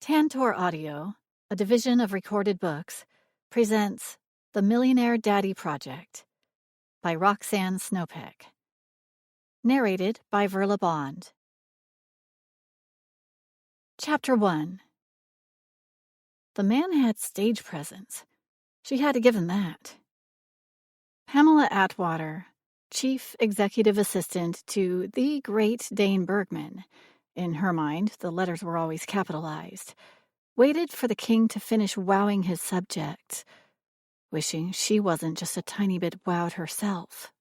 Tantor Audio, a division of Recorded Books, presents The Millionaire Daddy Project by Roxanne Snopek. Narrated by Verla Bond. Chapter 1. The man had stage presence. She had to give him that. Pamela Atwater, Chief Executive Assistant to the great Dane Bergman, in her mind the letters were always capitalized, waited for the king to finish wowing his subjects, wishing she wasn't just a tiny bit wowed herself.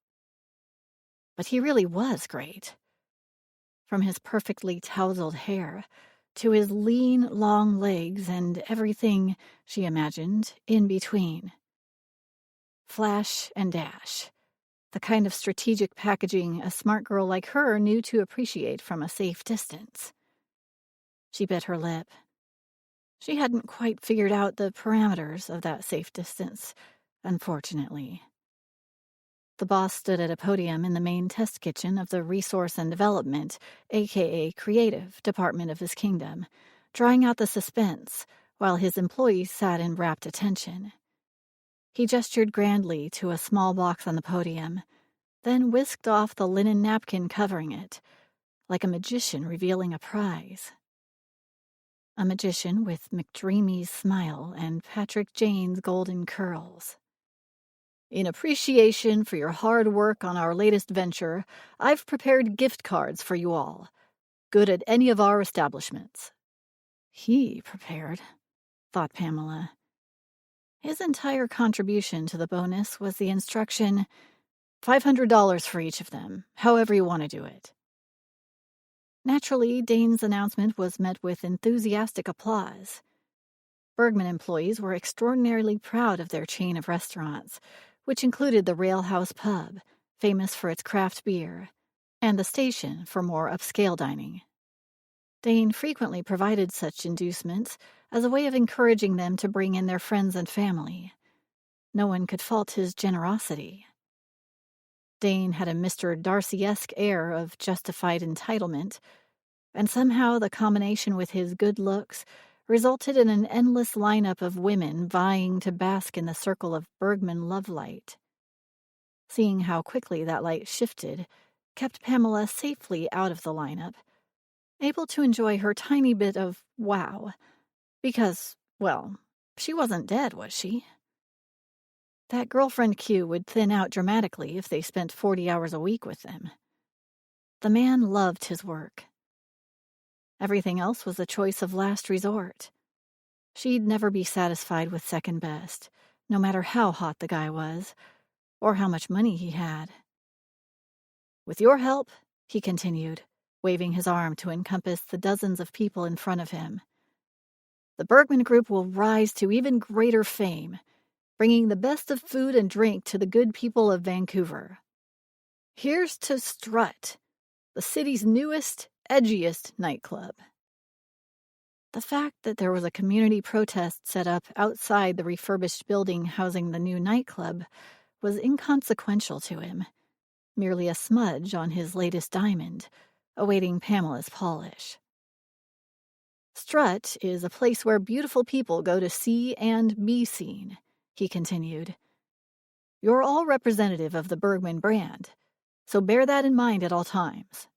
But he really was great. From his perfectly tousled hair to his lean, long legs and everything, she imagined, in between. Flash and dash. The kind of strategic packaging a smart girl like her knew to appreciate from a safe distance. She bit her lip. She hadn't quite figured out the parameters of that safe distance, unfortunately. The boss stood at a podium in the main test kitchen of the Resource and Development, aka Creative, department of his kingdom, drawing out the suspense while his employees sat in rapt attention. He gestured grandly to a small box on the podium, then whisked off the linen napkin covering it, like a magician revealing a prize. A magician with McDreamy's smile and Patrick Jane's golden curls. In appreciation for your hard work on our latest venture, I've prepared gift cards for you all. Good at any of our establishments. He prepared, thought Pamela. His entire contribution to the bonus was the instruction, $500 for each of them, however you want to do it. Naturally, Dane's announcement was met with enthusiastic applause. Bergman employees were extraordinarily proud of their chain of restaurants, which included the Railhouse Pub, famous for its craft beer, and the station for more upscale dining. Dane frequently provided such inducements as a way of encouraging them to bring in their friends and family. No one could fault his generosity. Dane had a Mr. Darcy-esque air of justified entitlement, and somehow the combination with his good looks resulted in an endless lineup of women vying to bask in the circle of Bergman love light. Seeing how quickly that light shifted kept Pamela safely out of the lineup, able to enjoy her tiny bit of wow, because, well, she wasn't dead, was she? That girlfriend queue would thin out dramatically if they spent 40 hours a week with them. The man loved his work. Everything else was a choice of last resort. She'd never be satisfied with second best, no matter how hot the guy was, or how much money he had. With your help, he continued, waving his arm to encompass the dozens of people in front of him, the Bergman Group will rise to even greater fame, bringing the best of food and drink to the good people of Vancouver. Here's to Strut, the city's newest, edgiest nightclub. The fact that there was a community protest set up outside the refurbished building housing the new nightclub was inconsequential to him, merely a smudge on his latest diamond, awaiting Pamela's polish. Strut is a place where beautiful people go to see and be seen, he continued. You're all representative of the Bergman brand, so bear that in mind at all times.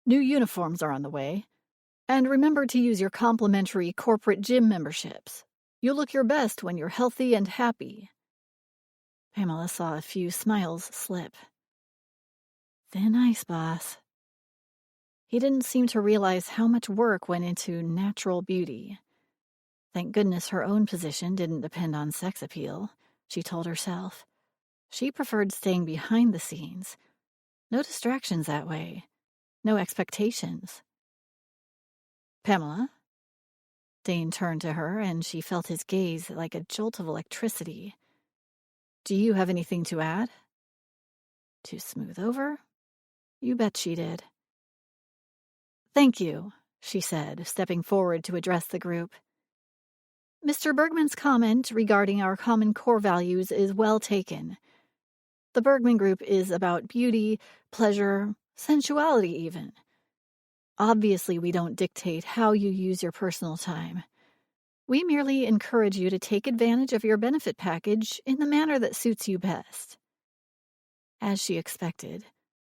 New uniforms are on the way, and remember to use your complimentary corporate gym memberships. You'll look your best when you're healthy and happy. Pamela saw a few smiles slip. Thin ice, boss. He didn't seem to realize how much work went into natural beauty. Thank goodness her own position didn't depend on sex appeal, she told herself. She preferred staying behind the scenes. No distractions that way. No expectations. Pamela? Dane turned to her, and she felt his gaze like a jolt of electricity. Do you have anything to add? To smooth over? You bet she did. Thank you, she said, stepping forward to address the group. Mr. Bergman's comment regarding our common core values is well taken. The Bergman Group is about beauty, pleasure, sensuality even. Obviously, we don't dictate how you use your personal time. We merely encourage you to take advantage of your benefit package in the manner that suits you best." As she expected,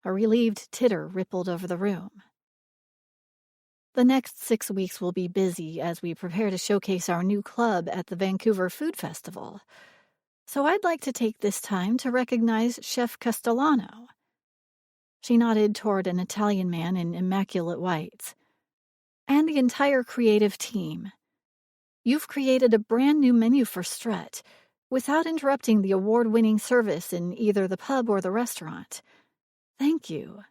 a relieved titter rippled over the room. "The next 6 weeks will be busy as we prepare to showcase our new club at the Vancouver Food Festival. So I'd like to take this time to recognize Chef Castellano." She nodded toward an Italian man in immaculate whites. "And the entire creative team. You've created a brand new menu for Strut without interrupting the award-winning service in either the pub or the restaurant. Thank you."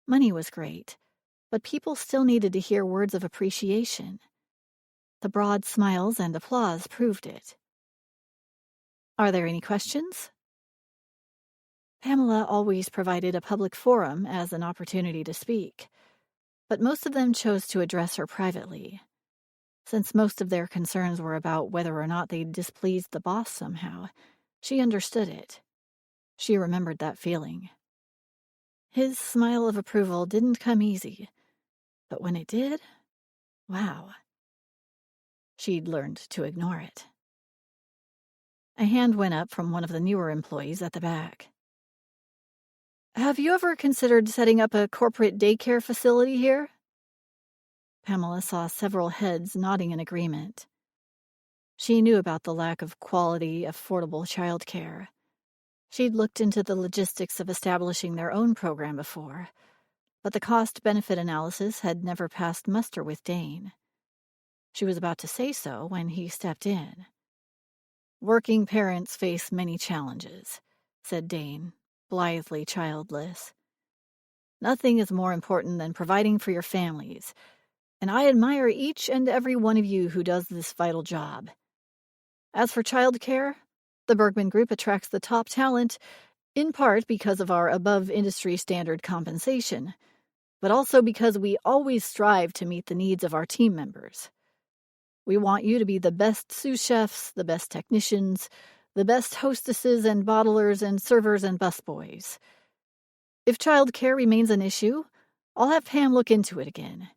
Money was great, but people still needed to hear words of appreciation. The broad smiles and applause proved it. "Are there any questions?" Pamela always provided a public forum as an opportunity to speak, but most of them chose to address her privately. Since most of their concerns were about whether or not they displeased the boss somehow, she understood it. She remembered that feeling. His smile of approval didn't come easy, but when it did, wow. She'd learned to ignore it. A hand went up from one of the newer employees at the back. "Have you ever considered setting up a corporate daycare facility here?" Pamela saw several heads nodding in agreement. She knew about the lack of quality, affordable childcare. She'd looked into the logistics of establishing their own program before, but the cost-benefit analysis had never passed muster with Dane. She was about to say so when he stepped in. "Working parents face many challenges," said Dane, blithely childless. "Nothing is more important than providing for your families, and I admire each and every one of you who does this vital job. As for childcare, the Bergman Group attracts the top talent, in part because of our above-industry standard compensation, but also because we always strive to meet the needs of our team members. We want you to be the best sous chefs, the best technicians, the best hostesses and bottlers and servers and busboys. If childcare remains an issue, I'll have Pam look into it again.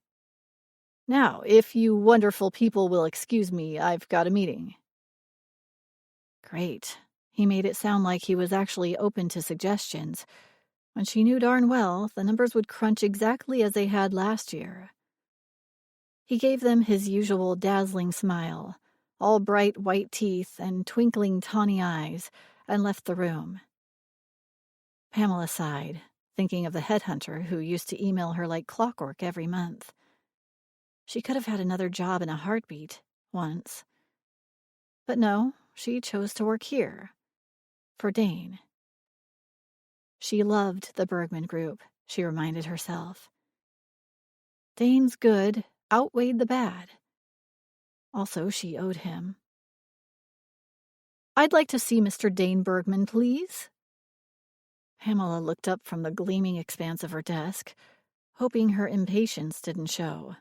Now, if you wonderful people will excuse me, I've got a meeting." Great. He made it sound like he was actually open to suggestions, when she knew darn well the numbers would crunch exactly as they had last year. He gave them his usual dazzling smile, all bright white teeth and twinkling tawny eyes, and left the room. Pamela sighed, thinking of the headhunter who used to email her like clockwork every month. She could have had another job in a heartbeat, once. But no, she chose to work here. For Dane. She loved the Bergman Group, she reminded herself. Dane's good outweighed the bad. Also, she owed him. "I'd like to see Mr. Dane Bergman, please." Pamela looked up from the gleaming expanse of her desk, hoping her impatience didn't show.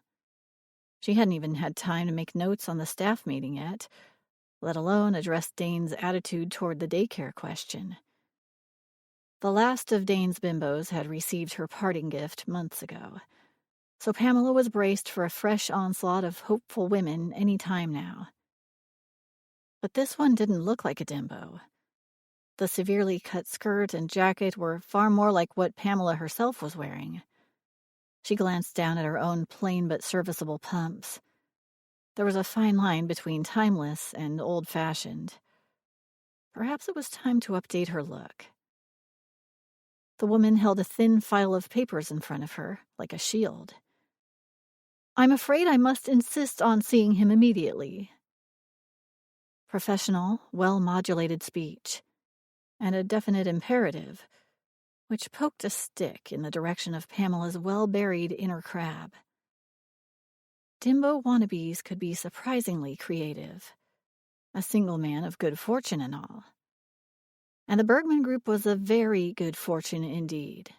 She hadn't even had time to make notes on the staff meeting yet, let alone address Dane's attitude toward the daycare question. The last of Dane's bimbos had received her parting gift months ago, so Pamela was braced for a fresh onslaught of hopeful women any time now. But this one didn't look like a dimbo. The severely cut skirt and jacket were far more like what Pamela herself was wearing. She glanced down at her own plain but serviceable pumps. There was a fine line between timeless and old-fashioned. Perhaps it was time to update her look. The woman held a thin file of papers in front of her, like a shield. "I'm afraid I must insist on seeing him immediately." Professional, well-modulated speech, and a definite imperative, which poked a stick in the direction of Pamela's well-buried inner crab. Dimbo wannabes could be surprisingly creative. A single man of good fortune and all. And the Bergman Group was a very good fortune indeed.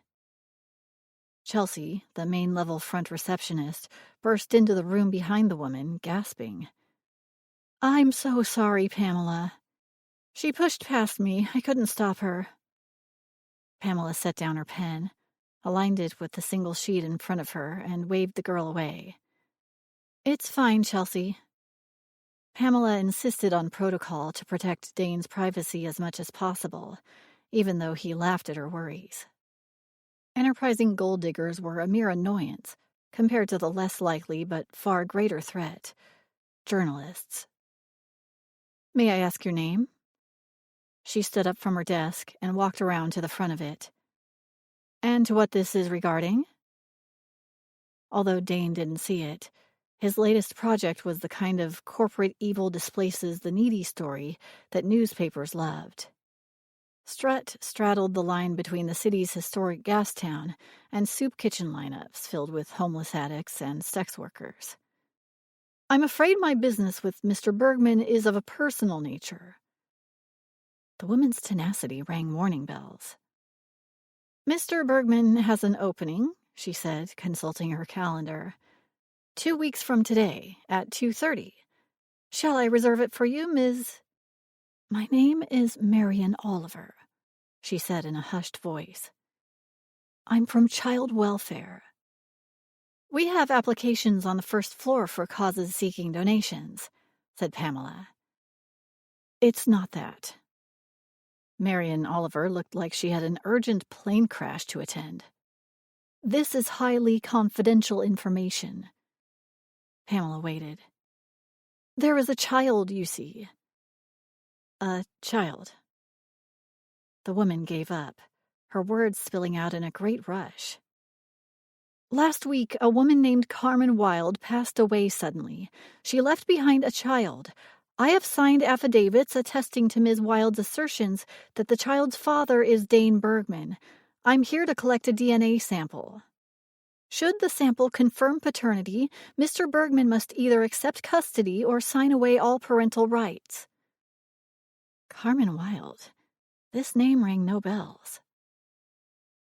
Chelsea, the main-level front receptionist, burst into the room behind the woman, gasping. "I'm so sorry, Pamela. She pushed past me. I couldn't stop her." Pamela set down her pen. aligned it with the single sheet in front of her, and waved the girl away. "It's fine, Chelsea." Pamela insisted on protocol to protect Dane's privacy as much as possible, even though he laughed at her worries. Enterprising gold diggers were a mere annoyance compared to the less likely but far greater threat: journalists. "May I ask your name?" She stood up from her desk and walked around to the front of it. "And what this is regarding?" Although Dane didn't see it, his latest project was the kind of corporate evil displaces the needy story that newspapers loved. Strutt straddled the line between the city's historic gas town and soup kitchen lineups filled with homeless addicts and sex workers. "I'm afraid my business with Mr. Bergman is of a personal nature." The woman's tenacity rang warning bells. "Mr. Bergman has an opening," she said, consulting her calendar. 2 weeks from today, at 2:30. Shall I reserve it for you, Ms.?" "My name is Marian Oliver," she said in a hushed voice. "I'm from Child Welfare." "We have applications on the first floor for causes seeking donations," said Pamela. "It's not that." Marian Oliver looked like she had an urgent plane crash to attend. "This is highly confidential information." Pamela waited. "There is a child, you see." "A child." The woman gave up, her words spilling out in a great rush. "Last week, a woman named Carmen Wilde passed away suddenly. She left behind a child. I have signed affidavits attesting to Ms. Wilde's assertions that the child's father is Dane Bergman. I'm here to collect a DNA sample. Should the sample confirm paternity, Mr. Bergman must either accept custody or sign away all parental rights." Carmen Wilde. This name rang no bells.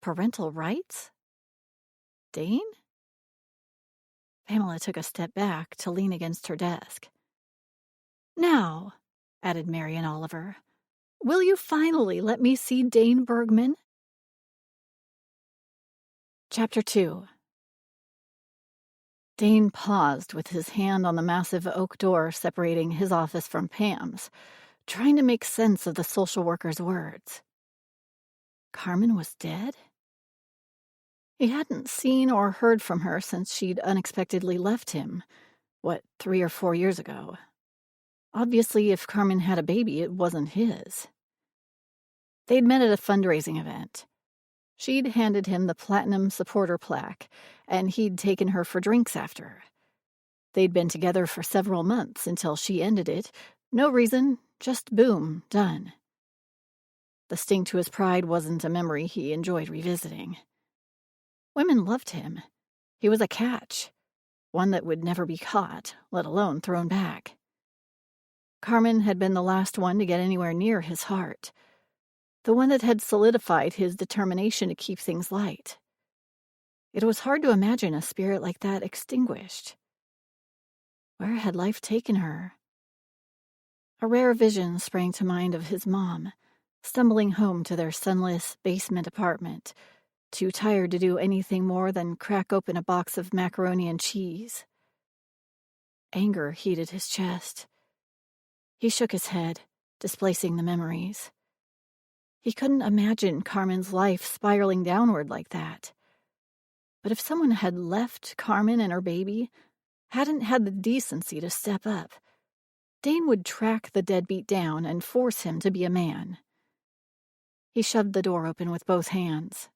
Parental rights? Dane? Pamela took a step back to lean against her desk. "Now," added Marian Oliver, "will you finally let me see Dane Bergman?" Chapter 2. Dane paused with his hand on the massive oak door separating his office from Pam's, trying to make sense of the social worker's words. Carmen was dead? He hadn't seen or heard from her since she'd unexpectedly left him, 3 or 4 years ago. Obviously, if Carmen had a baby, it wasn't his. They'd met at a fundraising event. She'd handed him the platinum supporter plaque, and he'd taken her for drinks after. They'd been together for several months until she ended it. No reason, just boom, done. The sting to his pride wasn't a memory he enjoyed revisiting. Women loved him. He was a catch, one that would never be caught, let alone thrown back. Carmen had been the last one to get anywhere near his heart, the one that had solidified his determination to keep things light. It was hard to imagine a spirit like that extinguished. Where had life taken her? A rare vision sprang to mind of his mom, stumbling home to their sunless basement apartment, too tired to do anything more than crack open a box of macaroni and cheese. Anger heated his chest. He shook his head, displacing the memories. He couldn't imagine Carmen's life spiraling downward like that. But if someone had left Carmen and her baby, hadn't had the decency to step up, Dane would track the deadbeat down and force him to be a man. He shoved the door open with both hands.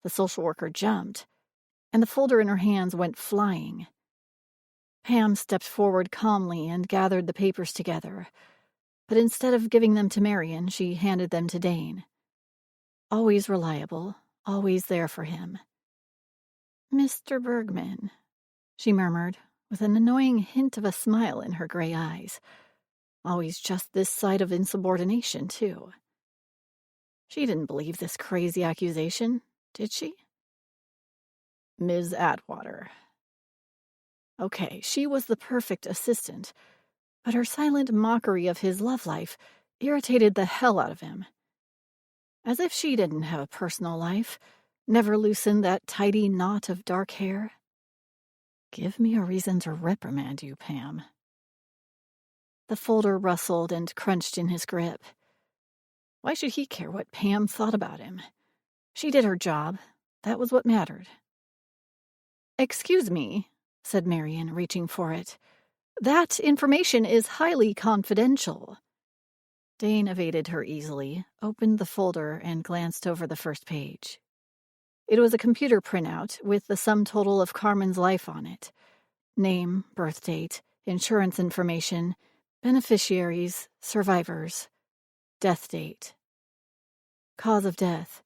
The social worker jumped, and the folder in her hands went flying. Pam stepped forward calmly and gathered the papers together, but instead of giving them to Marian, she handed them to Dane. Always reliable, always there for him. "Mr. Bergman," she murmured, with an annoying hint of a smile in her gray eyes. Always just this side of insubordination, too. She didn't believe this crazy accusation, did she? "Ms. Atwater." Okay, she was the perfect assistant, but her silent mockery of his love life irritated the hell out of him. As if she didn't have a personal life, Never loosened that tidy knot of dark hair. Give me a reason to reprimand you, Pam. The folder rustled and crunched in his grip. Why should he care what Pam thought about him? She did her job. That was what mattered. Excuse me, said Marion, reaching for it. That information is highly confidential. Dane evaded her easily, opened the folder, and glanced over the first page. It was a computer printout with the sum total of Carmen's life on it. Name, birth date, insurance information, beneficiaries, survivors, death date. Cause of death.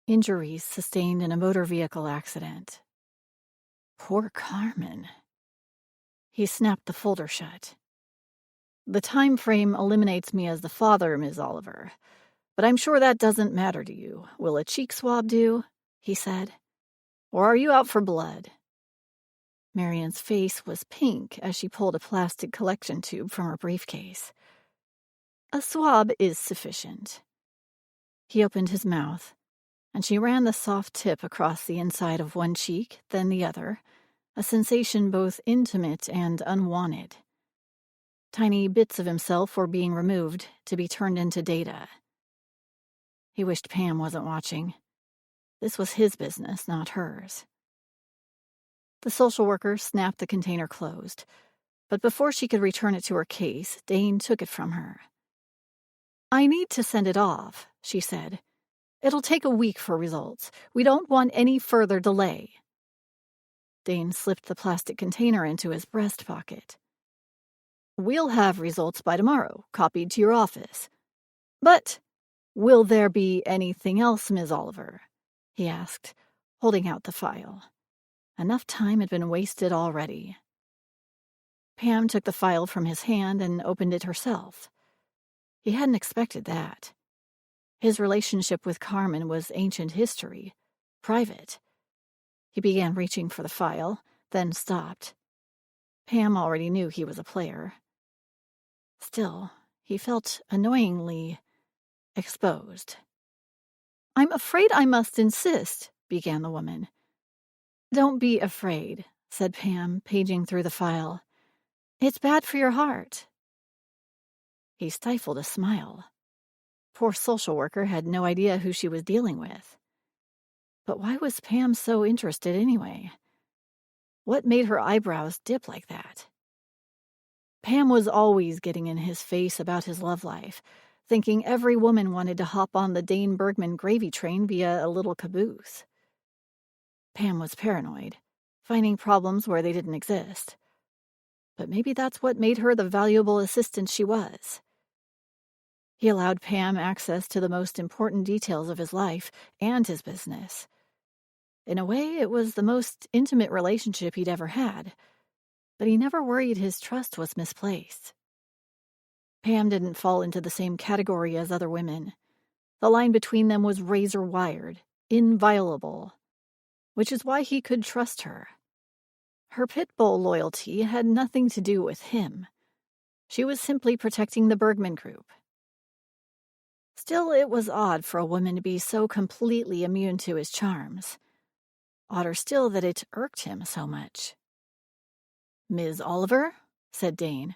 Injuries sustained in a motor vehicle accident. Poor Carmen. He snapped the folder shut. The time frame eliminates me as the father, Ms. Oliver. But I'm sure that doesn't matter to you. Will a cheek swab do? He said. Or are you out for blood? Marion's face was pink as she pulled a plastic collection tube from her briefcase. A swab is sufficient. He opened his mouth, and she ran the soft tip across the inside of one cheek, then the other, a sensation both intimate and unwanted. Tiny bits of himself were being removed to be turned into data. He wished Pam wasn't watching. This was his business, not hers. The social worker snapped the container closed, but before she could return it to her case, Dane took it from her. I need to send it off, she said. It'll take a week for results. We don't want any further delay. Dane slipped the plastic container into his breast pocket. We'll have results by tomorrow, copied to your office. But will there be anything else, Ms. Oliver? He asked, holding out the file. Enough time had been wasted already. Pam took the file from his hand and opened it herself. He hadn't expected that. His relationship with Carmen was ancient history, private. He began reaching for the file, then stopped. Pam already knew he was a player. Still, he felt annoyingly exposed. I'm afraid I must insist, began the woman. Don't be afraid, said Pam, paging through the file. It's bad for your heart. He stifled a smile. Poor social worker had no idea who she was dealing with. But why was Pam so interested anyway? What made her eyebrows dip like that? Pam was always getting in his face about his love life, thinking every woman wanted to hop on the Dane Bergman gravy train via a little caboose. Pam was paranoid, finding problems where they didn't exist. But maybe that's what made her the valuable assistant she was. He allowed Pam access to the most important details of his life and his business. In a way, it was the most intimate relationship he'd ever had, but he never worried his trust was misplaced. Pam didn't fall into the same category as other women. The line between them was razor-wired, inviolable, which is why he could trust her. Her pit bull loyalty had nothing to do with him. She was simply protecting the Bergman Group. Still, it was odd for a woman to be so completely immune to his charms. Odder still that it irked him so much. Ms. Oliver, said Dane,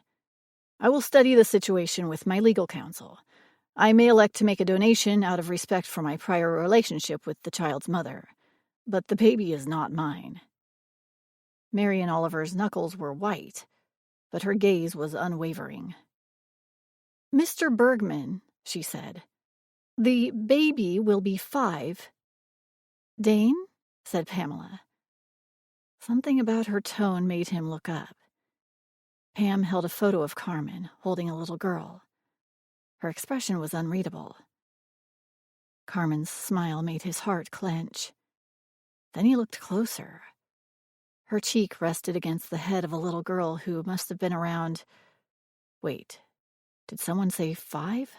I will study the situation with my legal counsel. I may elect to make a donation out of respect for my prior relationship with the child's mother, but the baby is not mine. Marion Oliver's knuckles were white, but her gaze was unwavering. Mr. Bergman, she said, the baby will be 5. Dane? Said Pamela. Something about her tone made him look up. Pam held a photo of Carmen, holding a little girl. Her expression was unreadable. Carmen's smile made his heart clench. Then he looked closer. Her cheek rested against the head of a little girl who must have been around... Wait, did someone say 5?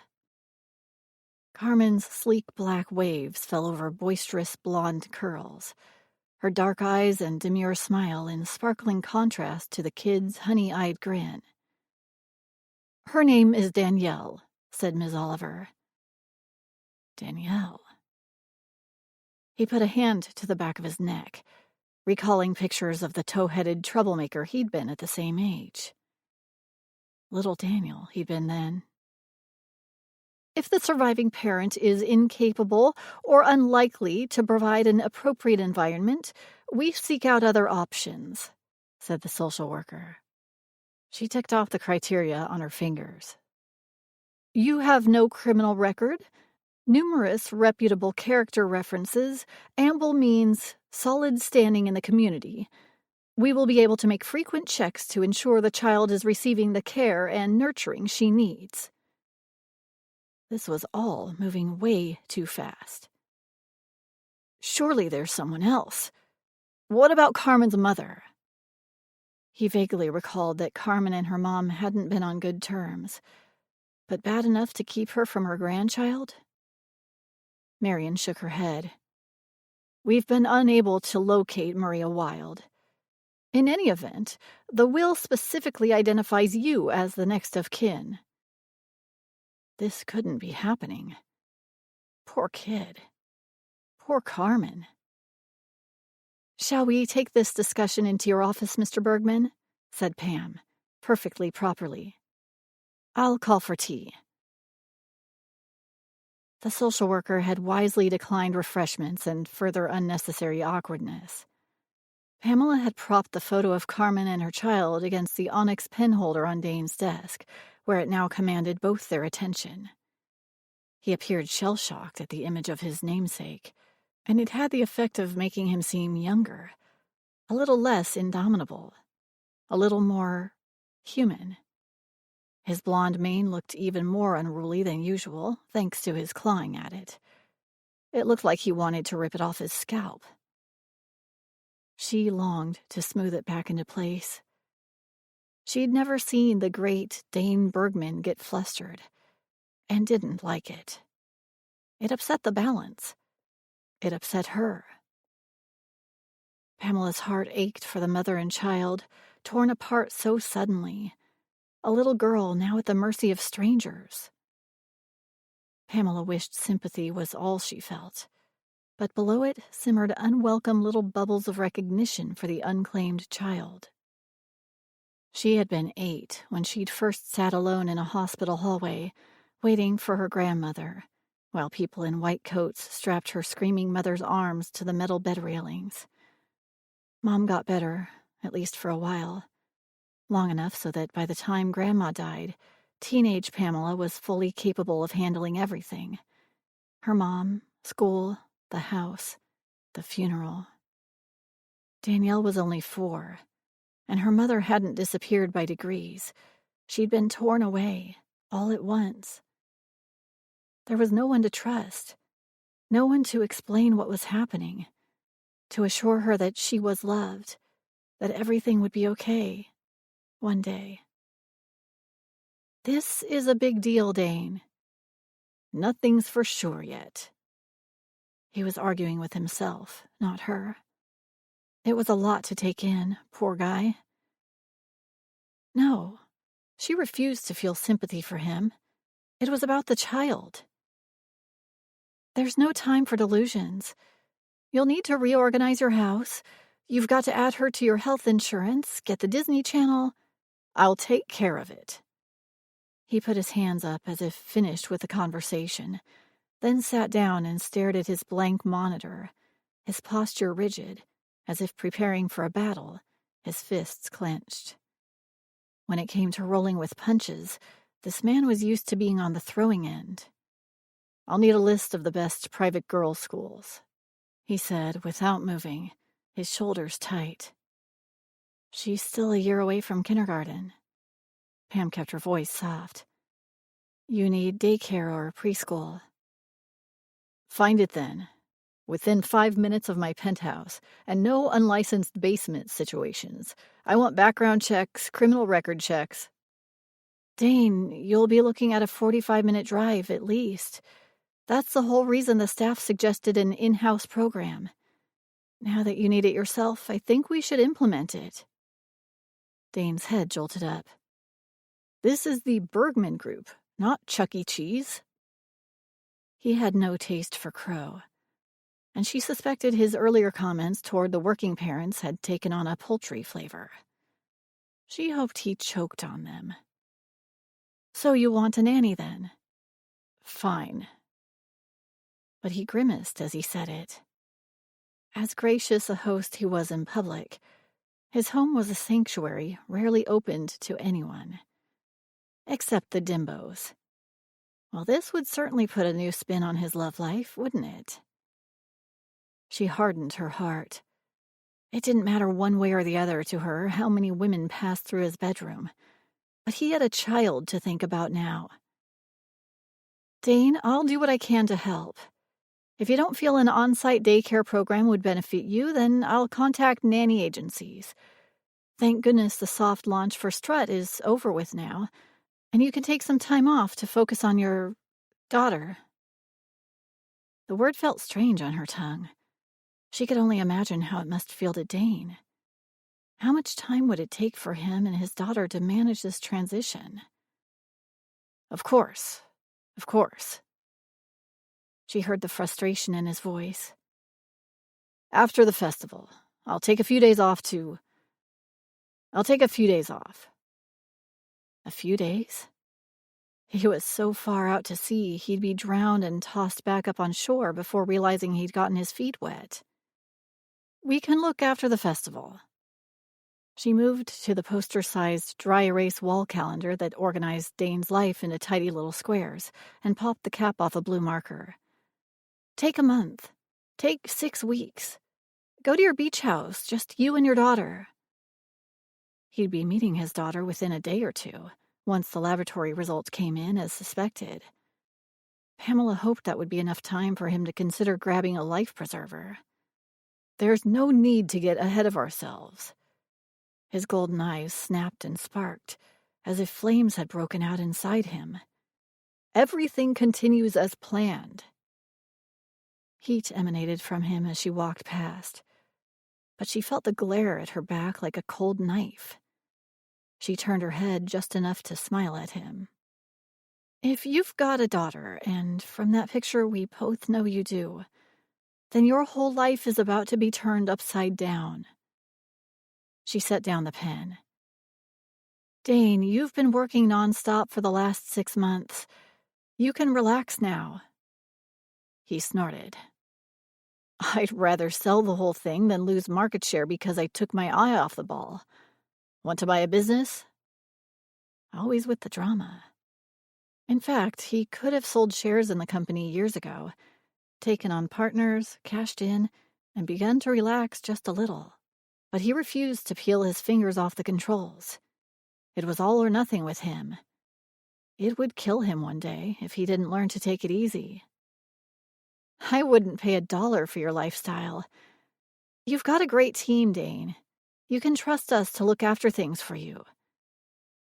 Carmen's sleek black waves fell over boisterous blonde curls, her dark eyes and demure smile in sparkling contrast to the kid's honey-eyed grin. Her name is Danielle, said Ms. Oliver. Danielle. He put a hand to the back of his neck, recalling pictures of the tow-headed troublemaker he'd been at the same age. Little Daniel he'd been then. If the surviving parent is incapable or unlikely to provide an appropriate environment, we seek out other options, said the social worker. She ticked off the criteria on her fingers. You have no criminal record, numerous reputable character references, ample means, solid standing in the community. We will be able to make frequent checks to ensure the child is receiving the care and nurturing she needs. This was all moving way too fast. Surely there's someone else. What about Carmen's mother? He vaguely recalled that Carmen and her mom hadn't been on good terms, but bad enough to keep her from her grandchild? Marion shook her head. We've been unable to locate Maria Wilde. In any event, the will specifically identifies you as the next of kin. This couldn't be happening. Poor kid. Poor Carmen. Shall we take this discussion into your office, Mr. Bergman? Said Pam, perfectly properly. I'll call for tea. The social worker had wisely declined refreshments and further unnecessary awkwardness. Pamela had propped the photo of Carmen and her child against the onyx penholder on Dane's desk, where it now commanded both their attention. He appeared shell-shocked at the image of his namesake, and it had the effect of making him seem younger, a little less indomitable, a little more human. His blonde mane looked even more unruly than usual, thanks to his clawing at it. It looked like he wanted to rip it off his scalp. She longed to smooth it back into place. She'd never seen the great Dane Bergman get flustered, and didn't like it. It upset the balance. It upset her. Pamela's heart ached for the mother and child, torn apart so suddenly. A little girl now at the mercy of strangers. Pamela wished sympathy was all she felt, but below it simmered unwelcome little bubbles of recognition for the unclaimed child. She had been 8 when she'd first sat alone in a hospital hallway, waiting for her grandmother, while people in white coats strapped her screaming mother's arms to the metal bed railings. Mom got better, at least for a while. Long enough so that by the time Grandma died, teenage Pamela was fully capable of handling everything. Her mom, school, the house, the funeral. Danielle was only 4, and her mother hadn't disappeared by degrees. She'd been torn away, all at once. There was no one to trust, no one to explain what was happening, to assure her that she was loved, that everything would be okay. One day. This is a big deal, Dane. Nothing's for sure yet. He was arguing with himself, not her. It was a lot to take in, poor guy. No, she refused to feel sympathy for him. It was about the child. There's no time for delusions. You'll need to reorganize your house. You've got to add her to your health insurance, get the Disney Channel. I'll take care of it. He put his hands up as if finished with the conversation, then sat down and stared at his blank monitor, his posture rigid, as if preparing for a battle, his fists clenched. When it came to rolling with punches, this man was used to being on the throwing end. I'll need a list of the best private girls' schools, he said without moving, his shoulders tight. She's still a year away from kindergarten. Pam kept her voice soft. You need daycare or preschool. Find it then. Within 5 minutes of my penthouse, and no unlicensed basement situations. I want background checks, criminal record checks. Dane, you'll be looking at a 45-minute drive at least. That's the whole reason the staff suggested an in-house program. Now that you need it yourself, I think we should implement it. Dane's head jolted up. This is the Bergman Group, not Chuck E. Cheese. He had no taste for crow. and she suspected his earlier comments toward the working parents had taken on a poultry flavor. She hoped he choked on them. "So you want a nanny, then?" "Fine." But he grimaced as he said it. As gracious a host he was in public, his home was a sanctuary rarely opened to anyone. Except the Dimbos. Well, this would certainly put a new spin on his love life, wouldn't it? She hardened her heart. It didn't matter one way or the other to her how many women passed through his bedroom, but he had a child to think about now. "Dane, I'll do what I can to help. If you don't feel an on-site daycare program would benefit you, then I'll contact nanny agencies. Thank goodness the soft launch for Strut is over with now, and you can take some time off to focus on your daughter." The word felt strange on her tongue. She could only imagine how it must feel to Dane. How much time would it take for him and his daughter to manage this transition? Of course. She heard the frustration in his voice. "After the festival, I'll take a few days off. A few days? He was so far out to sea, he'd be drowned and tossed back up on shore before realizing he'd gotten his feet wet. "We can look after the festival." She moved to the poster-sized dry erase wall calendar that organized Dane's life into tidy little squares and popped the cap off a blue marker. "Take a month. Take 6 weeks. Go to your beach house, just you and your daughter." He'd be meeting his daughter within a day or two, once the laboratory results came in as suspected. Pamela hoped that would be enough time for him to consider grabbing a life preserver. "There's no need to get ahead of ourselves." His golden eyes snapped and sparked, as if flames had broken out inside him. "Everything continues as planned." Heat emanated from him as she walked past, but she felt the glare at her back like a cold knife. She turned her head just enough to smile at him. "If you've got a daughter, and from that picture we both know you do, then your whole life is about to be turned upside down." She set down the pen. "Dane, you've been working nonstop for the last 6 months. You can relax now." He snorted. "I'd rather sell the whole thing than lose market share because I took my eye off the ball. Want to buy a business?" Always with the drama. In fact, he could have sold shares in the company years ago, taken on partners, cashed in, and begun to relax just a little. But he refused to peel his fingers off the controls. It was all or nothing with him. It would kill him one day if he didn't learn to take it easy. "I wouldn't pay $1 for your lifestyle. You've got a great team, Dane. You can trust us to look after things for you.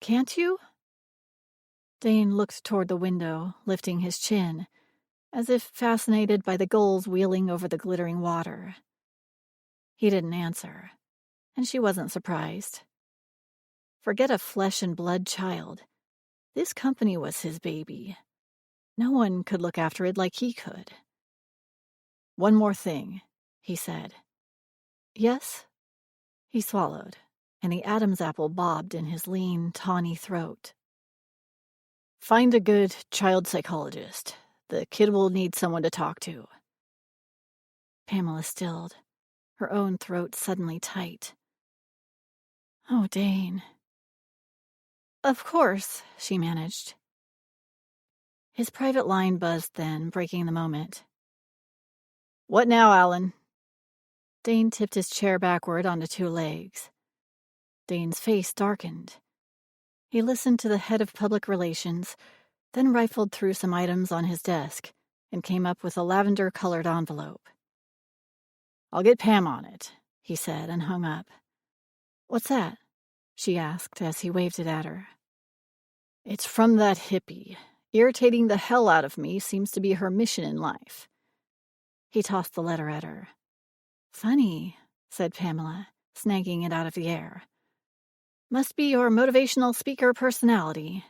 Can't you?" Dane looked toward the window, lifting his chin, as if fascinated by the gulls wheeling over the glittering water. He didn't answer, and she wasn't surprised. Forget a flesh and blood child. This company was his baby. No one could look after it like he could. "One more thing," he said. "Yes?" He swallowed, and the Adam's apple bobbed in his lean, tawny throat. "Find a good child psychologist. The kid will need someone to talk to." Pamela stilled, her own throat suddenly tight. "Oh, Dane." "Of course," she managed. His private line buzzed then, breaking the moment. "What now, Alan?" Dane tipped his chair backward onto 2 legs. Dane's face darkened. He listened to the head of public relations, then rifled through some items on his desk and came up with a lavender-colored envelope. "I'll get Pam on it," he said, and hung up. "What's that?" she asked as he waved it at her. "It's from that hippie. Irritating the hell out of me seems to be her mission in life." He tossed the letter at her. "Funny," said Pamela, snagging it out of the air. "Must be your motivational speaker personality."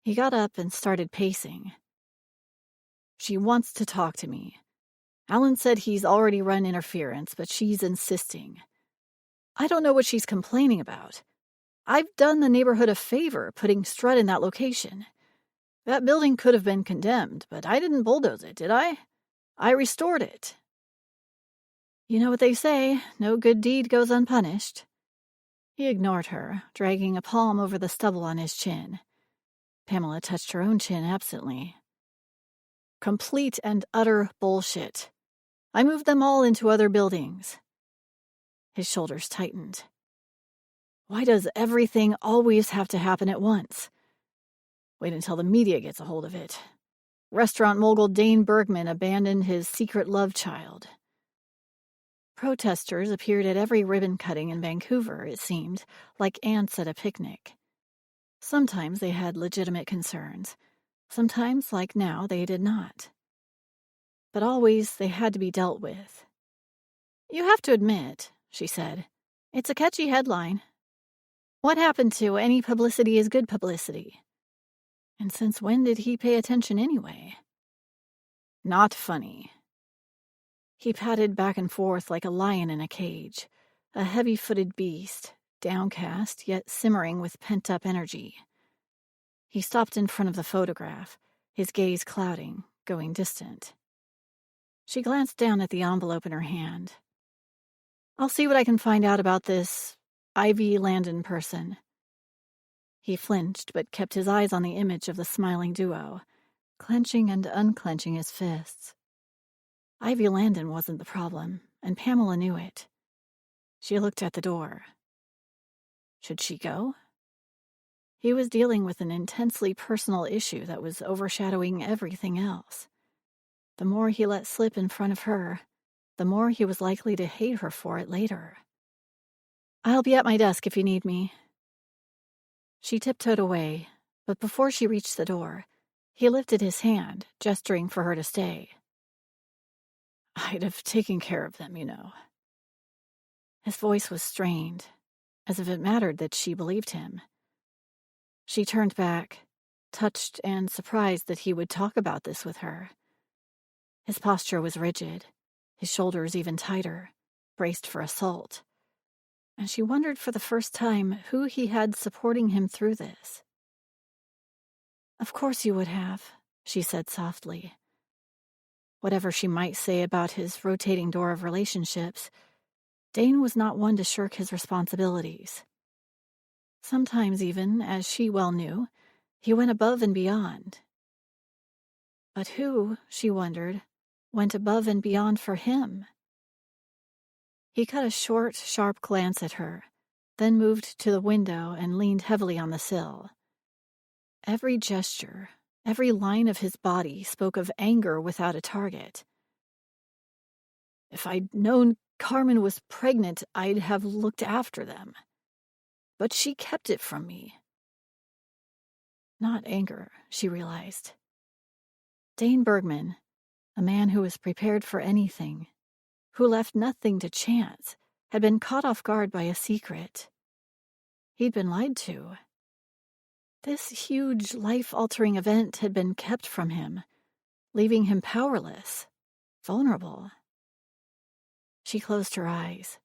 He got up and started pacing. "She wants to talk to me. Alan said he's already run interference, but she's insisting. I don't know what she's complaining about. I've done the neighborhood a favor putting Strut in that location. That building could have been condemned, but I didn't bulldoze it, did I? I restored it. You know what they say, no good deed goes unpunished. He ignored her, dragging a palm over the stubble on his chin. Pamela touched her own chin absently. Complete and utter bullshit. I moved them all into other buildings. His shoulders tightened. Why does everything always have to happen at once? Wait until the media gets a hold of it. Restaurant mogul Dane Bergman abandoned his secret love child. Protesters appeared at every ribbon cutting in Vancouver, it seemed, like ants at a picnic. Sometimes they had legitimate concerns. Sometimes, like now, they did not. But always they had to be dealt with. You have to admit, she said, it's a catchy headline. What happened to any publicity is good publicity? And since when did he pay attention anyway? Not funny. He padded back and forth like a lion in a cage, a heavy-footed beast, downcast yet simmering with pent-up energy. He stopped in front of the photograph, his gaze clouding, going distant. She glanced down at the envelope in her hand. I'll see what I can find out about this Ivy Landon person. He flinched, but kept his eyes on the image of the smiling duo, clenching and unclenching his fists. Ivy Landon wasn't the problem, and Pamela knew it. She looked at the door. Should she go? He was dealing with an intensely personal issue that was overshadowing everything else. The more he let slip in front of her, the more he was likely to hate her for it later. I'll be at my desk if you need me. She tiptoed away, but before she reached the door, he lifted his hand, gesturing for her to stay. I'd have taken care of them, you know. His voice was strained, as if it mattered that she believed him. She turned back, touched and surprised that he would talk about this with her. His posture was rigid, his shoulders even tighter, braced for assault. And she wondered for the first time who he had supporting him through this. Of course you would have, she said softly. Whatever she might say about his rotating door of relationships, Dane was not one to shirk his responsibilities. Sometimes even, as she well knew, he went above and beyond. But who, she wondered, went above and beyond for him? He cut a short, sharp glance at her, then moved to the window and leaned heavily on the sill. Every gesture, every line of his body spoke of anger without a target. If I'd known Carmen was pregnant, I'd have looked after them. But she kept it from me. Not anger, she realized. Dane Bergman, a man who was prepared for anything, who left nothing to chance, had been caught off guard by a secret. He'd been lied to. This huge, life-altering event had been kept from him, leaving him powerless, vulnerable. She closed her eyes.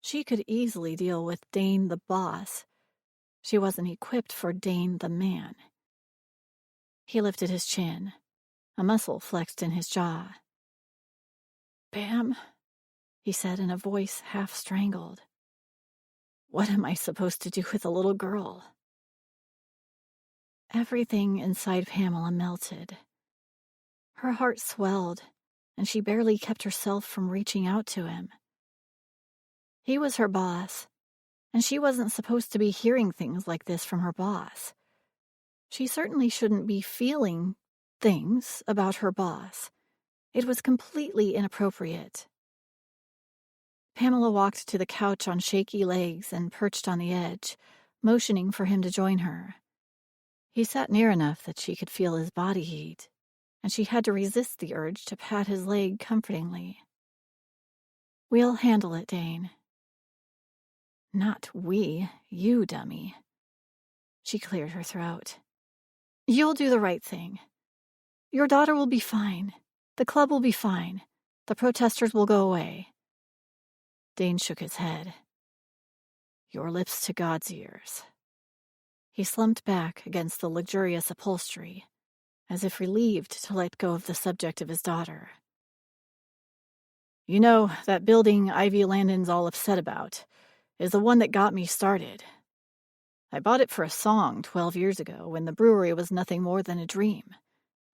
She could easily deal with Dane the boss. She wasn't equipped for Dane the man. He lifted his chin. A muscle flexed in his jaw. Pam, he said in a voice half strangled. What am I supposed to do with a little girl? Everything inside Pamela melted. Her heart swelled, and she barely kept herself from reaching out to him. He was her boss, and she wasn't supposed to be hearing things like this from her boss. She certainly shouldn't be feeling things about her boss. It was completely inappropriate. Pamela walked to the couch on shaky legs and perched on the edge, motioning for him to join her. He sat near enough that she could feel his body heat, and she had to resist the urge to pat his leg comfortingly. We'll handle it, Dane. Not we, you dummy. She cleared her throat. You'll do the right thing. Your daughter will be fine. The club will be fine. The protesters will go away. Dane shook his head. Your lips to God's ears. He slumped back against the luxurious upholstery, as if relieved to let go of the subject of his daughter. You know, that building Ivy Landon's all upset about is the one that got me started. I bought it for a song 12 years ago when the brewery was nothing more than a dream,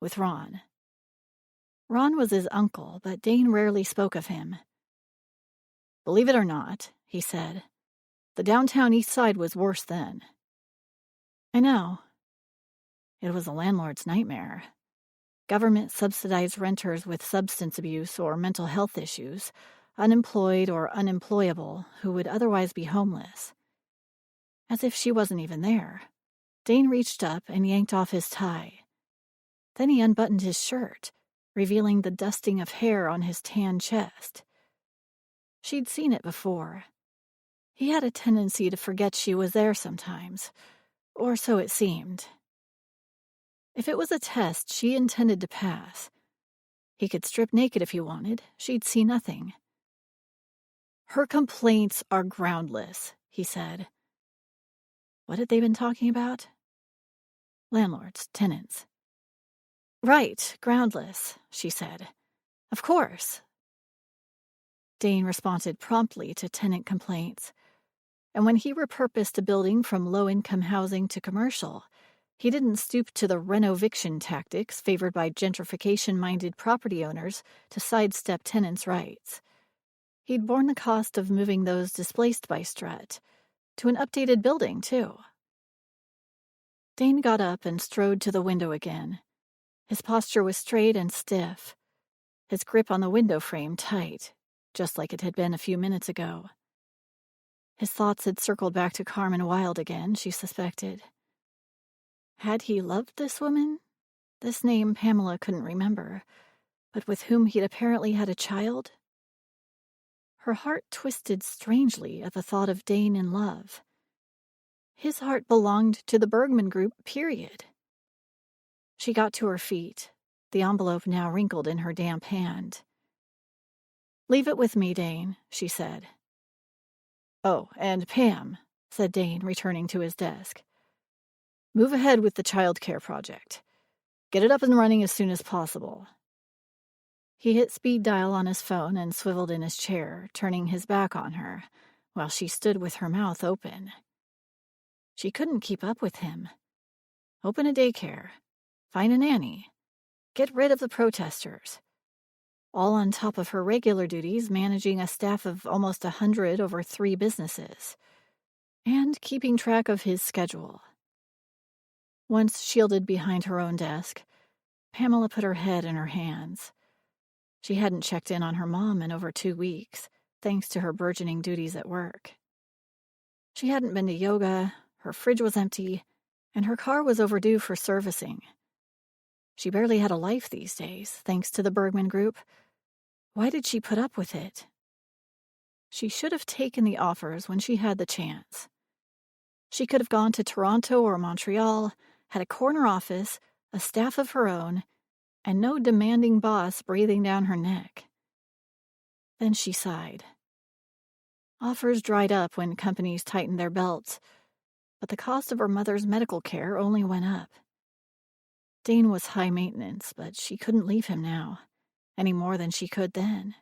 with Ron. Ron was his uncle, but Dane rarely spoke of him. Believe it or not, he said, the downtown east side was worse then. I know. It was a landlord's nightmare. Government-subsidized renters with substance abuse or mental health issues, unemployed or unemployable, who would otherwise be homeless. As if she wasn't even there, Dane reached up and yanked off his tie. Then he unbuttoned his shirt, revealing the dusting of hair on his tan chest. She'd seen it before. He had a tendency to forget she was there sometimes, or so it seemed. If it was a test she intended to pass, he could strip naked if he wanted. She'd see nothing. Her complaints are groundless, he said. What had they been talking about? Landlords, tenants. Right, groundless, she said. Of course. Dane responded promptly to tenant complaints, and when he repurposed a building from low-income housing to commercial, he didn't stoop to the renoviction tactics favored by gentrification-minded property owners to sidestep tenants' rights. He'd borne the cost of moving those displaced by Strut to an updated building, too. Dane got up and strode to the window again. His posture was straight and stiff, his grip on the window frame tight, just like it had been a few minutes ago. His thoughts had circled back to Carmen Wilde again, she suspected. Had he loved this woman? This name Pamela couldn't remember, but with whom he'd apparently had a child? Her heart twisted strangely at the thought of Dane in love. His heart belonged to the Bergman Group, period. She got to her feet, the envelope now wrinkled in her damp hand. Leave it with me, Dane, she said. Oh, and Pam, said Dane, returning to his desk. Move ahead with the child care project. Get it up and running as soon as possible. He hit speed dial on his phone and swiveled in his chair, turning his back on her, while she stood with her mouth open. She couldn't keep up with him. Open a daycare. Find a nanny. Get rid of the protesters. All on top of her regular duties, managing a staff of almost 100 over 3 businesses. And keeping track of his schedule. Once shielded behind her own desk, Pamela put her head in her hands. She hadn't checked in on her mom in over 2 weeks, thanks to her burgeoning duties at work. She hadn't been to yoga, her fridge was empty, and her car was overdue for servicing. She barely had a life these days, thanks to the Bergman Group. Why did she put up with it? She should have taken the offers when she had the chance. She could have gone to Toronto or Montreal, had a corner office, a staff of her own, and no demanding boss breathing down her neck. Then she sighed. Offers dried up when companies tightened their belts, but the cost of her mother's medical care only went up. Dane was high maintenance, but she couldn't leave him now, any more than she could then.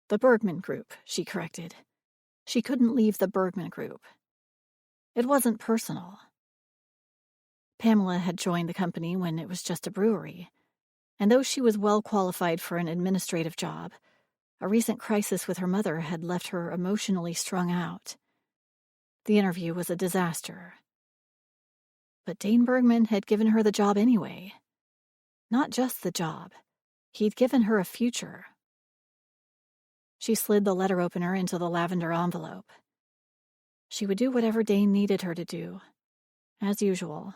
The Bergman Group, she corrected. She couldn't leave the Bergman Group. It wasn't personal. Pamela had joined the company when it was just a brewery, and though she was well qualified for an administrative job, a recent crisis with her mother had left her emotionally strung out. The interview was a disaster. But Dane Bergman had given her the job anyway. Not just the job. He'd given her a future. She slid the letter opener into the lavender envelope. She would do whatever Dane needed her to do, as usual.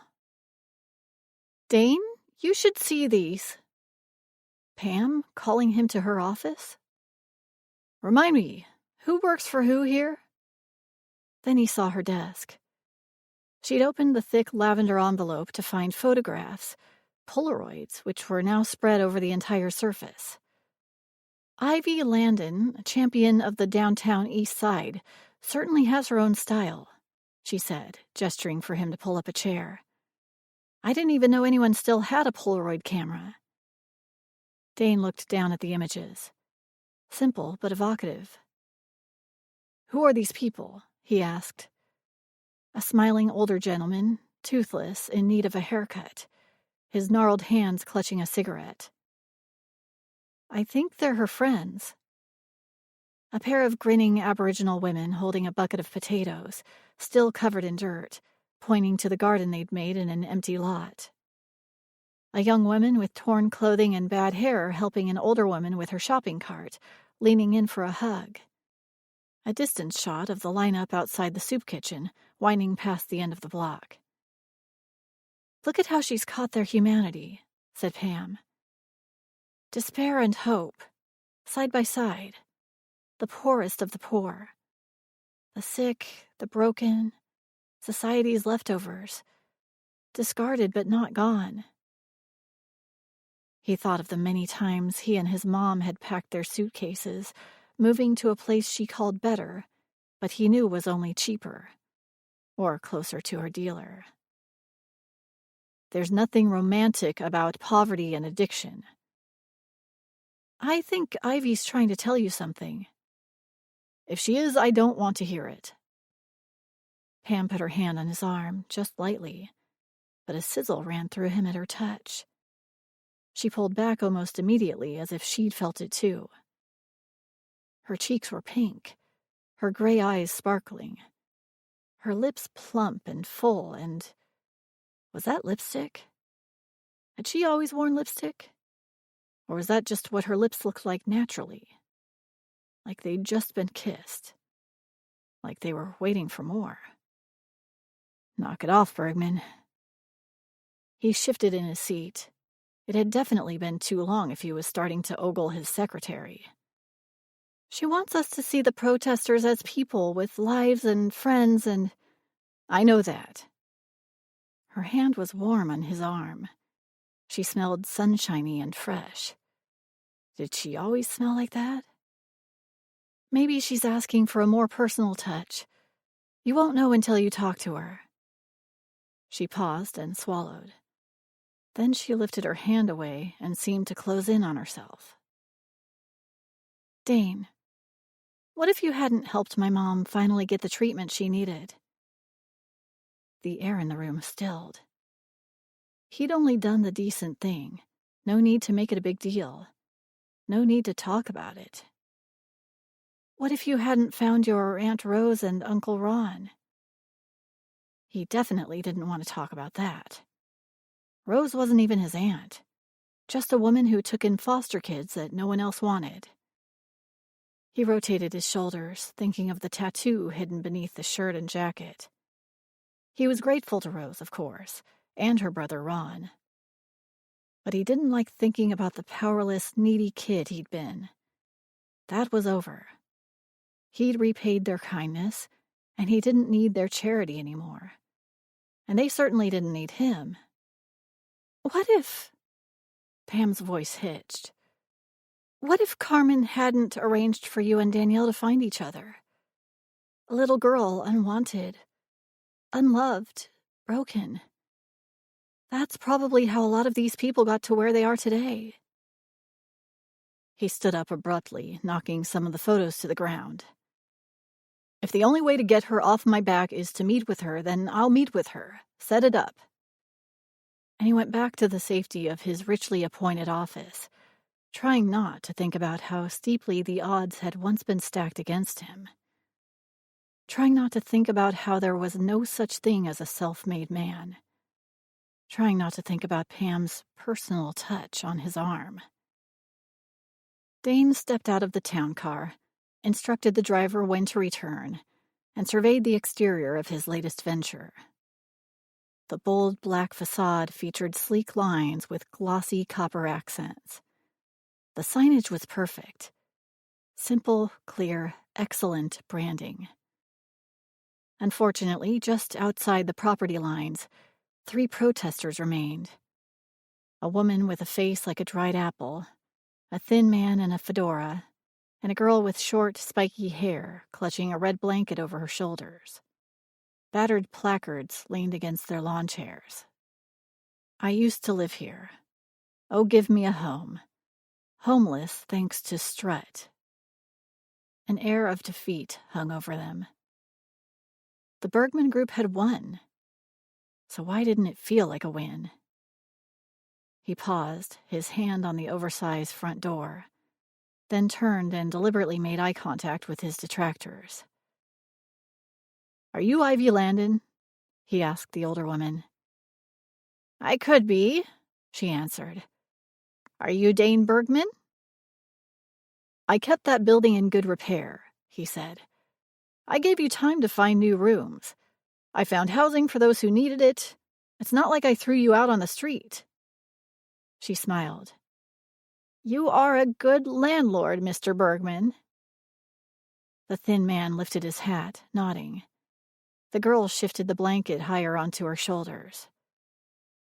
Dane, you should see these. Pam calling him to her office? Remind me, who works for who here? Then he saw her desk. She'd opened the thick lavender envelope to find photographs, Polaroids, which were now spread over the entire surface. Ivy Landon, a champion of the downtown East Side, certainly has her own style, she said, gesturing for him to pull up a chair. I didn't even know anyone still had a Polaroid camera. Dane looked down at the images. Simple but evocative. Who are these people? He asked. A smiling older gentleman, toothless, in need of a haircut, his gnarled hands clutching a cigarette. I think they're her friends. A pair of grinning Aboriginal women holding a bucket of potatoes, still covered in dirt, pointing to the garden they'd made in an empty lot. A young woman with torn clothing and bad hair helping an older woman with her shopping cart, leaning in for a hug. A distance shot of the lineup outside the soup kitchen, winding past the end of the block. Look at how she's caught their humanity, said Pam. Despair and hope, side by side. The poorest of the poor. The sick, the broken, society's leftovers. Discarded but not gone. He thought of the many times he and his mom had packed their suitcases, moving to a place she called better, but he knew was only cheaper, or closer to her dealer. There's nothing romantic about poverty and addiction. I think Ivy's trying to tell you something. If she is, I don't want to hear it. Pam put her hand on his arm, just lightly, but a sizzle ran through him at her touch. She pulled back almost immediately, as if she'd felt it too. Her cheeks were pink, her gray eyes sparkling, her lips plump and full, and... was that lipstick? Had she always worn lipstick? Or was that just what her lips looked like naturally? Like they'd just been kissed. Like they were waiting for more. Knock it off, Bergman. He shifted in his seat. It had definitely been too long if he was starting to ogle his secretary. She wants us to see the protesters as people with lives and friends and... I know that. Her hand was warm on his arm. She smelled sunshiny and fresh. Did she always smell like that? Maybe she's asking for a more personal touch. You won't know until you talk to her. She paused and swallowed. Then she lifted her hand away and seemed to close in on herself. Dane, what if you hadn't helped my mom finally get the treatment she needed? The air in the room stilled. He'd only done the decent thing. No need to make it a big deal. No need to talk about it. What if you hadn't found your Aunt Rose and Uncle Ron? He definitely didn't want to talk about that. Rose wasn't even his aunt. Just a woman who took in foster kids that no one else wanted. He rotated his shoulders, thinking of the tattoo hidden beneath the shirt and jacket. He was grateful to Rose, of course, and her brother Ron. But he didn't like thinking about the powerless, needy kid he'd been. That was over. He'd repaid their kindness, and he didn't need their charity anymore. And they certainly didn't need him. What if... Pam's voice hitched. What if Carmen hadn't arranged for you and Danielle to find each other? A little girl, unwanted, unloved, broken. That's probably how a lot of these people got to where they are today. He stood up abruptly, knocking some of the photos to the ground. If the only way to get her off my back is to meet with her, then I'll meet with her. Set it up. And he went back to the safety of his richly appointed office, trying not to think about how steeply the odds had once been stacked against him. Trying not to think about how there was no such thing as a self-made man. Trying not to think about Pam's personal touch on his arm. Dane stepped out of the town car, instructed the driver when to return, and surveyed the exterior of his latest venture. The bold black facade featured sleek lines with glossy copper accents. The signage was perfect. Simple, clear, excellent branding. Unfortunately, just outside the property lines, 3 protesters remained. A woman with a face like a dried apple, a thin man in a fedora, and a girl with short, spiky hair clutching a red blanket over her shoulders. Battered placards leaned against their lawn chairs. I used to live here. Oh, give me a home. Homeless thanks to Strut. An air of defeat hung over them. The Bergman Group had won. So why didn't it feel like a win? He paused, his hand on the oversized front door, then turned and deliberately made eye contact with his detractors. Are you Ivy Landon? He asked the older woman. I could be, she answered. Are you Dane Bergman? I kept that building in good repair, he said. I gave you time to find new rooms. I found housing for those who needed it. It's not like I threw you out on the street. She smiled. You are a good landlord, Mr. Bergman. The thin man lifted his hat, nodding. The girl shifted the blanket higher onto her shoulders.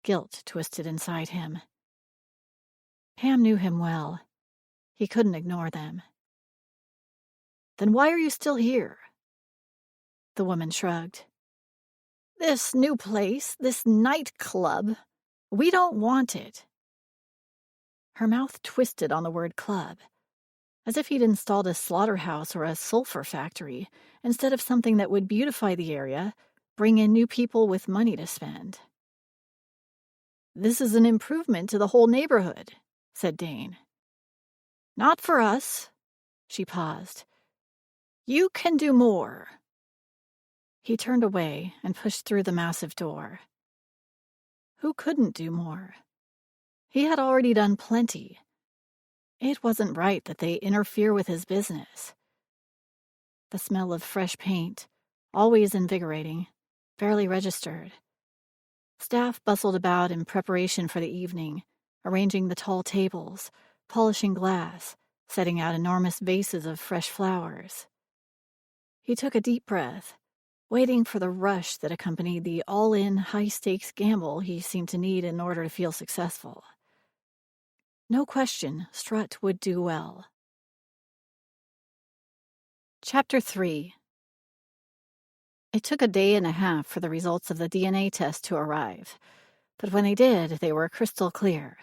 Guilt twisted inside him. Pam knew him well. He couldn't ignore them. Then why are you still here? The woman shrugged. This new place, this nightclub, we don't want it. Her mouth twisted on the word club, as if he'd installed a slaughterhouse or a sulfur factory instead of something that would beautify the area, bring in new people with money to spend. This is an improvement to the whole neighborhood, said Dane. Not for us. She paused. You can do more. He turned away and pushed through the massive door. Who couldn't do more? He had already done plenty. It wasn't right that they interfere with his business. The smell of fresh paint, always invigorating, barely registered. Staff bustled about in preparation for the evening, arranging the tall tables, polishing glass, setting out enormous vases of fresh flowers. He took a deep breath, waiting for the rush that accompanied the all-in, high-stakes gamble he seemed to need in order to feel successful. No question, Strut would do well. Chapter 3. It took a day and a half for the results of the DNA test to arrive, but when they did, they were crystal clear.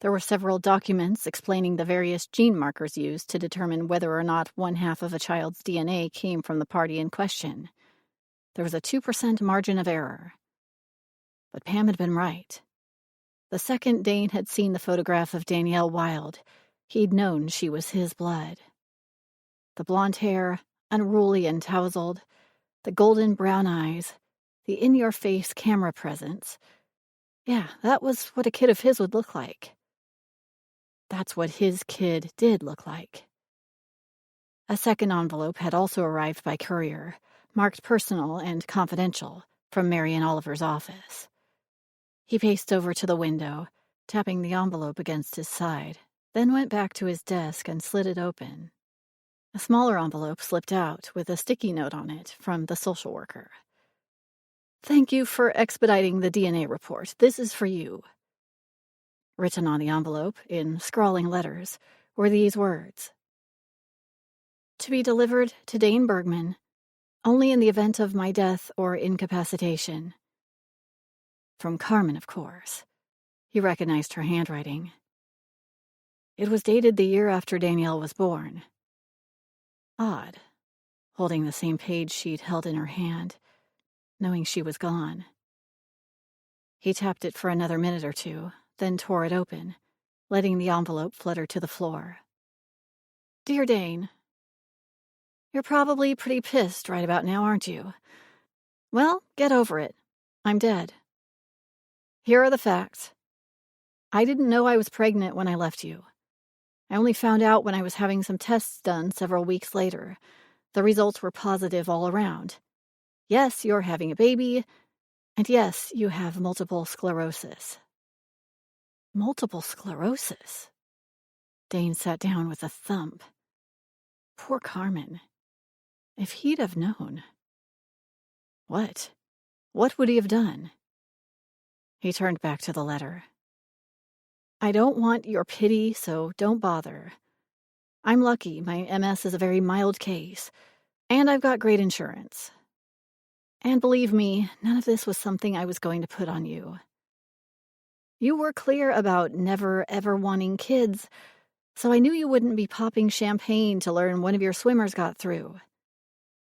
There were several documents explaining the various gene markers used to determine whether or not one half of a child's DNA came from the party in question. There was a 2% margin of error. But Pam had been right. The second Dane had seen the photograph of Danielle Wilde, he'd known she was his blood. The blonde hair, unruly and tousled, the golden brown eyes, the in-your-face camera presence. Yeah, that was what a kid of his would look like. That's what his kid did look like. A second envelope had also arrived by courier, marked personal and confidential, from Marion Oliver's office. He paced over to the window, tapping the envelope against his side, then went back to his desk and slid it open. A smaller envelope slipped out with a sticky note on it from the social worker. Thank you for expediting the DNA report. This is for you. Written on the envelope, in scrawling letters, were these words. To be delivered to Dane Bergman, only in the event of my death or incapacitation. From Carmen, of course. He recognized her handwriting. It was dated the year after Danielle was born. Odd, holding the same page she'd held in her hand, knowing she was gone. He tapped it for another minute or two, then tore it open, letting the envelope flutter to the floor. Dear Dane, you're probably pretty pissed right about now, aren't you? Well, get over it. I'm dead. Here are the facts. I didn't know I was pregnant when I left you. I only found out when I was having some tests done several weeks later. The results were positive all around. Yes, you're having a baby, and yes, you have multiple sclerosis. Multiple sclerosis? Dane sat down with a thump. Poor Carmen. If he'd have known. What? What would he have done? He turned back to the letter. I don't want your pity, so don't bother. I'm lucky. My MS is a very mild case, and I've got great insurance. And believe me, none of this was something I was going to put on you. You were clear about never, ever wanting kids, so I knew you wouldn't be popping champagne to learn one of your swimmers got through.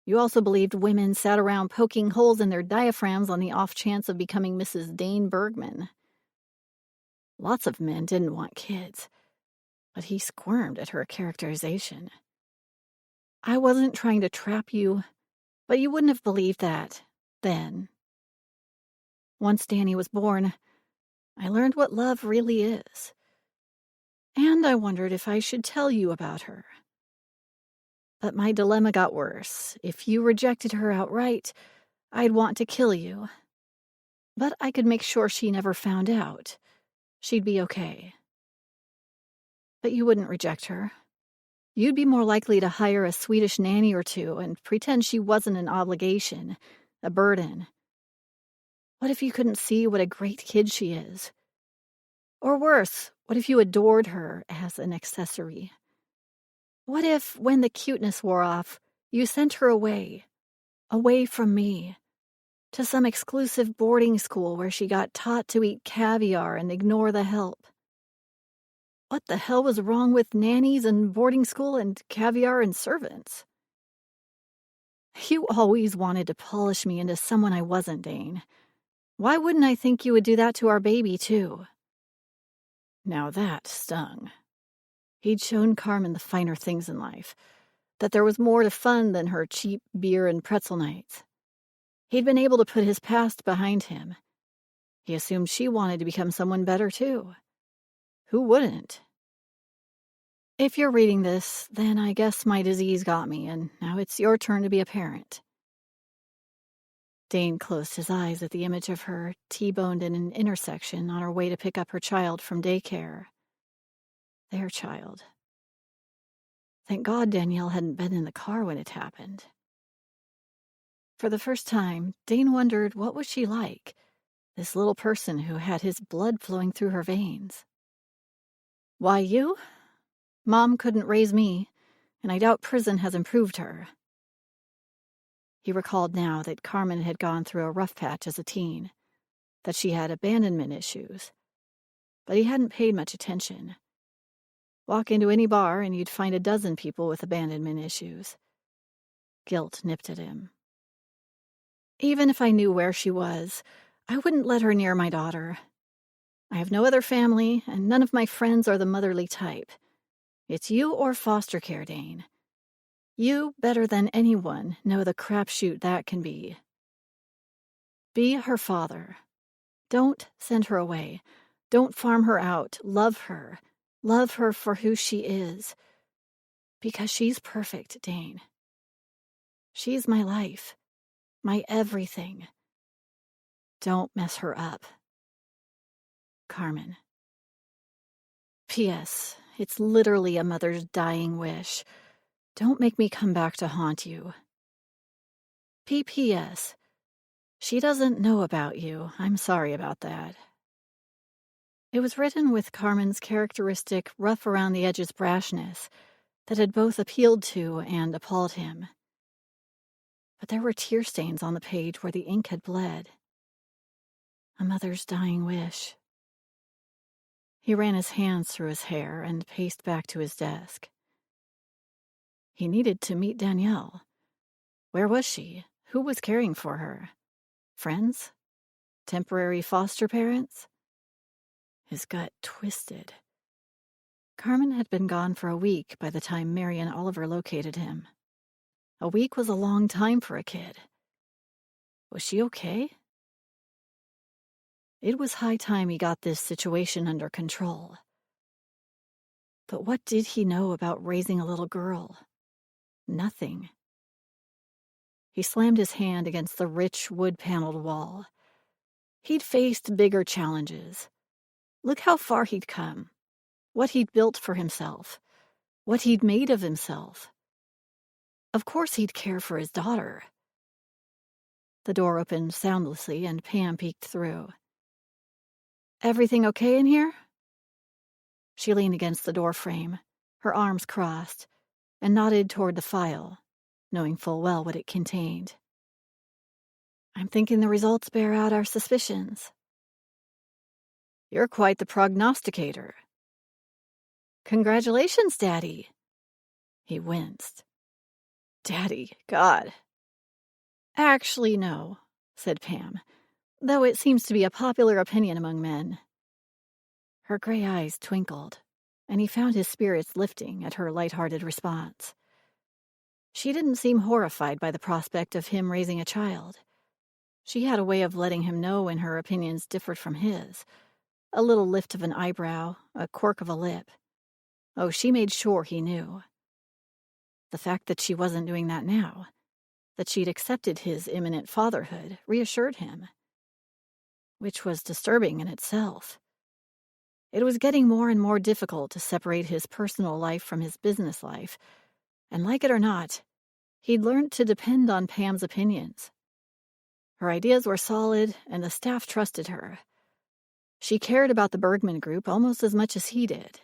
You also believed women sat around poking holes in their diaphragms on the off chance of becoming Mrs. Dane Bergman. Lots of men didn't want kids, but he squirmed at her characterization. I wasn't trying to trap you, but you wouldn't have believed that then. Once Danny was born, I learned what love really is. And I wondered if I should tell you about her. But my dilemma got worse. If you rejected her outright, I'd want to kill you. But I could make sure she never found out. She'd be okay. But you wouldn't reject her. You'd be more likely to hire a Swedish nanny or two and pretend she wasn't an obligation, a burden. What if you couldn't see what a great kid she is? Or worse, what if you adored her as an accessory? What if, when the cuteness wore off, you sent her away from me, to some exclusive boarding school where she got taught to eat caviar and ignore the help? What the hell was wrong with nannies and boarding school and caviar and servants? You always wanted to polish me into someone I wasn't, Dane. Why wouldn't I think you would do that to our baby, too? Now that stung. He'd shown Carmen the finer things in life, that there was more to fun than her cheap beer and pretzel nights. He'd been able to put his past behind him. He assumed she wanted to become someone better, too. Who wouldn't? If you're reading this, then I guess my disease got me, and now it's your turn to be a parent. Dane closed his eyes at the image of her T-boned in an intersection on her way to pick up her child from daycare. Their child. Thank God Danielle hadn't been in the car when it happened. For the first time, Dane wondered what was she like, this little person who had his blood flowing through her veins. Why you? Mom couldn't raise me, and I doubt prison has improved her. He recalled now that Carmen had gone through a rough patch as a teen, that she had abandonment issues, but he hadn't paid much attention. Walk into any bar and you'd find a dozen people with abandonment issues. Guilt nipped at him. Even if I knew where she was, I wouldn't let her near my daughter. I have no other family, and none of my friends are the motherly type. It's you or foster care, Dane. You, better than anyone, know the crapshoot that can be. Be her father. Don't send her away. Don't farm her out. Love her. Love her for who she is. Because she's perfect, Dane. She's my life. My everything. Don't mess her up. Carmen. P.S. It's literally a mother's dying wish. Don't make me come back to haunt you. P.P.S. She doesn't know about you. I'm sorry about that. It was written with Carmen's characteristic rough-around-the-edges brashness that had both appealed to and appalled him. But there were tear stains on the page where the ink had bled. A mother's dying wish. He ran his hands through his hair and paced back to his desk. He needed to meet Danielle. Where was she? Who was caring for her? Friends? Temporary foster parents? His gut twisted. Carmen had been gone for a week by the time Mary and Oliver located him. A week was a long time for a kid. Was she okay? It was high time he got this situation under control. But what did he know about raising a little girl? Nothing. He slammed his hand against the rich wood-paneled wall. He'd faced bigger challenges. Look how far he'd come. What he'd built for himself. What he'd made of himself. Of course he'd care for his daughter. The door opened soundlessly and Pam peeked through. Everything okay in here? She leaned against the doorframe, her arms crossed, and nodded toward the file, knowing full well what it contained. I'm thinking the results bear out our suspicions. You're quite the prognosticator. Congratulations, Daddy. He winced. Daddy, God. Actually, no, said Pam, though it seems to be a popular opinion among men. Her gray eyes twinkled, and he found his spirits lifting at her light-hearted response. She didn't seem horrified by the prospect of him raising a child. She had a way of letting him know when her opinions differed from his. A little lift of an eyebrow, a quirk of a lip. Oh, she made sure he knew. The fact that she wasn't doing that now, that she'd accepted his imminent fatherhood, reassured him. Which was disturbing in itself. It was getting more and more difficult to separate his personal life from his business life, and like it or not, he'd learned to depend on Pam's opinions. Her ideas were solid, and the staff trusted her. She cared about the Bergman Group almost as much as he did.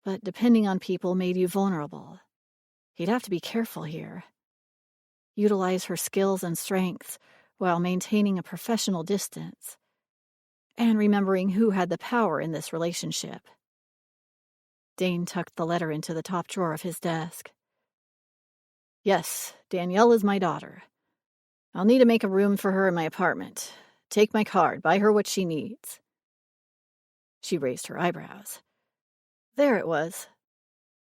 But depending on people made you vulnerable. He'd have to be careful here. Utilize her skills and strengths while maintaining a professional distance, and remembering who had the power in this relationship. Dane tucked the letter into the top drawer of his desk. Yes, Danielle is my daughter. I'll need to make a room for her in my apartment. Take my card, buy her what she needs. She raised her eyebrows. There it was.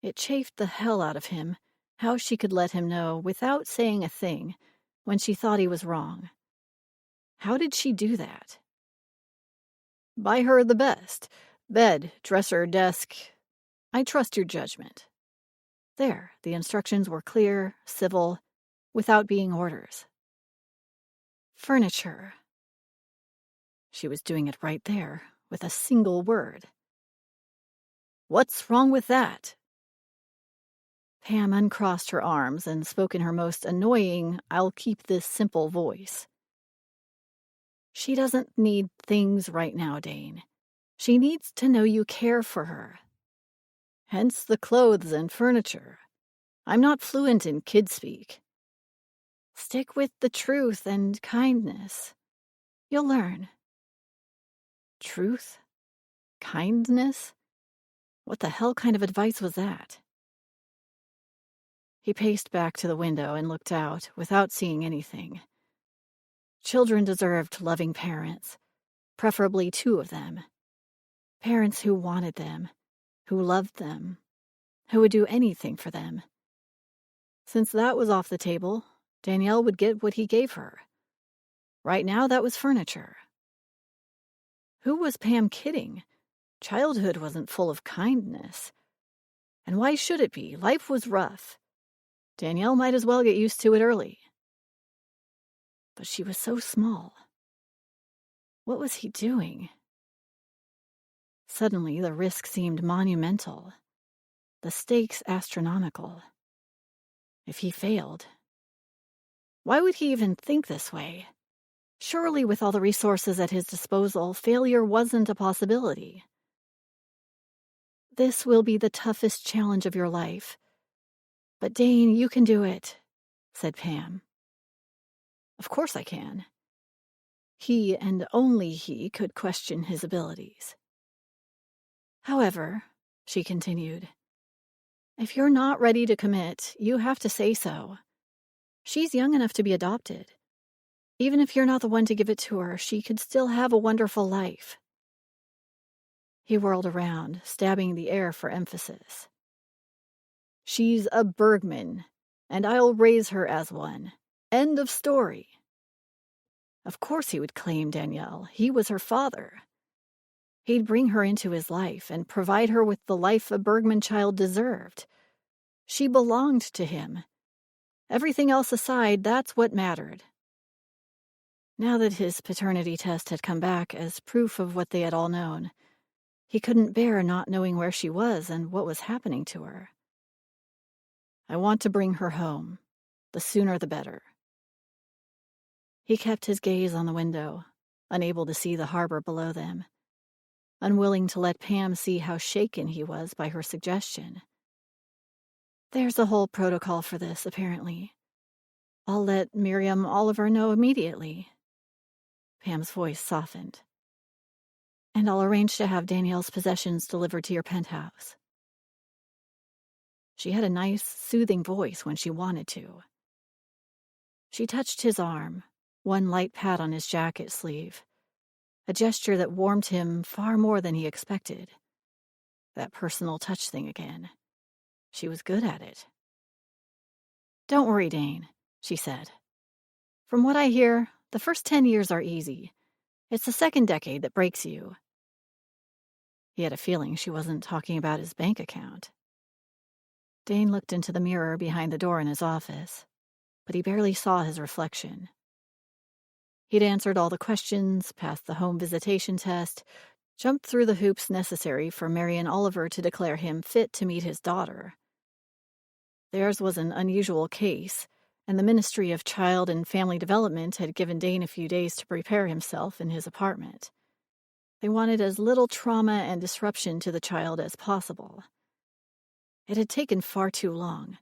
It chafed the hell out of him how she could let him know without saying a thing when she thought he was wrong. How did she do that? Buy her the best. Bed, dresser, desk. I trust your judgment. There, the instructions were clear, civil, without being orders. Furniture. She was doing it right there, with a single word. What's wrong with that? Pam uncrossed her arms and spoke in her most annoying, I'll keep this simple voice. She doesn't need things right now, Dane. She needs to know you care for her. Hence the clothes and furniture. I'm not fluent in kid speak. Stick with the truth and kindness. You'll learn. Truth? Kindness? What the hell kind of advice was that? He paced back to the window and looked out without seeing anything. Children deserved loving parents, preferably two of them. Parents who wanted them, who loved them, who would do anything for them. Since that was off the table, Danielle would get what he gave her. Right now, that was furniture. Who was Pam kidding? Childhood wasn't full of kindness. And why should it be? Life was rough. Danielle might as well get used to it early. But she was so small. What was he doing? Suddenly, the risk seemed monumental. The stakes astronomical. If he failed, why would he even think this way? Surely, with all the resources at his disposal, failure wasn't a possibility. This will be the toughest challenge of your life. But Dane, you can do it, said Pam. Of course I can. He and only he could question his abilities. However, she continued, if you're not ready to commit, you have to say so. She's young enough to be adopted. Even if you're not the one to give it to her, she could still have a wonderful life. He whirled around, stabbing the air for emphasis. She's a Bergman, and I'll raise her as one. End of story. Of course he would claim Danielle. He was her father. He'd bring her into his life and provide her with the life a Bergman child deserved. She belonged to him. Everything else aside, that's what mattered. Now that his paternity test had come back as proof of what they had all known, he couldn't bear not knowing where she was and what was happening to her. I want to bring her home. The sooner the better. He kept his gaze on the window, unable to see the harbor below them. unwilling to let Pam see how shaken he was by her suggestion. "There's a whole protocol for this, apparently. I'll let Miriam Oliver know immediately." Pam's voice softened. "And I'll arrange to have Danielle's possessions delivered to your penthouse." She had a nice, soothing voice when she wanted to. She touched his arm, one light pat on his jacket sleeve, a gesture that warmed him far more than he expected. That personal touch thing again. She was good at it. "Don't worry, Dane," she said. "From what I hear, the first 10 years are easy. It's the second decade that breaks you." He had a feeling she wasn't talking about his bank account. Dane looked into the mirror behind the door in his office, but he barely saw his reflection. He'd answered all the questions, passed the home visitation test, jumped through the hoops necessary for Marion Oliver to declare him fit to meet his daughter. Theirs was an unusual case, and the Ministry of Child and Family Development had given Dane a few days to prepare himself in his apartment. They wanted as little trauma and disruption to the child as possible. It had taken far too long.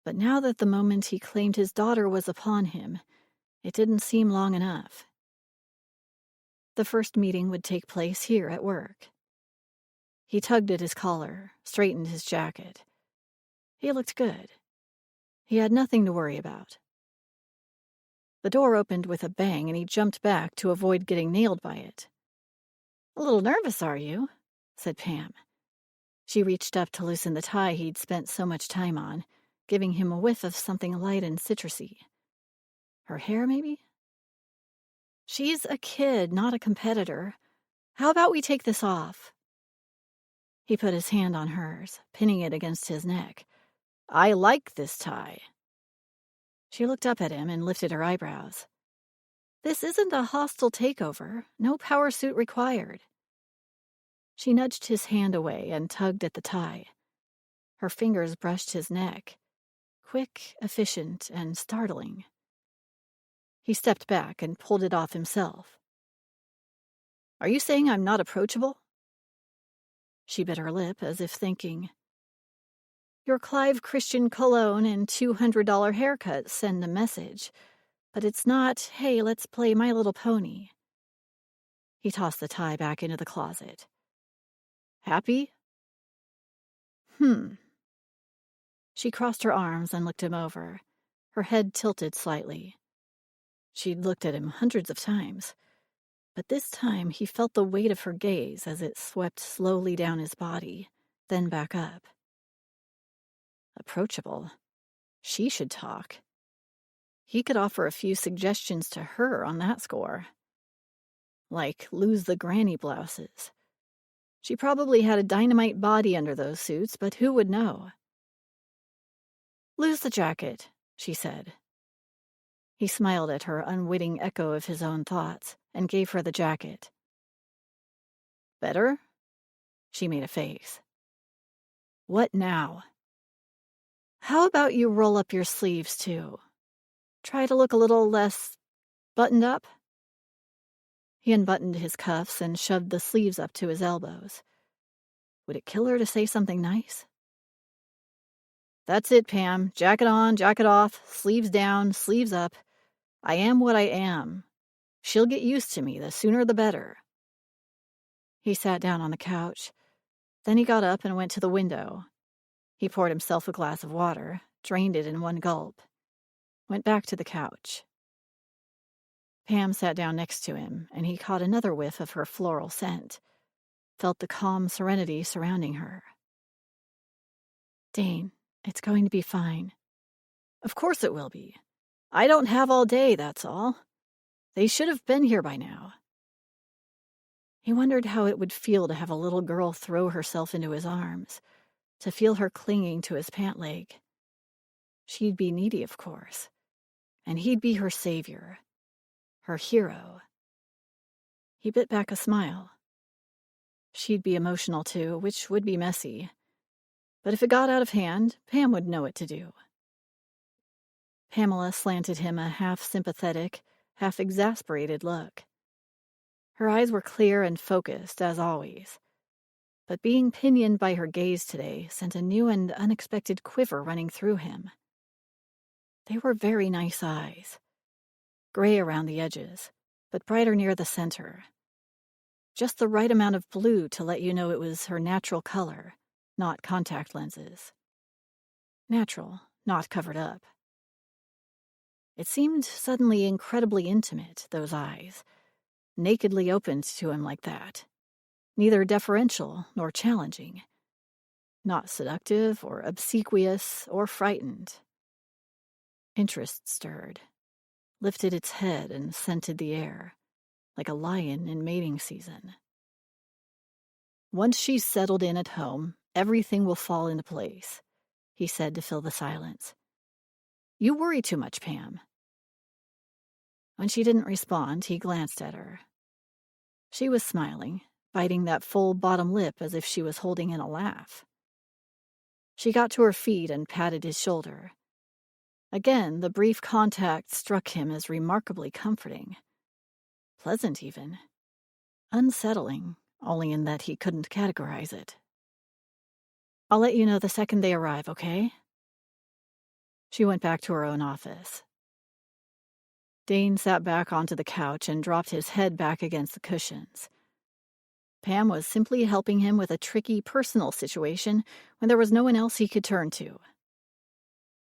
But now that the moment he claimed his daughter was upon him, it didn't seem long enough. The first meeting would take place here at work. He tugged at his collar, straightened his jacket. He looked good. He had nothing to worry about. The door opened with a bang and he jumped back to avoid getting nailed by it. "A little nervous, are you?" said Pam. She reached up to loosen the tie he'd spent so much time on, giving him a whiff of something light and citrusy. Her hair, maybe? "She's a kid, not a competitor. How about we take this off?" He put his hand on hers, pinning it against his neck. "I like this tie." She looked up at him and lifted her eyebrows. "This isn't a hostile takeover. No power suit required." She nudged his hand away and tugged at the tie. Her fingers brushed his neck. Quick, efficient, and startling. He stepped back and pulled it off himself. "Are you saying I'm not approachable?" She bit her lip as if thinking. "Your Clive Christian cologne and $200 haircut send a message, but it's not, hey, let's play My Little Pony." He tossed the tie back into the closet. "Happy?" She crossed her arms and looked him over, her head tilted slightly. She'd looked at him hundreds of times, but this time he felt the weight of her gaze as it swept slowly down his body, then back up. Approachable. She should talk. He could offer a few suggestions to her on that score. Like lose the granny blouses. She probably had a dynamite body under those suits, but who would know? "Lose the jacket," she said. He smiled at her unwitting echo of his own thoughts and gave her the jacket. "Better?" She made a face. "What now?" "How about you roll up your sleeves, too? Try to look a little less buttoned up?" He unbuttoned his cuffs and shoved the sleeves up to his elbows. Would it kill her to say something nice? "That's it, Pam. Jacket on, jacket off, sleeves down, sleeves up. I am what I am. She'll get used to me, the sooner the better." He sat down on the couch. Then he got up and went to the window. He poured himself a glass of water, drained it in one gulp, went back to the couch. Pam sat down next to him, and he caught another whiff of her floral scent, felt the calm serenity surrounding her. "Dane, it's going to be fine." "Of course it will be. I don't have all day, that's all. They should have been here by now." He wondered how it would feel to have a little girl throw herself into his arms, to feel her clinging to his pant leg. She'd be needy, of course, and he'd be her savior, her hero. He bit back a smile. She'd be emotional too, which would be messy. But if it got out of hand, Pam would know what to do. Pamela slanted him a half-sympathetic, half-exasperated look. Her eyes were clear and focused, as always. But being pinioned by her gaze today sent a new and unexpected quiver running through him. They were very nice eyes. Gray around the edges, but brighter near the center. Just the right amount of blue to let you know it was her natural color, not contact lenses. Natural, not covered up. It seemed suddenly incredibly intimate, those eyes, nakedly opened to him like that. Neither deferential nor challenging. Not seductive or obsequious or frightened. Interest stirred, lifted its head and scented the air, like a lion in mating season. Once she's settled in at home, everything will fall into place, he said to fill the silence. You worry too much, Pam. When she didn't respond, he glanced at her. She was smiling, biting that full bottom lip as if she was holding in a laugh. She got to her feet and patted his shoulder. Again, the brief contact struck him as remarkably comforting. Pleasant, even. Unsettling, only in that he couldn't categorize it. I'll let you know the second they arrive, okay? She went back to her own office. Dane sat back onto the couch and dropped his head back against the cushions. Pam was simply helping him with a tricky personal situation when there was no one else he could turn to.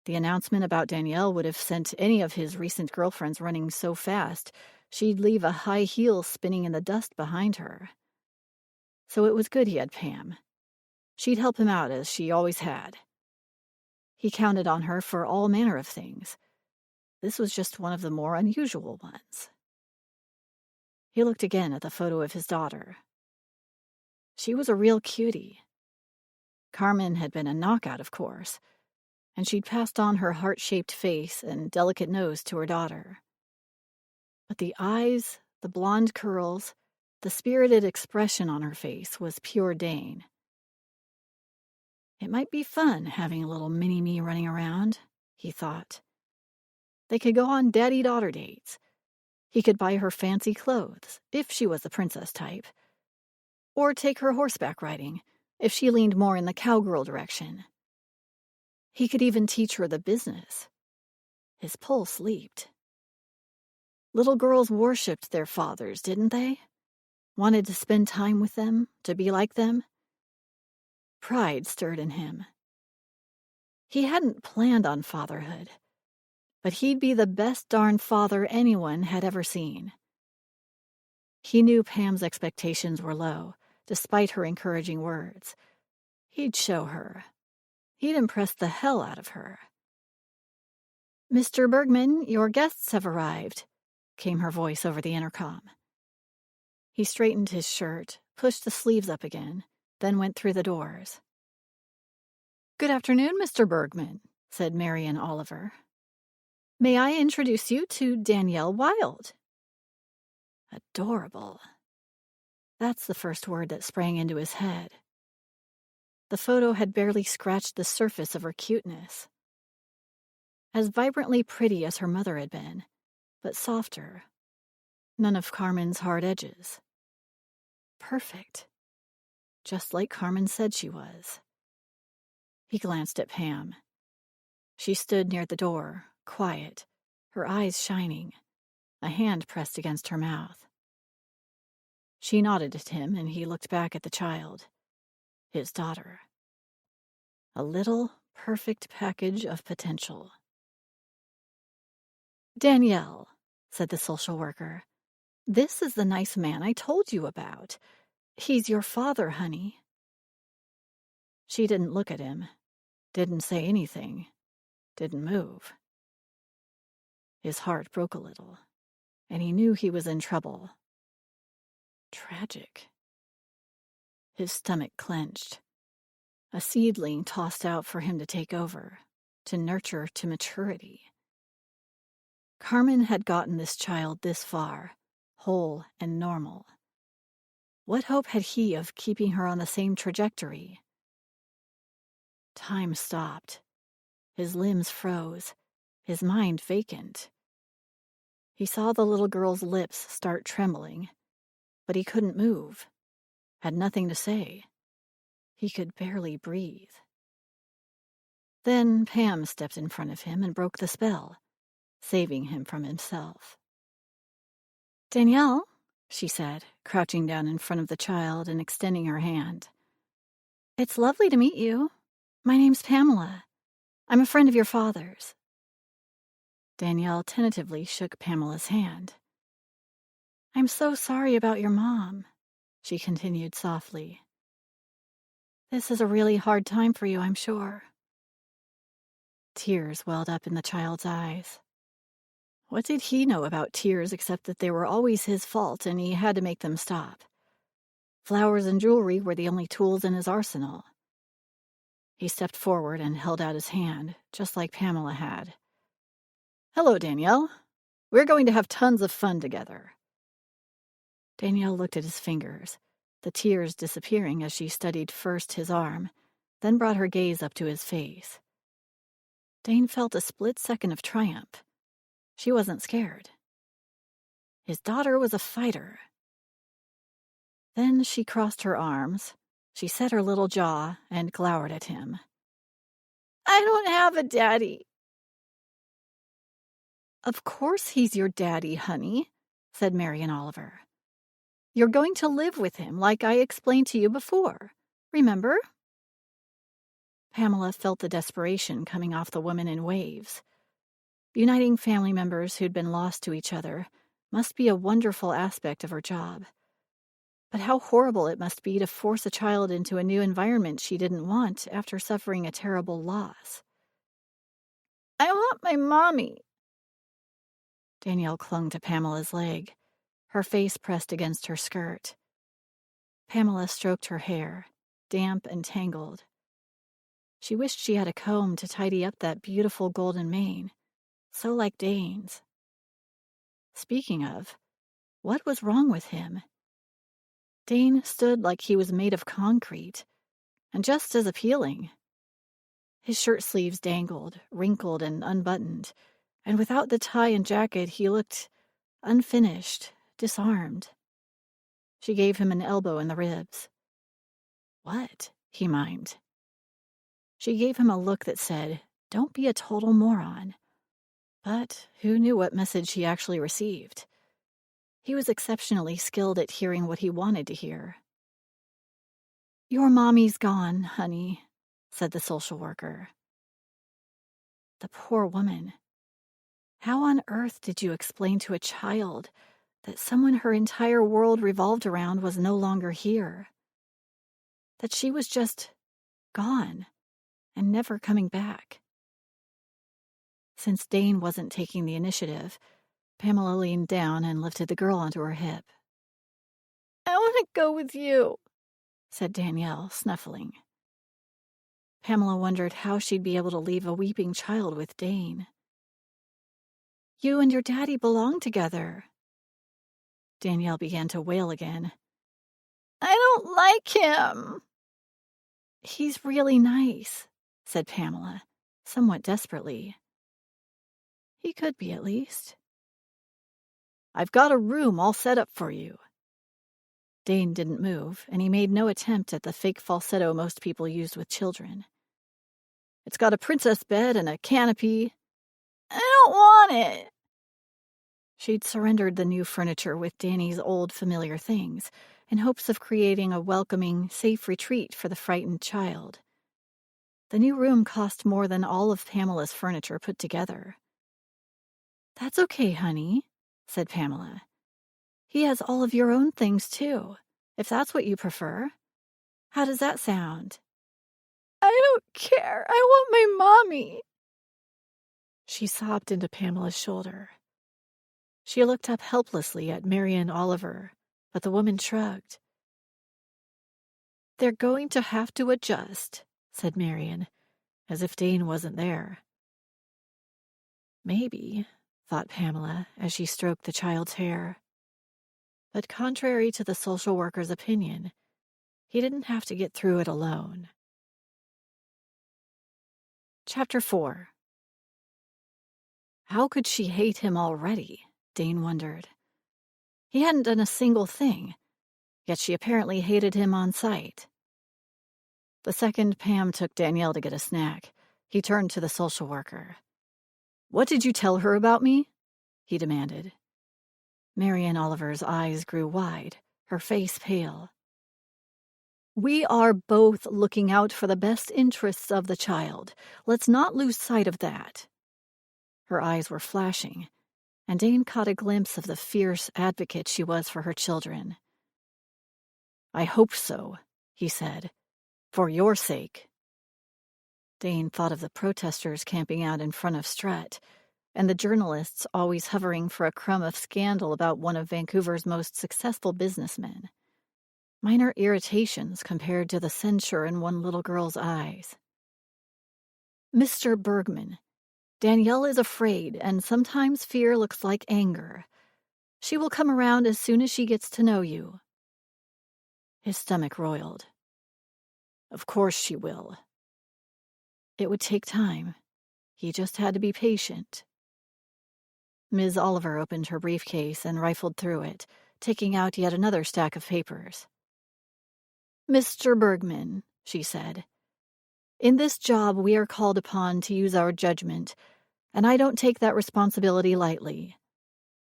The announcement about Danielle would have sent any of his recent girlfriends running so fast she'd leave a high heel spinning in the dust behind her. So it was good he had Pam. She'd help him out as she always had. He counted on her for all manner of things. This was just one of the more unusual ones. He looked again at the photo of his daughter. She was a real cutie. Carmen had been a knockout, of course, and she'd passed on her heart-shaped face and delicate nose to her daughter. But the eyes, the blonde curls, the spirited expression on her face was pure Dane. It might be fun having a little mini-me running around, he thought. They could go on daddy-daughter dates. He could buy her fancy clothes, if she was the princess type. Or take her horseback riding, if she leaned more in the cowgirl direction. He could even teach her the business. His pulse leaped. Little girls worshipped their fathers, didn't they? Wanted to spend time with them, to be like them. Pride stirred in him. He hadn't planned on fatherhood, but he'd be the best darn father anyone had ever seen. He knew Pam's expectations were low, despite her encouraging words. He'd show her. He'd impress the hell out of her. "Mr. Bergman, your guests have arrived," came her voice over the intercom. He straightened his shirt, pushed the sleeves up again, then went through the doors. "Good afternoon, Mr. Bergman," said Marian Oliver. "May I introduce you to Danielle Wilde?" Adorable. That's the first word that sprang into his head. The photo had barely scratched the surface of her cuteness. As vibrantly pretty as her mother had been, but softer. None of Carmen's hard edges. Perfect. Just like Carmen said she was. He glanced at Pam. She stood near the door, quiet, her eyes shining, a hand pressed against her mouth. She nodded at him, and he looked back at the child, his daughter. A little, perfect package of potential. "Danielle," said the social worker, "this is the nice man I told you about. He's your father, honey." She didn't look at him, didn't say anything, didn't move. His heart broke a little, and he knew he was in trouble. Tragic. His stomach clenched. A seedling tossed out for him to take over, to nurture to maturity. Carmen had gotten this child this far, whole and normal. What hope had he of keeping her on the same trajectory? Time stopped. His limbs froze, his mind vacant. He saw the little girl's lips start trembling, but he couldn't move, had nothing to say. He could barely breathe. Then Pam stepped in front of him and broke the spell, saving him from himself. "Danielle," she said, crouching down in front of the child and extending her hand. "It's lovely to meet you. My name's Pamela. I'm a friend of your father's." Danielle tentatively shook Pamela's hand. "I'm so sorry about your mom," she continued softly. "This is a really hard time for you, I'm sure." Tears welled up in the child's eyes. What did he know about tears except that they were always his fault and he had to make them stop? Flowers and jewelry were the only tools in his arsenal. He stepped forward and held out his hand, just like Pamela had. "Hello, Danielle. We're going to have tons of fun together." Danielle looked at his fingers, the tears disappearing as she studied first his arm, then brought her gaze up to his face. Dane felt a split second of triumph. She wasn't scared. His daughter was a fighter. Then she crossed her arms. She set her little jaw and glowered at him. "I don't have a daddy." "Of course he's your daddy, honey," said Marian Oliver. "You're going to live with him, like I explained to you before. Remember?" Pamela felt the desperation coming off the woman in waves. Uniting family members who'd been lost to each other must be a wonderful aspect of her job. But how horrible it must be to force a child into a new environment she didn't want after suffering a terrible loss. "I want my mommy." Danielle clung to Pamela's leg, her face pressed against her skirt. Pamela stroked her hair, damp and tangled. She wished she had a comb to tidy up that beautiful golden mane, so like Dane's. Speaking of, what was wrong with him? Dane stood like he was made of concrete, and just as appealing. His shirt sleeves dangled, wrinkled and unbuttoned, and without the tie and jacket he looked unfinished, disarmed. She gave him an elbow in the ribs. "What?" he mimed. She gave him a look that said, "Don't be a total moron." But who knew what message he actually received? He was exceptionally skilled at hearing what he wanted to hear. "Your mommy's gone, honey," said the social worker. The poor woman. How on earth did you explain to a child that someone her entire world revolved around was no longer here? That she was just gone and never coming back? Since Dane wasn't taking the initiative, Pamela leaned down and lifted the girl onto her hip. "I want to go with you," said Danielle, snuffling. Pamela wondered how she'd be able to leave a weeping child with Dane. "You and your daddy belong together." Danielle began to wail again. "I don't like him." "He's really nice," said Pamela, somewhat desperately. "He could be, at least." "I've got a room all set up for you." Dane didn't move, and he made no attempt at the fake falsetto most people used with children. "It's got a princess bed and a canopy." "I don't want it." She'd surrendered the new furniture with Danny's old familiar things in hopes of creating a welcoming, safe retreat for the frightened child. The new room cost more than all of Pamela's furniture put together. "That's okay, honey," said Pamela. "He has all of your own things, too, if that's what you prefer. How does that sound?" "I don't care. I want my mommy." She sobbed into Pamela's shoulder. She looked up helplessly at Marian Oliver, but the woman shrugged. "They're going to have to adjust," said Marian, as if Dane wasn't there. Maybe, thought Pamela as she stroked the child's hair. But contrary to the social worker's opinion, he didn't have to get through it alone. Chapter 4. How could she hate him already? Dane wondered. He hadn't done a single thing, yet she apparently hated him on sight. The second Pam took Danielle to get a snack, he turned to the social worker. "What did you tell her about me?" he demanded. Marian Oliver's eyes grew wide, her face pale. "We are both looking out for the best interests of the child. Let's not lose sight of that." Her eyes were flashing, and Dane caught a glimpse of the fierce advocate she was for her children. "I hope so," he said, "for your sake." Dane thought of the protesters camping out in front of Strutt, and the journalists always hovering for a crumb of scandal about one of Vancouver's most successful businessmen. Minor irritations compared to the censure in one little girl's eyes. "Mr. Bergman, Danielle is afraid, and sometimes fear looks like anger. She will come around as soon as she gets to know you." His stomach roiled. "Of course she will." It would take time. He just had to be patient. Ms. Oliver opened her briefcase and rifled through it, taking out yet another stack of papers. "Mr. Bergman," she said, "in this job we are called upon to use our judgment, and I don't take that responsibility lightly.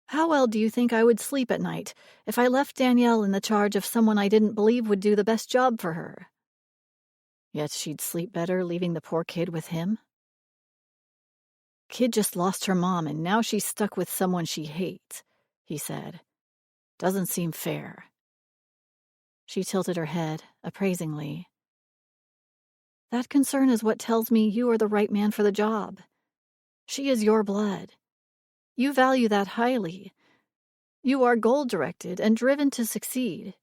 How well do you think I would sleep at night if I left Danielle in the charge of someone I didn't believe would do the best job for her?" Yet she'd sleep better leaving the poor kid with him. "Kid just lost her mom, and now she's stuck with someone she hates," he said. "Doesn't seem fair." She tilted her head, appraisingly. "That concern is what tells me you are the right man for the job. She is your blood. You value that highly. You are goal-directed and driven to succeed.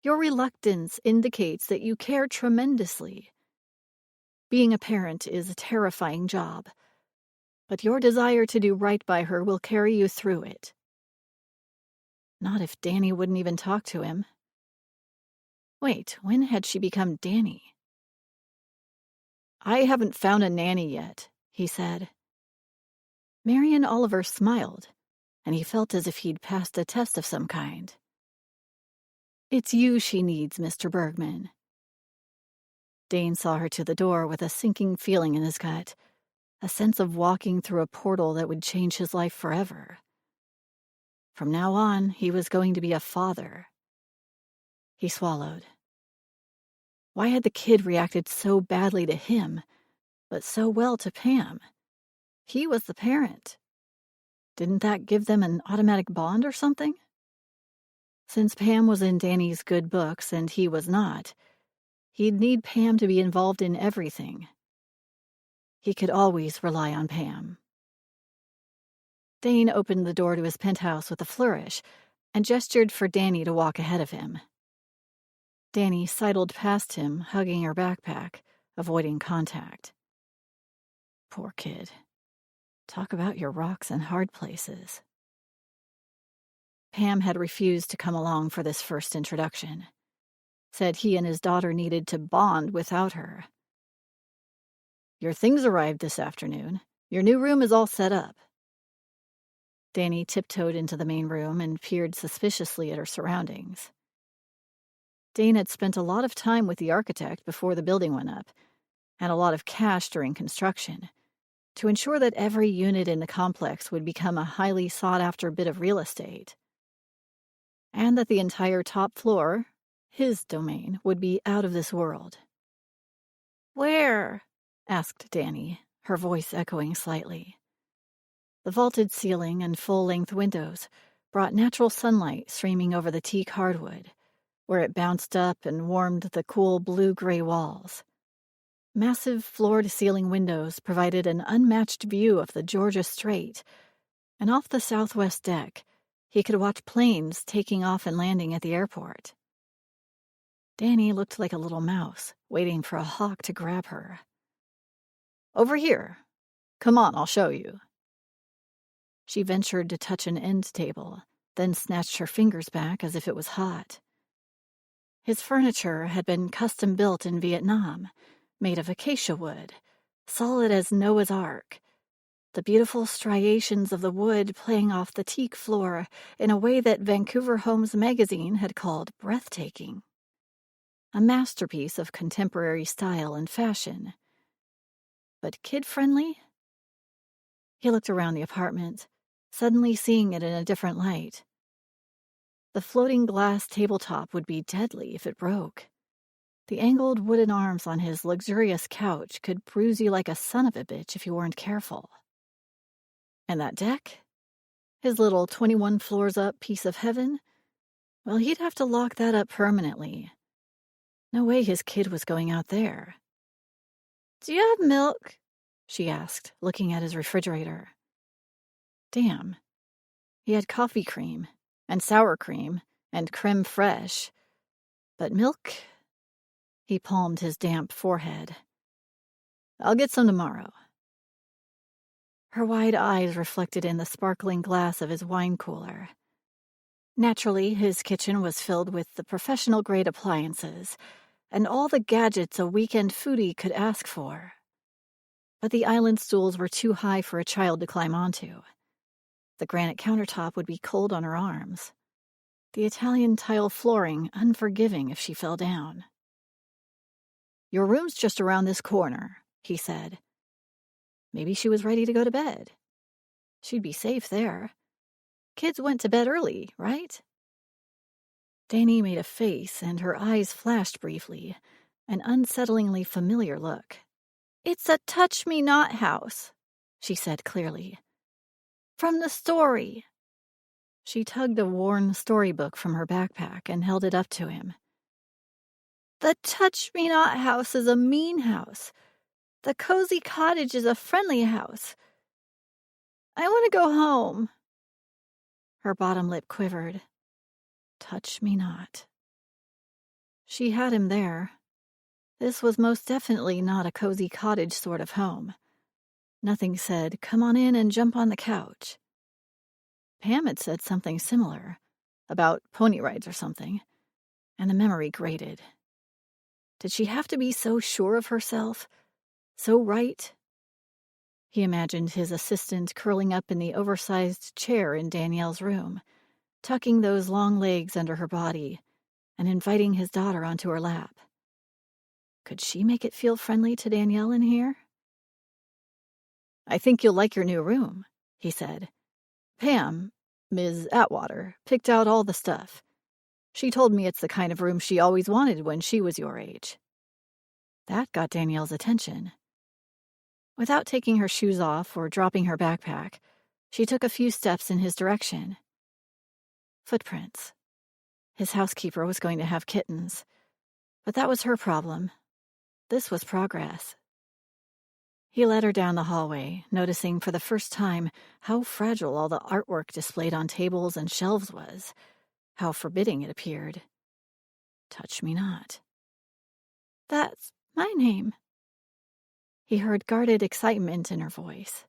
Your reluctance indicates that you care tremendously. Being a parent is a terrifying job, but your desire to do right by her will carry you through it." Not if Danny wouldn't even talk to him. Wait, when had she become Danny? "I haven't found a nanny yet," he said. Marian Oliver smiled, and he felt as if he'd passed a test of some kind. "It's you she needs, Mr. Bergman." Dane saw her to the door with a sinking feeling in his gut, a sense of walking through a portal that would change his life forever. From now on, he was going to be a father. He swallowed. Why had the kid reacted so badly to him, but so well to Pam? He was the parent. Didn't that give them an automatic bond or something? Since Pam was in Danny's good books and he was not, he'd need Pam to be involved in everything. He could always rely on Pam. Dane opened the door to his penthouse with a flourish and gestured for Danny to walk ahead of him. Danny sidled past him, hugging her backpack, avoiding contact. Poor kid. Talk about your rocks and hard places. Pam had refused to come along for this first introduction. Said he and his daughter needed to bond without her. "Your things arrived this afternoon. Your new room is all set up." Danny tiptoed into the main room and peered suspiciously at her surroundings. Dane had spent a lot of time with the architect before the building went up, and a lot of cash during construction, to ensure that every unit in the complex would become a highly sought-after bit of real estate, and that the entire top floor, his domain, would be out of this world. "Where?" asked Danny, her voice echoing slightly. The vaulted ceiling and full-length windows brought natural sunlight streaming over the teak hardwood, where it bounced up and warmed the cool blue-gray walls. Massive floor-to-ceiling windows provided an unmatched view of the Georgia Strait, and off the southwest deck, he could watch planes taking off and landing at the airport. Danny looked like a little mouse, waiting for a hawk to grab her. "Over here. Come on, I'll show you." She ventured to touch an end table, then snatched her fingers back as if it was hot. His furniture had been custom-built in Vietnam, made of acacia wood, solid as Noah's Ark. the beautiful striations of the wood playing off the teak floor in a way that Vancouver Homes magazine had called breathtaking. A masterpiece of contemporary style and fashion. But kid-friendly? He looked around the apartment, suddenly seeing it in a different light. The floating glass tabletop would be deadly if it broke. The angled wooden arms on his luxurious couch could bruise you like a son of a bitch if you weren't careful. And that deck? His little 21 floors up piece of heaven? Well, he'd have to lock that up permanently. No way his kid was going out there. "Do you have milk?" she asked, looking at his refrigerator. Damn. He had coffee cream, and sour cream, and creme fraiche. But milk? He palmed his damp forehead. "I'll get some tomorrow." Her wide eyes reflected in the sparkling glass of his wine cooler. Naturally, his kitchen was filled with the professional-grade appliances and all the gadgets a weekend foodie could ask for. But the island stools were too high for a child to climb onto. The granite countertop would be cold on her arms. The Italian tile flooring unforgiving if she fell down. "Your room's just around this corner," he said. Maybe she was ready to go to bed. She'd be safe there. Kids went to bed early, right? Danny made a face, and her eyes flashed briefly, an unsettlingly familiar look. "It's a touch-me-not house," she said clearly. "From the story." She tugged a worn storybook from her backpack and held it up to him. "The touch-me-not house is a mean house. The cozy cottage is a friendly house. I want to go home." Her bottom lip quivered. Touch me not. She had him there. This was most definitely not a cozy cottage sort of home. Nothing said, "Come on in and jump on the couch." Pam had said something similar, about pony rides or something, and the memory grated. Did she have to be so sure of herself? So right? He imagined his assistant curling up in the oversized chair in Danielle's room, tucking those long legs under her body, and inviting his daughter onto her lap. Could she make it feel friendly to Danielle in here? "I think you'll like your new room," he said. "Pam, Ms. Atwater, picked out all the stuff. She told me it's the kind of room she always wanted when she was your age." That got Danielle's attention. Without taking her shoes off or dropping her backpack, she took a few steps in his direction. Footprints. His housekeeper was going to have kittens, but that was her problem. This was progress. He led her down the hallway, noticing for the first time how fragile all the artwork displayed on tables and shelves was, how forbidding it appeared. Touch me not. "That's my name." He heard guarded excitement in her voice.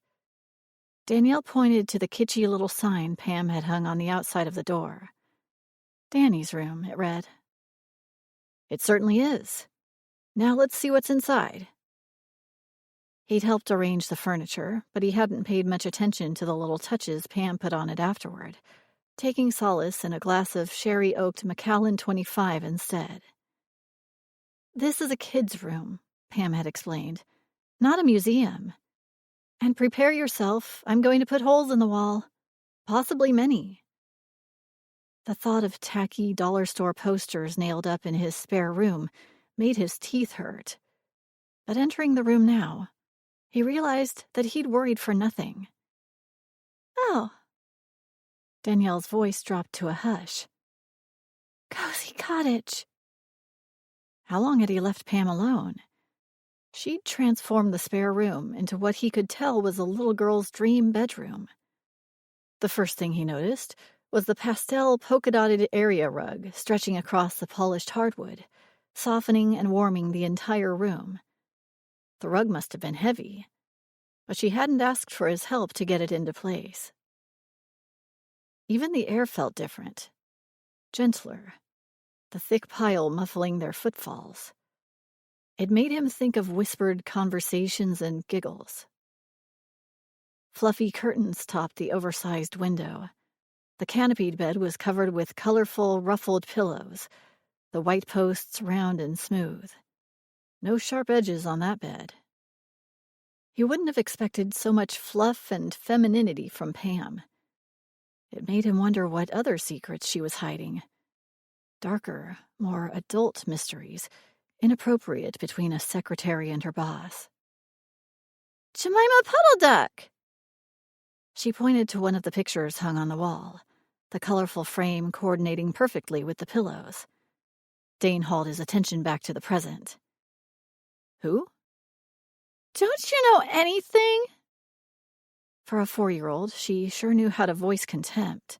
Danielle pointed to the kitschy little sign Pam had hung on the outside of the door. "Danny's room," it read. "It certainly is. Now let's see what's inside." He'd helped arrange the furniture, but he hadn't paid much attention to the little touches Pam put on it afterward, taking solace in a glass of sherry-oaked Macallan 25 instead. "This is a kid's room," Pam had explained, "not a museum. And prepare yourself, I'm going to put holes in the wall. Possibly many." The thought of tacky dollar store posters nailed up in his spare room made his teeth hurt. But entering the room now, he realized that he'd worried for nothing. "Oh." Danielle's voice dropped to a hush. "Cozy cottage." How long had he left Pam alone? She'd transformed the spare room into what he could tell was a little girl's dream bedroom. The first thing he noticed was the pastel polka-dotted area rug stretching across the polished hardwood, softening and warming the entire room. The rug must have been heavy, but she hadn't asked for his help to get it into place. Even the air felt different, gentler, the thick pile muffling their footfalls. It made him think of whispered conversations and giggles. Fluffy curtains topped the oversized window. The canopied bed was covered with colorful, ruffled pillows, the white posts round and smooth. No sharp edges on that bed. He wouldn't have expected so much fluff and femininity from Pam. It made him wonder what other secrets she was hiding. Darker, more adult mysteries, inappropriate between a secretary and her boss. "Jemima Puddle Duck!" She pointed to one of the pictures hung on the wall, the colorful frame coordinating perfectly with the pillows. Dane hauled his attention back to the present. "Who?" "Don't you know anything?" For a 4-year-old, she sure knew how to voice contempt.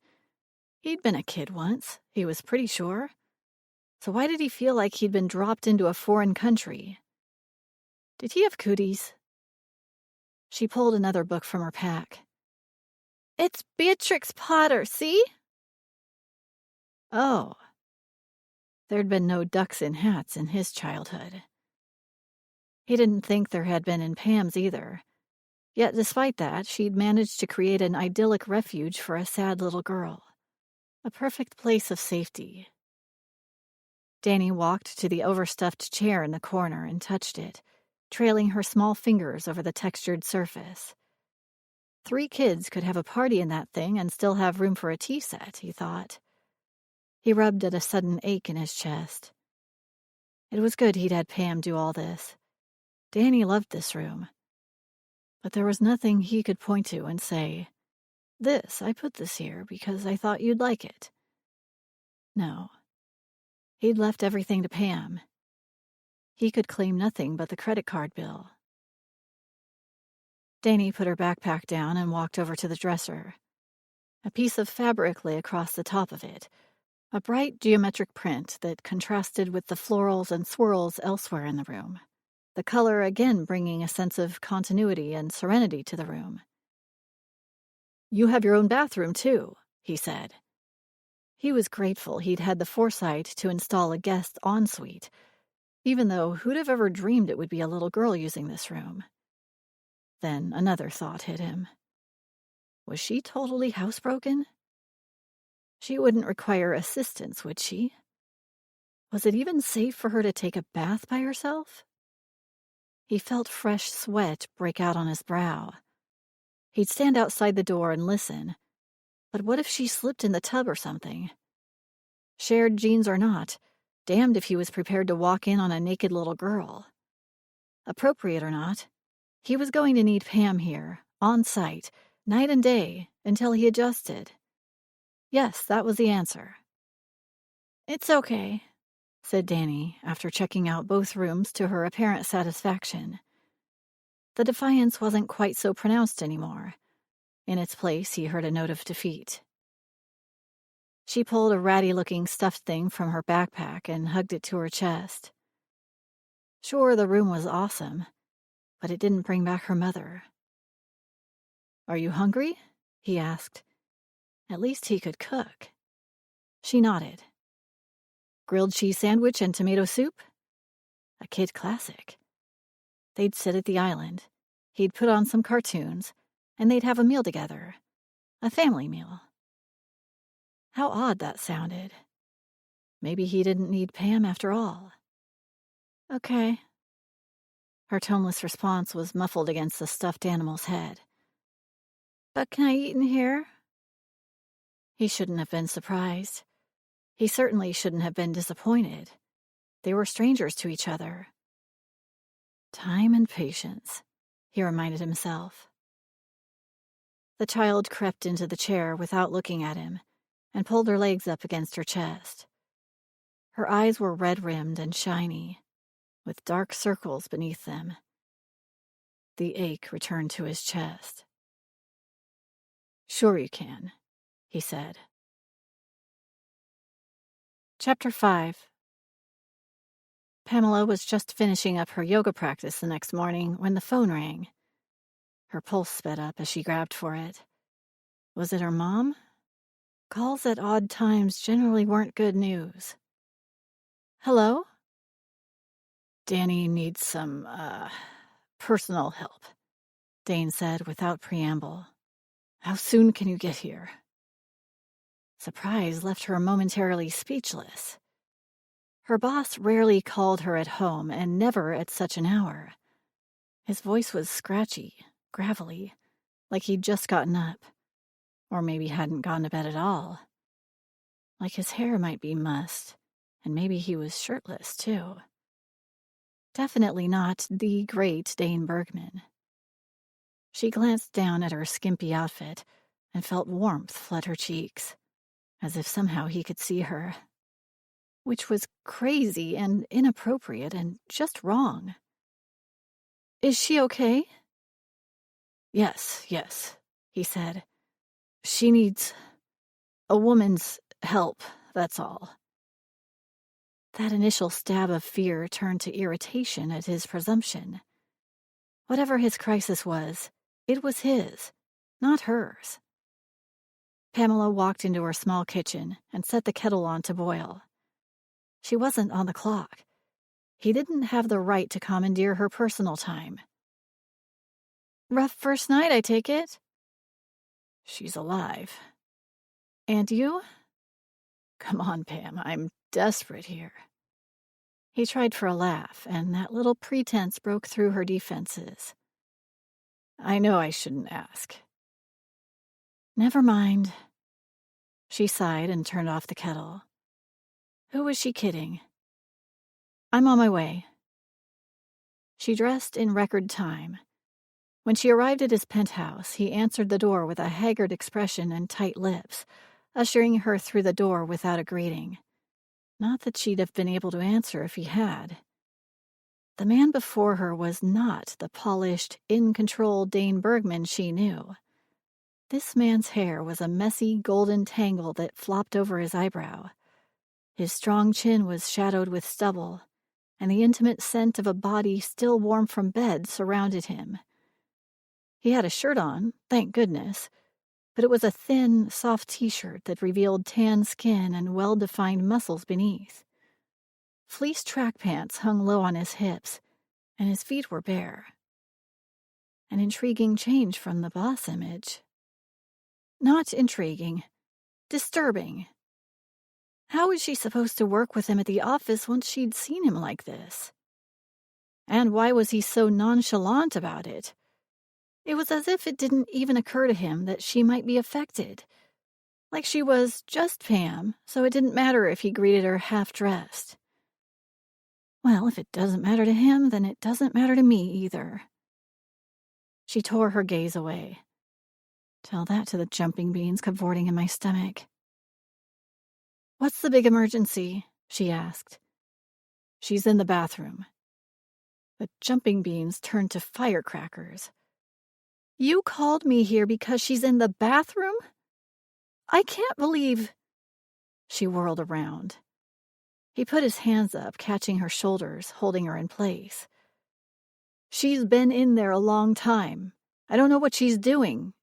He'd been a kid once, he was pretty sure. So why did he feel like he'd been dropped into a foreign country? Did he have cooties? She pulled another book from her pack. "It's Beatrix Potter, see?" Oh. There'd been no ducks in hats in his childhood. He didn't think there had been in Pam's either. Yet despite that, she'd managed to create an idyllic refuge for a sad little girl. A perfect place of safety. Danny walked to the overstuffed chair in the corner and touched it, trailing her small fingers over the textured surface. 3 kids could have a party in that thing and still have room for a tea set, he thought. He rubbed at a sudden ache in his chest. It was good he'd had Pam do all this. Danny loved this room. But there was nothing he could point to and say, I put this here because I thought you'd like it. No. He'd left everything to Pam. He could claim nothing but the credit card bill. Danny put her backpack down and walked over to the dresser. A piece of fabric lay across the top of it, a bright geometric print that contrasted with the florals and swirls elsewhere in the room, the color again bringing a sense of continuity and serenity to the room. "You have your own bathroom, too," he said. He was grateful he'd had the foresight to install a guest ensuite, even though who'd have ever dreamed it would be a little girl using this room? Then another thought hit him. Was she totally housebroken? She wouldn't require assistance, would she? Was it even safe for her to take a bath by herself? He felt fresh sweat break out on his brow. He'd stand outside the door and listen. But what if she slipped in the tub or something? Shared genes or not, damned if he was prepared to walk in on a naked little girl. Appropriate or not, he was going to need Pam here, on site, night and day, until he adjusted. Yes, that was the answer. "It's okay," said Danny, after checking out both rooms to her apparent satisfaction. The defiance wasn't quite so pronounced anymore. In its place, he heard a note of defeat. She pulled a ratty-looking stuffed thing from her backpack and hugged it to her chest. Sure, the room was awesome, but it didn't bring back her mother. "Are you hungry?" he asked. At least he could cook. She nodded. "Grilled cheese sandwich and tomato soup?" A kid classic. They'd sit at the island. He'd put on some cartoons, and they'd have a meal together. A family meal. How odd that sounded. Maybe he didn't need Pam after all. "Okay." Her toneless response was muffled against the stuffed animal's head. "But can I eat in here?" He shouldn't have been surprised. He certainly shouldn't have been disappointed. They were strangers to each other. Time and patience, he reminded himself. The child crept into the chair without looking at him and pulled her legs up against her chest. Her eyes were red-rimmed and shiny, with dark circles beneath them. The ache returned to his chest. "Sure you can," he said. Chapter 5. Pamela was just finishing up her yoga practice the next morning when the phone rang. Her pulse sped up as she grabbed for it. Was it her mom? Calls at odd times generally weren't good news. "Hello?" "Danny needs some, personal help," Dane said without preamble. "How soon can you get here?" Surprise left her momentarily speechless. Her boss rarely called her at home, and never at such an hour. His voice was scratchy, gravelly, like he'd just gotten up. Or maybe hadn't gone to bed at all. Like his hair might be mussed, and maybe he was shirtless, too. Definitely not the great Dane Bergman. She glanced down at her skimpy outfit and felt warmth flood her cheeks, as if somehow he could see her. Which was crazy and inappropriate and just wrong. "Is she okay?" Yes, he said. "She needs a woman's help, that's all." That initial stab of fear turned to irritation at his presumption. Whatever his crisis was, it was his, not hers. Pamela walked into her small kitchen and set the kettle on to boil. She wasn't on the clock. He didn't have the right to commandeer her personal time. "Rough first night, I take it?" "She's alive." "And you?" "Come on, Pam, I'm desperate here." He tried for a laugh, and that little pretense broke through her defenses. "I know I shouldn't ask." "Never mind." She sighed and turned off the kettle. Who was she kidding? "I'm on my way." She dressed in record time. When she arrived at his penthouse, he answered the door with a haggard expression and tight lips, ushering her through the door without a greeting. Not that she'd have been able to answer if he had. The man before her was not the polished, in-control Dane Bergman she knew. This man's hair was a messy golden tangle that flopped over his eyebrow. His strong chin was shadowed with stubble, and the intimate scent of a body still warm from bed surrounded him. He had a shirt on, thank goodness, but it was a thin, soft t-shirt that revealed tan skin and well-defined muscles beneath. Fleece track pants hung low on his hips, and his feet were bare. An intriguing change from the boss image. Not intriguing. Disturbing. How was she supposed to work with him at the office once she'd seen him like this? And why was he so nonchalant about it? It was as if it didn't even occur to him that she might be affected. Like she was just Pam, so it didn't matter if he greeted her half-dressed. Well, if it doesn't matter to him, then it doesn't matter to me either. She tore her gaze away. Tell that to the jumping beans cavorting in my stomach. "What's the big emergency?" she asked. "She's in the bathroom." The jumping beans turned to firecrackers. "You called me here because she's in the bathroom? I can't believe—" She whirled around. He put his hands up, catching her shoulders, holding her in place. "She's been in there a long time. I don't know what she's doing,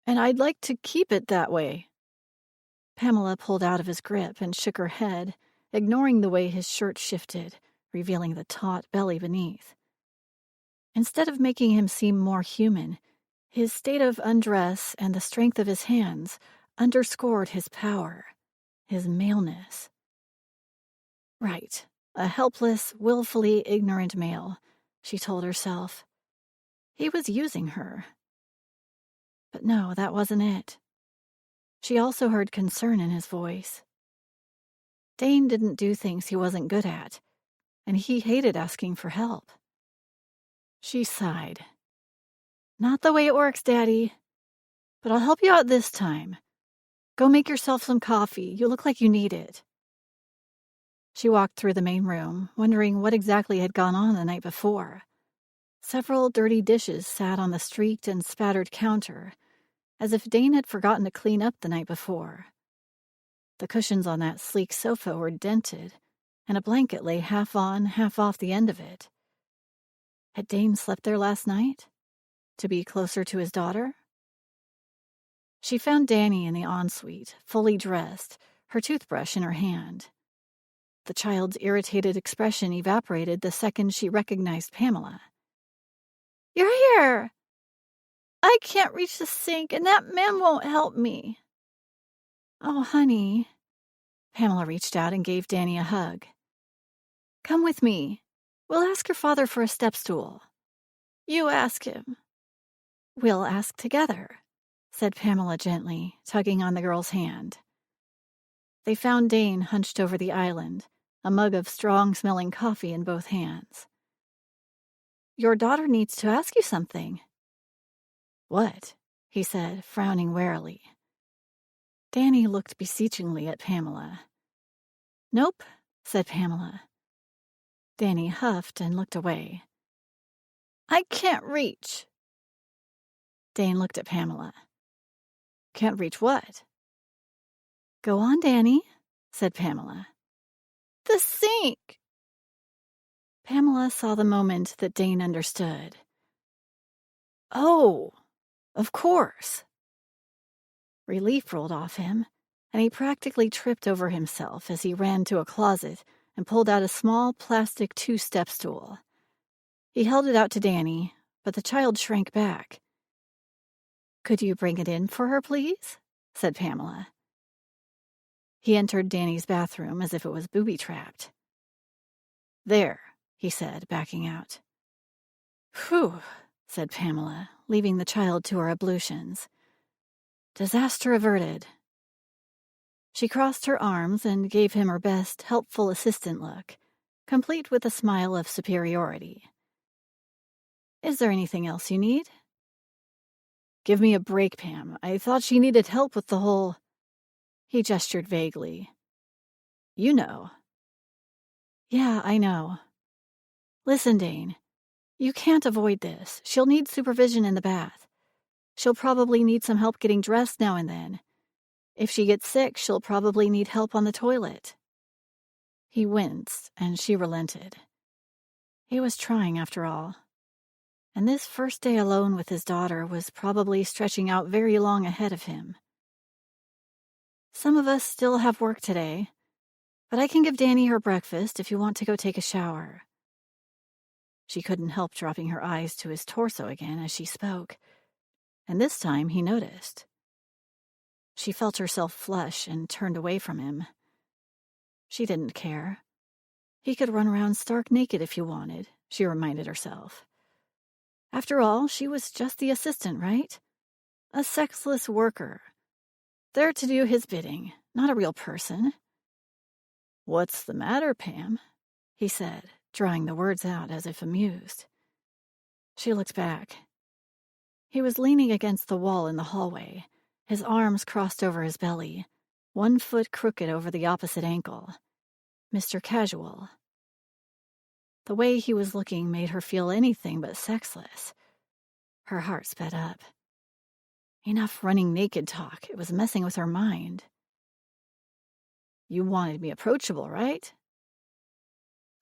and I'd like to keep it that way." Pamela pulled out of his grip and shook her head, ignoring the way his shirt shifted, revealing the taut belly beneath. Instead of making him seem more human, his state of undress and the strength of his hands underscored his power, his maleness. Right, a helpless, willfully ignorant male, she told herself. He was using her. But no, that wasn't it. She also heard concern in his voice. Dane didn't do things he wasn't good at, and he hated asking for help. She sighed. "Not the way it works, Daddy. But I'll help you out this time. Go make yourself some coffee. You look like you need it." She walked through the main room, wondering what exactly had gone on the night before. Several dirty dishes sat on the streaked and spattered counter, as if Dane had forgotten to clean up the night before. The cushions on that sleek sofa were dented, and a blanket lay half on, half off the end of it. Had Dane slept there last night? To be closer to his daughter? She found Danny in the ensuite, fully dressed, her toothbrush in her hand. The child's irritated expression evaporated the second she recognized Pamela. "You're here!" I can't reach the sink, and that man won't help me. Oh, honey. Pamela reached out and gave Danny a hug. Come with me. We'll ask your father for a step stool. You ask him. We'll ask together, said Pamela gently, tugging on the girl's hand. They found Dane hunched over the island, a mug of strong-smelling coffee in both hands. Your daughter needs to ask you something. What? He said, frowning warily. Danny looked beseechingly at Pamela. Nope, said Pamela. Danny huffed and looked away. I can't reach. Dane looked at Pamela. Can't reach what? Go on, Danny, said Pamela. The sink. Pamela saw the moment that Dane understood. Oh, of course. Relief rolled off him, and he practically tripped over himself as he ran to a closet and pulled out a small plastic 2-step stool. He held it out to Danny, but the child shrank back. Could you bring it in for her, please? Said Pamela. He entered Danny's bathroom as if it was booby-trapped. There, he said, backing out. Phew, said Pamela, leaving the child to her ablutions. Disaster averted. She crossed her arms and gave him her best, helpful assistant look, complete with a smile of superiority. Is there anything else you need? Give me a break, Pam. I thought she needed help with the whole... He gestured vaguely. You know. Yeah, I know. Listen, Dane. You can't avoid this. She'll need supervision in the bath. She'll probably need some help getting dressed now and then. If she gets sick, she'll probably need help on the toilet. He winced, and she relented. He was trying, after all. And this first day alone with his daughter was probably stretching out very long ahead of him. Some of us still have work today, but I can give Danny her breakfast if you want to go take a shower. She couldn't help dropping her eyes to his torso again as she spoke, and this time he noticed. She felt herself flush and turned away from him. She didn't care. He could run around stark naked if he wanted, she reminded herself. After all, she was just the assistant, right? A sexless worker. There to do his bidding, not a real person. What's the matter, Pam? He said, drawing the words out as if amused. She looked back. He was leaning against the wall in the hallway, his arms crossed over his belly, one foot crooked over the opposite ankle. Mr. Casual. The way he was looking made her feel anything but sexless. Her heart sped up. Enough running naked talk. It was messing with her mind. You wanted me approachable, right?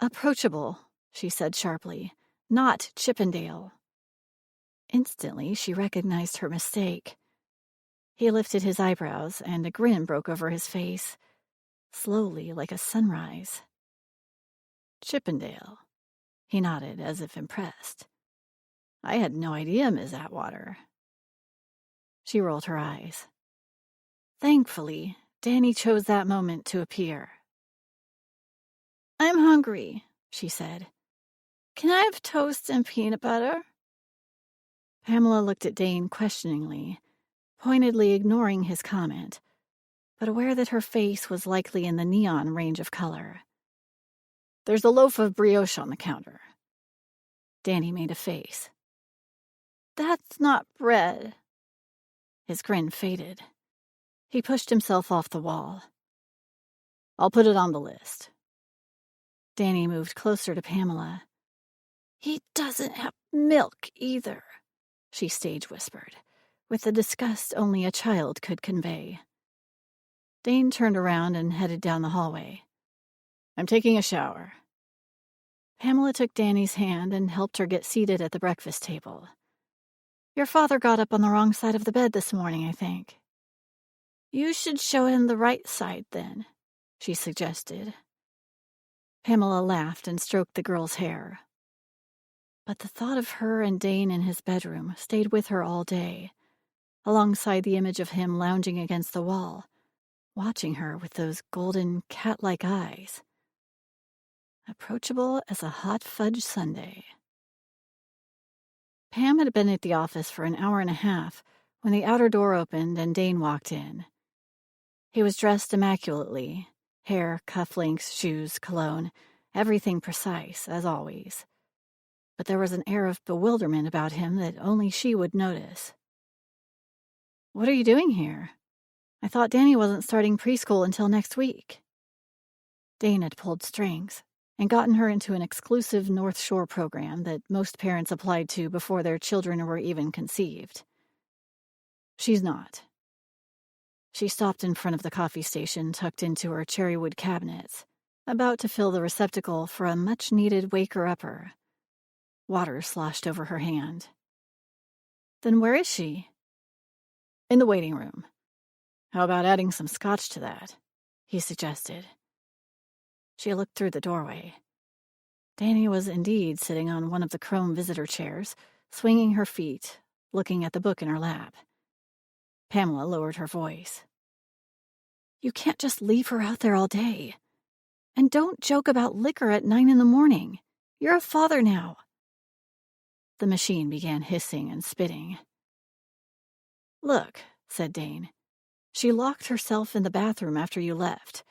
Approachable, she said sharply, not Chippendale. Instantly, she recognized her mistake. He lifted his eyebrows, and a grin broke over his face, slowly like a sunrise. Chippendale, he nodded as if impressed. I had no idea, Miss Atwater. She rolled her eyes. Thankfully, Danny chose that moment to appear. I'm hungry, she said. Can I have toast and peanut butter? Pamela looked at Dane questioningly, pointedly ignoring his comment, but aware that her face was likely in the neon range of color. There's a loaf of brioche on the counter. Danny made a face. That's not bread. His grin faded. He pushed himself off the wall. I'll put it on the list. Danny moved closer to Pamela. He doesn't have milk either, she stage whispered, with the disgust only a child could convey. Dane turned around and headed down the hallway. I'm taking a shower. Pamela took Danny's hand and helped her get seated at the breakfast table. Your father got up on the wrong side of the bed this morning, I think. You should show him the right side, then, she suggested. Pamela laughed and stroked the girl's hair. But the thought of her and Dane in his bedroom stayed with her all day, alongside the image of him lounging against the wall, watching her with those golden, cat-like eyes. Approachable as a hot fudge sundae. Pam had been at the office for an hour and a half when the outer door opened and Dane walked in. He was dressed immaculately, hair, cufflinks, shoes, cologne, everything precise, as always. But there was an air of bewilderment about him that only she would notice. "What are you doing here? I thought Danny wasn't starting preschool until next week." Dane had pulled strings and gotten her into an exclusive North Shore program that most parents applied to before their children were even conceived. She's not. She stopped in front of the coffee station tucked into her cherrywood cabinets, about to fill the receptacle for a much-needed waker-upper. Water sloshed over her hand. "Then where is she?" "In the waiting room. How about adding some scotch to that?" he suggested. She looked through the doorway. Danny was indeed sitting on one of the chrome visitor chairs, swinging her feet, looking at the book in her lap. Pamela lowered her voice. "You can't just leave her out there all day. And don't joke about liquor at 9 a.m. You're a father now." The machine began hissing and spitting. "Look," said Dane, "she locked herself in the bathroom after you left.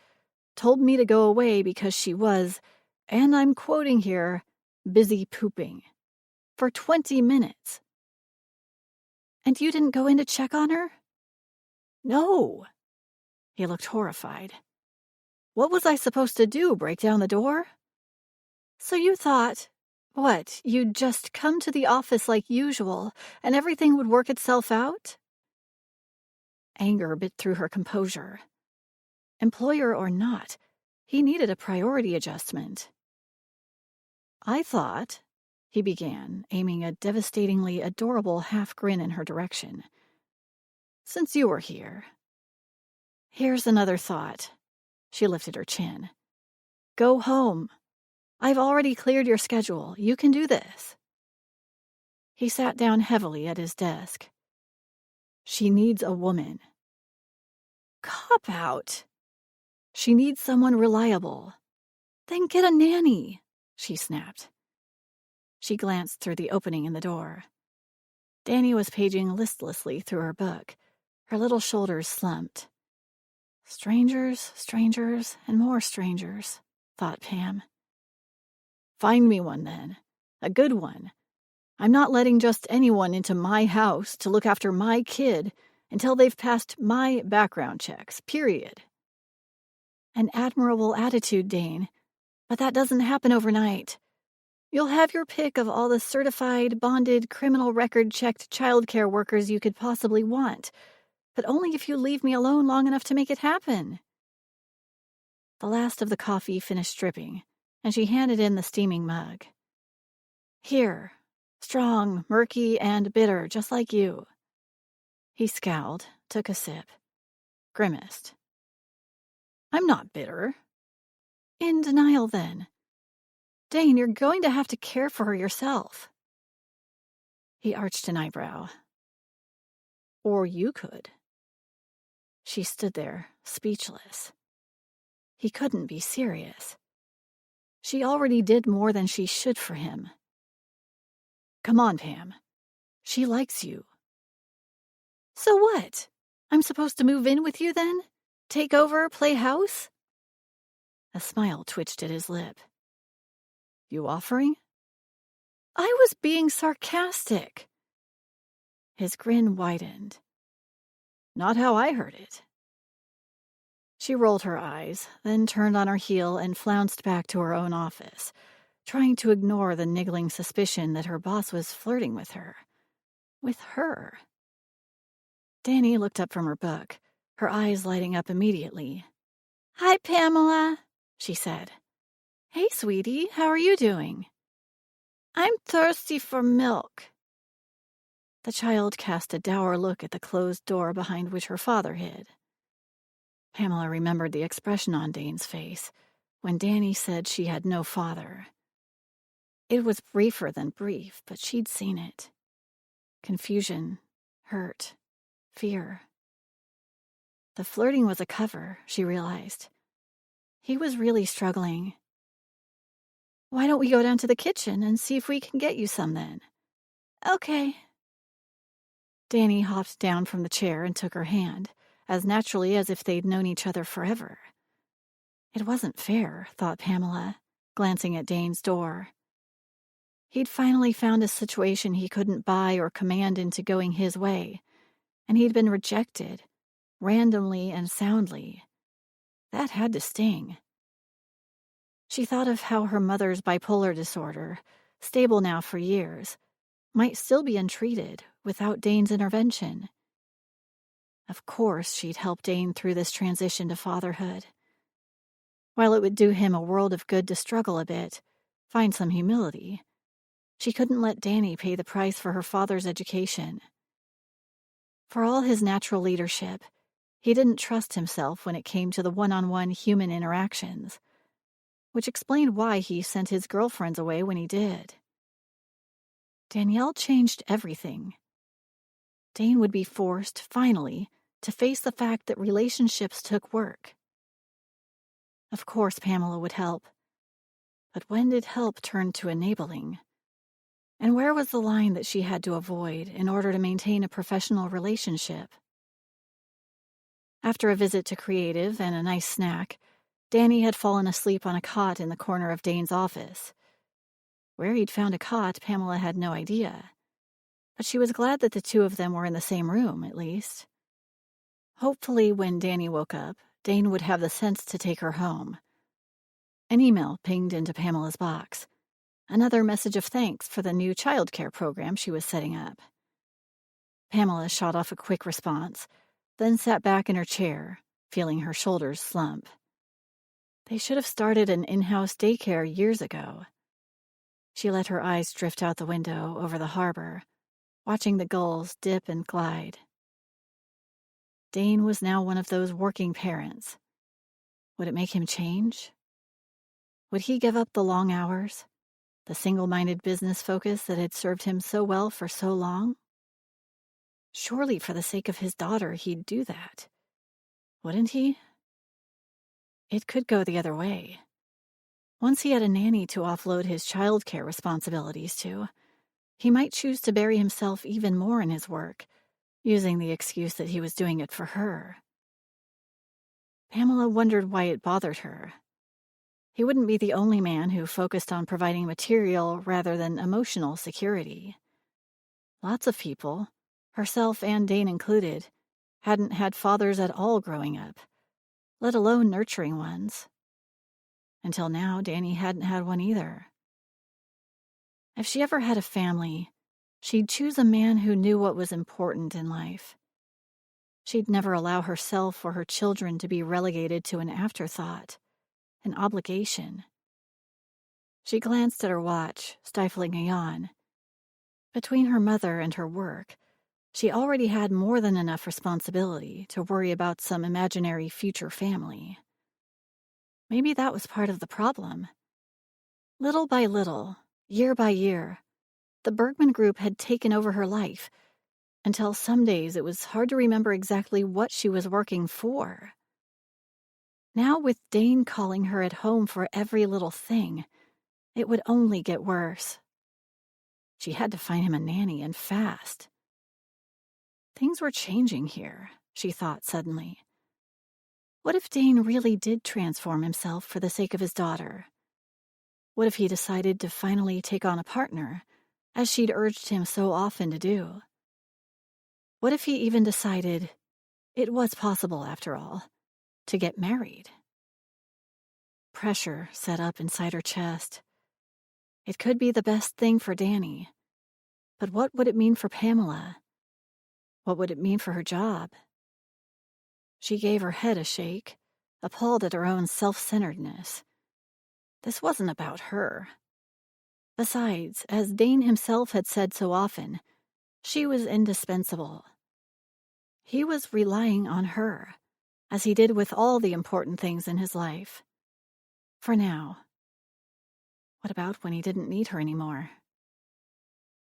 Told me to go away because she was, and I'm quoting here, busy pooping. For 20 minutes. And you didn't go in to check on her?" "No." He looked horrified. "What was I supposed to do, break down the door?" "So you thought, what, you'd just come to the office like usual and everything would work itself out?" Anger bit through her composure. Employer or not, he needed a priority adjustment. "I thought," he began, aiming a devastatingly adorable half-grin in her direction, "since you were here. Here's another thought." She lifted her chin. "Go home. I've already cleared your schedule. You can do this." He sat down heavily at his desk. "She needs a woman." "Cop out." "She needs someone reliable." "Then get a nanny," she snapped. She glanced through the opening in the door. Danny was paging listlessly through her book, her little shoulders slumped. Strangers, strangers, and more strangers, thought Pam. "Find me one, then. A good one. I'm not letting just anyone into my house to look after my kid until they've passed my background checks, period." "An admirable attitude, Dane, but that doesn't happen overnight. You'll have your pick of all the certified, bonded, criminal record-checked childcare workers you could possibly want, but only if you leave me alone long enough to make it happen." The last of the coffee finished dripping, and she handed in the steaming mug. "Here, strong, murky, and bitter, just like you." He scowled, took a sip, grimaced. "I'm not bitter." "In denial, then. Dane, you're going to have to care for her yourself." He arched an eyebrow. "Or you could." She stood there, speechless. He couldn't be serious. She already did more than she should for him. "Come on, Pam. She likes you." "So what? I'm supposed to move in with you then? Take over, play house?" A smile twitched at his lip. "You offering?" "I was being sarcastic." His grin widened. "Not how I heard it." She rolled her eyes, then turned on her heel and flounced back to her own office, trying to ignore the niggling suspicion that her boss was flirting with her. With her. Danny looked up from her book, her eyes lighting up immediately. "Hi, Pamela," she said. "Hey, sweetie, how are you doing?" "I'm thirsty for milk." The child cast a dour look at the closed door behind which her father hid. Pamela remembered the expression on Dane's face when Danny said she had no father. It was briefer than brief, but she'd seen it. Confusion, hurt, fear. The flirting was a cover, she realized. He was really struggling. "Why don't we go down to the kitchen and see if we can get you some then?" "Okay." Danny hopped down from the chair and took her hand, as naturally as if they'd known each other forever. It wasn't fair, thought Pamela, glancing at Dane's door. He'd finally found a situation he couldn't buy or command into going his way, and he'd been rejected, randomly and soundly. That had to sting. She thought of how her mother's bipolar disorder, stable now for years, might still be untreated without Dane's intervention. Of course, she'd help Dane through this transition to fatherhood. While it would do him a world of good to struggle a bit, find some humility, she couldn't let Danny pay the price for her father's education. For all his natural leadership, he didn't trust himself when it came to the one-on-one human interactions, which explained why he sent his girlfriends away when he did. Danielle changed everything. Dane would be forced, finally, to face the fact that relationships took work. Of course Pamela would help. But when did help turn to enabling? And where was the line that she had to avoid in order to maintain a professional relationship? After a visit to Creative and a nice snack, Danny had fallen asleep on a cot in the corner of Dane's office. Where he'd found a cot, Pamela had no idea. But she was glad that the two of them were in the same room, at least. Hopefully, when Danny woke up, Dane would have the sense to take her home. An email pinged into Pamela's box. Another message of thanks for the new childcare program she was setting up. Pamela shot off a quick response, then sat back in her chair, feeling her shoulders slump. They should have started an in-house daycare years ago. She let her eyes drift out the window over the harbor, watching the gulls dip and glide. Dane was now one of those working parents. Would it make him change? Would he give up the long hours, the single-minded business focus that had served him so well for so long? Surely for the sake of his daughter he'd do that. Wouldn't he? It could go the other way. Once he had a nanny to offload his childcare responsibilities to, he might choose to bury himself even more in his work, using the excuse that he was doing it for her. Pamela wondered why it bothered her. He wouldn't be the only man who focused on providing material rather than emotional security. Lots of people, herself and Dane included, hadn't had fathers at all growing up, let alone nurturing ones. Until now, Danny hadn't had one either. If she ever had a family, she'd choose a man who knew what was important in life. She'd never allow herself or her children to be relegated to an afterthought, an obligation. She glanced at her watch, stifling a yawn. Between her mother and her work, she already had more than enough responsibility to worry about some imaginary future family. Maybe that was part of the problem. Little by little, year by year, the Bergman Group had taken over her life, until some days it was hard to remember exactly what she was working for. Now, with Dane calling her at home for every little thing, it would only get worse. She had to find him a nanny, and fast. Things were changing here, she thought suddenly. What if Dane really did transform himself for the sake of his daughter? What if he decided to finally take on a partner, as she'd urged him so often to do? What if he even decided it was possible, after all, to get married? Pressure set up inside her chest. It could be the best thing for Danny, but what would it mean for Pamela? What would it mean for her job? She gave her head a shake, appalled at her own self-centeredness. This wasn't about her. Besides, as Dane himself had said so often, she was indispensable. He was relying on her, as he did with all the important things in his life. For now. What about when he didn't need her anymore?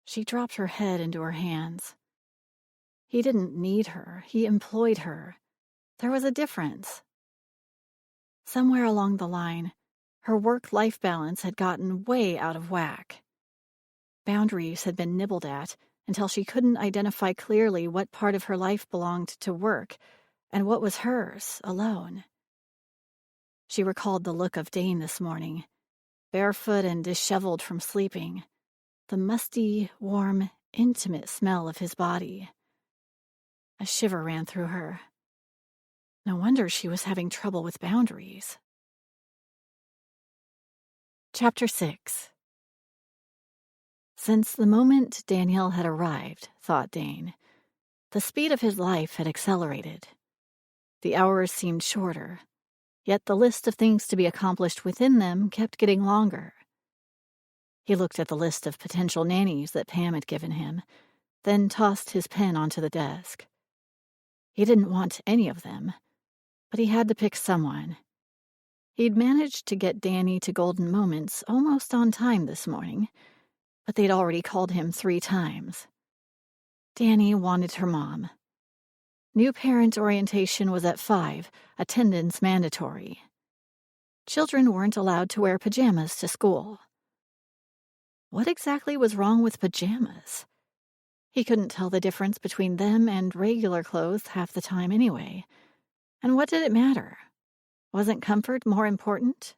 She dropped her head into her hands. He didn't need her. He employed her. There was a difference. Somewhere along the line, her work-life balance had gotten way out of whack. Boundaries had been nibbled at until she couldn't identify clearly what part of her life belonged to work and what was hers alone. She recalled the look of Dane this morning, barefoot and disheveled from sleeping, the musty, warm, intimate smell of his body. A shiver ran through her. No wonder she was having trouble with boundaries. Chapter 6. Since the moment Danielle had arrived, thought Dane, the speed of his life had accelerated. The hours seemed shorter, yet the list of things to be accomplished within them kept getting longer. He looked at the list of potential nannies that Pam had given him, then tossed his pen onto the desk. He didn't want any of them, but he had to pick someone. He'd managed to get Danny to Golden Moments almost on time this morning, but they'd already called him 3 times. Danny wanted her mom. New parent orientation was at 5, attendance mandatory. Children weren't allowed to wear pajamas to school. What exactly was wrong with pajamas? He couldn't tell the difference between them and regular clothes half the time anyway. And what did it matter? Wasn't comfort more important?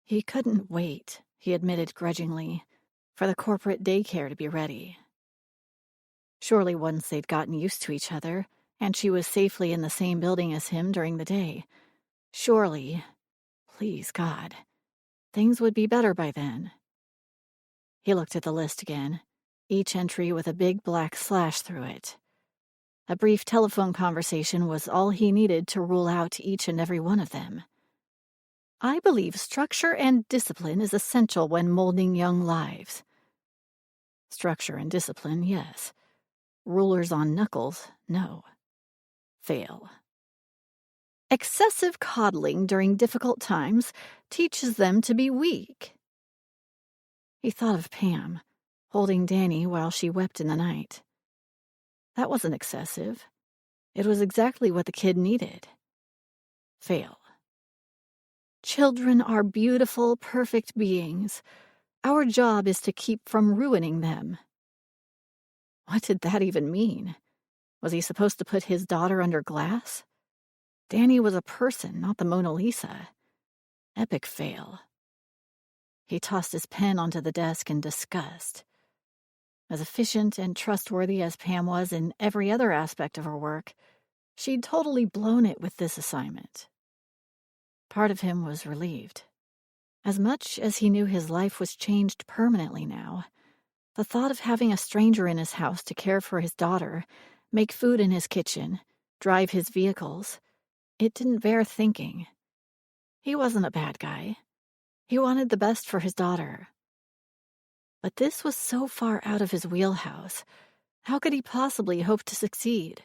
He couldn't wait, he admitted grudgingly, for the corporate daycare to be ready. Surely once they'd gotten used to each other, and she was safely in the same building as him during the day, surely, please God, things would be better by then. He looked at the list again, each entry with a big black slash through it. A brief telephone conversation was all he needed to rule out each and every one of them. I believe structure and discipline is essential when molding young lives. Structure and discipline, yes. Rulers on knuckles, no. Fail. Excessive coddling during difficult times teaches them to be weak. He thought of Pam, holding Danny while she wept in the night. That wasn't excessive. It was exactly what the kid needed. Fail. Children are beautiful, perfect beings. Our job is to keep from ruining them. What did that even mean? Was he supposed to put his daughter under glass? Danny was a person, not the Mona Lisa. Epic fail. He tossed his pen onto the desk in disgust. As efficient and trustworthy as Pam was in every other aspect of her work, she'd totally blown it with this assignment. Part of him was relieved. As much as he knew his life was changed permanently now, the thought of having a stranger in his house to care for his daughter, make food in his kitchen, drive his vehicles, it didn't bear thinking. He wasn't a bad guy. He wanted the best for his daughter. But this was so far out of his wheelhouse. How could he possibly hope to succeed?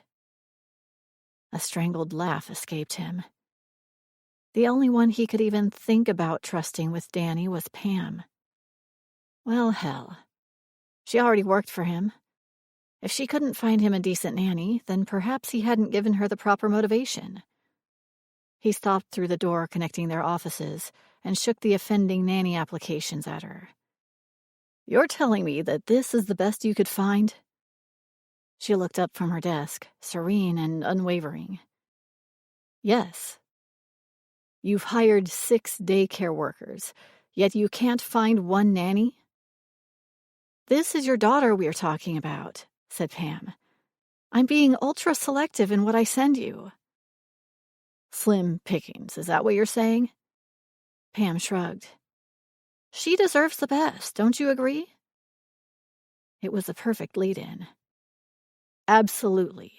A strangled laugh escaped him. The only one he could even think about trusting with Danny was Pam. Well, hell. She already worked for him. If she couldn't find him a decent nanny, then perhaps he hadn't given her the proper motivation. He stopped through the door connecting their offices and shook the offending nanny applications at her. You're telling me that this is the best you could find? She looked up from her desk, serene and unwavering. Yes. You've hired 6 daycare workers, yet you can't find one nanny? This is your daughter we're talking about, said Pam. I'm being ultra-selective in what I send you. Slim pickings, is that what you're saying? Pam shrugged. She deserves the best, don't you agree? It was the perfect lead-in. Absolutely.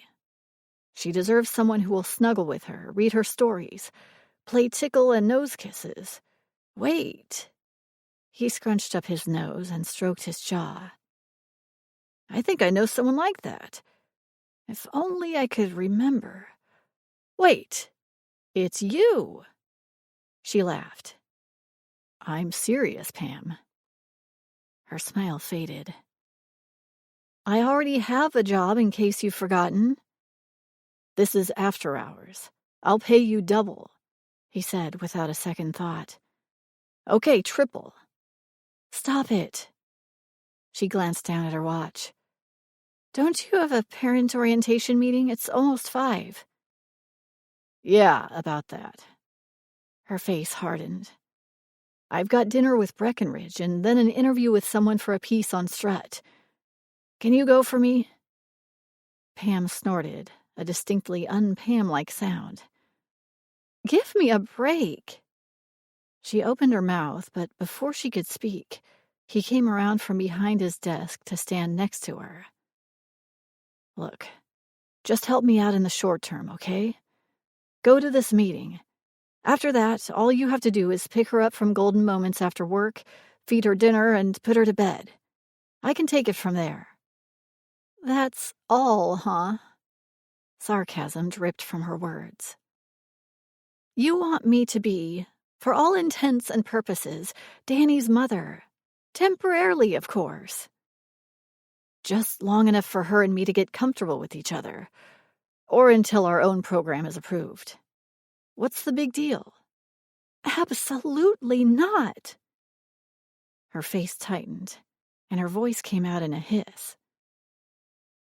She deserves someone who will snuggle with her, read her stories, play tickle and nose kisses. Wait. He scrunched up his nose and stroked his jaw. I think I know someone like that. If only I could remember. Wait. It's you. She laughed. I'm serious, Pam. Her smile faded. I already have a job in case you've forgotten. This is after hours. I'll pay you double, he said without a second thought. Okay, triple. Stop it. She glanced down at her watch. Don't you have a parent orientation meeting? It's almost 5. Yeah, about that. Her face hardened. I've got dinner with Breckenridge and then an interview with someone for a piece on Strut. Can you go for me? Pam snorted, a distinctly un-Pam-like sound. Give me a break. She opened her mouth, but before she could speak, he came around from behind his desk to stand next to her. Look, just help me out in the short term, okay? Go to this meeting. After that, all you have to do is pick her up from Golden Moments after work, feed her dinner, and put her to bed. I can take it from there. That's all, huh? Sarcasm dripped from her words. You want me to be, for all intents and purposes, Danny's mother. Temporarily, of course. Just long enough for her and me to get comfortable with each other. Or until our own program is approved. What's the big deal? Absolutely not. Her face tightened, and her voice came out in a hiss.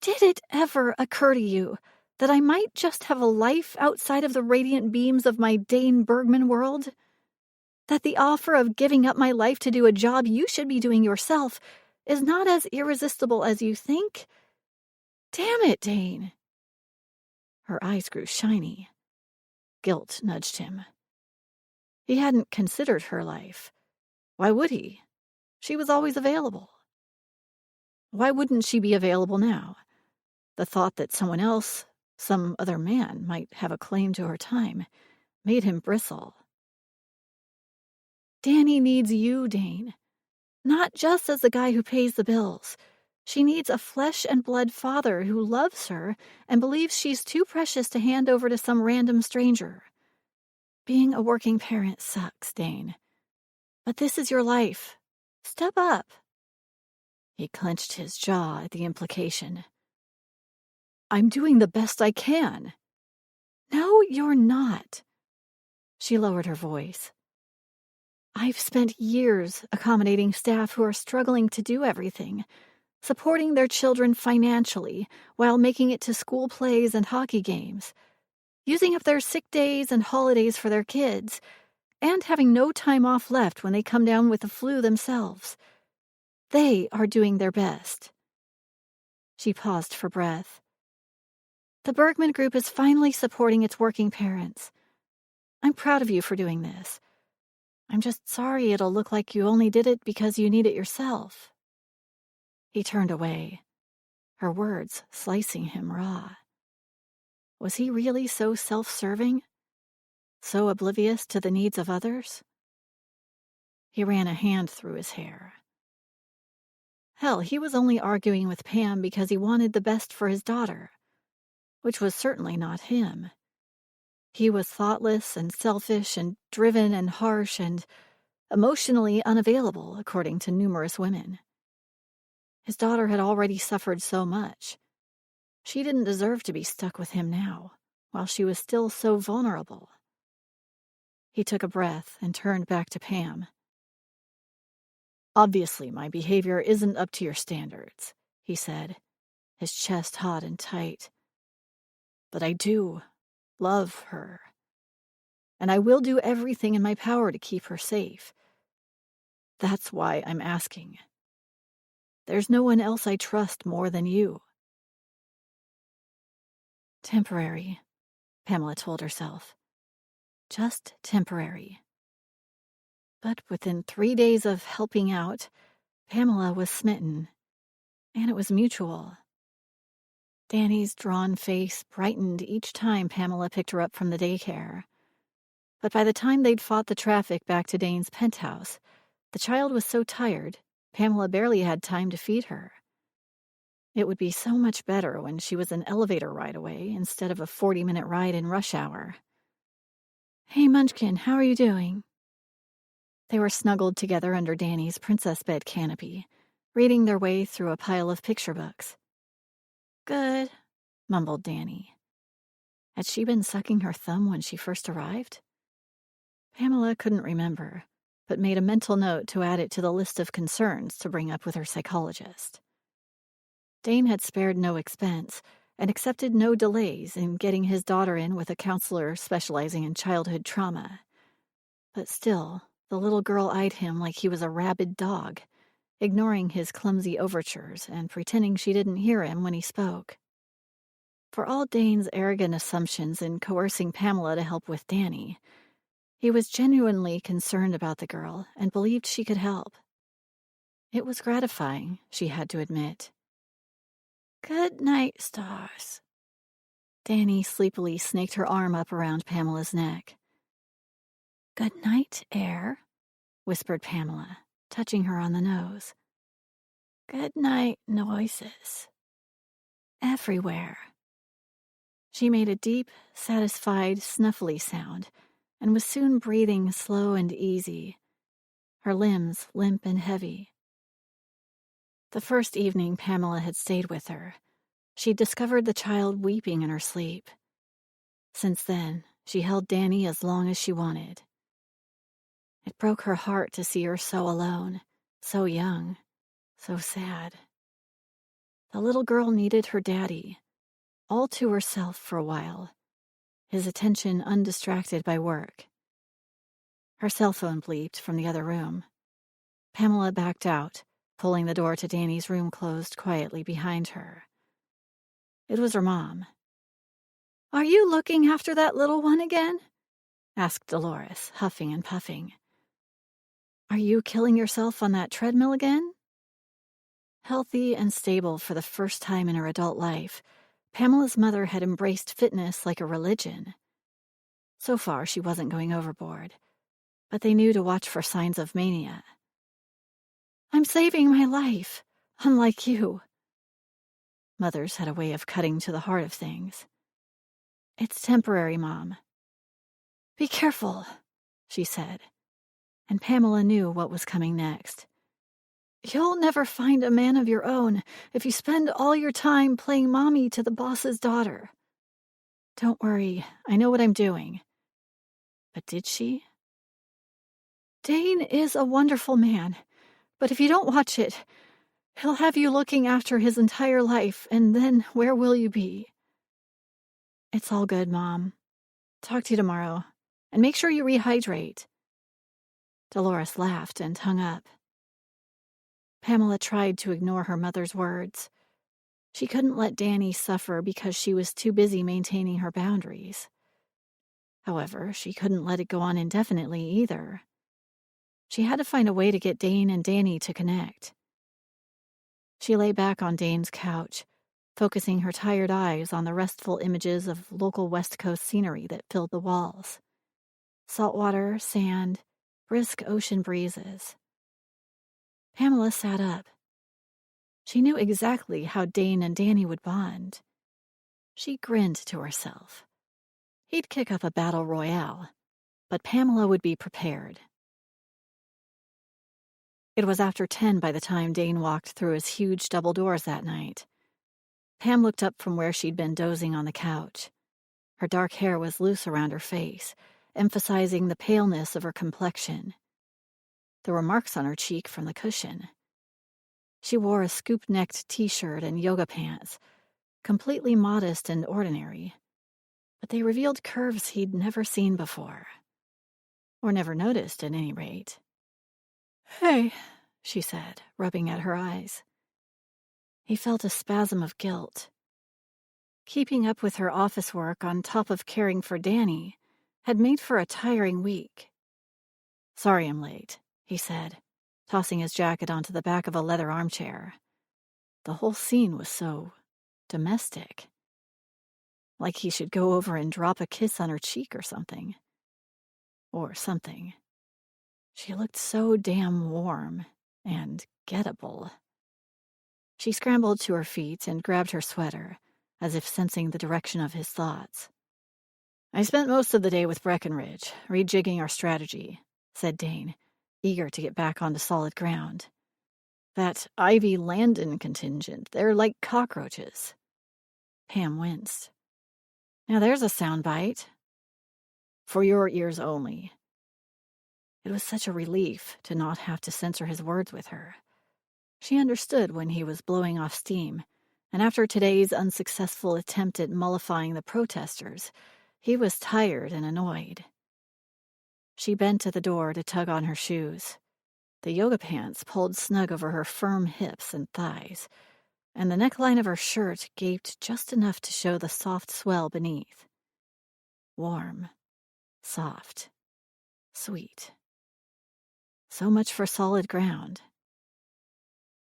Did it ever occur to you that I might just have a life outside of the radiant beams of my Dane Bergman world? That the offer of giving up my life to do a job you should be doing yourself is not as irresistible as you think? Damn it, Dane. Her eyes grew shiny. Guilt nudged him. He hadn't considered her life. Why would he? She was always available. Why wouldn't she be available now? The thought that someone else, some other man, might have a claim to her time made him bristle. Danny needs you, Dane. Not just as the guy who pays the bills. She needs a flesh-and-blood father who loves her and believes she's too precious to hand over to some random stranger. Being a working parent sucks, Dane. But this is your life. Step up. He clenched his jaw at the implication. I'm doing the best I can. No, you're not. She lowered her voice. I've spent years accommodating staff who are struggling to do everything, supporting their children financially while making it to school plays and hockey games, using up their sick days and holidays for their kids, and having no time off left when they come down with the flu themselves. They are doing their best. She paused for breath. The Bergman Group is finally supporting its working parents. I'm proud of you for doing this. I'm just sorry it'll look like you only did it because you need it yourself. He turned away, her words slicing him raw. Was he really so self-serving? So oblivious to the needs of others? He ran a hand through his hair. Hell, he was only arguing with Pam because he wanted the best for his daughter, which was certainly not him. He was thoughtless and selfish and driven and harsh and emotionally unavailable, according to numerous women. His daughter had already suffered so much. She didn't deserve to be stuck with him now, while she was still so vulnerable. He took a breath and turned back to Pam. Obviously, my behavior isn't up to your standards, he said, his chest hot and tight. But I do love her. And I will do everything in my power to keep her safe. That's why I'm asking. There's no one else I trust more than you. Temporary, Pamela told herself. Just temporary. But within 3 days of helping out, Pamela was smitten, and it was mutual. Danny's drawn face brightened each time Pamela picked her up from the daycare. But by the time they'd fought the traffic back to Dane's penthouse, the child was so tired, Pamela barely had time to feed her. It would be so much better when she was an elevator ride away instead of a 40-minute ride in rush hour. Hey, Munchkin, how are you doing? They were snuggled together under Danny's princess bed canopy, reading their way through a pile of picture books. "Good," mumbled Danny. Had she been sucking her thumb when she first arrived? Pamela couldn't remember, but made a mental note to add it to the list of concerns to bring up with her psychologist. Dane had spared no expense and accepted no delays in getting his daughter in with a counselor specializing in childhood trauma. But still, the little girl eyed him like he was a rabid dog, ignoring his clumsy overtures and pretending she didn't hear him when he spoke. For all Dane's arrogant assumptions in coercing Pamela to help with Danny, he was genuinely concerned about the girl and believed she could help. It was gratifying, she had to admit. "Good night, stars." Danny sleepily snaked her arm up around Pamela's neck. "Good night, air," whispered Pamela, touching her on the nose. "Good night, noises. Everywhere." She made a deep, satisfied, snuffly sound and was soon breathing slow and easy, her limbs limp and heavy. The first evening Pamela had stayed with her, she discovered the child weeping in her sleep. Since then, she held Danny as long as she wanted. It broke her heart to see her so alone, so young, so sad. The little girl needed her daddy, all to herself for a while, his attention undistracted by work. Her cell phone bleeped from the other room. Pamela backed out, pulling the door to Danny's room closed quietly behind her. It was her mom. "Are you looking after that little one again?" asked Dolores, huffing and puffing. "Are you killing yourself on that treadmill again?" Healthy and stable for the first time in her adult life, Pamela's mother had embraced fitness like a religion. So far, she wasn't going overboard, but they knew to watch for signs of mania. "I'm saving my life, unlike you." Mothers had a way of cutting to the heart of things. "It's temporary, Mom." "Be careful," she said, and Pamela knew what was coming next. "You'll never find a man of your own if you spend all your time playing mommy to the boss's daughter." "Don't worry, I know what I'm doing." But did she? "Dane is a wonderful man, but if you don't watch it, he'll have you looking after his entire life, and then where will you be?" "It's all good, Mom. Talk to you tomorrow, and make sure you rehydrate." Dolores laughed and hung up. Pamela tried to ignore her mother's words. She couldn't let Danny suffer because she was too busy maintaining her boundaries. However, she couldn't let it go on indefinitely either. She had to find a way to get Dane and Danny to connect. She lay back on Dane's couch, focusing her tired eyes on the restful images of local West Coast scenery that filled the walls. Saltwater, sand, brisk ocean breezes. Pamela sat up. She knew exactly how Dane and Danny would bond. She grinned to herself. He'd kick up a battle royale, but Pamela would be prepared. It was after 10 by the time Dane walked through his huge double doors that night. Pam looked up from where she'd been dozing on the couch. Her dark hair was loose around her face, emphasizing the paleness of her complexion. There were marks on her cheek from the cushion. She wore a scoop-necked t-shirt and yoga pants, completely modest and ordinary, but they revealed curves he'd never seen before. Or never noticed, at any rate. "Hey," she said, rubbing at her eyes. He felt a spasm of guilt. Keeping up with her office work on top of caring for Danny had made for a tiring week. "Sorry I'm late," he said, tossing his jacket onto the back of a leather armchair. The whole scene was so domestic. Like he should go over and drop a kiss on her cheek or something. Or something. She looked so damn warm and gettable. She scrambled to her feet and grabbed her sweater, as if sensing the direction of his thoughts. "I spent most of the day with Breckenridge, rejigging our strategy," said Dane, eager to get back onto solid ground. That Ivy Landon contingent, they're like cockroaches. Pam winced. Now there's a soundbite. For your ears only. It was such a relief to not have to censor his words with her. She understood when he was blowing off steam, and after today's unsuccessful attempt at mollifying the protesters, he was tired and annoyed. She bent to the door to tug on her shoes. The yoga pants pulled snug over her firm hips and thighs, and the neckline of her shirt gaped just enough to show the soft swell beneath. Warm, soft, sweet. So much for solid ground.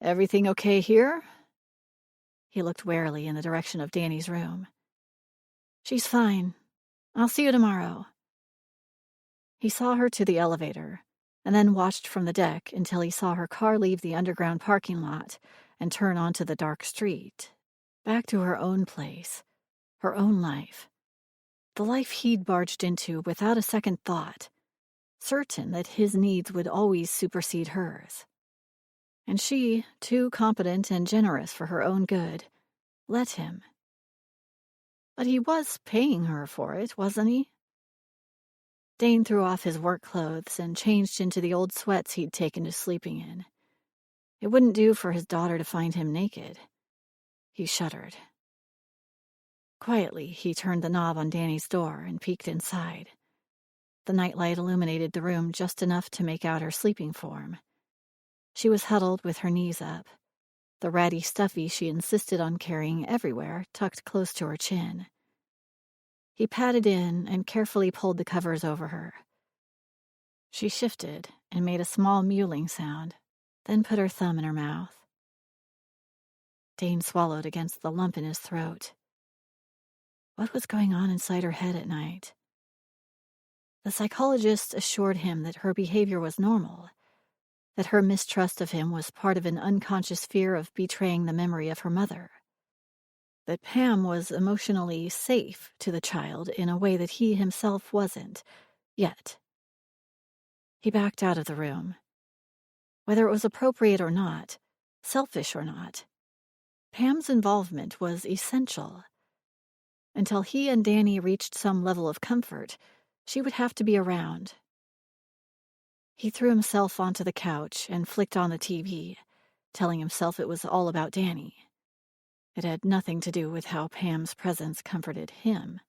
Everything okay here? He looked warily in the direction of Danny's room. She's fine. I'll see you tomorrow. He saw her to the elevator, and then watched from the deck until he saw her car leave the underground parking lot and turn onto the dark street, back to her own place, her own life, the life he'd barged into without a second thought, certain that his needs would always supersede hers. And she, too competent and generous for her own good, let him. But he was paying her for it, wasn't he? Dane threw off his work clothes and changed into the old sweats he'd taken to sleeping in. It wouldn't do for his daughter to find him naked. He shuddered. Quietly, he turned the knob on Danny's door and peeked inside. The nightlight illuminated the room just enough to make out her sleeping form. She was huddled with her knees up, the ratty stuffy she insisted on carrying everywhere tucked close to her chin. He patted in and carefully pulled the covers over her. She shifted and made a small mewling sound, then put her thumb in her mouth. Dane swallowed against the lump in his throat. What was going on inside her head at night? The psychologist assured him that her behavior was normal, that her mistrust of him was part of an unconscious fear of betraying the memory of her mother, that Pam was emotionally safe to the child in a way that he himself wasn't, yet. He backed out of the room. Whether it was appropriate or not, selfish or not, Pam's involvement was essential. Until he and Danny reached some level of comfort, she would have to be around. He threw himself onto the couch and flicked on the TV, telling himself it was all about Danny. It had nothing to do with how Pam's presence comforted him.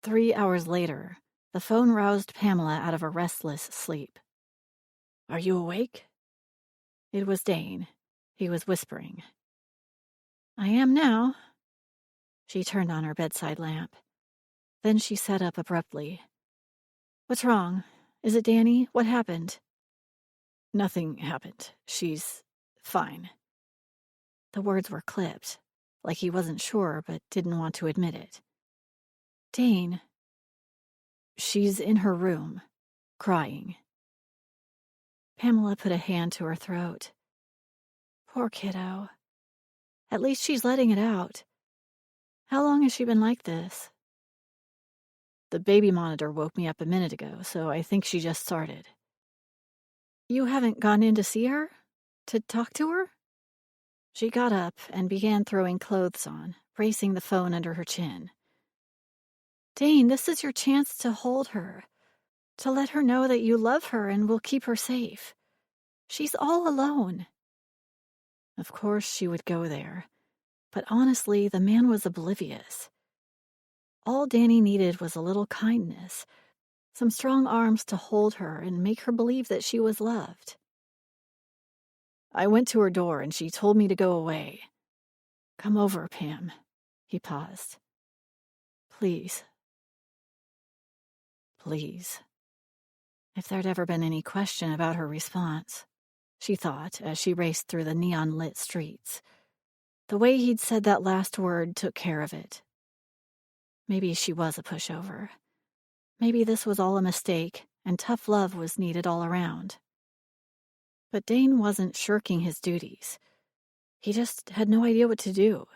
3 hours later, the phone roused Pamela out of a restless sleep. "Are you awake?" It was Dane. He was whispering. "I am now." She turned on her bedside lamp. Then she sat up abruptly. "What's wrong? Is it Danny? What happened?" "Nothing happened. She's fine." The words were clipped, like he wasn't sure but didn't want to admit it. "Dane." "She's in her room, crying." Pamela put a hand to her throat. Poor kiddo. At least she's letting it out. How long has she been like this? The baby monitor woke me up a minute ago, so I think she just started. You haven't gone in to see her? To talk to her? She got up and began throwing clothes on, bracing the phone under her chin. Dane, this is your chance to hold her, to let her know that you love her and will keep her safe. She's all alone. Of course she would go there, but honestly, the man was oblivious. All Danny needed was a little kindness, some strong arms to hold her and make her believe that she was loved. I went to her door and she told me to go away. Come over, Pam. He paused. Please. Please. If there'd ever been any question about her response, she thought as she raced through the neon-lit streets. The way he'd said that last word took care of it. Maybe she was a pushover. Maybe this was all a mistake, and tough love was needed all around. But Dane wasn't shirking his duties. He just had no idea what to do.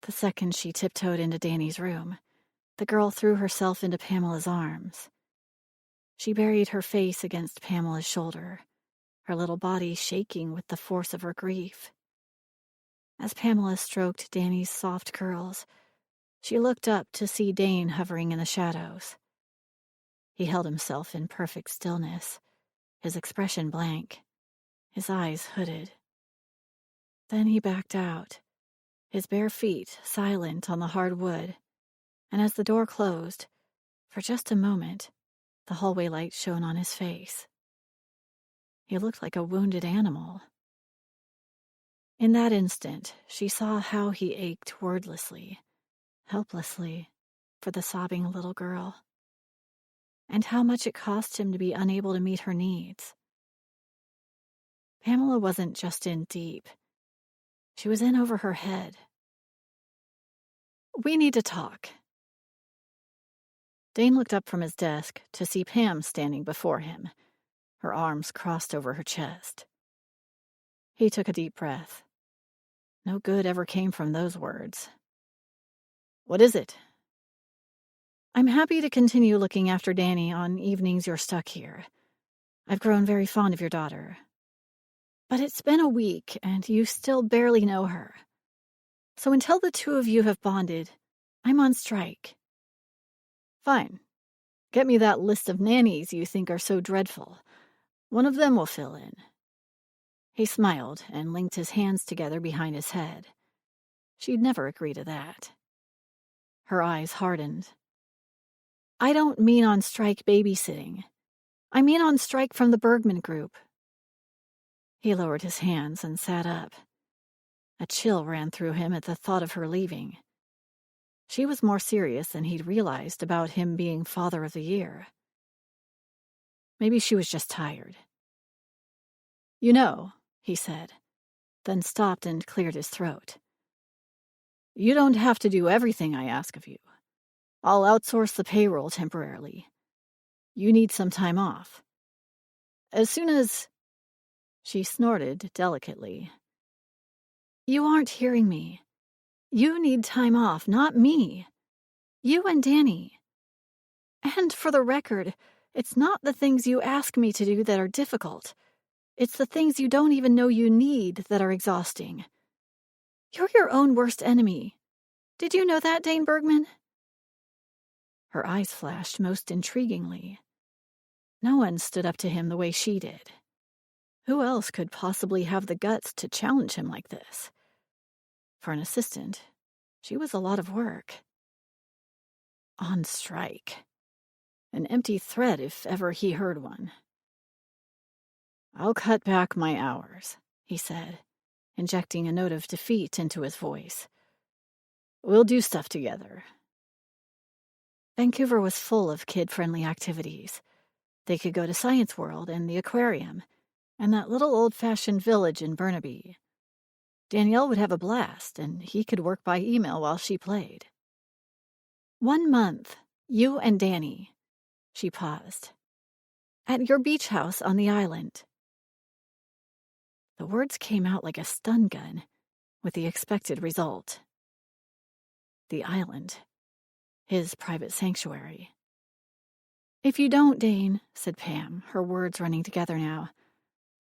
The second she tiptoed into Danny's room, the girl threw herself into Pamela's arms. She buried her face against Pamela's shoulder, her little body shaking with the force of her grief. As Pamela stroked Danny's soft curls, she looked up to see Dane hovering in the shadows. He held himself in perfect stillness, his expression blank, his eyes hooded. Then he backed out, his bare feet silent on the hard wood, and as the door closed, for just a moment, the hallway light shone on his face. He looked like a wounded animal. In that instant, she saw how he ached wordlessly, helplessly, for the sobbing little girl, and how much it cost him to be unable to meet her needs. Pamela wasn't just in deep. She was in over her head. "We need to talk." Dane looked up from his desk to see Pam standing before him, her arms crossed over her chest. He took a deep breath. No good ever came from those words. "What is it?" "I'm happy to continue looking after Danny on evenings you're stuck here. I've grown very fond of your daughter. But it's been a week, and you still barely know her. So until the two of you have bonded, I'm on strike." "Fine. Get me that list of nannies you think are so dreadful. One of them will fill in." He smiled and linked his hands together behind his head. She'd never agree to that. Her eyes hardened. "I don't mean on strike babysitting. I mean on strike from the Bergman Group." He lowered his hands and sat up. A chill ran through him at the thought of her leaving. She was more serious than he'd realized about him being Father of the Year. Maybe she was just tired. "You know," he said, then stopped and cleared his throat. "You don't have to do everything I ask of you. I'll outsource the payroll temporarily. You need some time off. As soon as—" She snorted delicately. "You aren't hearing me. You need time off, not me. You and Danny. And for the record, it's not the things you ask me to do that are difficult. It's the things you don't even know you need that are exhausting. You're your own worst enemy. Did you know that, Dane Bergman?" Her eyes flashed most intriguingly. No one stood up to him the way she did. Who else could possibly have the guts to challenge him like this? For an assistant, she was a lot of work. On strike. An empty threat if ever he heard one. "I'll cut back my hours," he said, injecting a note of defeat into his voice. "We'll do stuff together." Vancouver was full of kid-friendly activities. They could go to Science World and the aquarium, and that little old-fashioned village in Burnaby. Danielle would have a blast, and he could work by email while she played. 1 month, you and Danny. She paused. "At your beach house on the island." The words came out like a stun gun, with the expected result. The island. His private sanctuary. "If you don't, Dane," said Pam, her words running together now,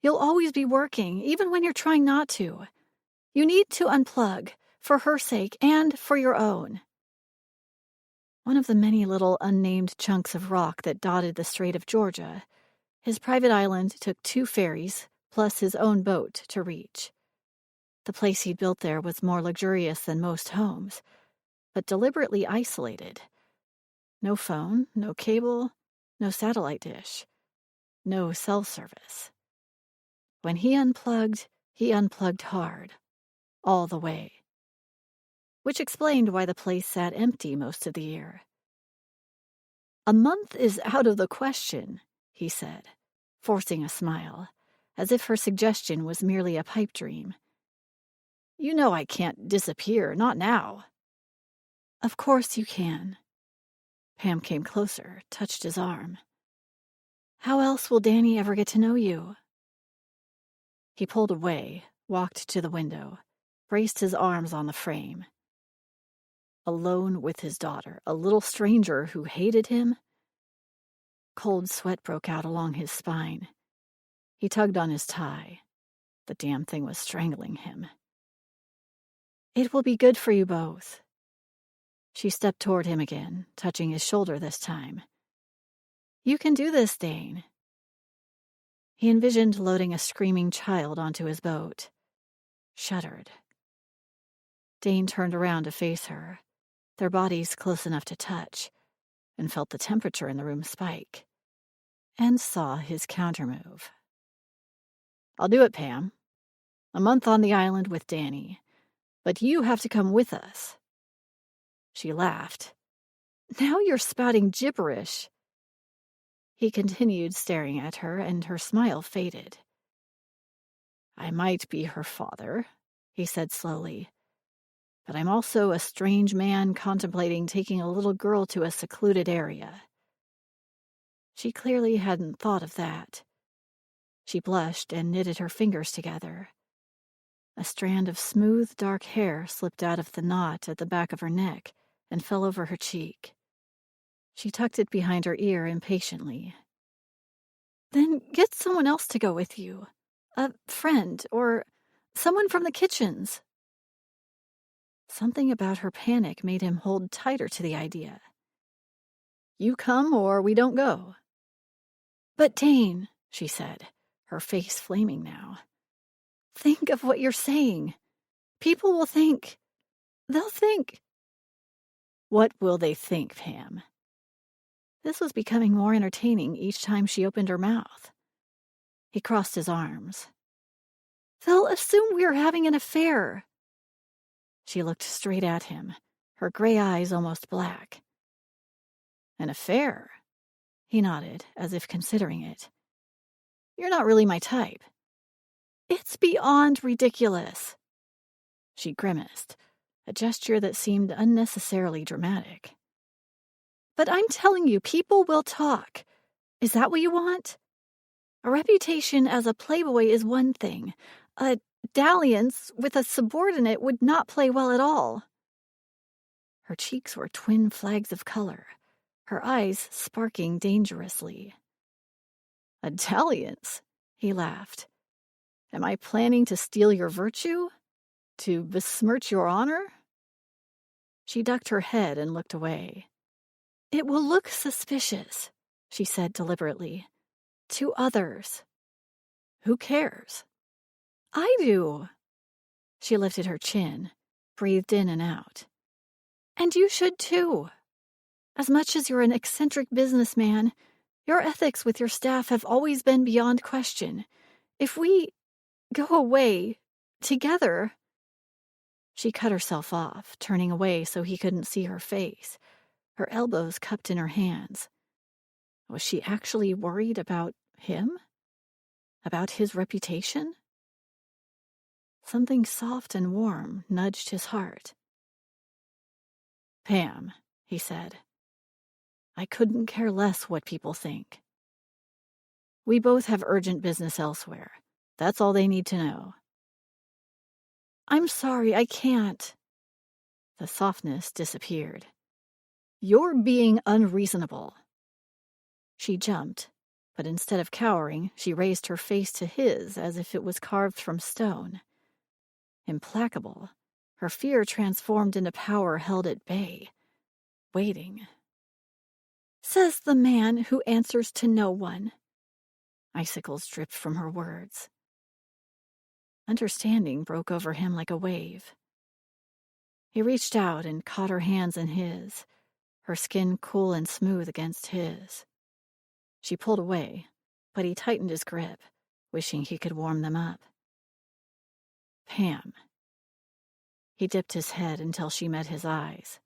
"you'll always be working, even when you're trying not to. You need to unplug, for her sake and for your own." One of the many little unnamed chunks of rock that dotted the Strait of Georgia, his private island took 2 ferries, plus his own boat, to reach. The place he'd built there was more luxurious than most homes, but deliberately isolated. No phone, no cable, no satellite dish, no cell service. When he unplugged hard, all the way. Which explained why the place sat empty most of the year. "A month is out of the question," he said, forcing a smile, as if her suggestion was merely a pipe dream. "You know I can't disappear, not now." "Of course you can." Pam came closer, touched his arm. "How else will Danny ever get to know you?" He pulled away, walked to the window, braced his arms on the frame. Alone with his daughter, a little stranger who hated him? Cold sweat broke out along his spine. He tugged on his tie. The damn thing was strangling him. "It will be good for you both." She stepped toward him again, touching his shoulder this time. "You can do this, Dane." He envisioned loading a screaming child onto his boat. Shuddered. Dane turned around to face her, their bodies close enough to touch, and felt the temperature in the room spike, and saw his countermove. "I'll do it, Pam. A month on the island with Danny. But you have to come with us." She laughed. "Now you're spouting gibberish." He continued staring at her, and her smile faded. "I might be her father," he said slowly, "but I'm also a strange man contemplating taking a little girl to a secluded area." She clearly hadn't thought of that. She blushed and knitted her fingers together. A strand of smooth, dark hair slipped out of the knot at the back of her neck and fell over her cheek. She tucked it behind her ear impatiently. "Then get someone else to go with you. A friend, or someone from the kitchens." Something about her panic made him hold tighter to the idea. "You come or we don't go." "But Dane," she said, her face flaming now. "Think of what you're saying. People will think. They'll think." "What will they think, Pam?" This was becoming more entertaining each time she opened her mouth. He crossed his arms. "They'll assume we're having an affair." She looked straight at him, her gray eyes almost black. "An affair?" He nodded, as if considering it. "You're not really my type." "It's beyond ridiculous." She grimaced, a gesture that seemed unnecessarily dramatic. "But I'm telling you, people will talk. Is that what you want? A reputation as a playboy is one thing. A dalliance with a subordinate would not play well at all." Her cheeks were twin flags of color, her eyes sparking dangerously. "A dalliance?" he laughed. "Am I planning to steal your virtue? To besmirch your honor?" She ducked her head and looked away. "It will look suspicious," she said deliberately. "To others." "Who cares?" "I do." She lifted her chin, breathed in and out. "And you should too. As much as you're an eccentric businessman, your ethics with your staff have always been beyond question. If we go away together..." She cut herself off, turning away so he couldn't see her face, her elbows cupped in her hands. Was she actually worried about him? About his reputation? Something soft and warm nudged his heart. "Pam," he said, "I couldn't care less what people think. We both have urgent business elsewhere. That's all they need to know." "I'm sorry, I can't." The softness disappeared. "You're being unreasonable." She jumped, but instead of cowering, she raised her face to his as if it was carved from stone. Implacable, her fear transformed into power held at bay, waiting. "Says the man who answers to no one." Icicles dripped from her words. Understanding broke over him like a wave. He reached out and caught her hands in his, her skin cool and smooth against his. She pulled away, but he tightened his grip, wishing he could warm them up. "Pam." He dipped his head until she met his eyes.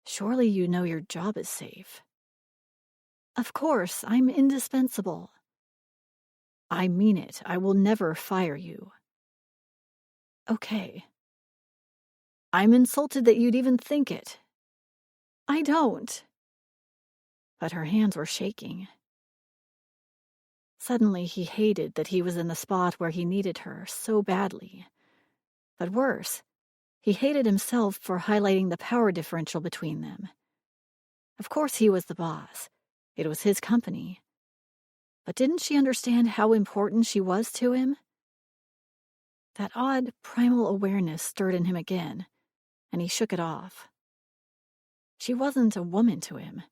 "Surely you know your job is safe." "Of course, I'm indispensable." "I mean it. I will never fire you." "Okay." "I'm insulted that you'd even think it." "I don't." But her hands were shaking. Suddenly he hated that he was in the spot where he needed her so badly. But worse, he hated himself for highlighting the power differential between them. Of course he was the boss. It was his company. But didn't she understand how important she was to him? That odd primal awareness stirred in him again, and he shook it off. She wasn't a woman to him.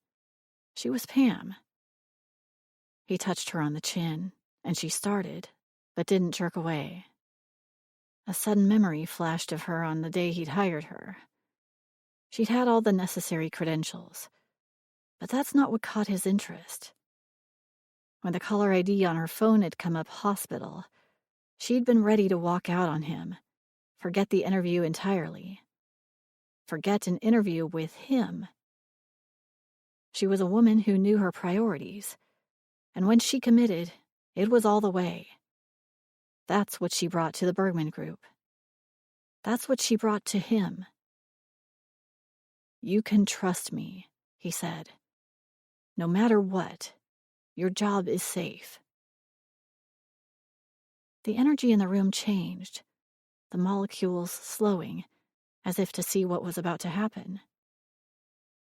She was Pam. He touched her on the chin, and she started, but didn't jerk away. A sudden memory flashed of her on the day he'd hired her. She'd had all the necessary credentials, but that's not what caught his interest. When the caller ID on her phone had come up hospital, she'd been ready to walk out on him, forget the interview entirely. Forget an interview with him. She was a woman who knew her priorities, and when she committed, it was all the way. That's what she brought to the Bergman Group. That's what she brought to him. "You can trust me," he said. "No matter what, your job is safe." The energy in the room changed, the molecules slowing, as if to see what was about to happen.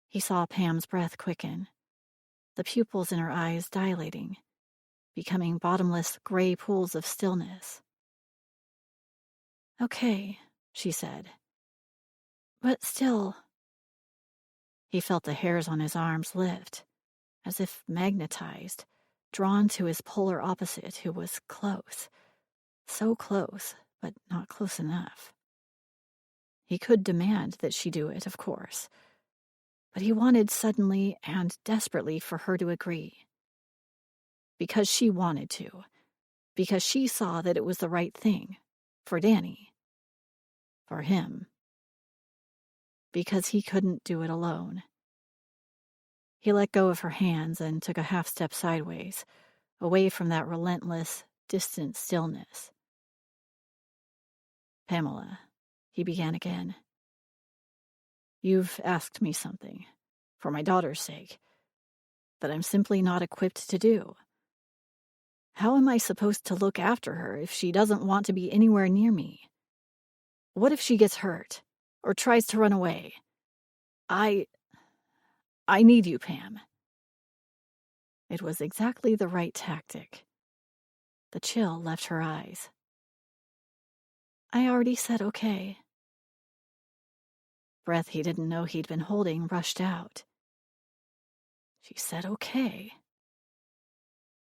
He saw Pam's breath quicken, the pupils in her eyes dilating, becoming bottomless gray pools of stillness. "Okay," she said. "But still..." He felt the hairs on his arms lift, as if magnetized, drawn to his polar opposite, who was close. So close, but not close enough. He could demand that she do it, of course, but he wanted suddenly and desperately for her to agree. Because she wanted to. Because she saw that it was the right thing. For Danny. For him. Because he couldn't do it alone. He let go of her hands and took a half step sideways, away from that relentless, distant stillness. "Pamela," he began again. "You've asked me something, for my daughter's sake, that I'm simply not equipped to do. How am I supposed to look after her if she doesn't want to be anywhere near me? What if she gets hurt, or tries to run away? I need you, Pam." It was exactly the right tactic. The chill left her eyes. "I already said okay." Breath he didn't know he'd been holding rushed out. She said okay.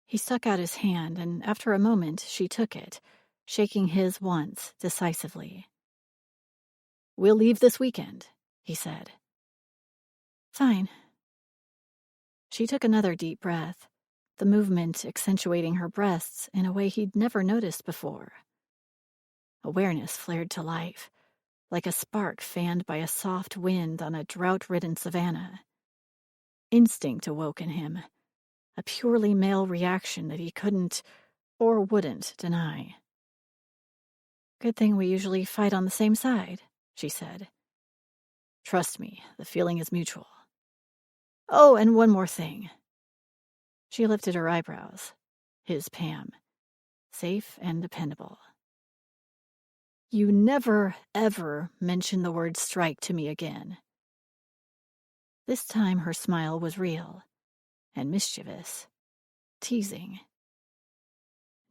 He stuck out his hand, and after a moment she took it, shaking his once decisively. "We'll leave this weekend," he said. "Fine." She took another deep breath, the movement accentuating her breasts in a way he'd never noticed before. Awareness flared to life, like a spark fanned by a soft wind on a drought-ridden savanna. Instinct awoke in him, a purely male reaction that he couldn't or wouldn't deny. "Good thing we usually fight on the same side," she said. "Trust me, the feeling is mutual. Oh, and one more thing." She lifted her eyebrows. His Pam. Safe and dependable. "You never, ever mention the word strike to me again." This time her smile was real and mischievous, teasing.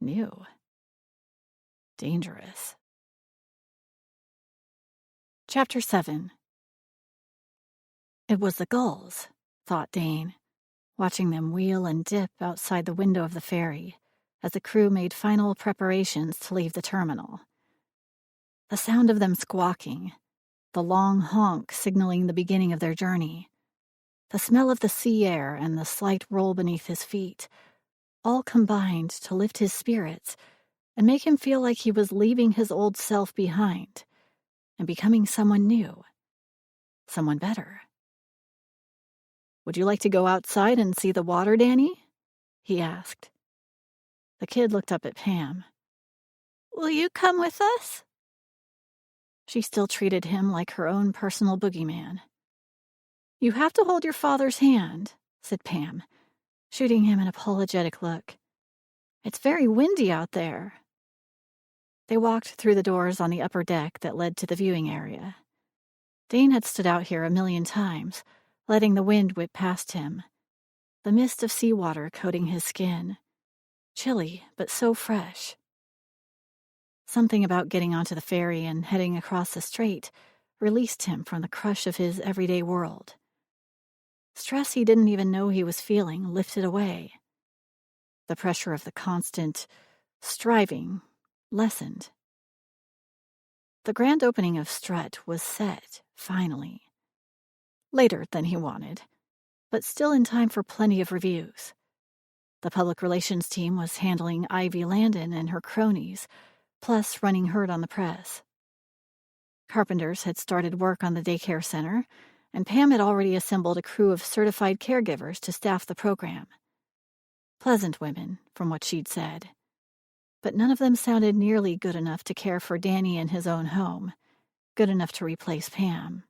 New. Dangerous. Chapter 7. It was the gulls, thought Dane, watching them wheel and dip outside the window of the ferry as the crew made final preparations to leave the terminal. The sound of them squawking, the long honk signaling the beginning of their journey, the smell of the sea air and the slight roll beneath his feet, all combined to lift his spirits and make him feel like he was leaving his old self behind and becoming someone new, someone better. "Would you like to go outside and see the water, Danny?" he asked. The kid looked up at Pam. "Will you come with us?" She still treated him like her own personal boogeyman. "You have to hold your father's hand," said Pam, shooting him an apologetic look. "It's very windy out there." They walked through the doors on the upper deck that led to the viewing area. Dane had stood out here 1,000,000 times, letting the wind whip past him. the mist of seawater coating his skin, chilly but so fresh. Something about getting onto the ferry and heading across the strait released him from the crush of his everyday world. Stress he didn't even know he was feeling lifted away. The pressure of the constant striving lessened. The grand opening of Strut was set, finally. Later than he wanted, but still in time for plenty of reviews. The public relations team was handling Ivy Landon and her cronies, plus running herd on the press. Carpenters had started work on the daycare center, and Pam had already assembled a crew of certified caregivers to staff the program. Pleasant women, from what she'd said. But none of them sounded nearly good enough to care for Danny in his own home, good enough to replace Pam.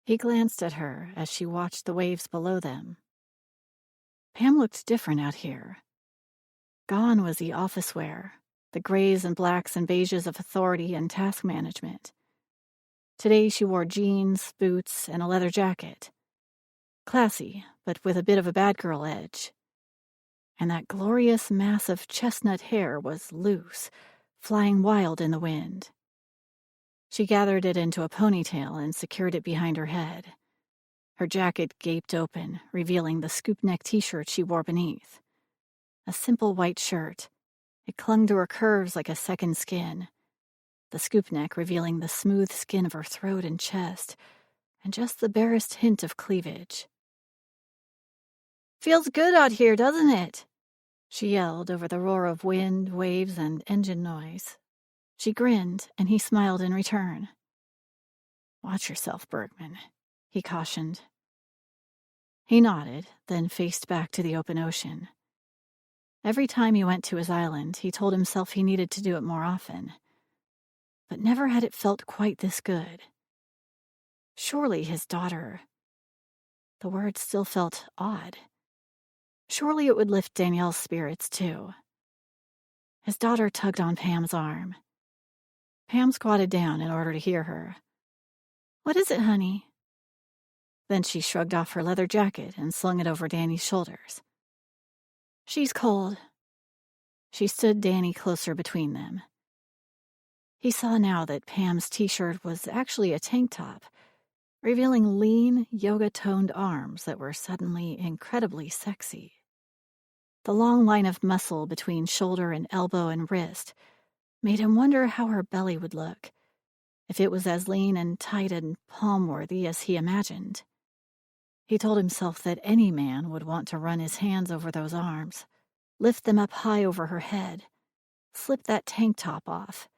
He glanced at her as she watched the waves below them. Pam looked different out here. Gone was the office wear, the grays and blacks and beiges of authority and task management. Today she wore jeans, boots, and a leather jacket. Classy, but with a bit of a bad girl edge. And that glorious mass of chestnut hair was loose, flying wild in the wind. She gathered it into a ponytail and secured it behind her head. Her jacket gaped open, revealing the scoop-neck t-shirt she wore beneath. A simple white shirt. It clung to her curves like a second skin. The scoop neck revealing the smooth skin of her throat and chest, and just the barest hint of cleavage. "Feels good out here, doesn't it?" she yelled over the roar of wind, waves, and engine noise. She grinned, and he smiled in return. "Watch yourself, Bergman," he cautioned. He nodded, then faced back to the open ocean. Every time he went to his island, he told himself he needed to do it more often. But never had it felt quite this good. Surely his daughter... The word still felt odd. Surely it would lift Danielle's spirits, too. His daughter tugged on Pam's arm. Pam squatted down in order to hear her. "What is it, honey?" Then she shrugged off her leather jacket and slung it over Danny's shoulders. "She's cold." She stood Danny closer between them. He saw now that Pam's t-shirt was actually a tank top, revealing lean, yoga-toned arms that were suddenly incredibly sexy. The long line of muscle between shoulder and elbow and wrist made him wonder how her belly would look, if it was as lean and tight and palm-worthy as he imagined. He told himself that any man would want to run his hands over those arms, lift them up high over her head, slip that tank top off,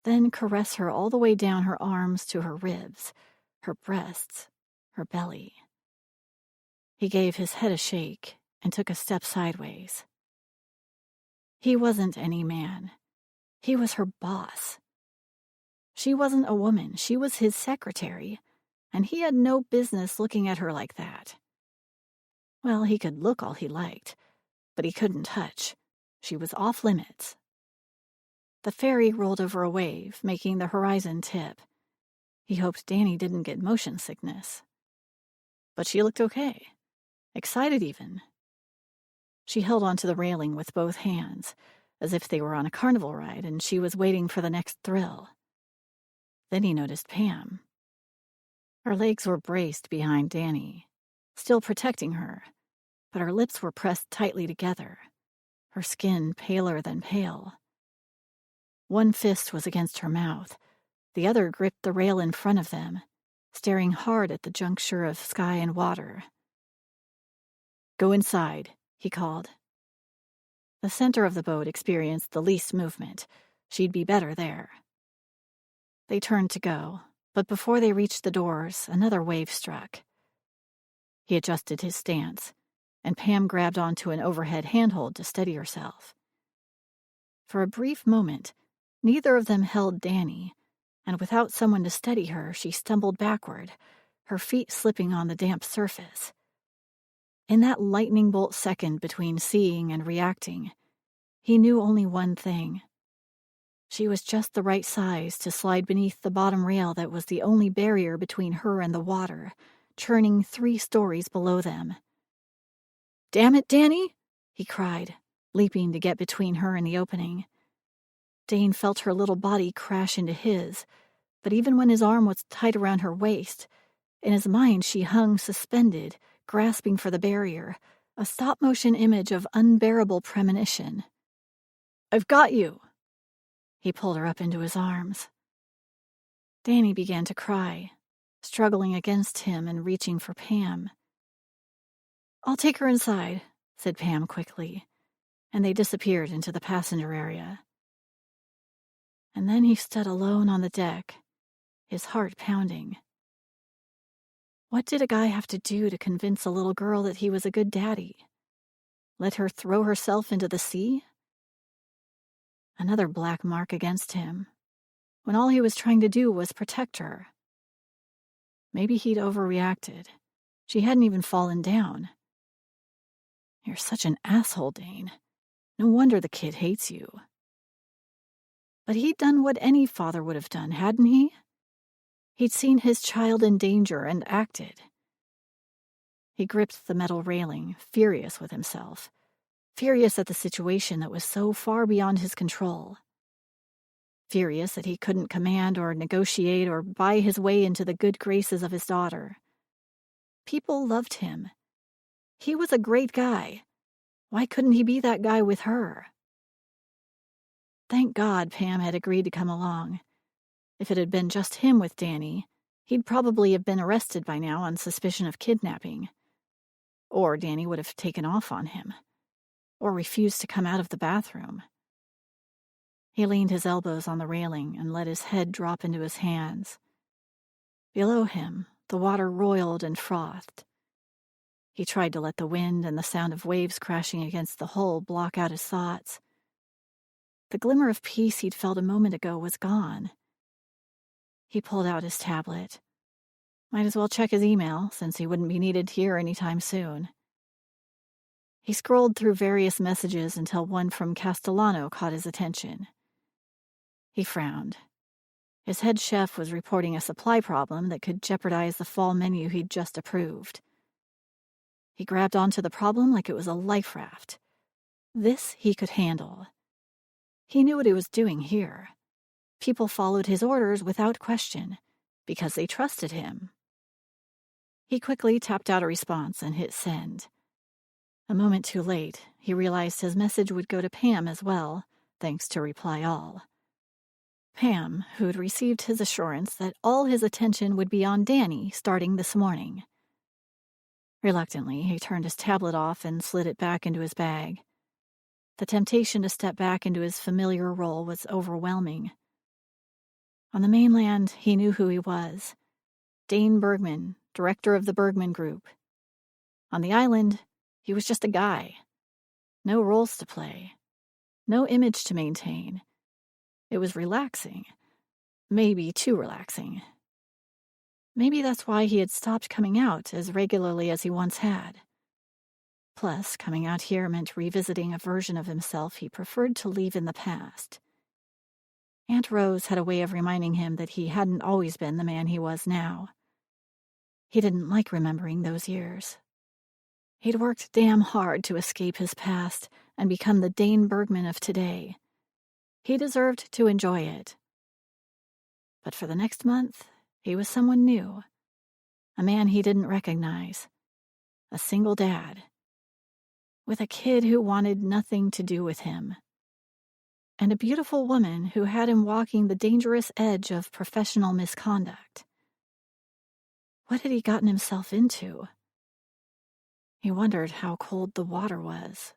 then caress her all the way down her arms to her ribs, her breasts, her belly. He gave his head a shake and took a step sideways. He wasn't any man. He was her boss. She wasn't a woman. She was his secretary, and he had no business looking at her like that. Well, he could look all he liked, but he couldn't touch. She was off limits. The ferry rolled over a wave, making the horizon tip. He hoped Danny didn't get motion sickness. But she looked okay. Excited even. She held onto the railing with both hands, as if they were on a carnival ride and she was waiting for the next thrill. Then he noticed Pam. Her legs were braced behind Danny, still protecting her, but her lips were pressed tightly together, her skin paler than pale. One fist was against her mouth, the other gripped the rail in front of them, staring hard at the juncture of sky and water. "Go inside," he called. The center of the boat experienced the least movement. She'd be better there. They turned to go, but before they reached the doors, another wave struck. He adjusted his stance, and Pam grabbed onto an overhead handhold to steady herself. For a brief moment, neither of them held Danny, and without someone to steady her, she stumbled backward, her feet slipping on the damp surface. In that lightning bolt second between seeing and reacting, he knew only one thing. She was just the right size to slide beneath the bottom rail that was the only barrier between her and the water, churning 3 stories below them. "Damn it, Danny!" he cried, leaping to get between her and the opening. Dane felt her little body crash into his, but even when his arm was tight around her waist, in his mind she hung suspended, grasping for the barrier, a stop-motion image of unbearable premonition. "I've got you!" He pulled her up into his arms. Danny began to cry, struggling against him and reaching for Pam. "I'll take her inside," said Pam quickly, and they disappeared into the passenger area. And then he stood alone on the deck, his heart pounding. What did a guy have to do to convince a little girl that he was a good daddy? Let her throw herself into the sea? Another black mark against him, when all he was trying to do was protect her. Maybe he'd overreacted. She hadn't even fallen down. "You're such an asshole, Dane. No wonder the kid hates you." But he'd done what any father would have done, hadn't he? He'd seen his child in danger and acted. He gripped the metal railing, furious with himself, furious at the situation that was so far beyond his control. Furious that he couldn't command or negotiate or buy his way into the good graces of his daughter. People loved him. He was a great guy. Why couldn't he be that guy with her? Thank God Pam had agreed to come along. If it had been just him with Danny, he'd probably have been arrested by now on suspicion of kidnapping. Or Danny would have taken off on him. Or refused to come out of the bathroom. He leaned his elbows on the railing and let his head drop into his hands. Below him, the water roiled and frothed. He tried to let the wind and the sound of waves crashing against the hull block out his thoughts. The glimmer of peace he'd felt a moment ago was gone. He pulled out his tablet. Might as well check his email, since he wouldn't be needed here anytime soon. He scrolled through various messages until one from Castellano caught his attention. He frowned. His head chef was reporting a supply problem that could jeopardize the fall menu he'd just approved. He grabbed onto the problem like it was a life raft. This he could handle. He knew what he was doing here. People followed his orders without question, because they trusted him. He quickly tapped out a response and hit send. A moment too late, he realized his message would go to Pam as well, thanks to Reply All. Pam, who'd received his assurance that all his attention would be on Danny starting this morning. Reluctantly, he turned his tablet off and slid it back into his bag. The temptation to step back into his familiar role was overwhelming. On the mainland, he knew who he was. Dane Bergman, director of the Bergman Group. On the island, he was just a guy. No roles to play. No image to maintain. It was relaxing. Maybe too relaxing. Maybe that's why he had stopped coming out as regularly as he once had. Plus, coming out here meant revisiting a version of himself he preferred to leave in the past. Aunt Rose had a way of reminding him that he hadn't always been the man he was now. He didn't like remembering those years. He'd worked damn hard to escape his past and become the Dane Bergman of today. He deserved to enjoy it. But for the next month, he was someone new. A man he didn't recognize. A single dad. With a kid who wanted nothing to do with him. And a beautiful woman who had him walking the dangerous edge of professional misconduct. What had he gotten himself into? He wondered how cold the water was.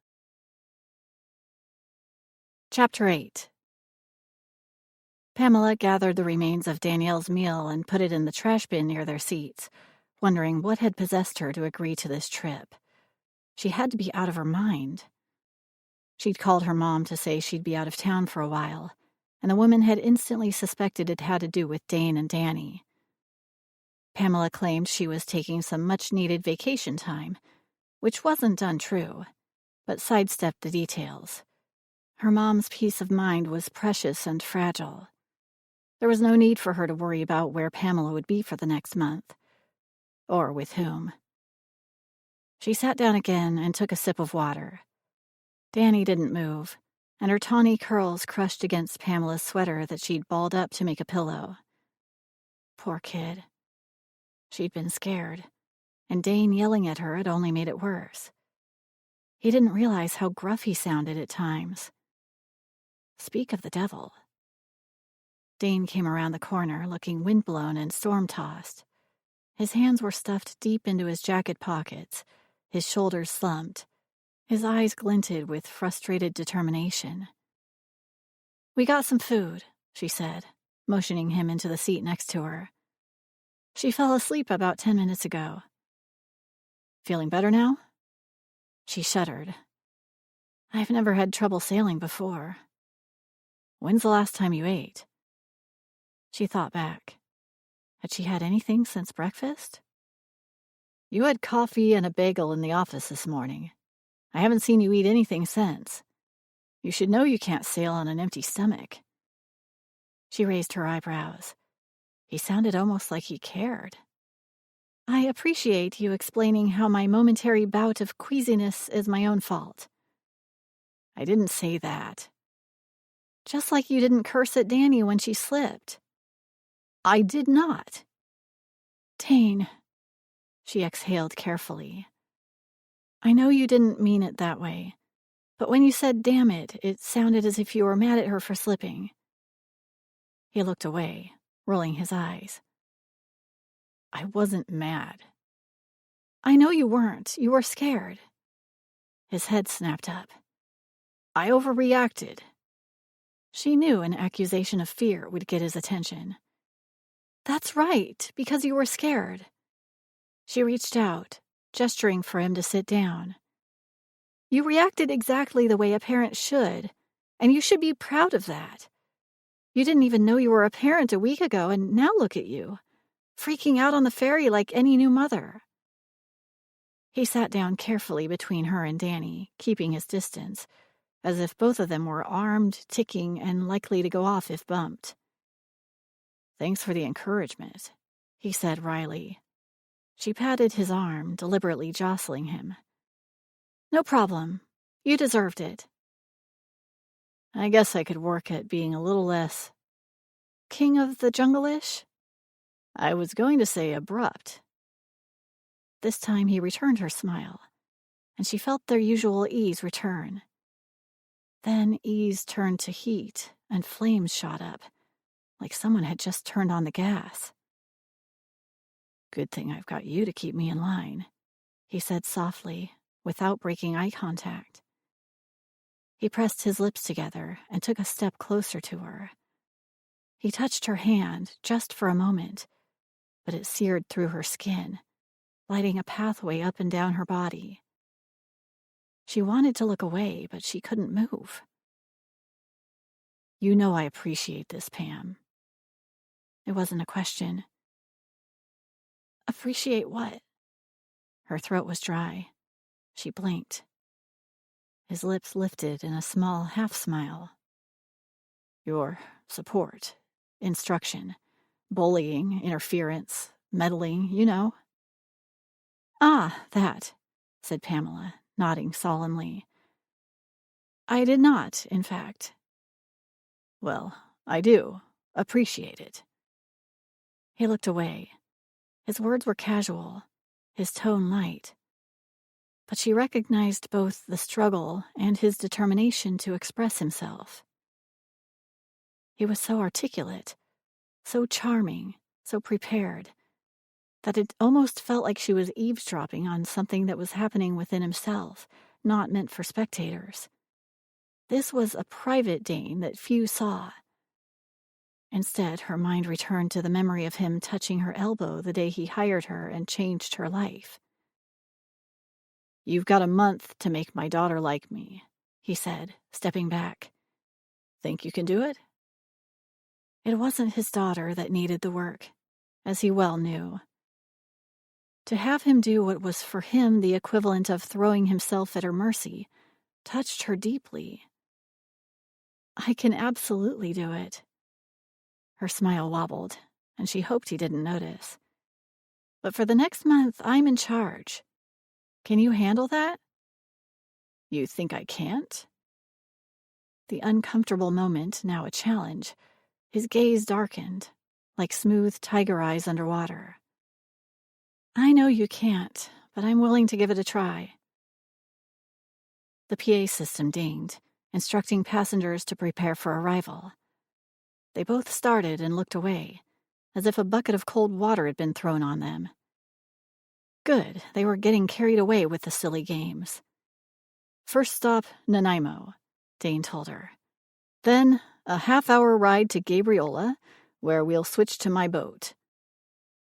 Chapter 8. Pamela gathered the remains of Danielle's meal and put it in the trash bin near their seats, wondering what had possessed her to agree to this trip. She had to be out of her mind. She'd called her mom to say she'd be out of town for a while, and the woman had instantly suspected it had to do with Dane and Danny. Pamela claimed she was taking some much-needed vacation time, which wasn't untrue, but sidestepped the details. Her mom's peace of mind was precious and fragile. There was no need for her to worry about where Pamela would be for the next month, or with whom. She sat down again and took a sip of water. Danny didn't move, and her tawny curls crushed against Pamela's sweater that she'd balled up to make a pillow. Poor kid. She'd been scared, and Dane yelling at her had only made it worse. He didn't realize how gruff he sounded at times. Speak of the devil. Dane came around the corner, looking windblown and storm-tossed. His hands were stuffed deep into his jacket pockets, his shoulders slumped. His eyes glinted with frustrated determination. "We got some food," she said, motioning him into the seat next to her. "She fell asleep about 10 minutes ago." "Feeling better now?" She shuddered. "I've never had trouble sailing before." "When's the last time you ate?" She thought back. Had she had anything since breakfast? "You had coffee and a bagel in the office this morning. I haven't seen you eat anything since. You should know you can't sail on an empty stomach." She raised her eyebrows. He sounded almost like he cared. "I appreciate you explaining how my momentary bout of queasiness is my own fault." "I didn't say that." "Just like you didn't curse at Danny when she slipped." "I did not." "Dane," she exhaled carefully. "I know you didn't mean it that way, but when you said damn it sounded as if you were mad at her for slipping." He looked away, rolling his eyes. "I wasn't mad." "I know you weren't. You were scared." His head snapped up. "I overreacted." She knew an accusation of fear would get his attention. "That's right, because you were scared." She reached out, gesturing for him to sit down. "You reacted exactly the way a parent should, and you should be proud of that. You didn't even know you were a parent a week ago, and now look at you, freaking out on the ferry like any new mother." He sat down carefully between her and Danny, keeping his distance, as if both of them were armed, ticking, and likely to go off if bumped. "Thanks for the encouragement," he said wryly. She patted his arm, deliberately jostling him. "No problem. You deserved it." "I guess I could work at being a little less king of the jungle-ish?" "I was going to say abrupt." This time he returned her smile, and she felt their usual ease return. Then ease turned to heat, and flames shot up, like someone had just turned on the gas. "Good thing I've got you to keep me in line," he said softly, without breaking eye contact. He pressed his lips together and took a step closer to her. He touched her hand just for a moment, but it seared through her skin, lighting a pathway up and down her body. She wanted to look away, but she couldn't move. "You know I appreciate this, Pam." It wasn't a question. "Appreciate what?" Her throat was dry. She blinked. His lips lifted in a small half-smile. "Your support, instruction, bullying, interference, meddling, you know." "Ah, that," said Pamela, nodding solemnly. "I did not, in fact." "Well, I do appreciate it." He looked away. His words were casual, his tone light. But she recognized both the struggle and his determination to express himself. He was so articulate, so charming, so prepared, that it almost felt like she was eavesdropping on something that was happening within himself, not meant for spectators. This was a private Dane that few saw. Instead, her mind returned to the memory of him touching her elbow the day he hired her and changed her life. "You've got a month to make my daughter like me," he said, stepping back. "Think you can do it?" It wasn't his daughter that needed the work, as he well knew. To have him do what was for him the equivalent of throwing himself at her mercy touched her deeply. "I can absolutely do it." Her smile wobbled, and she hoped he didn't notice. "But for the next month, I'm in charge. Can you handle that? You think I can't? The uncomfortable moment, now a challenge. His gaze darkened, like smooth tiger eyes underwater. I know you can't, but I'm willing to give it a try. The PA system dinged, instructing passengers to prepare for arrival. They both started and looked away, as if a bucket of cold water had been thrown on them. Good, they were getting carried away with the silly games. First stop, Nanaimo, Dane told her. Then a half-hour ride to Gabriola, where we'll switch to my boat.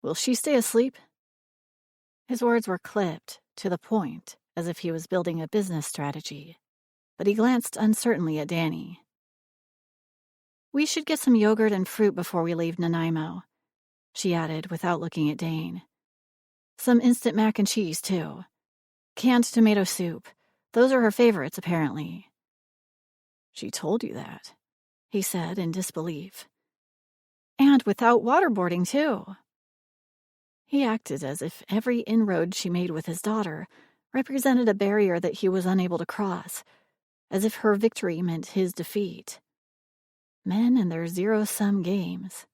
Will she stay asleep? His words were clipped, to the point, as if he was building a business strategy, but he glanced uncertainly at Danny. We should get some yogurt and fruit before we leave Nanaimo, she added without looking at Dane. Some instant mac and cheese, too. Canned tomato soup. Those are her favorites, apparently. She told you that, he said in disbelief. And without waterboarding, too. He acted as if every inroad she made with his daughter represented a barrier that he was unable to cross, as if her victory meant his defeat. Men and their zero-sum games.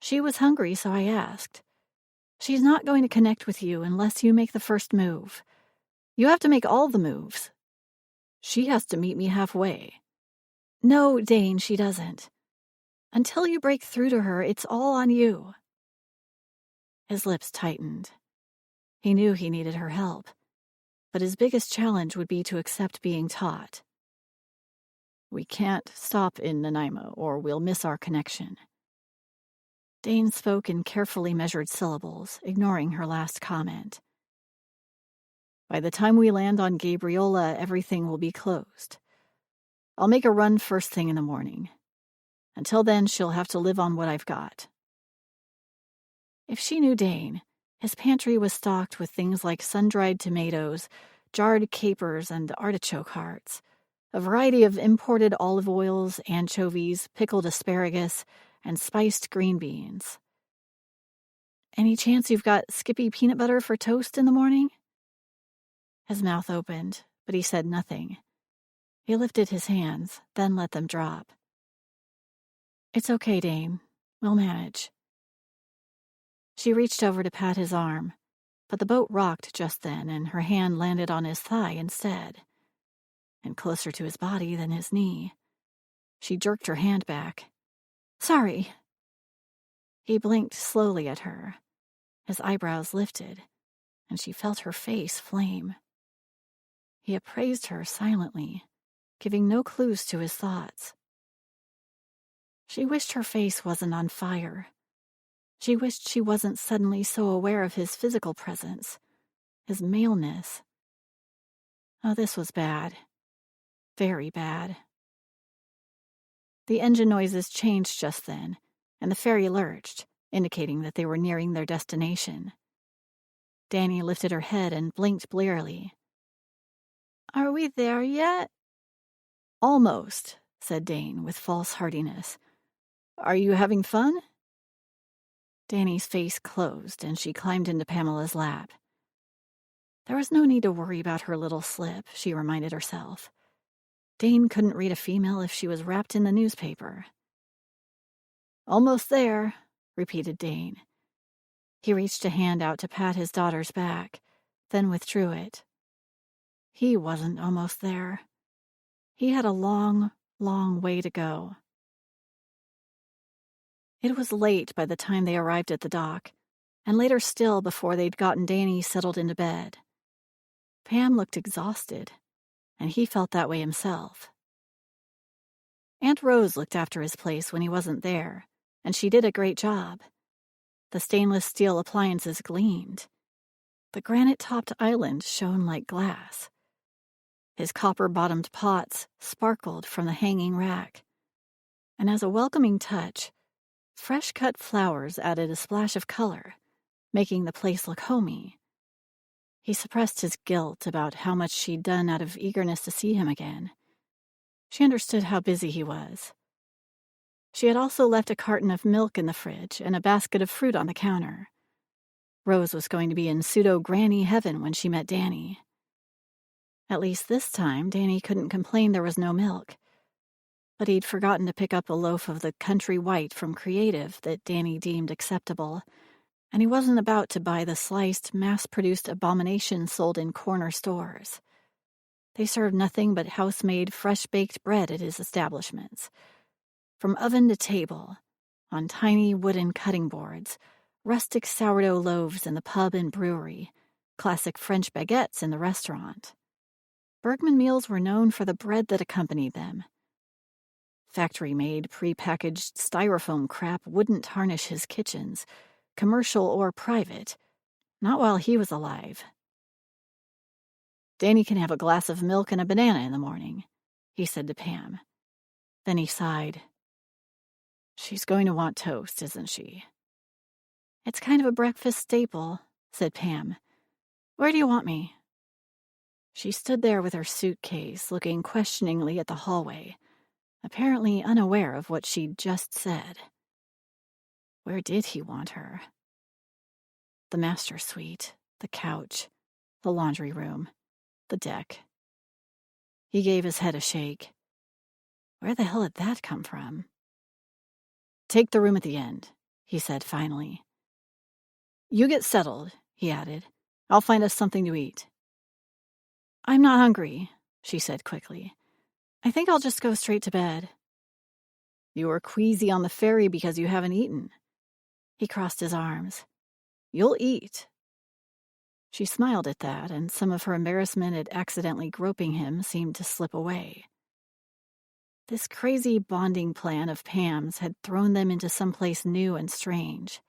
She was hungry, so I asked. She's not going to connect with you unless you make the first move. You have to make all the moves. She has to meet me halfway. No, Dane, she doesn't. Until you break through to her, it's all on you. His lips tightened. He knew he needed her help, but his biggest challenge would be to accept being taught. We can't stop in Nanaimo, or we'll miss our connection. Dane spoke in carefully measured syllables, ignoring her last comment. By the time we land on Gabriola, everything will be closed. I'll make a run first thing in the morning. Until then, she'll have to live on what I've got. If she knew Dane, his pantry was stocked with things like sun-dried tomatoes, jarred capers, and artichoke hearts, a variety of imported olive oils, anchovies, pickled asparagus, and spiced green beans. Any chance you've got Skippy peanut butter for toast in the morning? His mouth opened, but he said nothing. He lifted his hands, then let them drop. It's okay, Dane. We'll manage. She reached over to pat his arm, but the boat rocked just then, and her hand landed on his thigh instead, and closer to his body than his knee. She jerked her hand back. Sorry. He blinked slowly at her. His eyebrows lifted, and she felt her face flame. He appraised her silently, giving no clues to his thoughts. She wished her face wasn't on fire. She wished she wasn't suddenly so aware of his physical presence, his maleness. Oh, this was bad. Very bad. The engine noises changed just then, and the ferry lurched, indicating that they were nearing their destination. Danny lifted her head and blinked blearily. Are we there yet? Almost, said Dane with false heartiness. Are you having fun? Danny's face closed, and she climbed into Pamela's lap. There was no need to worry about her little slip, she reminded herself. Dane couldn't read a female if she was wrapped in the newspaper. Almost there, repeated Dane. He reached a hand out to pat his daughter's back, then withdrew it. He wasn't almost there. He had a long, long way to go. It was late by the time they arrived at the dock, and later still before they'd gotten Danny settled into bed. Pam looked exhausted, and he felt that way himself. Aunt Rose looked after his place when he wasn't there, and she did a great job. The stainless steel appliances gleamed. The granite-topped island shone like glass. His copper-bottomed pots sparkled from the hanging rack. And as a welcoming touch, fresh-cut flowers added a splash of color, making the place look homey. He suppressed his guilt about how much she'd done out of eagerness to see him again. She understood how busy he was. She had also left a carton of milk in the fridge and a basket of fruit on the counter. Rose was going to be in pseudo-granny heaven when she met Danny. At least this time, Danny couldn't complain there was no milk. But he'd forgotten to pick up a loaf of the country white from Creative that Danny deemed acceptable, and he wasn't about to buy the sliced, mass-produced abomination sold in corner stores. They served nothing but house-made, fresh-baked bread at his establishments. From oven to table, on tiny wooden cutting boards, rustic sourdough loaves in the pub and brewery, classic French baguettes in the restaurant. Bergman meals were known for the bread that accompanied them. Factory-made, pre-packaged styrofoam crap wouldn't tarnish his kitchens, commercial or private, not while he was alive. "Danny can have a glass of milk and a banana in the morning," he said to Pam. Then he sighed. "She's going to want toast, isn't she?" "It's kind of a breakfast staple," said Pam. "Where do you want me?" She stood there with her suitcase, looking questioningly at the hallway, apparently unaware of what she'd just said. Where did he want her? The master suite, the couch, the laundry room, the deck. He gave his head a shake. Where the hell had that come from? "Take the room at the end," he said finally. "You get settled," he added. "I'll find us something to eat." "I'm not hungry," she said quickly. "I think I'll just go straight to bed." "You were queasy on the ferry because you haven't eaten." He crossed his arms. "You'll eat." She smiled at that, and some of her embarrassment at accidentally groping him seemed to slip away. This crazy bonding plan of Pam's had thrown them into someplace new and strange.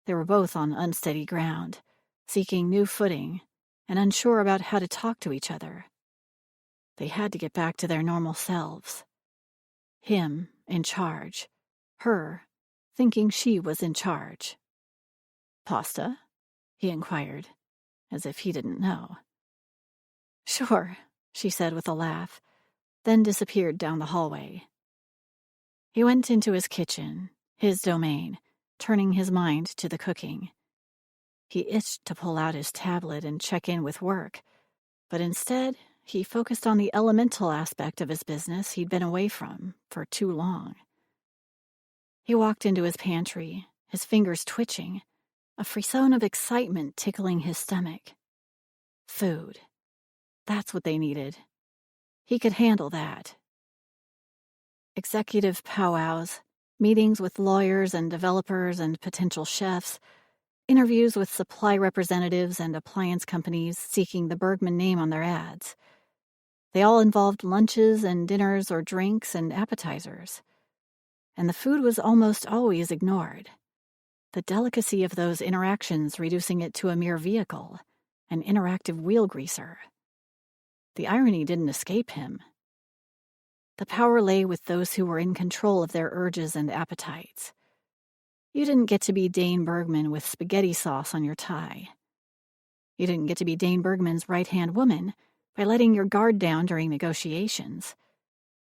They were both on unsteady ground, seeking new footing, and unsure about how to talk to each other. They had to get back to their normal selves. Him in charge, her thinking she was in charge. "Pasta?" he inquired, as if he didn't know. "Sure," she said with a laugh, then disappeared down the hallway. He went into his kitchen, his domain, turning his mind to the cooking. He itched to pull out his tablet and check in with work, but instead he focused on the elemental aspect of his business he'd been away from for too long. He walked into his pantry, his fingers twitching, a frisson of excitement tickling his stomach. Food. That's what they needed. He could handle that. Executive powwows, meetings with lawyers and developers and potential chefs, interviews with supply representatives and appliance companies seeking the Bergman name on their ads. They all involved lunches and dinners or drinks and appetizers. And the food was almost always ignored. The delicacy of those interactions reducing it to a mere vehicle, an interactive wheel greaser. The irony didn't escape him. The power lay with those who were in control of their urges and appetites. You didn't get to be Dane Bergman with spaghetti sauce on your tie. You didn't get to be Dane Bergman's right-hand woman by letting your guard down during negotiations,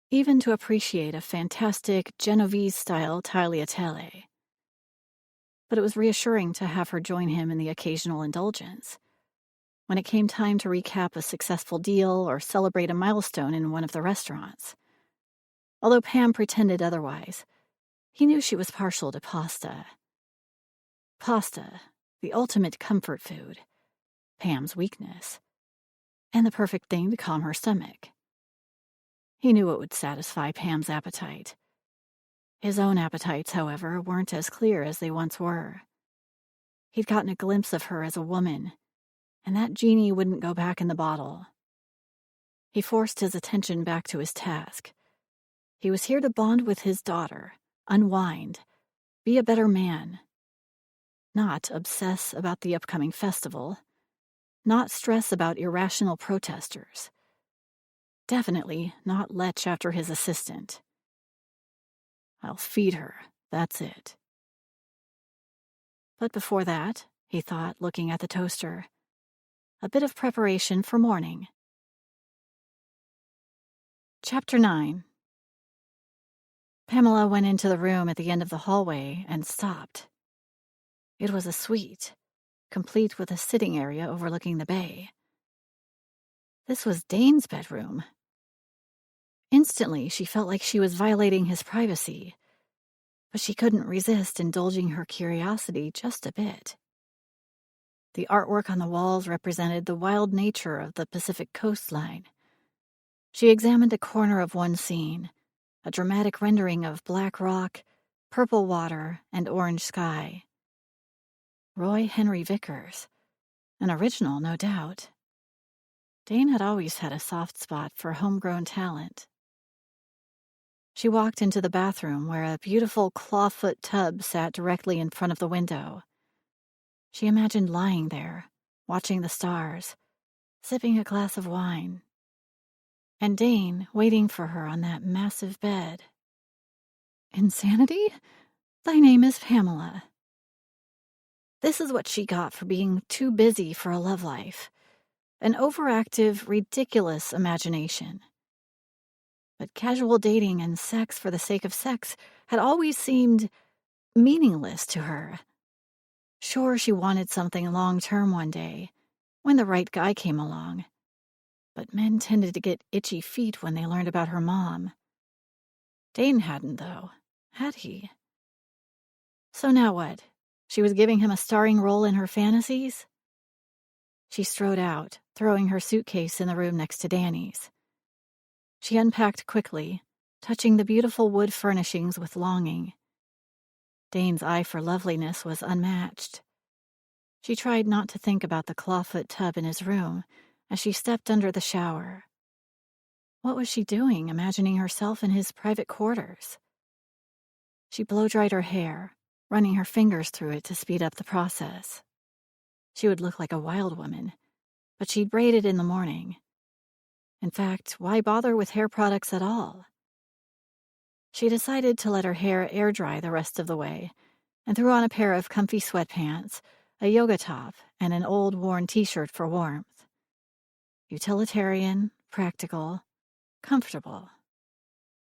even to appreciate a fantastic Genovese-style tagliatelle. But it was reassuring to have her join him in the occasional indulgence. When it came time to recap a successful deal or celebrate a milestone in one of the restaurants. Although Pam pretended otherwise, he knew she was partial to pasta. Pasta, the ultimate comfort food, Pam's weakness, and the perfect thing to calm her stomach. He knew it would satisfy Pam's appetite. His own appetites, however, weren't as clear as they once were. He'd gotten a glimpse of her as a woman, and that genie wouldn't go back in the bottle. He forced his attention back to his task. He was here to bond with his daughter, unwind, be a better man. Not obsess about the upcoming festival. Not stress about irrational protesters. Definitely not lech after his assistant. I'll feed her, that's it. But before that, he thought, looking at the toaster, a bit of preparation for morning. Chapter 9. Pamela went into the room at the end of the hallway and stopped. It was a suite, complete with a sitting area overlooking the bay. This was Dane's bedroom. Instantly, she felt like she was violating his privacy, but she couldn't resist indulging her curiosity just a bit. The artwork on the walls represented the wild nature of the Pacific coastline. She examined a corner of one scene, a dramatic rendering of black rock, purple water, and orange sky. Roy Henry Vickers. An original, no doubt. Dane had always had a soft spot for homegrown talent. She walked into the bathroom where a beautiful clawfoot tub sat directly in front of the window. She imagined lying there, watching the stars, sipping a glass of wine, and Dane waiting for her on that massive bed. Insanity? Thy name is Pamela. This is what she got for being too busy for a love life. An overactive, ridiculous imagination. But casual dating and sex for the sake of sex had always seemed meaningless to her. Sure, she wanted something long-term one day, when the right guy came along. But men tended to get itchy feet when they learned about her mom. Dane hadn't, though, had he? So now what? She was giving him a starring role in her fantasies? She strode out, throwing her suitcase in the room next to Danny's. She unpacked quickly, touching the beautiful wood furnishings with longing. Dane's eye for loveliness was unmatched. She tried not to think about the clawfoot tub in his room as she stepped under the shower. What was she doing, imagining herself in his private quarters? She blow-dried her hair, running her fingers through it to speed up the process. She would look like a wild woman, but she'd braid it in the morning. In fact, why bother with hair products at all? She decided to let her hair air dry the rest of the way and threw on a pair of comfy sweatpants, a yoga top, and an old worn t-shirt for warmth. Utilitarian, practical, comfortable.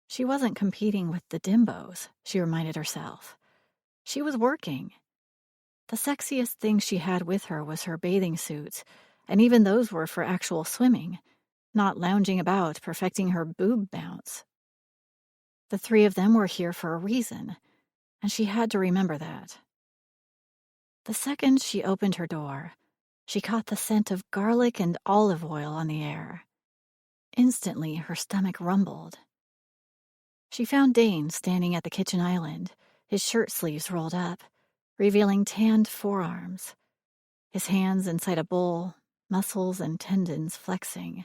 She wasn't competing with the dimbos, she reminded herself. She was working. The sexiest thing she had with her was her bathing suits, and even those were for actual swimming, not lounging about perfecting her boob bounce. The three of them were here for a reason, and she had to remember that. The second she opened her door, she caught the scent of garlic and olive oil on the air. Instantly, her stomach rumbled. She found Dane standing at the kitchen island, his shirt sleeves rolled up, revealing tanned forearms, his hands inside a bowl, muscles and tendons flexing.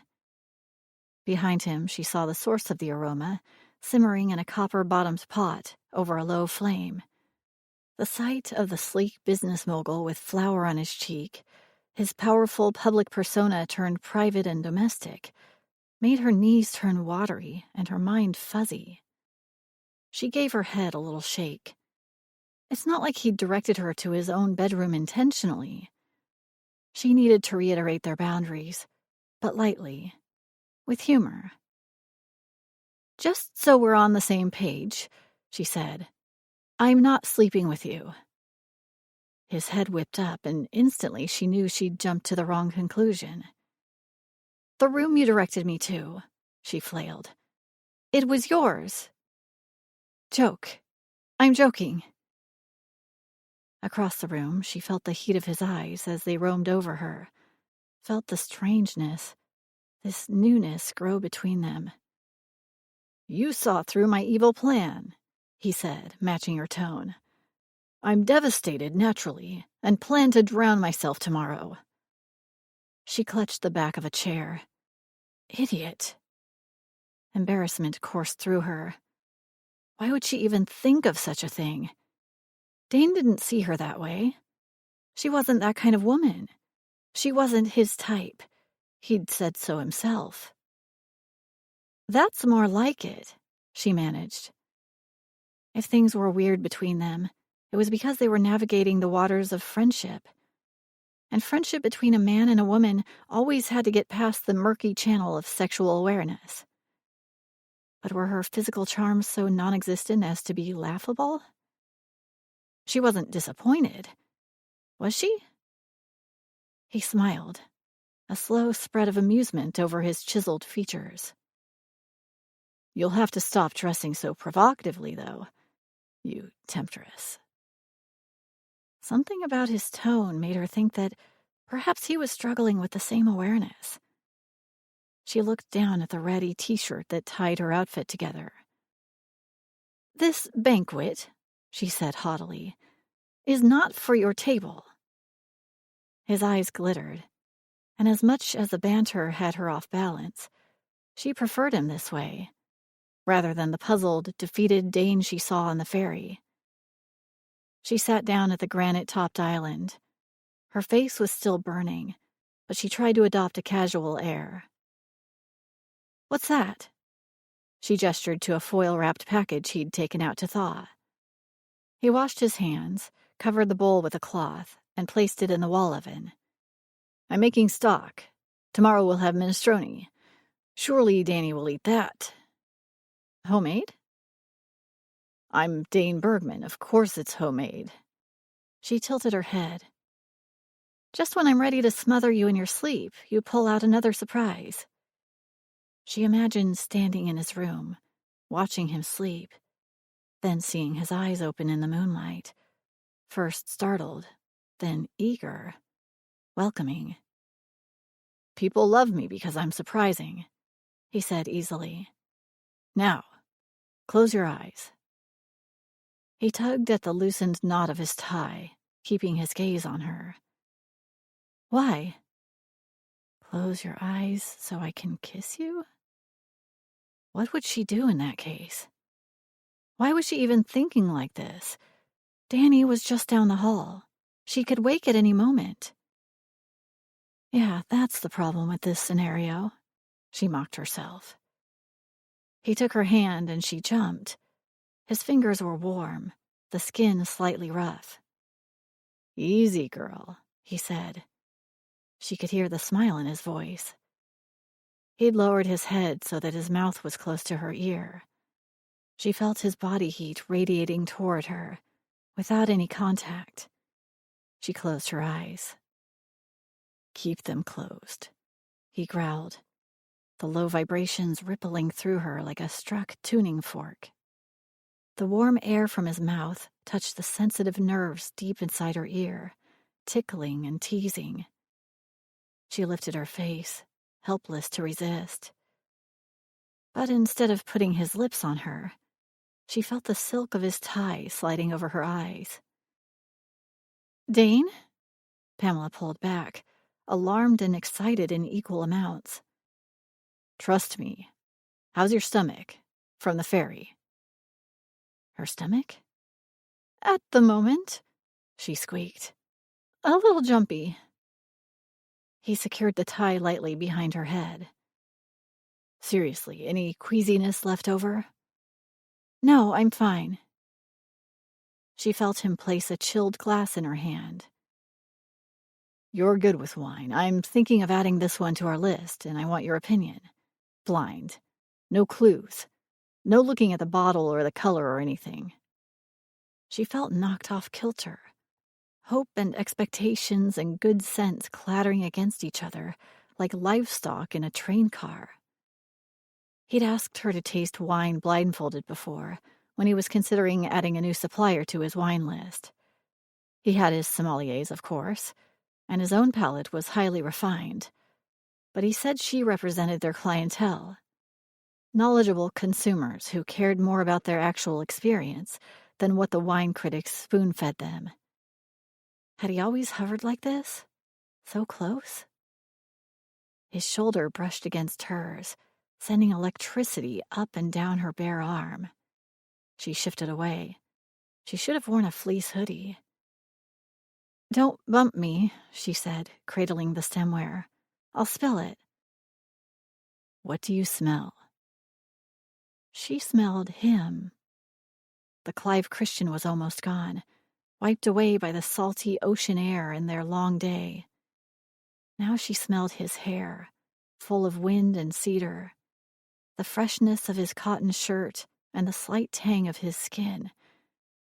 Behind him, she saw the source of the aroma, simmering in a copper-bottomed pot over a low flame. The sight of the sleek business mogul with flour on his cheek, his powerful public persona turned private and domestic, made her knees turn watery and her mind fuzzy. She gave her head a little shake. It's not like he'd directed her to his own bedroom intentionally. She needed to reiterate their boundaries, but lightly, with humor. "Just so we're on the same page," she said, "I'm not sleeping with you." His head whipped up, and instantly she knew she'd jumped to the wrong conclusion. "The room you directed me to," she flailed. "It was yours." "Joke. I'm joking." Across the room, she felt the heat of his eyes as they roamed over her, felt the strangeness, this newness grow between them. "You saw through my evil plan," he said, matching her tone. "I'm devastated, naturally, and plan to drown myself tomorrow." She clutched the back of a chair. Idiot. Embarrassment coursed through her. Why would she even think of such a thing? Dane didn't see her that way. She wasn't that kind of woman. She wasn't his type. He'd said so himself. "That's more like it," she managed. If things were weird between them, it was because they were navigating the waters of friendship. And friendship between a man and a woman always had to get past the murky channel of sexual awareness. But were her physical charms so non-existent as to be laughable? She wasn't disappointed. Was she? He smiled, a slow spread of amusement over his chiseled features. You'll have to stop dressing so provocatively, though, you temptress. Something about his tone made her think that perhaps he was struggling with the same awareness. She looked down at the ratty t-shirt that tied her outfit together. "This banquet," she said haughtily, "is not for your table." His eyes glittered, and as much as the banter had her off balance, she preferred him this way, rather than the puzzled, defeated Dane she saw on the ferry. She sat down at the granite-topped island. Her face was still burning, but she tried to adopt a casual air. "What's that?" She gestured to a foil-wrapped package he'd taken out to thaw. He washed his hands, covered the bowl with a cloth, and placed it in the wall oven. "I'm making stock. Tomorrow we'll have minestrone. Surely Danny will eat that." "Homemade?" "I'm Dane Bergman. Of course it's homemade." She tilted her head. "Just when I'm ready to smother you in your sleep, you pull out another surprise." She imagined standing in his room, watching him sleep, then seeing his eyes open in the moonlight, first startled, then eager, welcoming. "People love me because I'm surprising," he said easily. "Now, close your eyes." He tugged at the loosened knot of his tie, keeping his gaze on her. "Why?" "Close your eyes so I can kiss you?" What would she do in that case? Why was she even thinking like this? Danny was just down the hall. She could wake at any moment. Yeah, that's the problem with this scenario, she mocked herself. He took her hand and she jumped. His fingers were warm, the skin slightly rough. "Easy, girl," he said. She could hear the smile in his voice. He'd lowered his head so that his mouth was close to her ear. She felt his body heat radiating toward her, without any contact. She closed her eyes. "Keep them closed," he growled, the low vibrations rippling through her like a struck tuning fork. The warm air from his mouth touched the sensitive nerves deep inside her ear, tickling and teasing. She lifted her face, helpless to resist. But instead of putting his lips on her, she felt the silk of his tie sliding over her eyes. "Dane?" Pamela pulled back, alarmed and excited in equal amounts. "Trust me. How's your stomach? From the ferry?" Her stomach? "At the moment," she squeaked. "A little jumpy." He secured the tie lightly behind her head. "Seriously, any queasiness left over?" "No, I'm fine." She felt him place a chilled glass in her hand. "You're good with wine. I'm thinking of adding this one to our list, and I want your opinion. Blind. No clues. No looking at the bottle or the color or anything." She felt knocked off kilter. Hope and expectations and good sense clattering against each other like livestock in a train car. He'd asked her to taste wine blindfolded before, when he was considering adding a new supplier to his wine list. He had his sommeliers, of course, and his own palate was highly refined, but he said she represented their clientele. Knowledgeable consumers who cared more about their actual experience than what the wine critics spoon-fed them. Had he always hovered like this? So close? His shoulder brushed against hers, sending electricity up and down her bare arm. She shifted away. She should have worn a fleece hoodie. "Don't bump me," she said, cradling the stemware. "I'll spill it." "What do you smell?" She smelled him. The Clive Christian was almost gone, wiped away by the salty ocean air and their long day. Now she smelled his hair, full of wind and cedar, the freshness of his cotton shirt and the slight tang of his skin,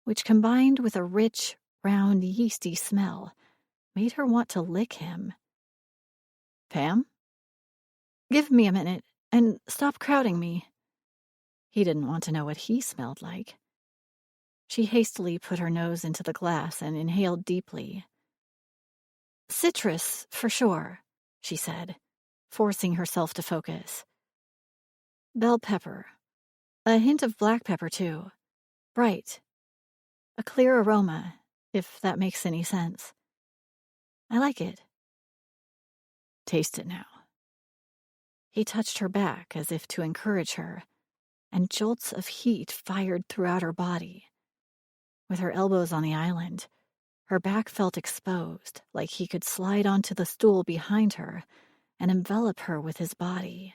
which combined with a rich, round, yeasty smell, made her want to lick him. Pam? Give me a minute, and stop crowding me. He didn't want to know what he smelled like. She hastily put her nose into the glass and inhaled deeply. Citrus, for sure, she said, forcing herself to focus. Bell pepper. A hint of black pepper, too. Bright. A clear aroma, if that makes any sense. I like it. Taste it now. He touched her back as if to encourage her, and jolts of heat fired throughout her body. With her elbows on the island, her back felt exposed, like he could slide onto the stool behind her and envelop her with his body.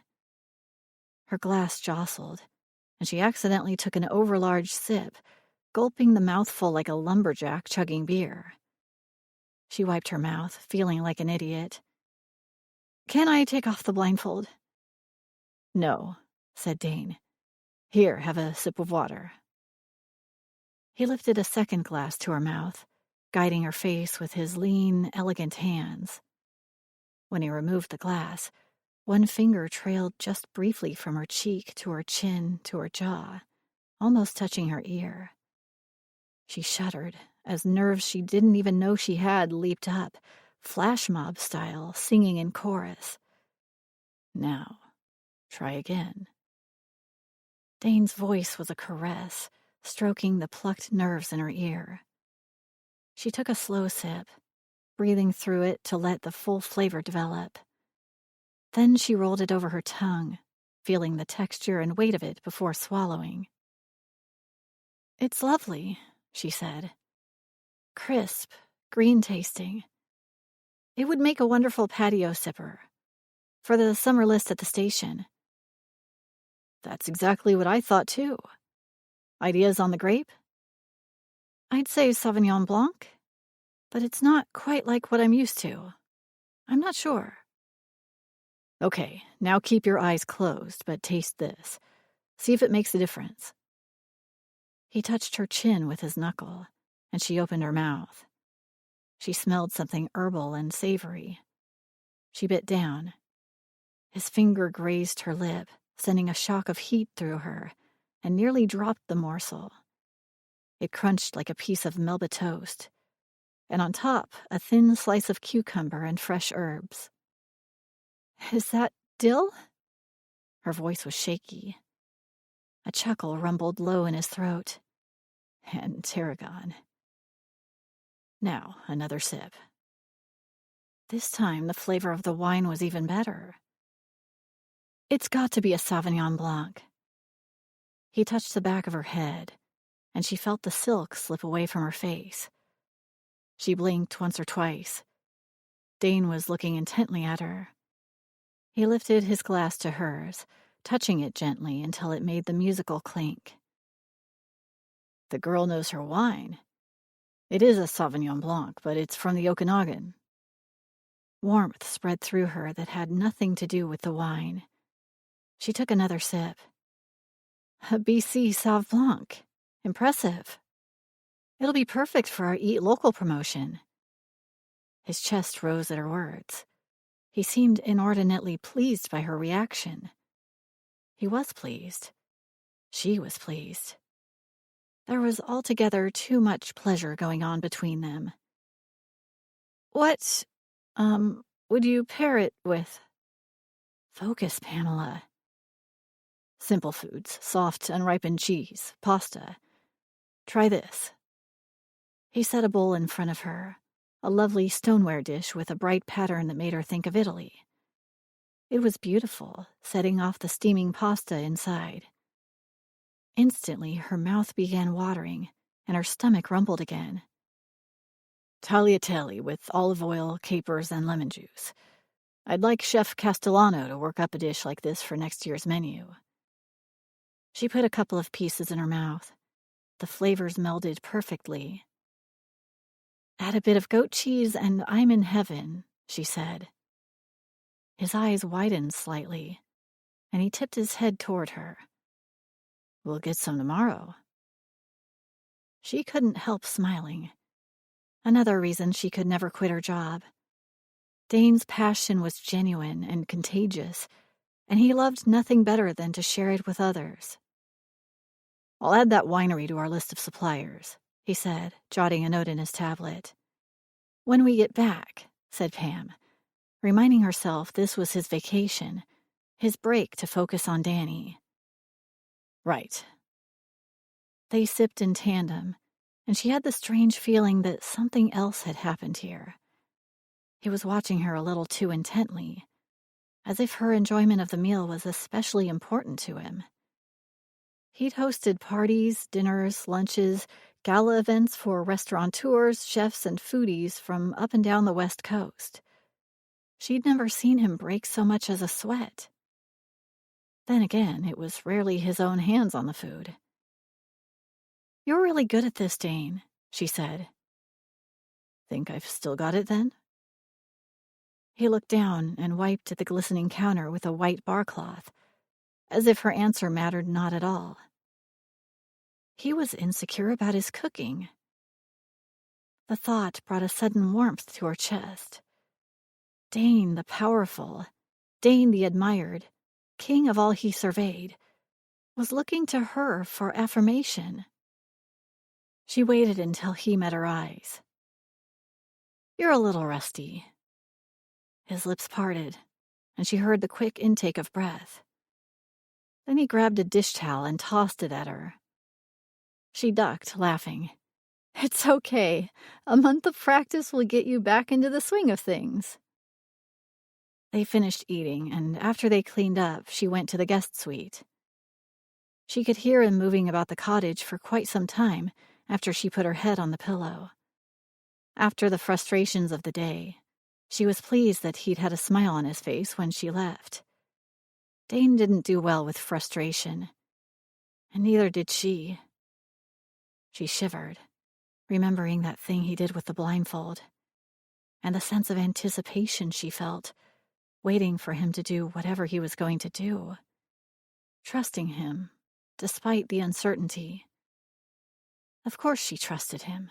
Her glass jostled, and she accidentally took an overlarge sip, gulping the mouthful like a lumberjack chugging beer. She wiped her mouth, feeling like an idiot. Can I take off the blindfold? No, said Dane. Here, have a sip of water. He lifted a second glass to her mouth, guiding her face with his lean, elegant hands. When he removed the glass, one finger trailed just briefly from her cheek to her chin to her jaw, almost touching her ear. She shuddered as nerves she didn't even know she had leaped up, flash mob style, singing in chorus. Now, try again. Dane's voice was a caress, stroking the plucked nerves in her ear. She took a slow sip, breathing through it to let the full flavor develop. Then she rolled it over her tongue, feeling the texture and weight of it before swallowing. It's lovely, she said. Crisp, green tasting. It would make a wonderful patio sipper. For the summer list at the station. That's exactly what I thought, too. Ideas on the grape? I'd say Sauvignon Blanc, but it's not quite like what I'm used to. I'm not sure. Okay, now keep your eyes closed, but taste this. See if it makes a difference. He touched her chin with his knuckle, and she opened her mouth. She smelled something herbal and savory. She bit down. His finger grazed her lip, sending a shock of heat through her, and nearly dropped the morsel. It crunched like a piece of Melba toast, and on top, a thin slice of cucumber and fresh herbs. Is that dill? Her voice was shaky. A chuckle rumbled low in his throat. And tarragon. Now, another sip. This time, the flavor of the wine was even better. It's got to be a Sauvignon Blanc. He touched the back of her head, and she felt the silk slip away from her face. She blinked once or twice. Dane was looking intently at her. He lifted his glass to hers, touching it gently until it made the musical clink. The girl knows her wine. It is a Sauvignon Blanc, but it's from the Okanagan. Warmth spread through her that had nothing to do with the wine. She took another sip. A BC Sauv Blanc. Impressive. It'll be perfect for our Eat Local promotion. His chest rose at her words. He seemed inordinately pleased by her reaction. He was pleased. She was pleased. There was altogether too much pleasure going on between them. What, would you pair it with? Focus, Pamela. Simple foods, soft, unripened cheese, pasta. Try this. He set a bowl in front of her, a lovely stoneware dish with a bright pattern that made her think of Italy. It was beautiful, setting off the steaming pasta inside. Instantly, her mouth began watering, and her stomach rumbled again. Tagliatelle with olive oil, capers, and lemon juice. I'd like Chef Castellano to work up a dish like this for next year's menu. She put a couple of pieces in her mouth. The flavors melded perfectly. Add a bit of goat cheese and I'm in heaven, she said. His eyes widened slightly, and he tipped his head toward her. We'll get some tomorrow. She couldn't help smiling. Another reason she could never quit her job. Dane's passion was genuine and contagious, and he loved nothing better than to share it with others. "I'll add that winery to our list of suppliers," he said, jotting a note in his tablet. "When we get back," said Pam, reminding herself this was his vacation, his break to focus on Danny. "Right." They sipped in tandem, and she had the strange feeling that something else had happened here. He was watching her a little too intently, as if her enjoyment of the meal was especially important to him. He'd hosted parties, dinners, lunches, gala events for restaurateurs, chefs, and foodies from up and down the West Coast. She'd never seen him break so much as a sweat. Then again, it was rarely his own hands on the food. "You're really good at this, Dane," she said. "Think I've still got it, then?" He looked down and wiped at the glistening counter with a white bar cloth, as if her answer mattered not at all. He was insecure about his cooking. The thought brought a sudden warmth to her chest. Dane the powerful, Dane the admired, king of all he surveyed, was looking to her for affirmation. She waited until he met her eyes. "You're a little rusty." His lips parted, and she heard the quick intake of breath. Then he grabbed a dish towel and tossed it at her. She ducked, laughing. "It's okay. A month of practice will get you back into the swing of things." They finished eating, and after they cleaned up, she went to the guest suite. She could hear him moving about the cottage for quite some time after she put her head on the pillow. After the frustrations of the day, she was pleased that he'd had a smile on his face when she left. Dane didn't do well with frustration, and neither did she. She shivered, remembering that thing he did with the blindfold, and the sense of anticipation she felt, waiting for him to do whatever he was going to do, trusting him, despite the uncertainty. Of course she trusted him.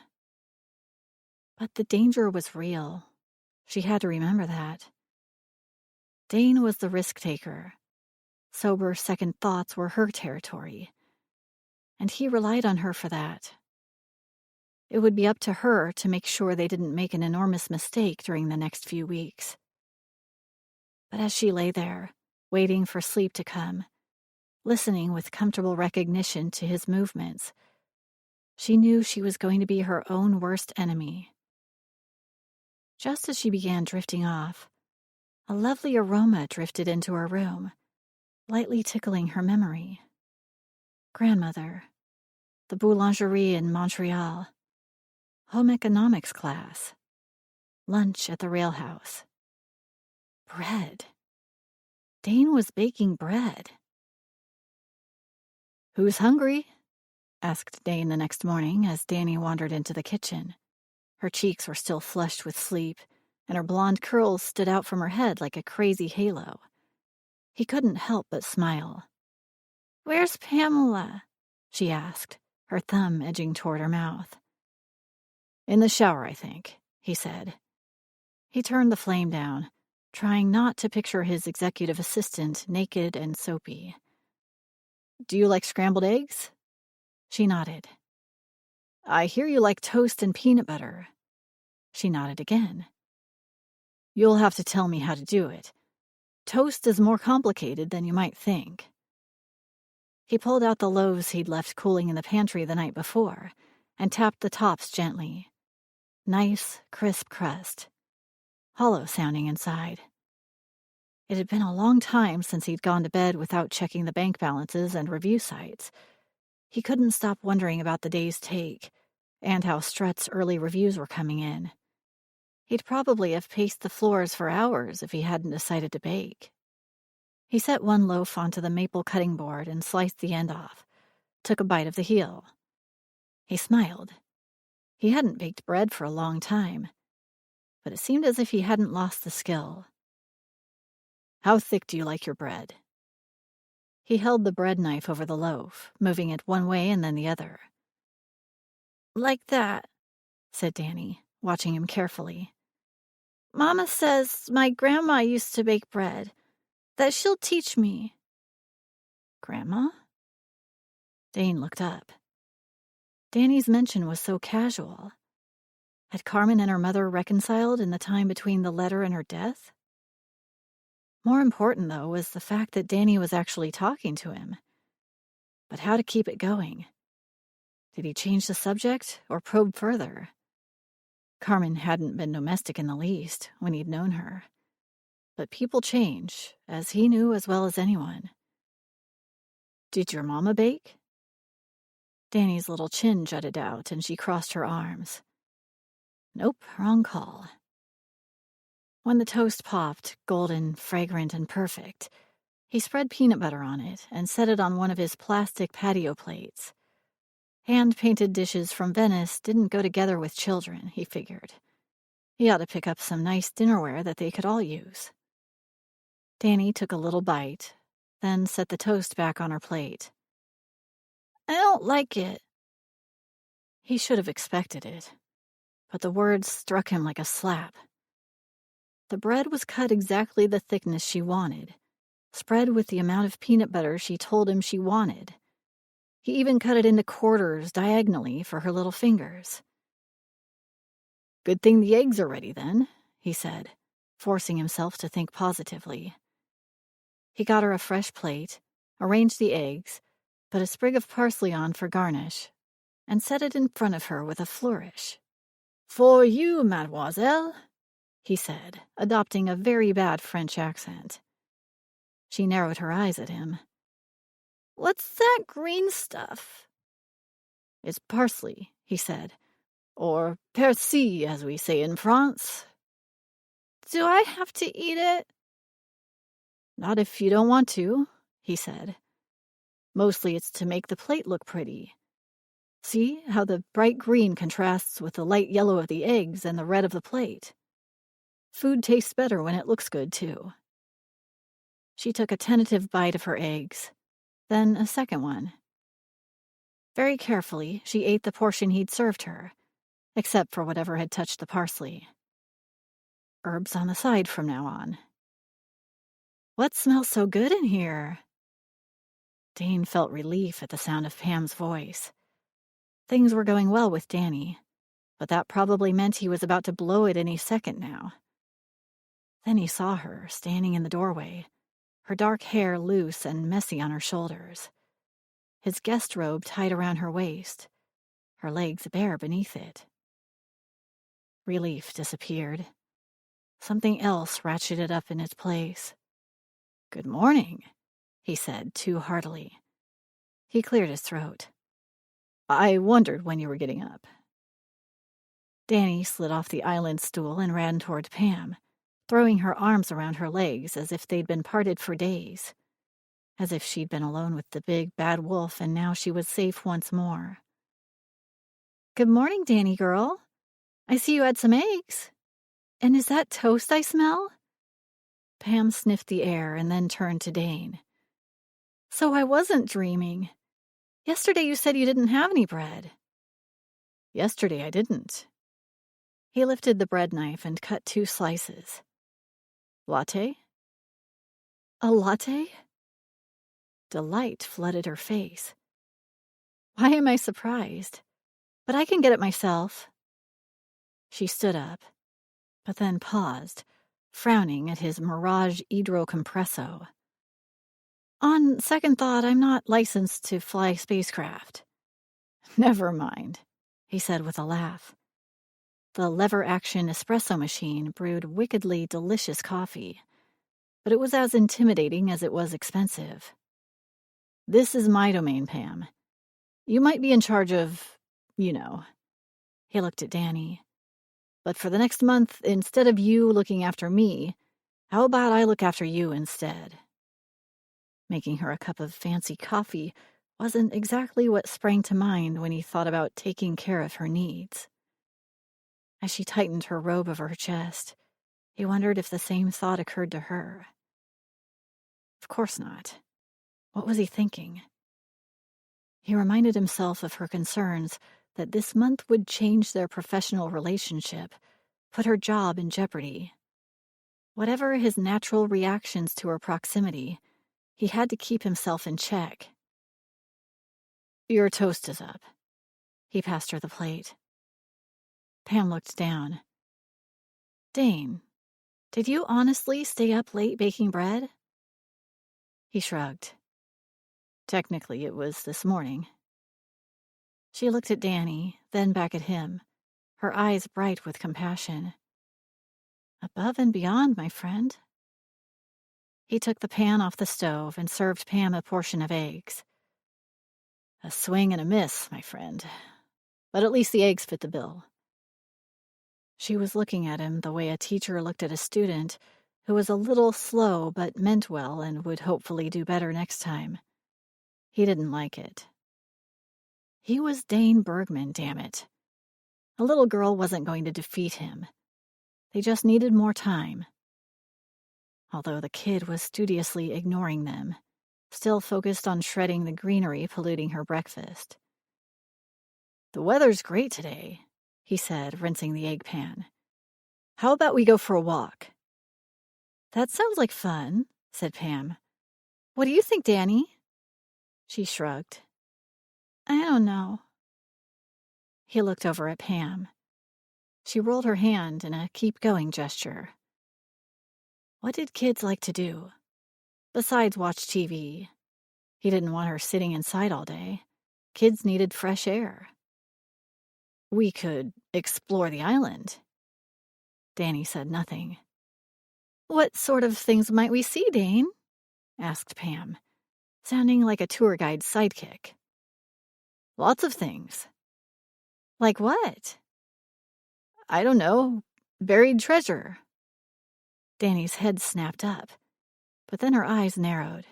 But the danger was real. She had to remember that. Dane was the risk-taker. Sober second thoughts were her territory, and he relied on her for that. It would be up to her to make sure they didn't make an enormous mistake during the next few weeks. But as she lay there, waiting for sleep to come, listening with comfortable recognition to his movements, she knew she was going to be her own worst enemy. Just as she began drifting off, a lovely aroma drifted into her room, lightly tickling her memory. Grandmother, the boulangerie in Montreal, home economics class, lunch at the railhouse. Bread. Dane was baking bread. "Who's hungry?" asked Dane the next morning as Danny wandered into the kitchen. Her cheeks were still flushed with sleep, and her blonde curls stood out from her head like a crazy halo. He couldn't help but smile. "Where's Pamela?" she asked, her thumb edging toward her mouth. "In the shower, I think," he said. He turned the flame down, trying not to picture his executive assistant naked and soapy. "Do you like scrambled eggs?" She nodded. "I hear you like toast and peanut butter." She nodded again. "You'll have to tell me how to do it. Toast is more complicated than you might think." He pulled out the loaves he'd left cooling in the pantry the night before and tapped the tops gently. Nice, crisp crust, hollow sounding inside. It had been a long time since he'd gone to bed without checking the bank balances and review sites. He couldn't stop wondering about the day's take and how Strutt's early reviews were coming in. He'd probably have paced the floors for hours if he hadn't decided to bake. He set one loaf onto the maple cutting board and sliced the end off, took a bite of the heel. He smiled. He hadn't baked bread for a long time, but it seemed as if he hadn't lost the skill. "How thick do you like your bread?" He held the bread knife over the loaf, moving it one way and then the other. "Like that," said Danny, watching him carefully. Mama says my grandma used to bake bread, that she'll teach me. Grandma? Dane looked up. Danny's mention was so casual. Had Carmen and her mother reconciled in the time between the letter and her death? More important, though, was the fact that Danny was actually talking to him. But how to keep it going? Did he change the subject or probe further? Carmen hadn't been domestic in the least when he'd known her. But people change, as he knew as well as anyone. Did your mama bake? Danny's little chin jutted out, and she crossed her arms. Nope, wrong call. When the toast popped, golden, fragrant, and perfect, he spread peanut butter on it and set it on one of his plastic patio plates. Hand-painted dishes from Venice didn't go together with children, he figured. He ought to pick up some nice dinnerware that they could all use. Danny took a little bite, then set the toast back on her plate. I don't like it. He should have expected it, but the words struck him like a slap. The bread was cut exactly the thickness she wanted, spread with the amount of peanut butter she told him she wanted. He even cut it into quarters diagonally for her little fingers. Good thing the eggs are ready, then, he said, forcing himself to think positively. He got her a fresh plate, arranged the eggs, put a sprig of parsley on for garnish, and set it in front of her with a flourish. For you, mademoiselle, he said, adopting a very bad French accent. She narrowed her eyes at him. What's that green stuff? It's parsley, he said, or persil, as we say in France. Do I have to eat it? Not if you don't want to, he said. Mostly it's to make the plate look pretty. See how the bright green contrasts with the light yellow of the eggs and the red of the plate. Food tastes better when it looks good, too. She took a tentative bite of her eggs, then a second one. Very carefully, she ate the portion he'd served her, except for whatever had touched the parsley. Herbs on the side from now on. What smells so good in here? Dane felt relief at the sound of Pam's voice. Things were going well with Danny, but that probably meant he was about to blow it any second now. Then he saw her, standing in the doorway, her dark hair loose and messy on her shoulders, his guest robe tied around her waist, her legs bare beneath it. Relief disappeared. Something else ratcheted up in its place. Good morning, he said too heartily. He cleared his throat. I wondered when you were getting up. Danny slid off the island stool and ran toward Pam, throwing her arms around her legs as if they'd been parted for days, as if she'd been alone with the big bad wolf and now she was safe once more. Good morning, Danny girl. I see you had some eggs. And is that toast I smell? Pam sniffed the air and then turned to Dane. So I wasn't dreaming. Yesterday you said you didn't have any bread. Yesterday I didn't. He lifted the bread knife and cut 2 slices. Latte? A latte? Delight flooded her face. Why am I surprised? But I can get it myself. She stood up, but then paused, frowning at his Mirage Hydrocompresso. On second thought, I'm not licensed to fly spacecraft. Never mind, he said with a laugh. The lever-action espresso machine brewed wickedly delicious coffee, but it was as intimidating as it was expensive. This is my domain, Pam. You might be in charge of, you know. He looked at Danny. But for the next month, instead of you looking after me, how about I look after you instead? Making her a cup of fancy coffee wasn't exactly what sprang to mind when he thought about taking care of her needs. As she tightened her robe over her chest, he wondered if the same thought occurred to her. Of course not. What was he thinking? He reminded himself of her concerns that this month would change their professional relationship, put her job in jeopardy, Whatever his natural reactions to her proximity, he had to keep himself in check. "Your toast is up." He passed her the plate. Pam looked down. "Dane, did you honestly stay up late baking bread?" He shrugged. "Technically, it was this morning." She looked at Danny, then back at him, her eyes bright with compassion. "Above and beyond, my friend." He took the pan off the stove and served Pam a portion of eggs. "A swing and a miss, my friend. But at least the eggs fit the bill." She was looking at him the way a teacher looked at a student who was a little slow but meant well and would hopefully do better next time. He didn't like it. He was Dane Bergman, damn it. A little girl wasn't going to defeat him. They just needed more time. Although the kid was studiously ignoring them, still focused on shredding the greenery polluting her breakfast. "The weather's great today," he said, rinsing the egg pan. "How about we go for a walk?" "That sounds like fun," said Pam. "What do you think, Danny?" She shrugged. "I don't know." He looked over at Pam. She rolled her hand in a keep-going gesture. What did kids like to do? Besides watch TV. He didn't want her sitting inside all day. Kids needed fresh air. "We could explore the island." Danny said nothing. "What sort of things might we see, Dane?" asked Pam, sounding like a tour guide's sidekick. "Lots of things." "Like what?" "I don't know. Buried treasure." Danny's head snapped up, but then her eyes narrowed.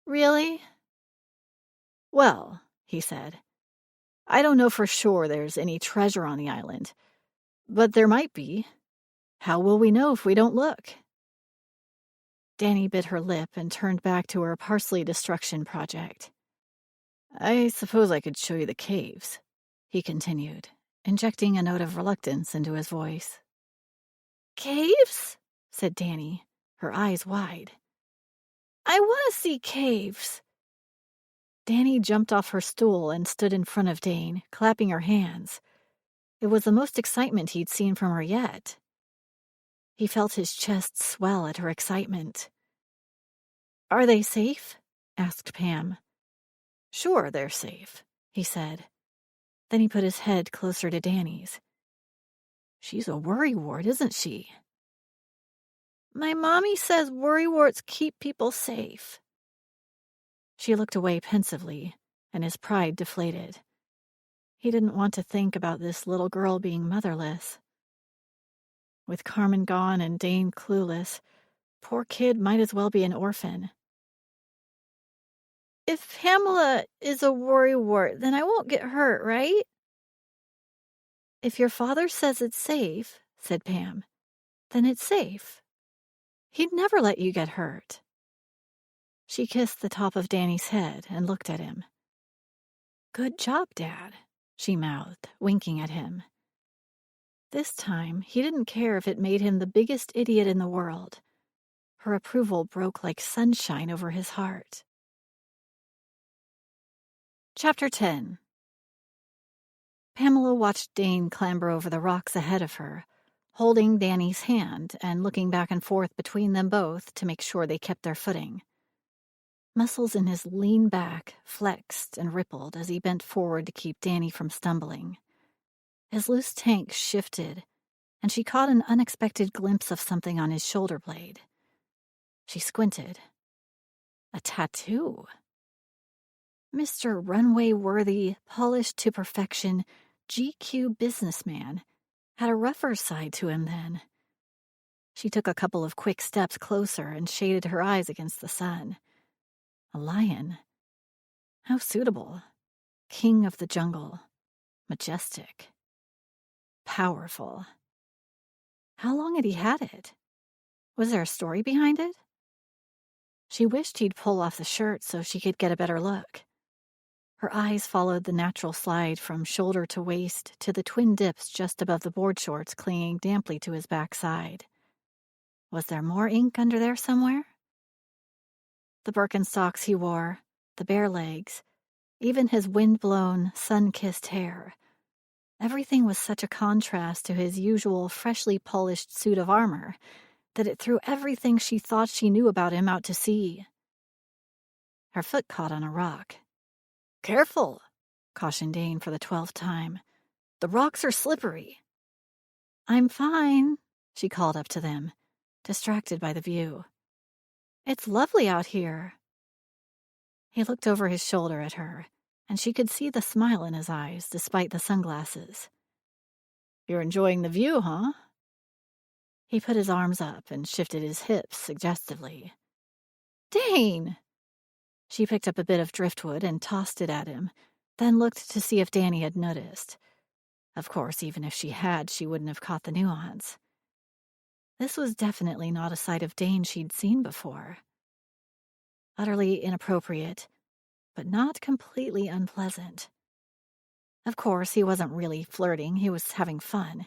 "Really?" "Well," he said, "I don't know for sure there's any treasure on the island, but there might be. How will we know if we don't look?" Danny bit her lip and turned back to her parsley destruction project. "I suppose I could show you the caves," he continued, injecting a note of reluctance into his voice. "Caves?" said Danny, her eyes wide. "I want to see caves." Danny jumped off her stool and stood in front of Dane, clapping her hands. It was the most excitement he'd seen from her yet. He felt his chest swell at her excitement. "Are they safe?" asked Pam. "Sure, they're safe," he said. Then he put his head closer to Danny's. "She's a worrywart, isn't she?" "My mommy says worrywarts keep people safe." She looked away pensively, and his pride deflated. He didn't want to think about this little girl being motherless. With Carmen gone and Dane clueless, poor kid might as well be an orphan. "If Pamela is a worrywart, then I won't get hurt, right?" "If your father says it's safe," said Pam, "then it's safe. He'd never let you get hurt." She kissed the top of Danny's head and looked at him. "Good job, Dad," she mouthed, winking at him. This time, he didn't care if it made him the biggest idiot in the world. Her approval broke like sunshine over his heart. Chapter 10. Pamela watched Dane clamber over the rocks ahead of her, holding Danny's hand and looking back and forth between them both to make sure they kept their footing. Muscles in his lean back flexed and rippled as he bent forward to keep Danny from stumbling. His loose tank shifted, and she caught an unexpected glimpse of something on his shoulder blade. She squinted. A tattoo. Mr. Runway-worthy, polished to perfection, GQ businessman had a rougher side to him then. She took a couple of quick steps closer and shaded her eyes against the sun. A lion. How suitable. King of the jungle. Majestic. Powerful. How long had he had it? Was there a story behind it? She wished he'd pull off the shirt so she could get a better look. Her eyes followed the natural slide from shoulder to waist to the twin dips just above the board shorts clinging damply to his backside. Was there more ink under there somewhere? The Birkenstocks he wore, the bare legs, even his wind-blown, sun-kissed hair. Everything was such a contrast to his usual freshly polished suit of armor that it threw everything she thought she knew about him out to sea. Her foot caught on a rock. "Careful," cautioned Dane for the 12th time. "The rocks are slippery." "I'm fine," she called up to them, distracted by the view. "It's lovely out here." He looked over his shoulder at her, and she could see the smile in his eyes despite the sunglasses. "You're enjoying the view, huh?" He put his arms up and shifted his hips suggestively. "Dane!" She picked up a bit of driftwood and tossed it at him, then looked to see if Danny had noticed. Of course, even if she had, she wouldn't have caught the nuance. This was definitely not a side of Dane she'd seen before. Utterly inappropriate, but not completely unpleasant. Of course, he wasn't really flirting, he was having fun.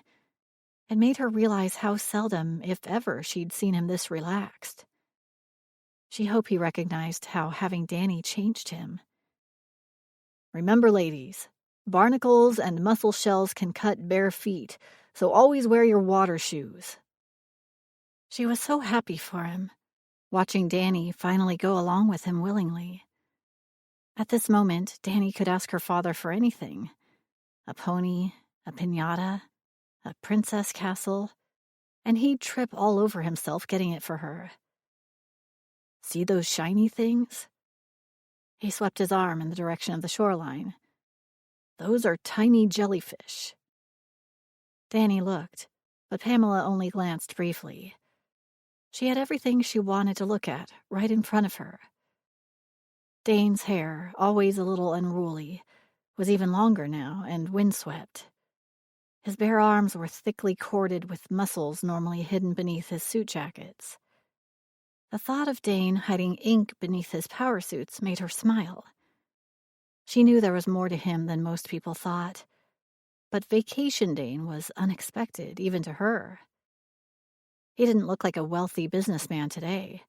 It made her realize how seldom, if ever, she'd seen him this relaxed. She hoped he recognized how having Danny changed him. "Remember, ladies, barnacles and mussel shells can cut bare feet, so always wear your water shoes." She was so happy for him, watching Danny finally go along with him willingly. At this moment, Danny could ask her father for anything. A pony, a piñata, a princess castle, and he'd trip all over himself getting it for her. "See those shiny things?" He swept his arm in the direction of the shoreline. "Those are tiny jellyfish." Danny looked, but Pamela only glanced briefly. She had everything she wanted to look at right in front of her. Dane's hair, always a little unruly, was even longer now and windswept. His bare arms were thickly corded with muscles normally hidden beneath his suit jackets. The thought of Dane hiding ink beneath his power suits made her smile. She knew there was more to him than most people thought, but Vacation Dane was unexpected, even to her. He didn't look like a wealthy businessman today.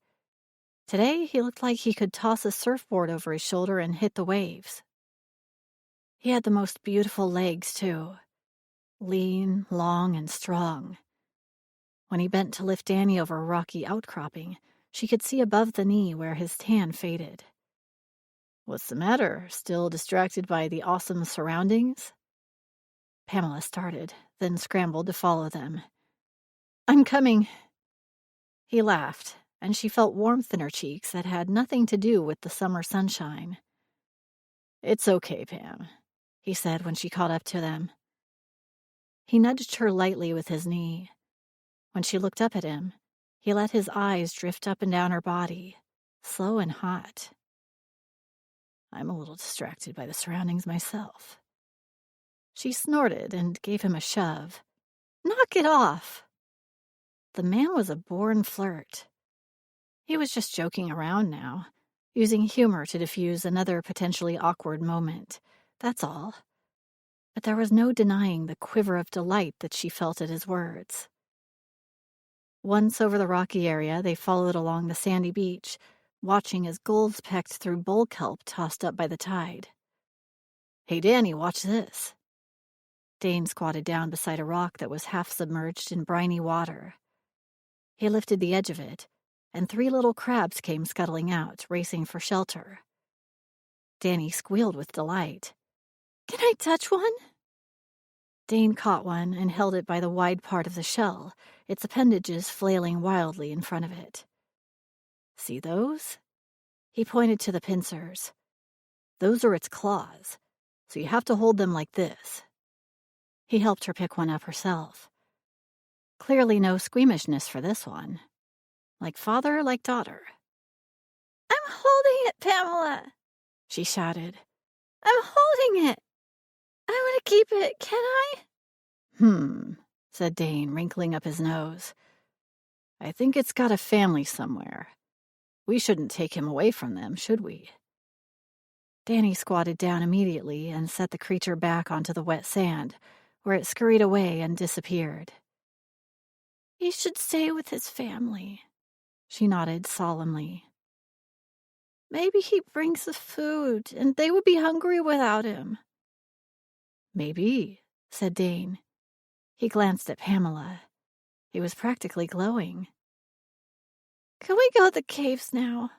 Today, he looked like he could toss a surfboard over his shoulder and hit the waves. He had the most beautiful legs, too. Lean, long, and strong. When he bent to lift Danny over a rocky outcropping, she could see above the knee where his tan faded. "What's the matter? Still distracted by the awesome surroundings?" Pamela started, then scrambled to follow them. "I'm coming." He laughed, and she felt warmth in her cheeks that had nothing to do with the summer sunshine. "It's okay, Pam," he said when she caught up to them. He nudged her lightly with his knee. When she looked up at him, he let his eyes drift up and down her body, slow and hot. "I'm a little distracted by the surroundings myself." She snorted and gave him a shove. "Knock it off!" The man was a born flirt. He was just joking around now, using humor to diffuse another potentially awkward moment. That's all. But there was no denying the quiver of delight that she felt at his words. Once over the rocky area, they followed along the sandy beach, watching as gulls pecked through bull kelp tossed up by the tide. "Hey, Danny, watch this." Dane squatted down beside a rock that was half submerged in briny water. He lifted the edge of it, and 3 little crabs came scuttling out, racing for shelter. Danny squealed with delight. "Can I touch one?" Dane caught one and held it by the wide part of the shell, its appendages flailing wildly in front of it. "See those?" He pointed to the pincers. "Those are its claws, so you have to hold them like this." He helped her pick one up herself. Clearly no squeamishness for this one. Like father, like daughter. "I'm holding it, Pamela," she shouted. "I'm holding it. I want to keep it, can I?" Said Dane, wrinkling up his nose. "I think it's got a family somewhere. We shouldn't take him away from them, should we?" Danny squatted down immediately and set the creature back onto the wet sand, where it scurried away and disappeared. He should stay with his family. She nodded solemnly. Maybe he brings the food, and they would be hungry without him. Maybe, said Dane. He glanced at Pamela. He was practically glowing. Can we go to the caves now?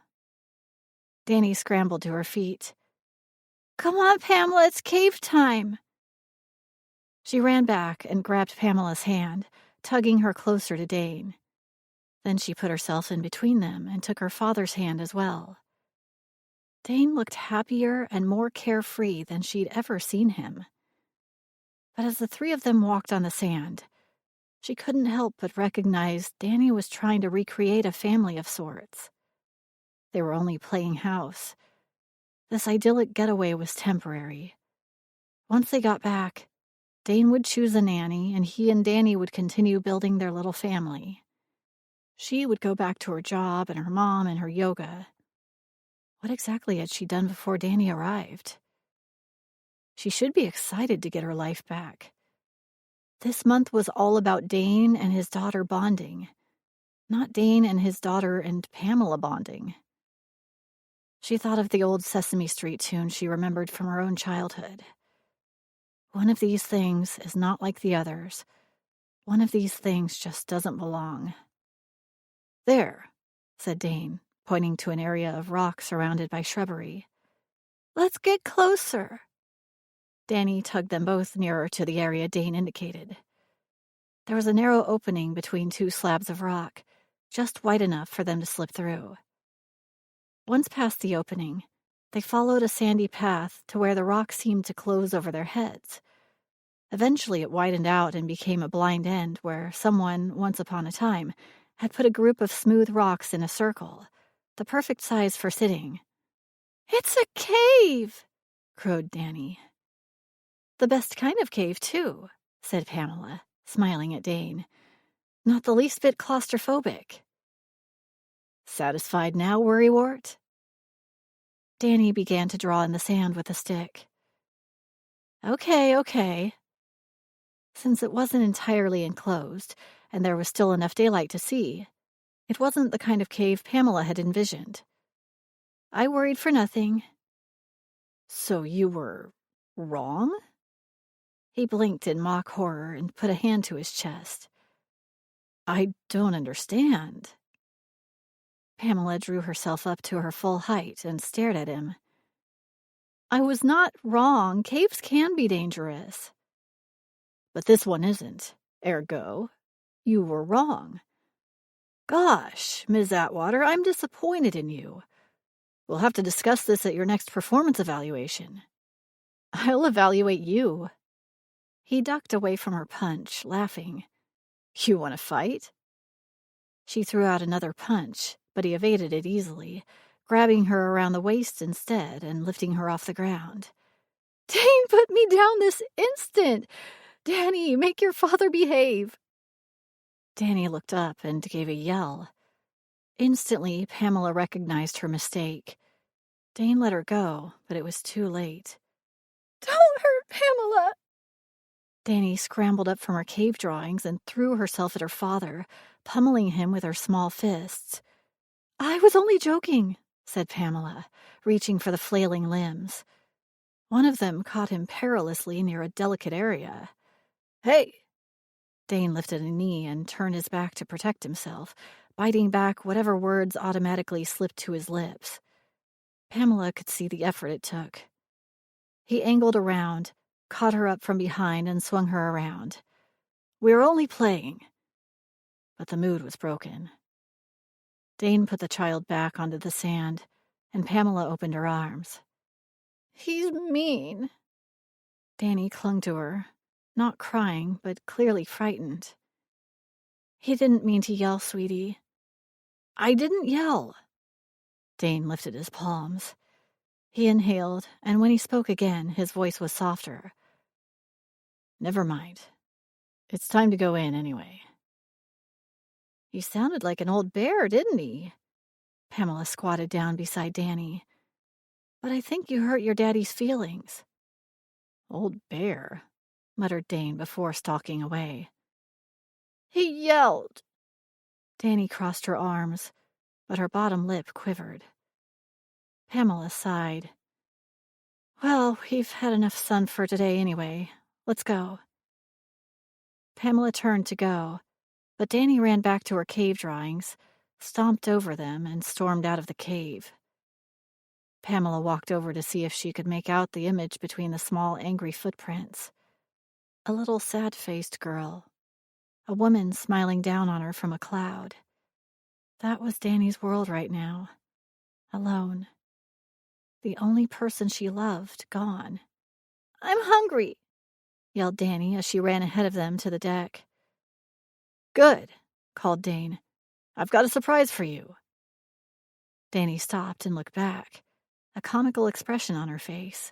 Danny scrambled to her feet. Come on, Pamela, it's cave time. She ran back and grabbed Pamela's hand, tugging her closer to Dane. Then she put herself in between them and took her father's hand as well. Dane looked happier and more carefree than she'd ever seen him. But as the three of them walked on the sand, she couldn't help but recognize Danny was trying to recreate a family of sorts. They were only playing house. This idyllic getaway was temporary. Once they got back, Dane would choose a nanny, and he and Danny would continue building their little family. She would go back to her job and her mom and her yoga. What exactly had she done before Danny arrived? She should be excited to get her life back. This month was all about Dane and his daughter bonding, not Dane and his daughter and Pamela bonding. She thought of the old Sesame Street tune she remembered from her own childhood. One of these things is not like the others. One of these things just doesn't belong. There, said Dane, pointing to an area of rock surrounded by shrubbery. Let's get closer. Danny tugged them both nearer to the area Dane indicated. There was a narrow opening between two slabs of rock, just wide enough for them to slip through. Once past the opening, they followed a sandy path to where the rock seemed to close over their heads. Eventually it widened out and became a blind end where someone, once upon a time, had put a group of smooth rocks in a circle, the perfect size for sitting. It's a cave, crowed Danny. The best kind of cave, too, said Pamela, smiling at Dane. Not the least bit claustrophobic. Satisfied now, Worrywart? Danny began to draw in the sand with a stick. Okay. Since it wasn't entirely enclosed, and there was still enough daylight to see, it wasn't the kind of cave Pamela had envisioned. I worried for nothing. So you were wrong? He blinked in mock horror and put a hand to his chest. I don't understand. Pamela drew herself up to her full height and stared at him. I was not wrong. Caves can be dangerous. But this one isn't. Ergo, you were wrong. Gosh, Ms. Atwater, I'm disappointed in you. We'll have to discuss this at your next performance evaluation. I'll evaluate you. He ducked away from her punch, laughing. You want to fight? She threw out another punch, but he evaded it easily, grabbing her around the waist instead and lifting her off the ground. Dane, put me down this instant! Danny, make your father behave! Danny looked up and gave a yell. Instantly, Pamela recognized her mistake. Dane let her go, but it was too late. Don't hurt Pamela! Danny scrambled up from her cave drawings and threw herself at her father, pummeling him with her small fists. I was only joking, said Pamela, reaching for the flailing limbs. One of them caught him perilously near a delicate area. Hey! Dane lifted a knee and turned his back to protect himself, biting back whatever words automatically slipped to his lips. Pamela could see the effort it took. He angled around, caught her up from behind, and swung her around. We're only playing. But the mood was broken. Dane put the child back onto the sand, and Pamela opened her arms. He's mean. Danny clung to her, not crying, but clearly frightened. He didn't mean to yell, sweetie. I didn't yell. Dane lifted his palms. He inhaled, and when he spoke again, his voice was softer. Never mind. It's time to go in anyway. He sounded like an old bear, didn't he? Pamela squatted down beside Danny. But I think you hurt your daddy's feelings. Old bear, muttered Dane before stalking away. He yelled, Danny crossed her arms, but her bottom lip quivered. Pamela sighed. Well, we've had enough sun for today anyway. Let's go. Pamela turned to go, but Danny ran back to her cave drawings, stomped over them, and stormed out of the cave. Pamela walked over to see if she could make out the image between the small, angry footprints. A little sad-faced girl. A woman smiling down on her from a cloud. That was Danny's world right now. Alone. The only person she loved gone. I'm hungry, yelled Danny as she ran ahead of them to the deck. Good, called Dane. I've got a surprise for you. Danny stopped and looked back, a comical expression on her face.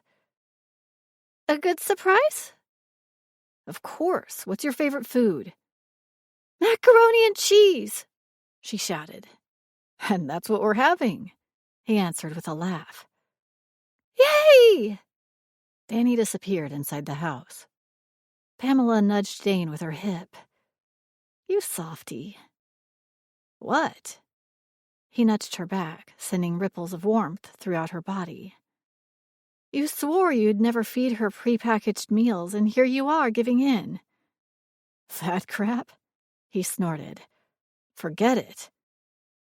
A good surprise? Of course. What's your favorite food? Macaroni and cheese, she shouted. And that's what we're having, he answered with a laugh. Yay! Danny disappeared inside the house. Pamela nudged Dane with her hip. You softy. What? He nudged her back, sending ripples of warmth throughout her body. You swore you'd never feed her prepackaged meals, and here you are giving in. That crap? He snorted. Forget it.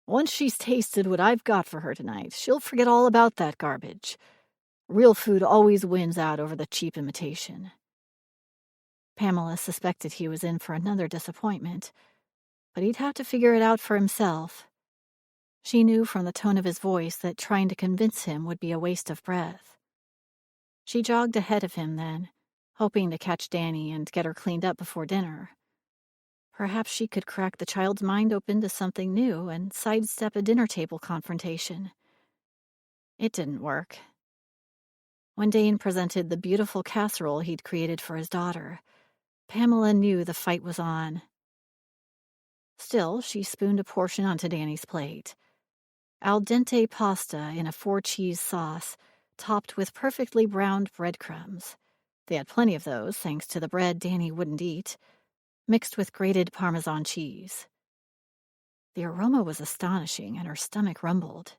Once she's tasted what I've got for her tonight, she'll forget all about that garbage. Real food always wins out over the cheap imitation. Pamela suspected he was in for another disappointment, but he'd have to figure it out for himself. She knew from the tone of his voice that trying to convince him would be a waste of breath. She jogged ahead of him then, hoping to catch Danny and get her cleaned up before dinner. Perhaps she could crack the child's mind open to something new and sidestep a dinner table confrontation. It didn't work. When Dane presented the beautiful casserole he'd created for his daughter, Pamela knew the fight was on. Still, she spooned a portion onto Danny's plate. Al dente pasta in a 4-cheese sauce, topped with perfectly browned breadcrumbs. They had plenty of those, thanks to the bread Danny wouldn't eat, mixed with grated Parmesan cheese. The aroma was astonishing, and her stomach rumbled.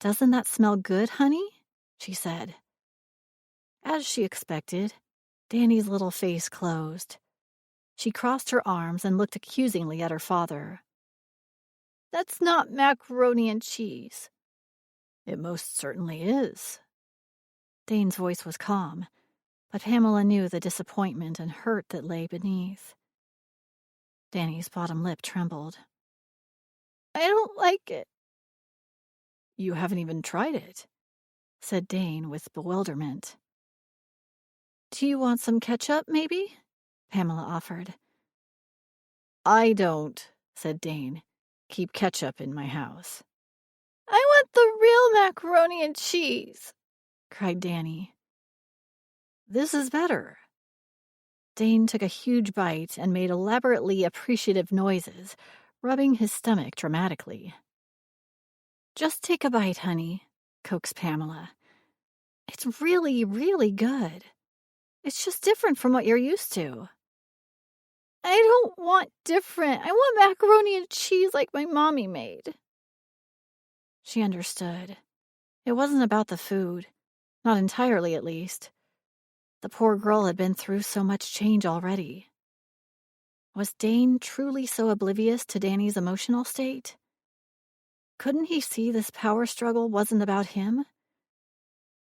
Doesn't that smell good, honey? She said. As she expected, Danny's little face closed. She crossed her arms and looked accusingly at her father. That's not macaroni and cheese. It most certainly is. Dane's voice was calm, but Pamela knew the disappointment and hurt that lay beneath. Danny's bottom lip trembled. I don't like it. You haven't even tried it, said Dane with bewilderment. Do you want some ketchup, maybe? Pamela offered. I don't, said Dane. Keep ketchup in my house. I want the real macaroni and cheese, cried Danny. This is better. Dane took a huge bite and made elaborately appreciative noises, rubbing his stomach dramatically. Just take a bite, honey, coaxed Pamela. It's really, really good. It's just different from what you're used to. I don't want different. I want macaroni and cheese like my mommy made. She understood. It wasn't about the food. Not entirely, at least. The poor girl had been through so much change already. Was Dane truly so oblivious to Danny's emotional state? Couldn't he see this power struggle wasn't about him?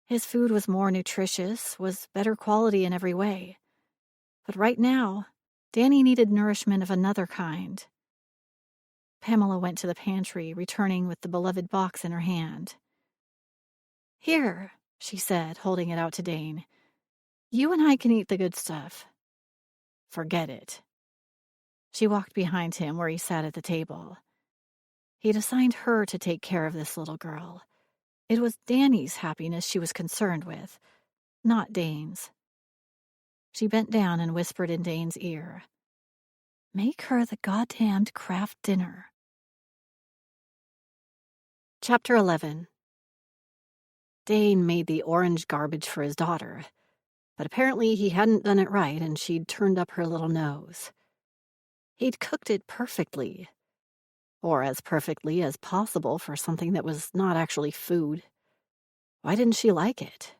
His food was more nutritious, was better quality in every way. But right now, Danny needed nourishment of another kind. Pamela went to the pantry, returning with the beloved box in her hand. Here, she said, holding it out to Dane. You and I can eat the good stuff. Forget it. She walked behind him where he sat at the table. He'd assigned her to take care of this little girl. It was Danny's happiness she was concerned with, not Dane's. She bent down and whispered in Dane's ear. Make her the goddamned Kraft dinner. Chapter 11. Dane made the orange garbage for his daughter, but apparently he hadn't done it right and she'd turned up her little nose. He'd cooked it perfectly. or as perfectly as possible for something that was not actually food. Why didn't she like it?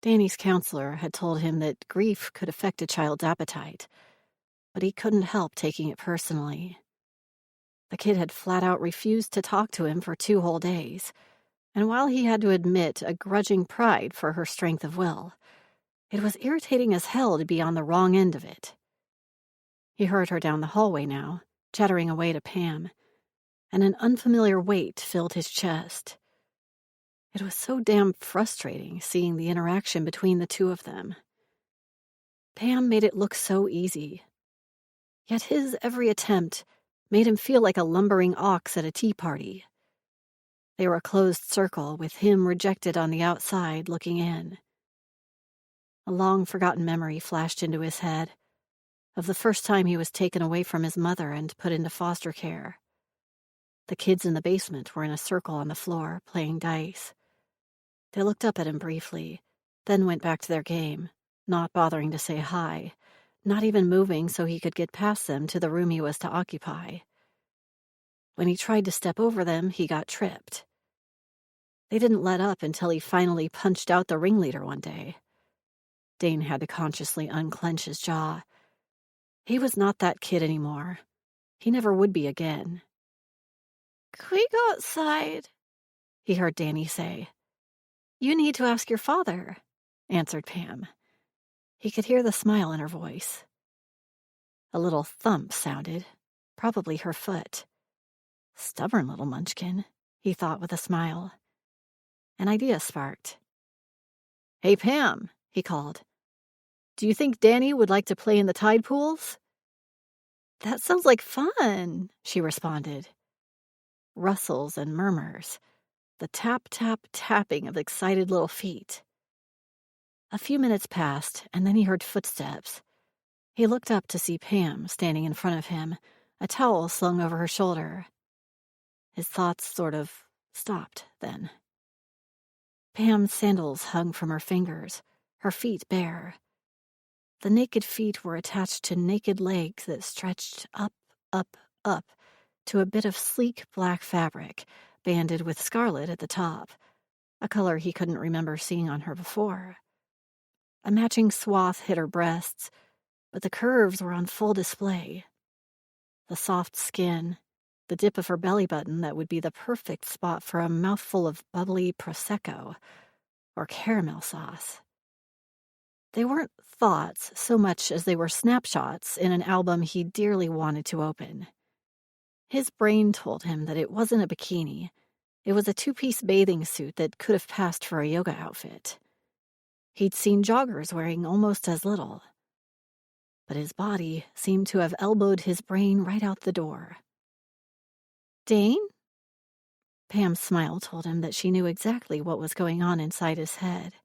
Danny's counselor had told him that grief could affect a child's appetite, but he couldn't help taking it personally. The kid had flat out refused to talk to him for 2 whole days, and while he had to admit a grudging pride for her strength of will, it was irritating as hell to be on the wrong end of it. He heard her down the hallway now, chattering away to Pam, and an unfamiliar weight filled his chest. It was so damn frustrating seeing the interaction between the two of them. Pam made it look so easy. Yet his every attempt made him feel like a lumbering ox at a tea party. They were a closed circle, with him rejected on the outside looking in. A long-forgotten memory flashed into his head of the first time he was taken away from his mother and put into foster care. The kids in the basement were in a circle on the floor, playing dice. They looked up at him briefly, then went back to their game, not bothering to say hi, not even moving so he could get past them to the room he was to occupy. When he tried to step over them, he got tripped. They didn't let up until he finally punched out the ringleader one day. Dane had to consciously unclench his jaw. He was not that kid anymore. He never would be again. "Can we go outside?" he heard Danny say. "You need to ask your father," answered Pam. He could hear the smile in her voice. A little thump sounded, probably her foot. Stubborn little munchkin, he thought with a smile. An idea sparked. "Hey, Pam," he called. "Do you think Danny would like to play in the tide pools?" "That sounds like fun," she responded. Rustles and murmurs, the tap-tap-tapping of excited little feet. A few minutes passed, and then he heard footsteps. He looked up to see Pam standing in front of him, a towel slung over her shoulder. His thoughts sort of stopped then. Pam's sandals hung from her fingers, her feet bare. The naked feet were attached to naked legs that stretched up, up, up to a bit of sleek black fabric, banded with scarlet at the top, a color he couldn't remember seeing on her before. A matching swath hid her breasts, but the curves were on full display. The soft skin, the dip of her belly button that would be the perfect spot for a mouthful of bubbly Prosecco or caramel sauce. They weren't thoughts so much as they were snapshots in an album he dearly wanted to open. His brain told him that it wasn't a bikini. It was a 2-piece bathing suit that could have passed for a yoga outfit. He'd seen joggers wearing almost as little. But his body seemed to have elbowed his brain right out the door. "Dane?" Pam's smile told him that she knew exactly what was going on inside his head.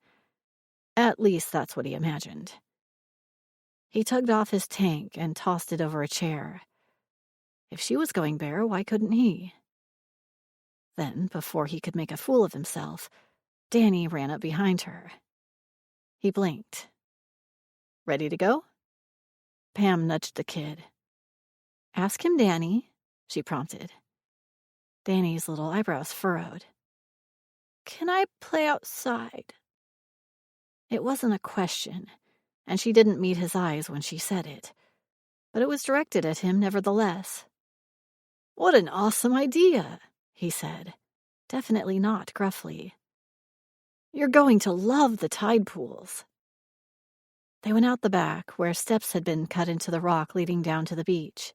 At least that's what he imagined. He tugged off his tank and tossed it over a chair. If she was going bare, why couldn't he? Then, before he could make a fool of himself, Danny ran up behind her. He blinked. "Ready to go?" Pam nudged the kid. "Ask him, Danny," she prompted. Danny's little eyebrows furrowed. "Can I play outside?" It wasn't a question, and she didn't meet his eyes when she said it, but it was directed at him nevertheless. "What an awesome idea," he said, definitely not gruffly. "You're going to love the tide pools." They went out the back, where steps had been cut into the rock leading down to the beach.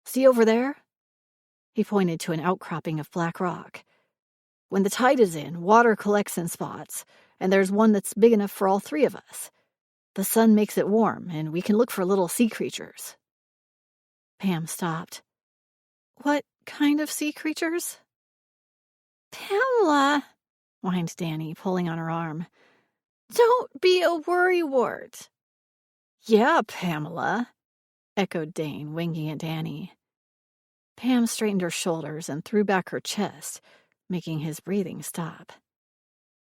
"See over there?" He pointed to an outcropping of black rock. "When the tide is in, water collects in spots, and there's one that's big enough for all 3 of us. The sun makes it warm, and we can look for little sea creatures." Pam stopped. "What kind of sea creatures?" "Pamela," whined Danny, pulling on her arm. "Don't be a worrywart." "Yeah, Pamela," echoed Dane, winking at Danny. Pam straightened her shoulders and threw back her chest, making his breathing stop.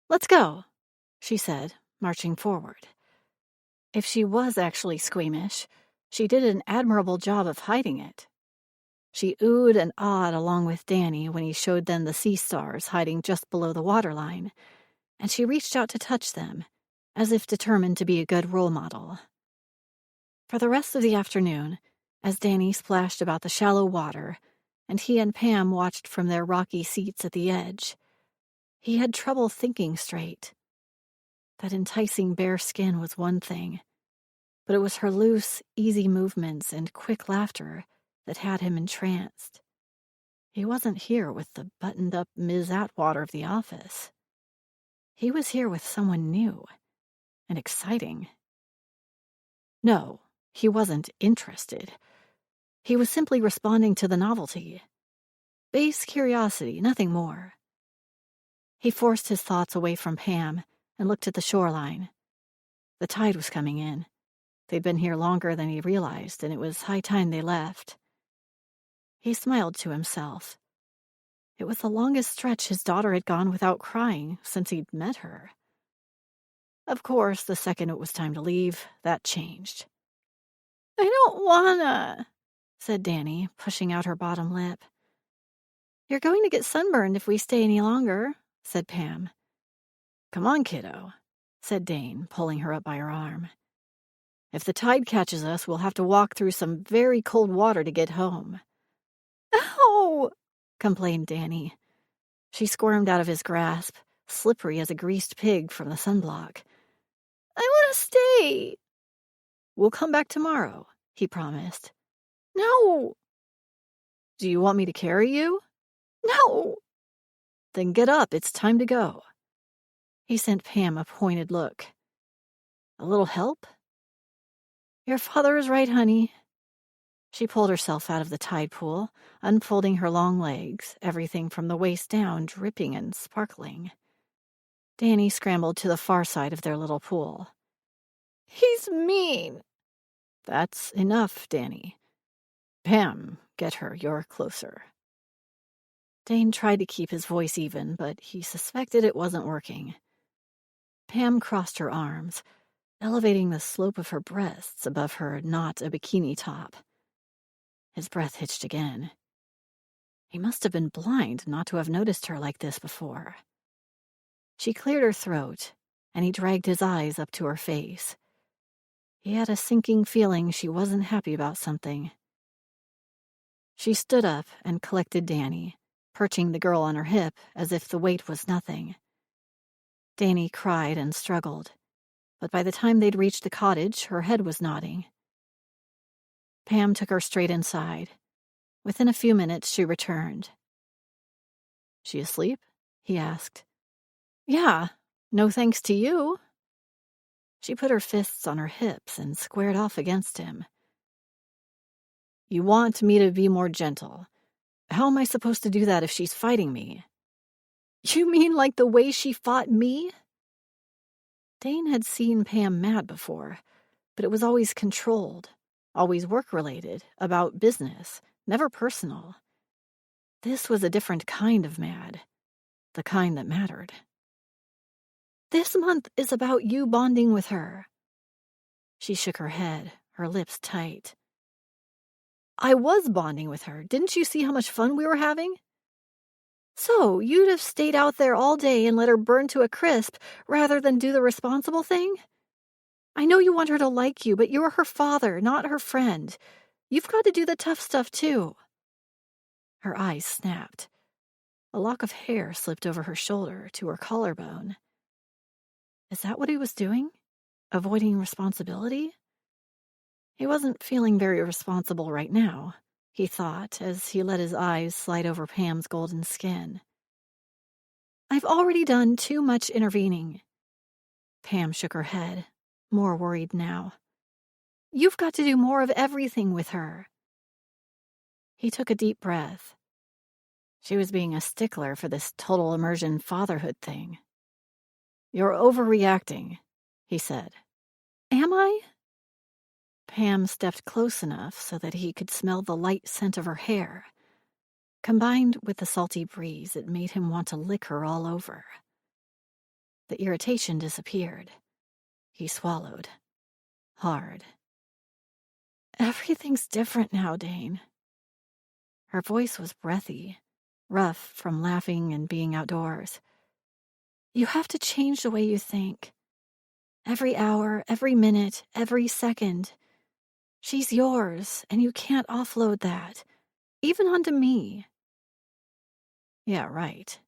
"Let's go," she said, marching forward. If she was actually squeamish, she did an admirable job of hiding it. She oohed and awed along with Danny when he showed them the sea stars hiding just below the waterline, and she reached out to touch them, as if determined to be a good role model. For the rest of the afternoon, as Danny splashed about the shallow water, and he and Pam watched from their rocky seats at the edge, he had trouble thinking straight. That enticing bare skin was one thing, but it was her loose, easy movements and quick laughter that had him entranced. He wasn't here with the buttoned-up Ms. Atwater of the office. He was here with someone new and exciting. No, he wasn't interested. He was simply responding to the novelty. Base curiosity, nothing more. He forced his thoughts away from Pam and looked at the shoreline. The tide was coming in. They'd been here longer than he realized, and it was high time they left. He smiled to himself. It was the longest stretch his daughter had gone without crying since he'd met her. Of course, the second it was time to leave, that changed. I don't wanna, said Danny, pushing out her bottom lip. You're going to get sunburned if we stay any longer, said Pam. Come on, kiddo, said Dane, pulling her up by her arm. If the tide catches us, we'll have to walk through some very cold water to get home. Ow! complained Danny. She squirmed out of his grasp, slippery as a greased pig from the sunblock. I want to stay. We'll come back tomorrow, he promised. No. Do you want me to carry you? No. Then get up, it's time to go. He sent Pam a pointed look. A little help? Your father is right, honey. She pulled herself out of the tide pool, unfolding her long legs, everything from the waist down dripping and sparkling. Danny scrambled to the far side of their little pool. He's mean. That's enough, Danny. Pam, get her, you're closer. Dane tried to keep his voice even, but he suspected it wasn't working. Pam crossed her arms, elevating the slope of her breasts above her not a bikini top. His breath hitched again. He must have been blind not to have noticed her like this before. She cleared her throat, and he dragged his eyes up to her face. He had a sinking feeling she wasn't happy about something. She stood up and collected Danny, perching the girl on her hip as if the weight was nothing. Danny cried and struggled, but by the time they'd reached the cottage, her head was nodding. Pam took her straight inside. Within a few minutes, she returned. She asleep? He asked. Yeah, no thanks to you. She put her fists on her hips and squared off against him. You want me to be more gentle. How am I supposed to do that if she's fighting me? You mean like the way she fought me? Dane had seen Pam mad before, but it was always controlled, always work-related, about business, never personal. This was a different kind of mad, the kind that mattered. This month is about you bonding with her. She shook her head, her lips tight. I was bonding with her. Didn't you see how much fun we were having? So, you'd have stayed out there all day and let her burn to a crisp rather than do the responsible thing? I know you want her to like you, but you're her father, not her friend. You've got to do the tough stuff, too. Her eyes snapped. A lock of hair slipped over her shoulder to her collarbone. Is that what he was doing? Avoiding responsibility? He wasn't feeling very responsible right now, he thought, as he let his eyes slide over Pam's golden skin. I've already done too much intervening. Pam shook her head, more worried now. You've got to do more of everything with her. He took a deep breath. She was being a stickler for this total immersion fatherhood thing. You're overreacting, he said. Am I? Pam stepped close enough so that he could smell the light scent of her hair. Combined with the salty breeze, it made him want to lick her all over. The irritation disappeared. He swallowed. Hard. Everything's different now, Dane. Her voice was breathy, rough from laughing and being outdoors. "You have to change the way you think. Every hour, every minute, every second. She's yours, and you can't offload that, even onto me." Yeah, right.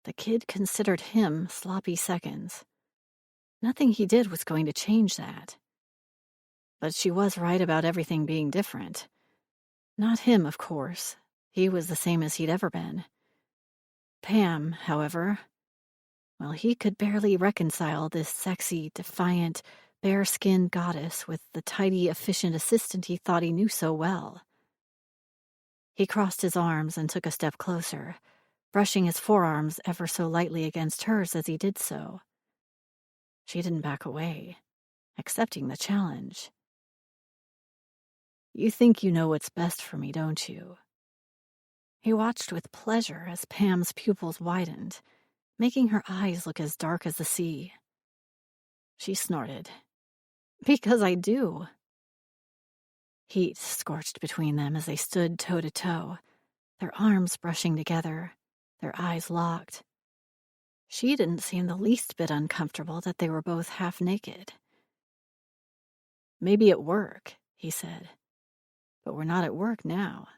The kid considered him sloppy seconds. Nothing he did was going to change that. But she was right about everything being different. Not him, of course. He was the same as he'd ever been. Pam, however, well, he could barely reconcile this sexy, defiant, bare-skinned goddess with the tidy, efficient assistant he thought he knew so well. He crossed his arms and took a step closer, brushing his forearms ever so lightly against hers as he did so. She didn't back away, accepting the challenge. "You think you know what's best for me, don't you?" He watched with pleasure as Pam's pupils widened, making her eyes look as dark as the sea. She snorted. "Because I do." Heat scorched between them as they stood toe to toe, their arms brushing together, their eyes locked. She didn't seem the least bit uncomfortable that they were both half naked. "Maybe at work," he said, "but we're not at work now."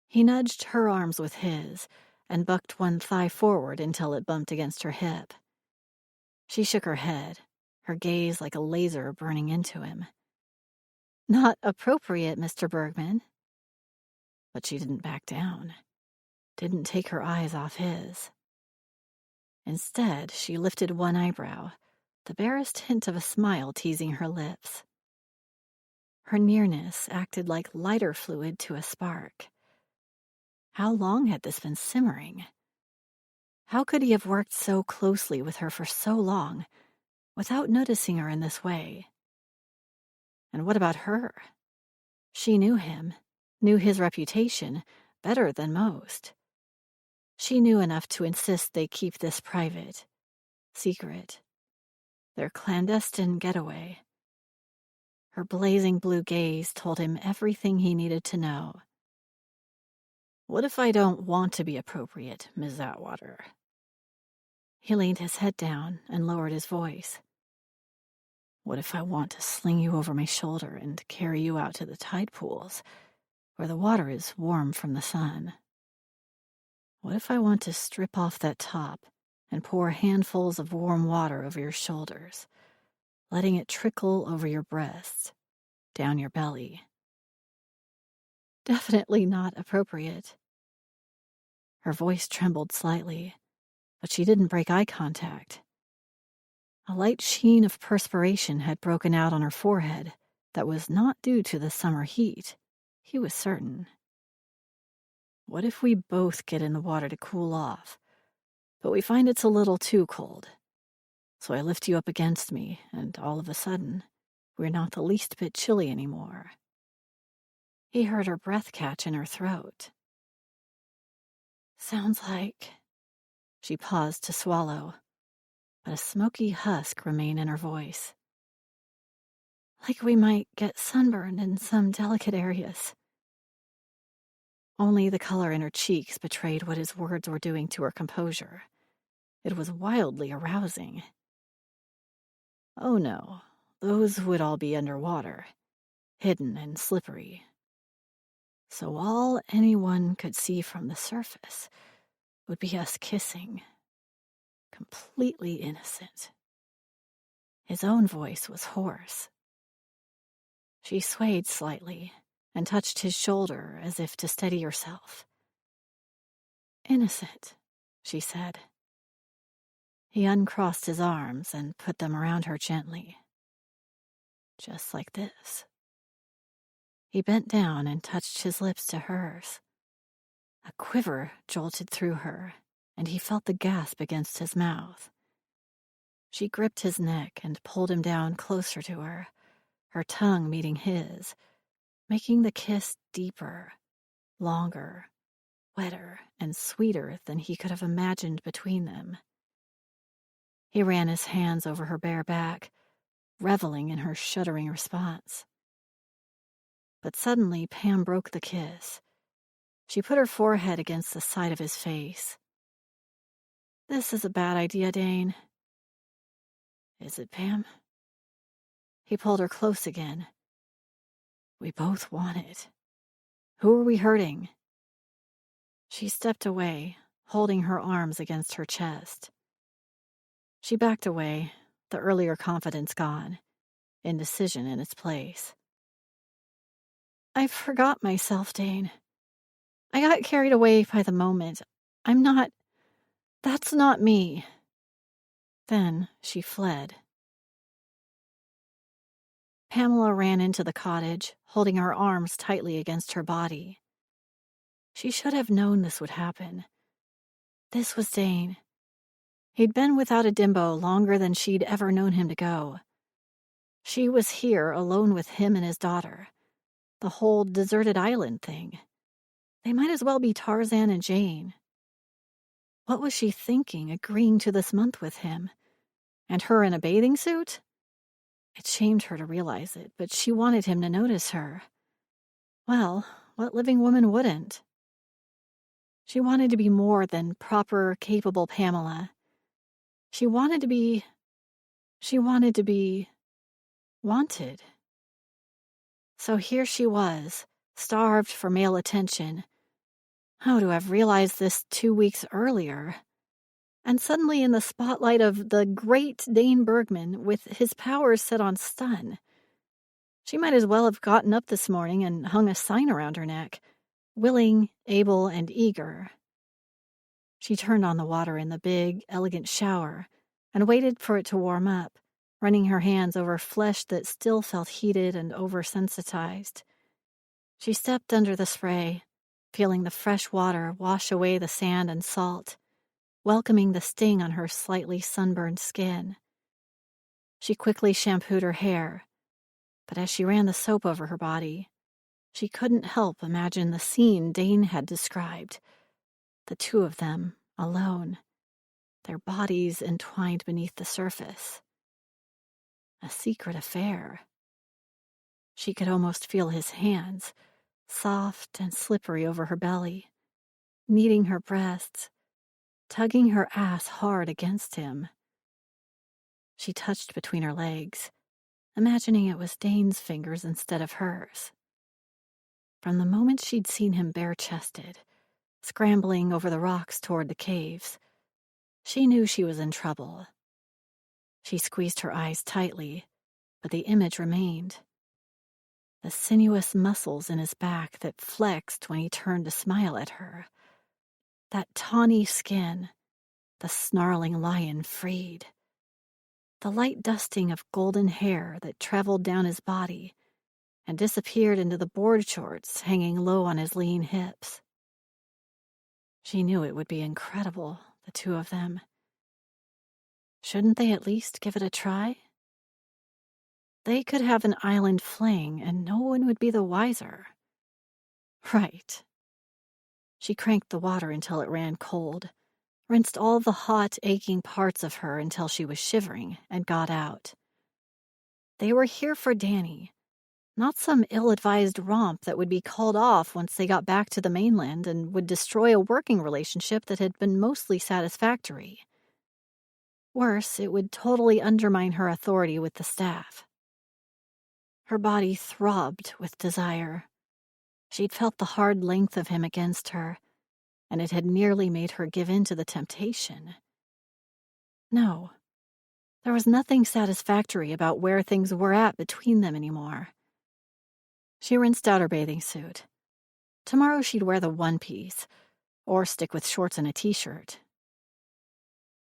He nudged her arms with his and bucked one thigh forward until it bumped against her hip. She shook her head, her gaze like a laser burning into him. "Not appropriate, Mr. Bergman." But she didn't back down, didn't take her eyes off his. Instead, she lifted one eyebrow, the barest hint of a smile teasing her lips. Her nearness acted like lighter fluid to a spark. How long had this been simmering? How could he have worked so closely with her for so long without noticing her in this way? And what about her? She knew him, knew his reputation better than most. She knew enough to insist they keep this private, secret, their clandestine getaway. Her blazing blue gaze told him everything he needed to know. "What if I don't want to be appropriate, Ms. Atwater?" He leaned his head down and lowered his voice. "What if I want to sling you over my shoulder and carry you out to the tide pools, where the water is warm from the sun? What if I want to strip off that top and pour handfuls of warm water over your shoulders, letting it trickle over your breasts, down your belly?" "Definitely not appropriate." Her voice trembled slightly, but she didn't break eye contact. A light sheen of perspiration had broken out on her forehead that was not due to the summer heat, he was certain. "What if we both get in the water to cool off, but we find it's a little too cold? So I lift you up against me, and all of a sudden, we're not the least bit chilly anymore." He heard her breath catch in her throat. "Sounds like..." She paused to swallow, but a smoky husk remained in her voice. "Like we might get sunburned in some delicate areas." Only the color in her cheeks betrayed what his words were doing to her composure. It was wildly arousing. "Oh no, those would all be underwater, hidden and slippery. So all anyone could see from the surface would be us kissing, completely innocent." His own voice was hoarse. She swayed slightly and touched his shoulder as if to steady herself. "Innocent," she said. He uncrossed his arms and put them around her gently. "Just like this." He bent down and touched his lips to hers. A quiver jolted through her, and he felt the gasp against his mouth. She gripped his neck and pulled him down closer to her, her tongue meeting his, making the kiss deeper, longer, wetter, and sweeter than he could have imagined between them. He ran his hands over her bare back, reveling in her shuddering response. But suddenly Pam broke the kiss, She put her forehead against the side of his face. "This is a bad idea, Dane." "Is it, Pam?" He pulled her close again. "We both want it. Who are we hurting?" She stepped away, holding her arms against her chest. She backed away, the earlier confidence gone, indecision in its place. "I forgot myself, Dane. I got carried away by the moment. That's not me." Then she fled. Pamela ran into the cottage, holding her arms tightly against her body. She should have known this would happen. This was Dane. He'd been without a dimbo longer than she'd ever known him to go. She was here alone with him and his daughter. The whole deserted island thing. They might as well be Tarzan and Jane. What was she thinking, agreeing to this month with him? And her in a bathing suit? It shamed her to realize it, but she wanted him to notice her. Well, what living woman wouldn't? She wanted to be more than proper, capable Pamela. She wanted to be wanted. So here she was, starved for male attention. Oh, to have realized this 2 weeks earlier. And suddenly in the spotlight of the great Dane Bergman with his powers set on stun. She might as well have gotten up this morning and hung a sign around her neck. Willing, able, and eager. She turned on the water in the big, elegant shower and waited for it to warm up, running her hands over flesh that still felt heated and oversensitized. She stepped under the spray, feeling the fresh water wash away the sand and salt, welcoming the sting on her slightly sunburned skin. She quickly shampooed her hair, but as she ran the soap over her body, she couldn't help imagine the scene Dane had described. The two of them, alone, their bodies entwined beneath the surface. A secret affair. She could almost feel his hands, soft and slippery over her belly, kneading her breasts, tugging her ass hard against him. She touched between her legs, imagining it was Dane's fingers instead of hers. From the moment she'd seen him bare-chested, scrambling over the rocks toward the caves, she knew she was in trouble. She squeezed her eyes tightly, but the image remained. The sinuous muscles in his back that flexed when he turned to smile at her. That tawny skin, the snarling lion freed. The light dusting of golden hair that traveled down his body and disappeared into the board shorts hanging low on his lean hips. She knew it would be incredible, the two of them. Shouldn't they at least give it a try? They could have an island fling and no one would be the wiser. Right. She cranked the water until it ran cold, rinsed all the hot, aching parts of her until she was shivering, and got out. They were here for Danny, not some ill-advised romp that would be called off once they got back to the mainland and would destroy a working relationship that had been mostly satisfactory. Worse, it would totally undermine her authority with the staff. Her body throbbed with desire. She'd felt the hard length of him against her, and it had nearly made her give in to the temptation. No, there was nothing satisfactory about where things were at between them anymore. She rinsed out her bathing suit. Tomorrow she'd wear the one-piece, or stick with shorts and a t-shirt.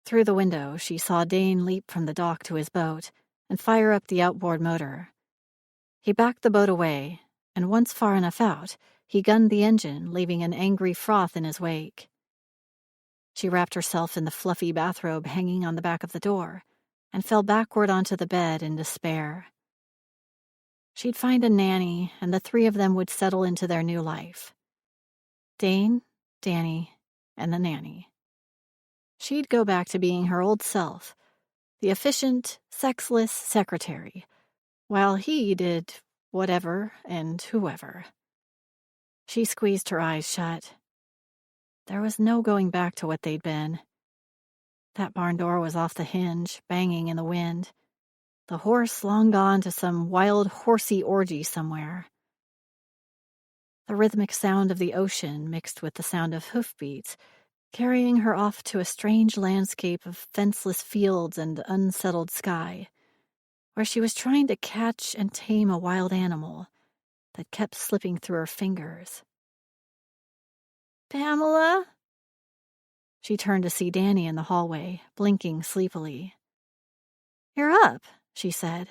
Through the window, she saw Dane leap from the dock to his boat and fire up the outboard motor. He backed the boat away, and once far enough out, he gunned the engine, leaving an angry froth in his wake. She wrapped herself in the fluffy bathrobe hanging on the back of the door and fell backward onto the bed in despair. She'd find a nanny, and the three of them would settle into their new life. Dane, Danny, and the nanny. She'd go back to being her old self, the efficient, sexless secretary, while he did whatever and whoever. She squeezed her eyes shut. There was no going back to what they'd been. That barn door was off the hinge, banging in the wind. The horse long gone to some wild horsey orgy somewhere. The rhythmic sound of the ocean mixed with the sound of hoofbeats, carrying her off to a strange landscape of fenceless fields and unsettled sky, where she was trying to catch and tame a wild animal that kept slipping through her fingers. Pamela? She turned to see Danny in the hallway, blinking sleepily. You're up, she said,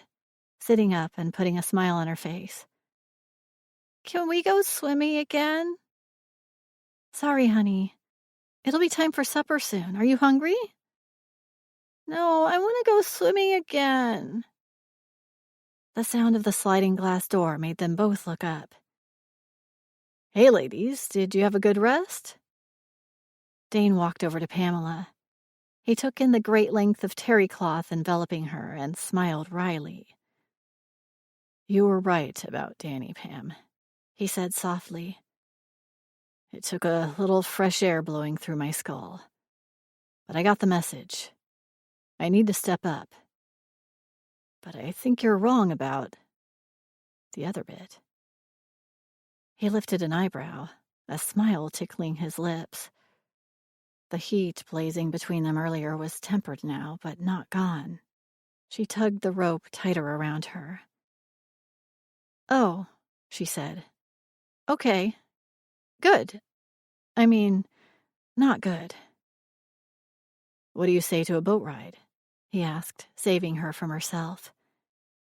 sitting up and putting a smile on her face. Can we go swimming again? Sorry, honey. It'll be time for supper soon. Are you hungry? No, I want to go swimming again. The sound of the sliding glass door made them both look up. Hey, ladies, did you have a good rest? Dane walked over to Pamela. He took in the great length of terry cloth enveloping her and smiled wryly. You were right about Danny, Pam, he said softly. It took a little fresh air blowing through my skull. But I got the message. I need to step up. But I think you're wrong about the other bit. He lifted an eyebrow, a smile tickling his lips. The heat blazing between them earlier was tempered now, but not gone. She tugged the rope tighter around her. Oh, she said. Okay. Good. I mean, not good. What do you say to a boat ride? He asked, saving her from herself.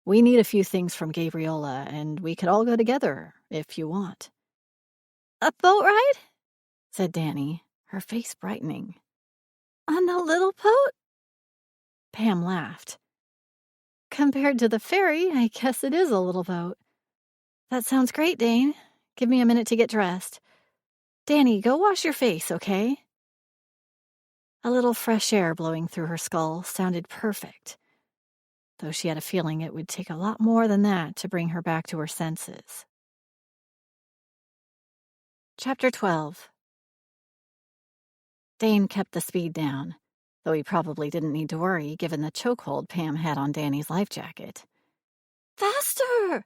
We need a few things from Gabriola, and we could all go together, if you want. A boat ride? Said Danny, her face brightening. On the little boat? Pam laughed. Compared to the ferry, I guess it is a little boat. That sounds great, Dane. Give me a minute to get dressed. Danny, go wash your face, okay? A little fresh air blowing through her skull sounded perfect, though she had a feeling it would take a lot more than that to bring her back to her senses. Chapter 12. Dane kept the speed down, though he probably didn't need to worry given the chokehold Pam had on Danny's life jacket. Faster!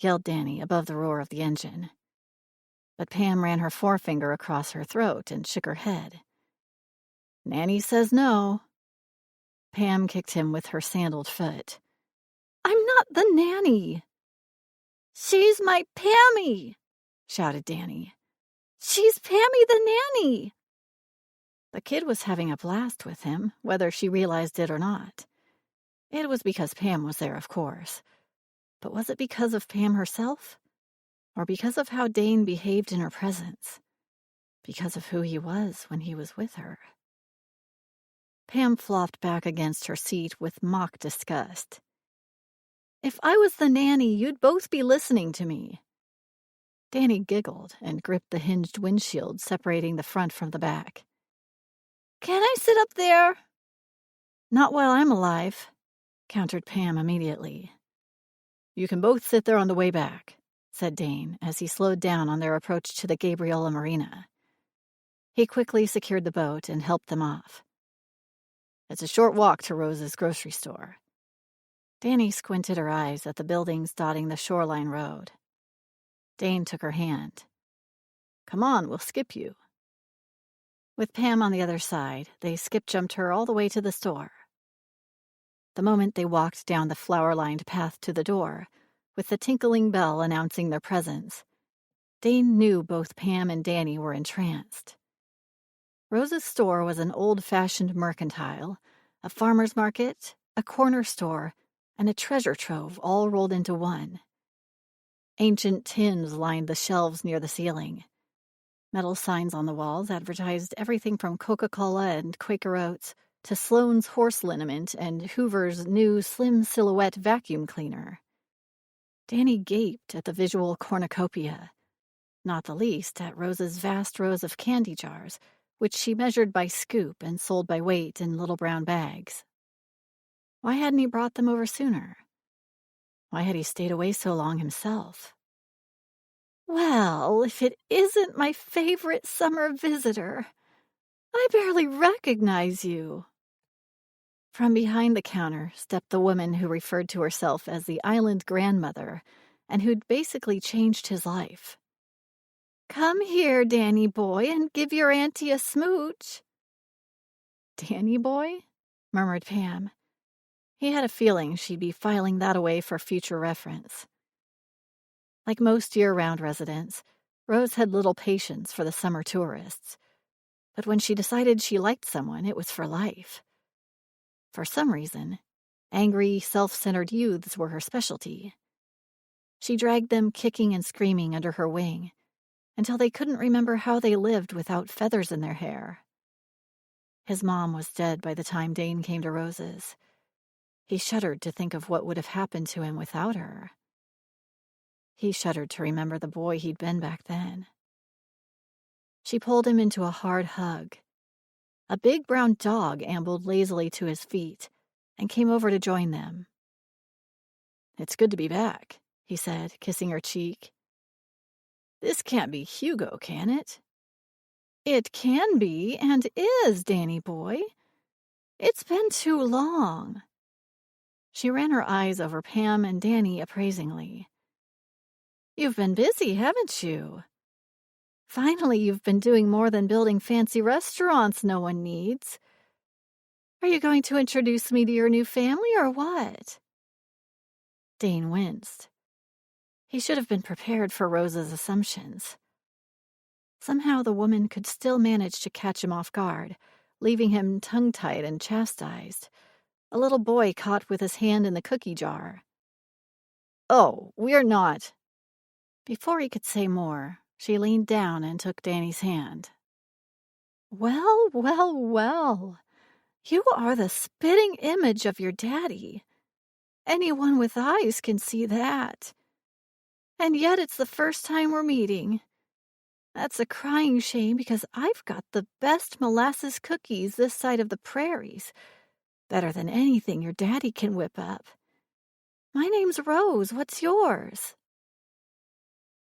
Yelled Danny above the roar of the engine. But Pam ran her forefinger across her throat and shook her head. Nanny says no. Pam kicked him with her sandaled foot. I'm not the nanny. She's my Pammy, shouted Danny. She's Pammy the nanny. The kid was having a blast with him, whether she realized it or not. It was because Pam was there, of course. But was it because of Pam herself? Or because of how Dane behaved in her presence? Because of who he was when he was with her? Pam flopped back against her seat with mock disgust. If I was the nanny, you'd both be listening to me. Danny giggled and gripped the hinged windshield separating the front from the back. Can I sit up there? Not while I'm alive, countered Pam immediately. You can both sit there on the way back, said Dane as he slowed down on their approach to the Gabriola Marina. He quickly secured the boat and helped them off. It's a short walk to Rose's grocery store. Danny squinted her eyes at the buildings dotting the shoreline road. Dane took her hand. Come on, we'll skip you. With Pam on the other side, they skip-jumped her all the way to the store. The moment they walked down the flower-lined path to the door, with the tinkling bell announcing their presence, Dane knew both Pam and Danny were entranced. Rose's store was an old-fashioned mercantile, a farmer's market, a corner store, and a treasure trove all rolled into one. Ancient tins lined the shelves near the ceiling. Metal signs on the walls advertised everything from Coca-Cola and Quaker Oats to Sloan's horse liniment and Hoover's new slim silhouette vacuum cleaner. Danny gaped at the visual cornucopia, not the least at Rose's vast rows of candy jars, which she measured by scoop and sold by weight in little brown bags. Why hadn't he brought them over sooner? Why had he stayed away so long himself? Well, if it isn't my favorite summer visitor. I barely recognize you. From behind the counter stepped the woman who referred to herself as the island grandmother and who'd basically changed his life. Come here, Danny boy, and give your auntie a smooch. Danny boy? Murmured Pam. He had a feeling she'd be filing that away for future reference. Like most year-round residents, Rose had little patience for the summer tourists. But when she decided she liked someone, it was for life. For some reason, angry, self-centered youths were her specialty. She dragged them kicking and screaming under her wing until they couldn't remember how they lived without feathers in their hair. His mom was dead by the time Dane came to Rose's. He shuddered to think of what would have happened to him without her. He shuddered to remember the boy he'd been back then. She pulled him into a hard hug. A big brown dog ambled lazily to his feet and came over to join them. "It's good to be back," he said, kissing her cheek. "This can't be Hugo, can it?" It can be and is, Danny boy. It's been too long. She ran her eyes over Pam and Danny appraisingly. You've been busy, haven't you? Finally, you've been doing more than building fancy restaurants no one needs. Are you going to introduce me to your new family or what? Dane winced. He should have been prepared for Rose's assumptions. Somehow the woman could still manage to catch him off guard, leaving him tongue-tied and chastised, a little boy caught with his hand in the cookie jar. "Oh, we're not." Before he could say more, she leaned down and took Danny's hand. Well, well, well. You are the spitting image of your daddy. Anyone with eyes can see that. And yet it's the first time we're meeting. That's a crying shame because I've got the best molasses cookies this side of the prairies. Better than anything your daddy can whip up. My name's Rose. What's yours?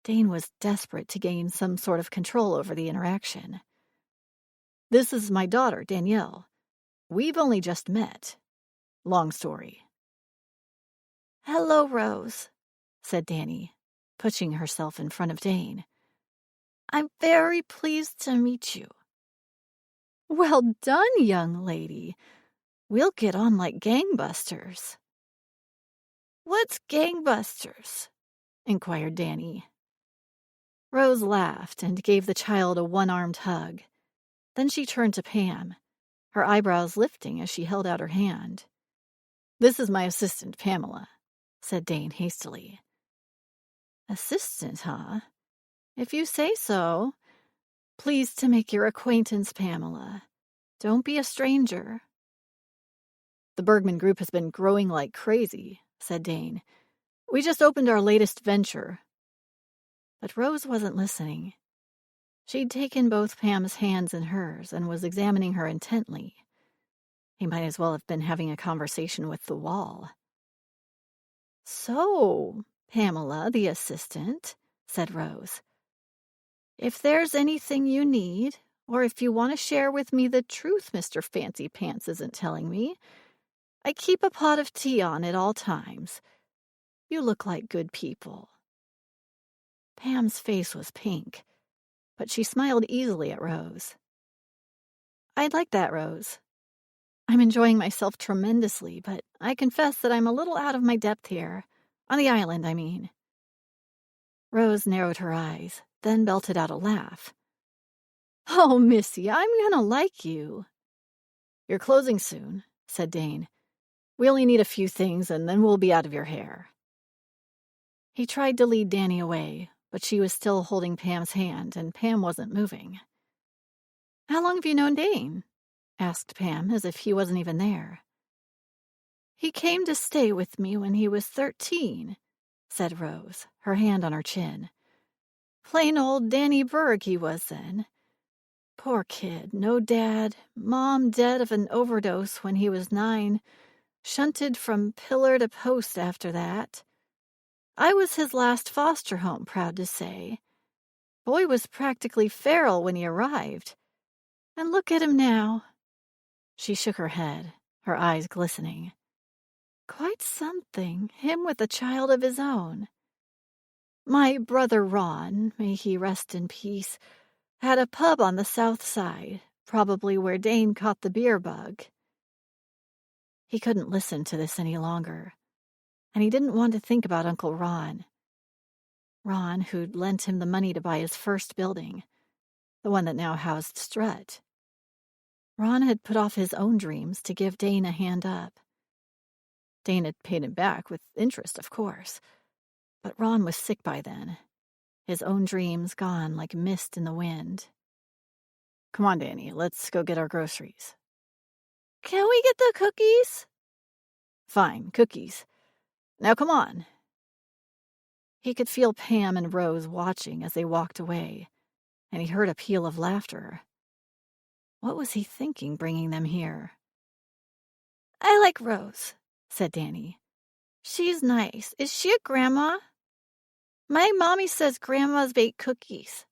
Dane was desperate to gain some sort of control over the interaction. "This is my daughter, Danielle. We've only just met. Long story." "Hello, Rose," said Danny, pushing herself in front of Dane. "I'm very pleased to meet you." "Well done, young lady. We'll get on like gangbusters." "What's gangbusters?" inquired Danny. Rose laughed and gave the child a one-armed hug. Then she turned to Pam, her eyebrows lifting as she held out her hand. "This is my assistant, Pamela," said Dane hastily. "Assistant, huh? If you say so. Pleased to make your acquaintance, Pamela. Don't be a stranger." "The Bergman Group has been growing like crazy," said Dane. "We just opened our latest venture." But Rose wasn't listening. She'd taken both Pam's hands in hers and was examining her intently. He might as well have been having a conversation with the wall. "So, Pamela, the assistant," said Rose. "If there's anything you need, or if you want to share with me the truth Mr. Fancy Pants isn't telling me, I keep a pot of tea on at all times. You look like good people." Pam's face was pink, but she smiled easily at Rose. "I'd like that, Rose. I'm enjoying myself tremendously, but I confess that I'm a little out of my depth here. On the island, I mean." Rose narrowed her eyes, then belted out a laugh. "Oh, Missy, I'm gonna like you." "You're closing soon," said Dane. "We only need a few things, and then we'll be out of your hair." He tried to lead Danny away, but she was still holding Pam's hand, and Pam wasn't moving. "How long have you known Dane?" asked Pam, as if he wasn't even there. "He came to stay with me when he was 13, said Rose, her hand on her chin. "Plain old Danny Berg he was then. Poor kid, no dad, mom dead of an overdose when he was 9, shunted from pillar to post after that. I was his last foster home, proud to say. Boy was practically feral when he arrived. And look at him now." She shook her head, her eyes glistening. "Quite something, him with a child of his own. My brother Ron, may he rest in peace, had a pub on the south side, probably where Dane caught the beer bug." He couldn't listen to this any longer, and he didn't want to think about Uncle Ron. Ron, who'd lent him the money to buy his first building, the one that now housed Strut. Ron had put off his own dreams to give Dane a hand up. Dane had paid him back with interest, of course, but Ron was sick by then, his own dreams gone like mist in the wind. "Come on, Danny, let's go get our groceries." "Can we get the cookies?" "Fine, cookies. Now come on." He could feel Pam and Rose watching as they walked away, and he heard a peal of laughter. What was he thinking bringing them here? "I like Rose," said Danny. "She's nice. Is she a grandma? My mommy says grandmas bake cookies."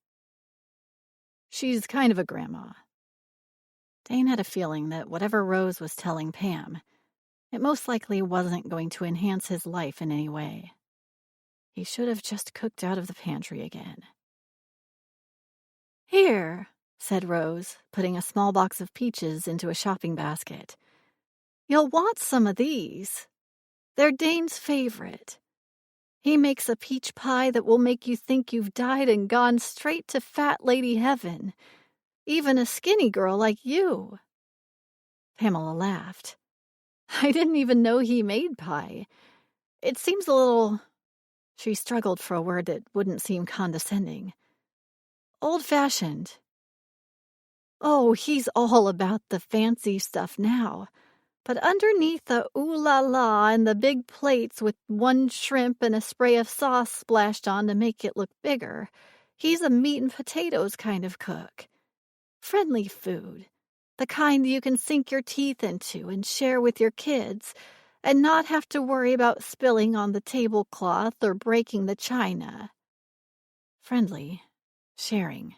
"She's kind of a grandma." Dane had a feeling that whatever Rose was telling Pam, it most likely wasn't going to enhance his life in any way. He should have just cooked out of the pantry again. "Here," said Rose, putting a small box of peaches into a shopping basket. "You'll want some of these. They're Dane's favorite. He makes a peach pie that will make you think you've died and gone straight to fat lady heaven, even a skinny girl like you." Pamela laughed. "I didn't even know he made pie. It seems a little..." She struggled for a word that wouldn't seem condescending. "Old-fashioned." "Oh, he's all about the fancy stuff now. But underneath the ooh-la-la and the big plates with one shrimp and a spray of sauce splashed on to make it look bigger, he's a meat and potatoes kind of cook. Friendly food. The kind you can sink your teeth into and share with your kids, and not have to worry about spilling on the tablecloth or breaking the china." Friendly. Sharing.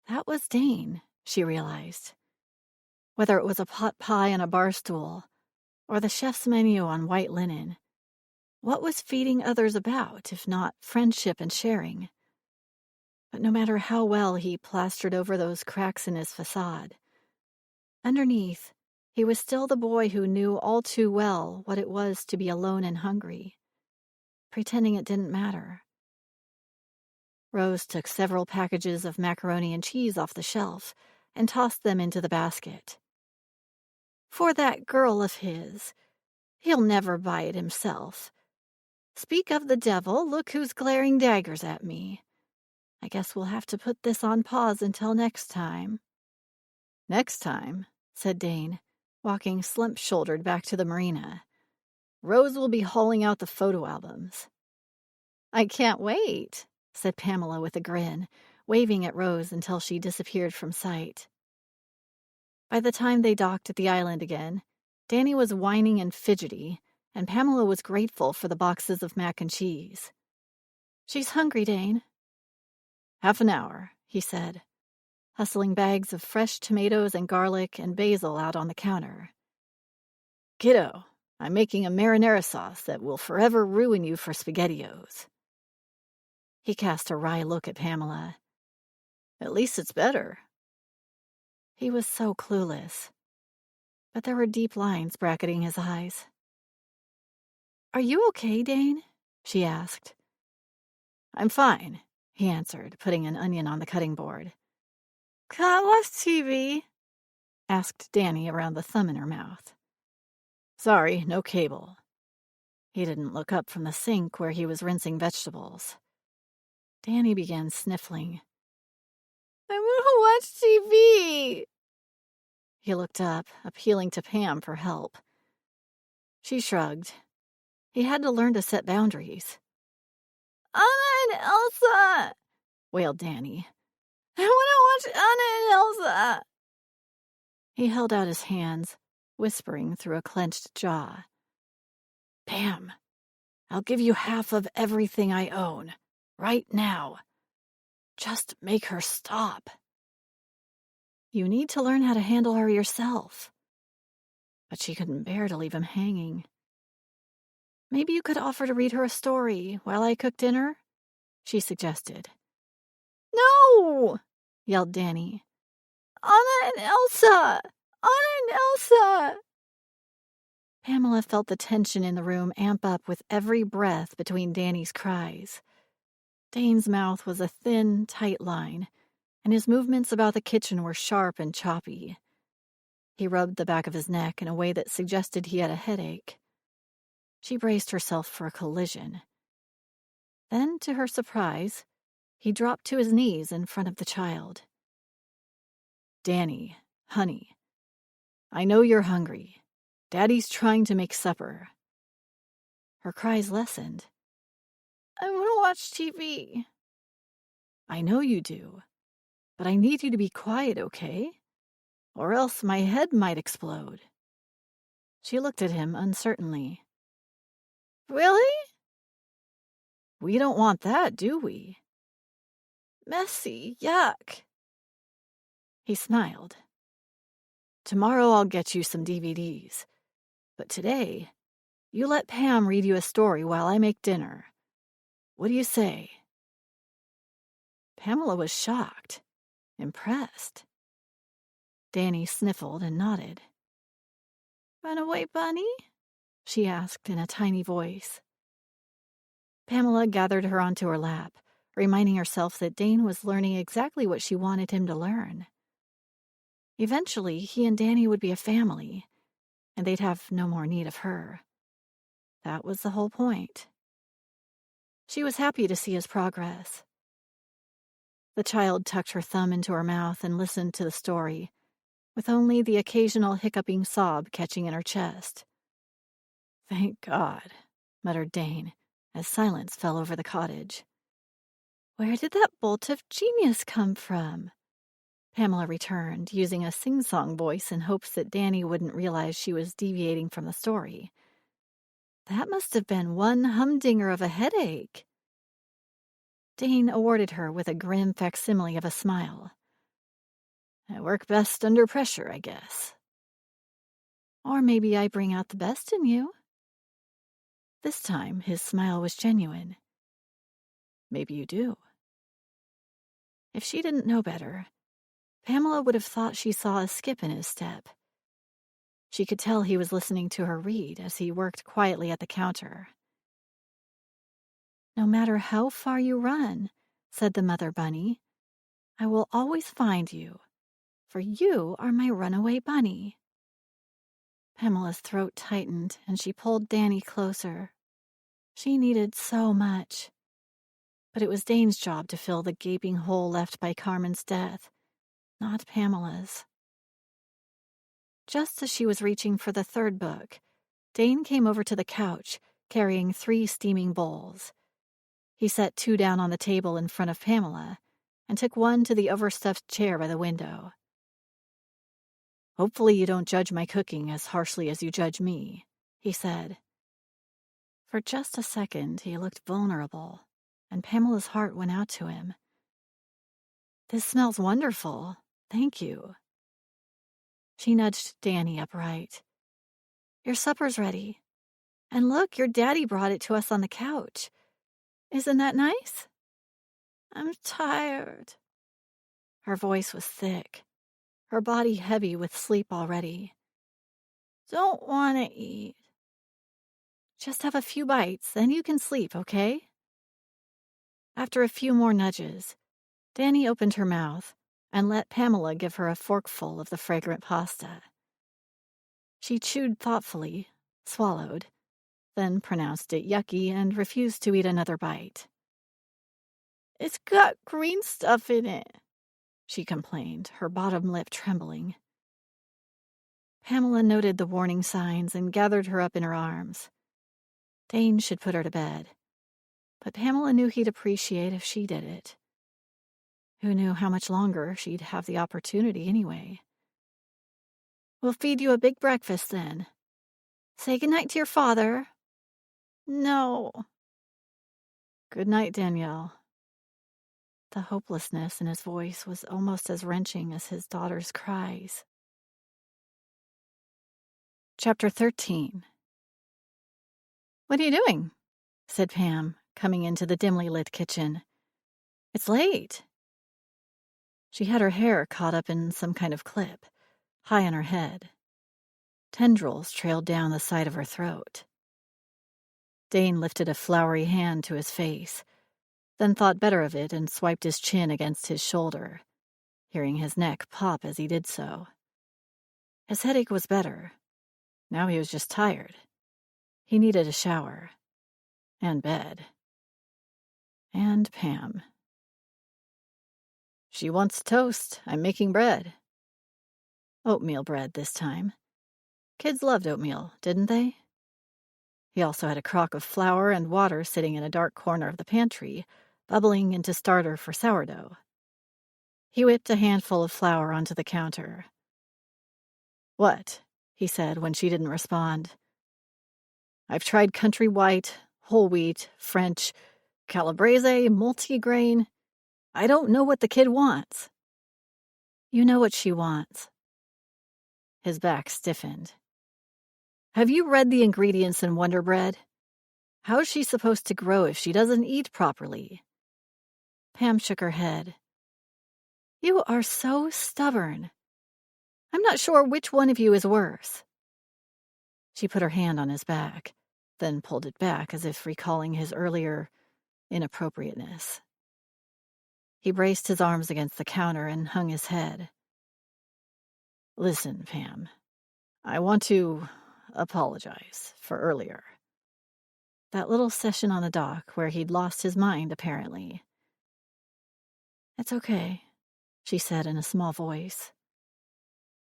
That was Dane, she realized. Whether it was a pot pie on a bar stool or the chef's menu on white linen, what was feeding others about if not friendship and sharing? But no matter how well he plastered over those cracks in his facade, underneath, he was still the boy who knew all too well what it was to be alone and hungry, pretending it didn't matter. Rose took several packages of macaroni and cheese off the shelf and tossed them into the basket. "For that girl of his. He'll never buy it himself. Speak of the devil, look who's glaring daggers at me. I guess we'll have to put this on pause until next time." "Next time," said Dane, walking slump-shouldered back to the marina, "Rose will be hauling out the photo albums." "I can't wait," said Pamela with a grin, waving at Rose until she disappeared from sight. By the time they docked at the island again, Danny was whining and fidgety, and Pamela was grateful for the boxes of mac and cheese. "She's hungry, Dane." "Half an hour," he said, hustling bags of fresh tomatoes and garlic and basil out on the counter. "Kiddo, I'm making a marinara sauce that will forever ruin you for SpaghettiOs." He cast a wry look at Pamela. "At least it's better." He was so clueless, but there were deep lines bracketing his eyes. "Are you okay, Dane?" she asked. "I'm fine," he answered, putting an onion on the cutting board. "Can't watch TV?" asked Danny around the thumb in her mouth. "Sorry, no cable." He didn't look up from the sink where he was rinsing vegetables. Danny began sniffling. "I want to watch TV." He looked up, appealing to Pam for help. She shrugged. He had to learn to set boundaries. "Anna and Elsa," wailed Danny. "I want to watch Anna and Elsa." He held out his hands, whispering through a clenched jaw. "Pam, I'll give you half of everything I own, right now. Just make her stop. You need to learn how to handle her yourself. But she couldn't bear to leave him hanging. Maybe you could offer to read her a story while I cook dinner, she suggested. No! Yelled Danny. Anna and Elsa! Anna and Elsa! Pamela felt the tension in the room amp up with every breath between Danny's cries. Dane's mouth was a thin, tight line, and his movements about the kitchen were sharp and choppy. He rubbed the back of his neck in a way that suggested he had a headache. She braced herself for a collision. Then, to her surprise, he dropped to his knees in front of the child. Danny, honey, I know you're hungry. Daddy's trying to make supper. Her cries lessened. I want to watch TV. I know you do, but I need you to be quiet, okay? Or else my head might explode. She looked at him uncertainly. Really? We don't want that, do we? Messy, yuck. He smiled. Tomorrow I'll get you some DVDs. But today, you let Pam read you a story while I make dinner. What do you say? Pamela was shocked, impressed. Danny sniffled and nodded. Runaway bunny? She asked in a tiny voice. Pamela gathered her onto her lap, reminding herself that Dane was learning exactly what she wanted him to learn. Eventually, he and Danny would be a family, and they'd have no more need of her. That was the whole point. She was happy to see his progress. The child tucked her thumb into her mouth and listened to the story, with only the occasional hiccuping sob catching in her chest. Thank God, muttered Dane, as silence fell over the cottage. Where did that bolt of genius come from? Pamela returned, using a sing-song voice in hopes that Danny wouldn't realize she was deviating from the story. That must have been one humdinger of a headache. Dane awarded her with a grim facsimile of a smile. I work best under pressure, I guess. Or maybe I bring out the best in you. This time, his smile was genuine. Maybe you do. If she didn't know better, Pamela would have thought she saw a skip in his step. She could tell he was listening to her read as he worked quietly at the counter. No matter how far you run, said the mother bunny, I will always find you, for you are my runaway bunny. Pamela's throat tightened, and she pulled Danny closer. She needed so much. But it was Dane's job to fill the gaping hole left by Carmen's death, not Pamela's. Just as she was reaching for the third book, Dane came over to the couch, carrying 3 steaming bowls. He set 2 down on the table in front of Pamela, and took 1 to the overstuffed chair by the window. Hopefully you don't judge my cooking as harshly as you judge me, he said. For just a second, he looked vulnerable, and Pamela's heart went out to him. This smells wonderful. Thank you. She nudged Danny upright. Your supper's ready. And look, your daddy brought it to us on the couch. Isn't that nice? I'm tired. Her voice was thick, her body heavy with sleep already. Don't want to eat. Just have a few bites, then you can sleep, okay? After a few more nudges, Danny opened her mouth and let Pamela give her a forkful of the fragrant pasta. She chewed thoughtfully, swallowed, then pronounced it yucky and refused to eat another bite. It's got green stuff in it, she complained, her bottom lip trembling. Pamela noted the warning signs and gathered her up in her arms. Dane should put her to bed, but Pamela knew he'd appreciate if she did it. Who knew how much longer she'd have the opportunity anyway? We'll feed you a big breakfast then. Say goodnight to your father. No. Good night, Danielle. The hopelessness in his voice was almost as wrenching as his daughter's cries. Chapter 13. "What are you doing?" said Pam, coming into the dimly lit kitchen. "It's late." She had her hair caught up in some kind of clip, high on her head. Tendrils trailed down the side of her throat. Dane lifted a floury hand to his face, then thought better of it and swiped his chin against his shoulder, hearing his neck pop as he did so. His headache was better. Now he was just tired. He needed a shower. And bed. And Pam. "She wants toast. I'm making bread." Oatmeal bread this time. Kids loved oatmeal, didn't they? He also had a crock of flour and water sitting in a dark corner of the pantry, bubbling into starter for sourdough. He whipped a handful of flour onto the counter. "What?" he said when she didn't respond. "I've tried country white, whole wheat, French, calabrese, multigrain. I don't know what the kid wants." "You know what she wants." His back stiffened. "Have you read the ingredients in Wonder Bread? How's she supposed to grow if she doesn't eat properly?" Pam shook her head. "You are so stubborn. I'm not sure which one of you is worse." She put her hand on his back, then pulled it back as if recalling his earlier inappropriateness. He braced his arms against the counter and hung his head. "Listen, Pam, I want to apologize for earlier. That little session on the dock where he'd lost his mind, apparently." "It's okay," she said in a small voice.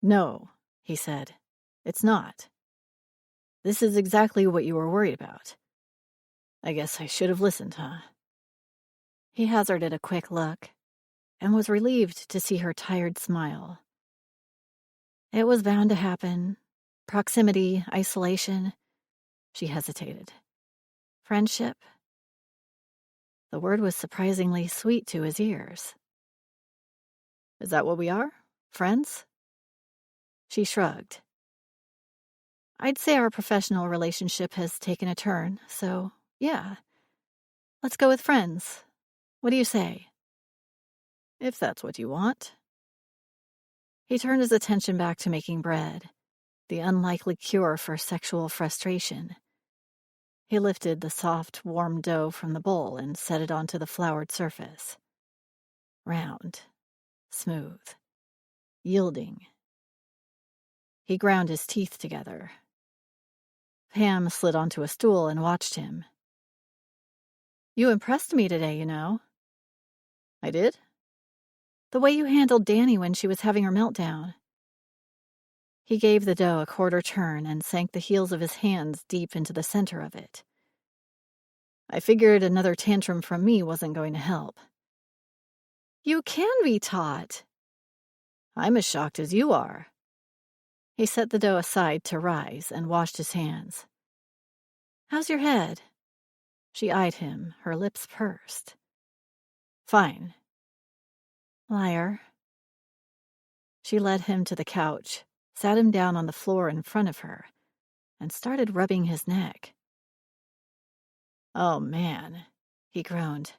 "No," he said, "it's not. This is exactly what you were worried about. I guess I should have listened, huh?" He hazarded a quick look and was relieved to see her tired smile. It was bound to happen. Proximity, isolation. She hesitated. Friendship? The word was surprisingly sweet to his ears. "Is that what we are? Friends?" She shrugged. "I'd say our professional relationship has taken a turn, so yeah. Let's go with friends. What do you say?" "If that's what you want." He turned his attention back to making bread, the unlikely cure for sexual frustration. He lifted the soft, warm dough from the bowl and set it onto the floured surface. Round, smooth, yielding. He ground his teeth together. Pam slid onto a stool and watched him. "You impressed me today, you know." "I did?" "The way you handled Danny when she was having her meltdown." He gave the dough a quarter turn and sank the heels of his hands deep into the center of it. "I figured another tantrum from me wasn't going to help." "You can be taught." "I'm as shocked as you are." He set the dough aside to rise and washed his hands. "How's your head?" She eyed him, her lips pursed. "Fine." "Liar." She led him to the couch, sat him down on the floor in front of her, and started rubbing his neck. "Oh, man," he groaned.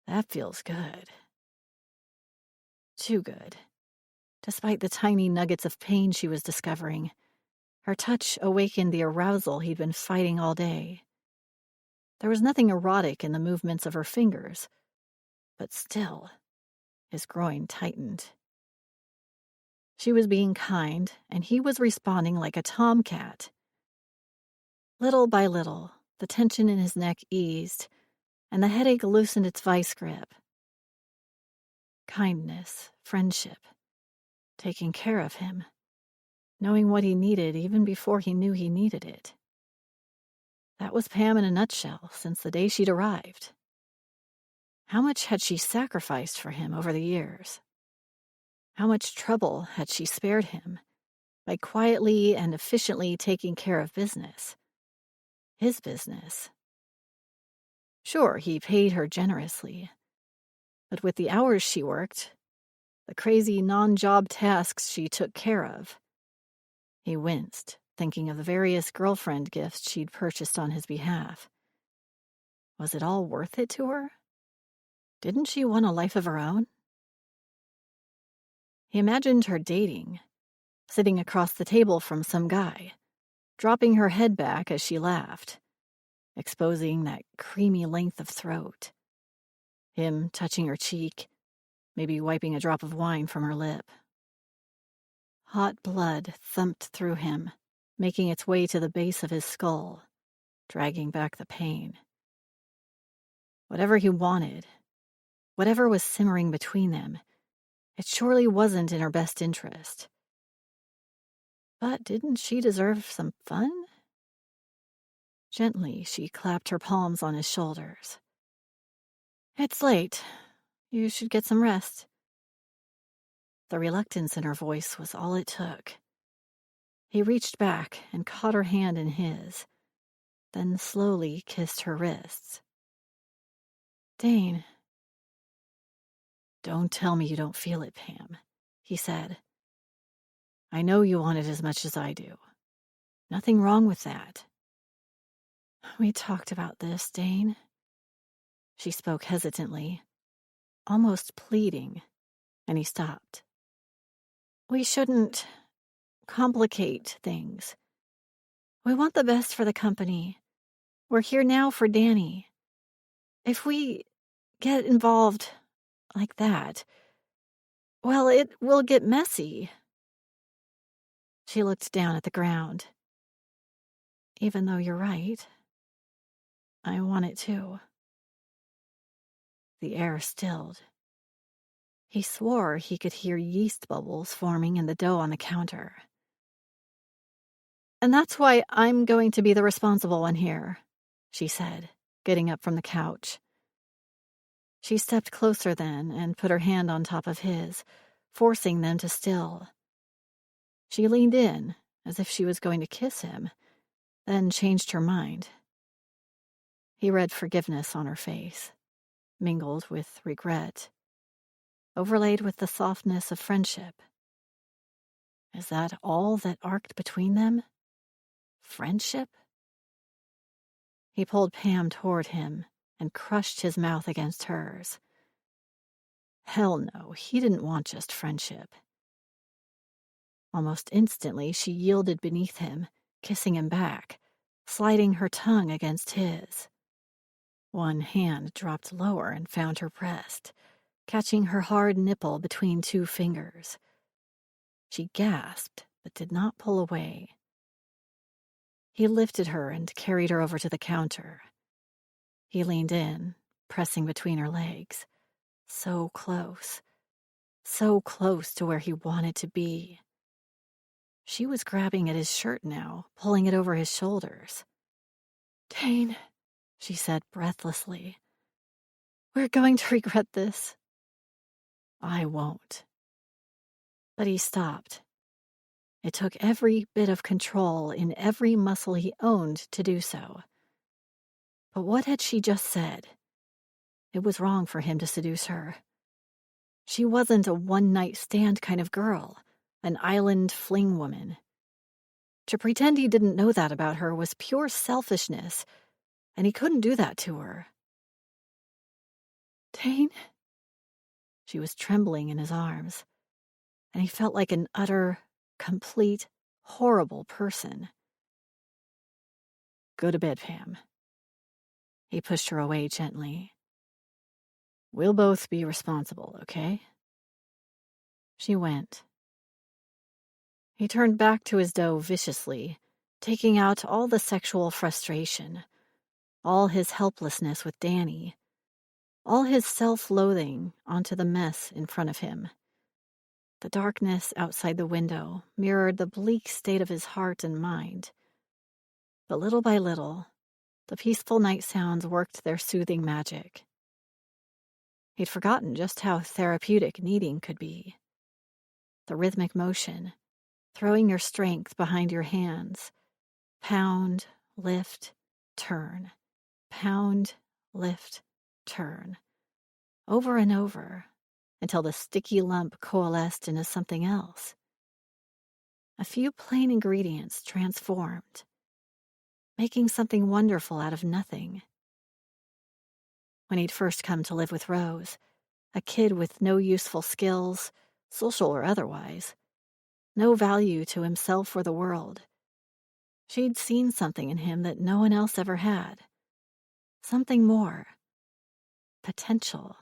"That feels good." Too good. Despite the tiny nuggets of pain she was discovering, her touch awakened the arousal he'd been fighting all day. There was nothing erotic in the movements of her fingers, but still, his groin tightened. She was being kind, and he was responding like a tomcat. Little by little, the tension in his neck eased, and the headache loosened its vice grip. Kindness, friendship, taking care of him, knowing what he needed even before he knew he needed it. That was Pam in a nutshell since the day she'd arrived. How much had she sacrificed for him over the years? How much trouble had she spared him by quietly and efficiently taking care of business? his business. Sure, he paid her generously, but with the hours she worked, the crazy non-job tasks she took care of, he winced, thinking of the various girlfriend gifts she'd purchased on his behalf. Was it all worth it to her? Didn't she want a life of her own? He imagined her dating, sitting across the table from some guy, dropping her head back as she laughed, exposing that creamy length of throat. Him touching her cheek, maybe wiping a drop of wine from her lip. Hot blood thumped through him, making its way to the base of his skull, dragging back the pain. Whatever he wanted, whatever was simmering between them, it surely wasn't in her best interest. But didn't she deserve some fun? Gently, she clapped her palms on his shoulders. It's late. You should get some rest. The reluctance in her voice was all it took. He reached back and caught her hand in his, then slowly kissed her wrists. Dane. Don't tell me you don't feel it, Pam, he said. I know you want it as much as I do. Nothing wrong with that. We talked about this, Dane. She spoke hesitantly, almost pleading, and he stopped. We shouldn't complicate things. We want the best for the company. We're here now for Danny. If we get involved like that, well, it will get messy. She looked down at the ground. Even though you're right, I want it too. The air stilled. He swore he could hear yeast bubbles forming in the dough on the counter. And that's why I'm going to be the responsible one here, she said, getting up from the couch. She stepped closer then and put her hand on top of his, forcing them to still. She leaned in, as if she was going to kiss him, then changed her mind. He read forgiveness on her face, mingled with regret, overlaid with the softness of friendship. Is that all that arced between them? Friendship? He pulled Pam toward him and crushed his mouth against hers. Hell no, he didn't want just friendship. Almost instantly, she yielded beneath him, kissing him back, sliding her tongue against his. One hand dropped lower and found her breast, catching her hard nipple between two fingers. She gasped, but did not pull away. He lifted her and carried her over to the counter. He leaned in, pressing between her legs. So close to where he wanted to be. She was grabbing at his shirt now, pulling it over his shoulders. Dane, she said breathlessly. We're going to regret this. I won't. But he stopped. It took every bit of control in every muscle he owned to do so. But what had she just said? It was wrong for him to seduce her. She wasn't a one-night stand kind of girl, an island fling woman. To pretend he didn't know that about her was pure selfishness, and he couldn't do that to her. Dane? She was trembling in his arms, and he felt like an utter, complete, horrible person. Go to bed, Pam. He pushed her away gently. We'll both be responsible, okay? She went. He turned back to his dough viciously, taking out all the sexual frustration, all his helplessness with Danny, all his self-loathing onto the mess in front of him. The darkness outside the window mirrored the bleak state of his heart and mind. But little by little, the peaceful night sounds worked their soothing magic. He'd forgotten just how therapeutic kneading could be. The rhythmic motion, throwing your strength behind your hands, pound, lift, turn. Pound, lift, turn. Over and over, until the sticky lump coalesced into something else. A few plain ingredients transformed, making something wonderful out of nothing. When he'd first come to live with Rose, a kid with no useful skills, social or otherwise, no value to himself or the world, she'd seen something in him that no one else ever had. Something more. Potential.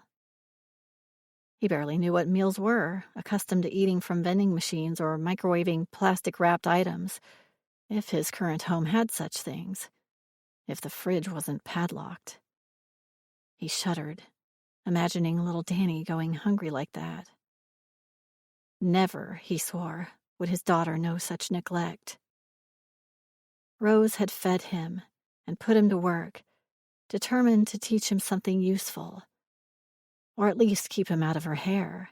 He barely knew what meals were, accustomed to eating from vending machines or microwaving plastic-wrapped items, if his current home had such things, if the fridge wasn't padlocked. He shuddered, imagining little Danny going hungry like that. Never, he swore, would his daughter know such neglect. Rose had fed him and put him to work, determined to teach him something useful, or at least keep him out of her hair.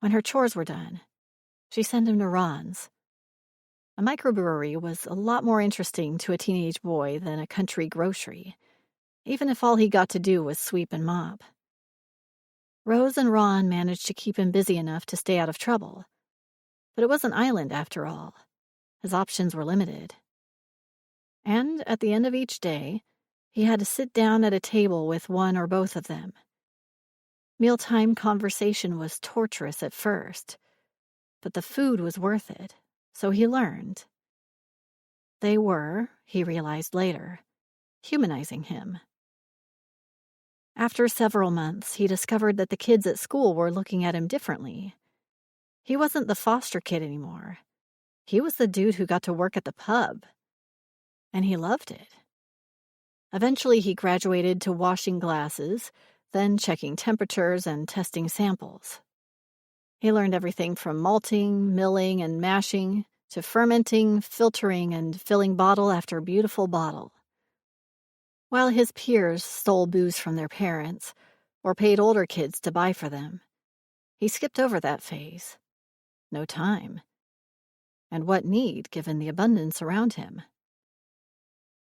When her chores were done, she sent him to Ron's. A microbrewery was a lot more interesting to a teenage boy than a country grocery, even if all he got to do was sweep and mop. Rose and Ron managed to keep him busy enough to stay out of trouble, but it was an island after all. His options were limited. And at the end of each day, he had to sit down at a table with one or both of them. Mealtime conversation was torturous at first, but the food was worth it, so he learned. They were, he realized later, humanizing him. After several months, he discovered that the kids at school were looking at him differently. He wasn't the foster kid anymore. He was the dude who got to work at the pub. And he loved it. Eventually, he graduated to washing glasses, then checking temperatures and testing samples. He learned everything from malting, milling, and mashing to fermenting, filtering, and filling bottle after beautiful bottle. While his peers stole booze from their parents or paid older kids to buy for them, he skipped over that phase. No time. And what need, given the abundance around him?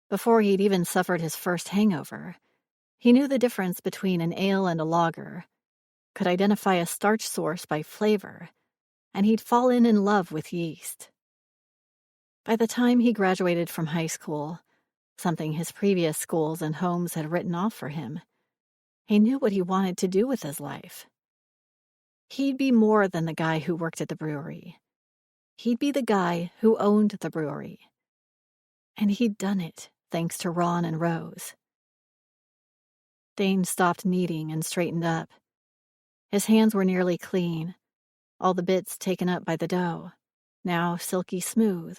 Before he'd even suffered his first hangover, he knew the difference between an ale and a lager, could identify a starch source by flavor, and he'd fallen in love with yeast. By the time he graduated from high school, something his previous schools and homes had written off for him, he knew what he wanted to do with his life. He'd be more than the guy who worked at the brewery. He'd be the guy who owned the brewery. And he'd done it, thanks to Ron and Rose. Dane stopped kneading and straightened up. His hands were nearly clean, all the bits taken up by the dough, now silky smooth,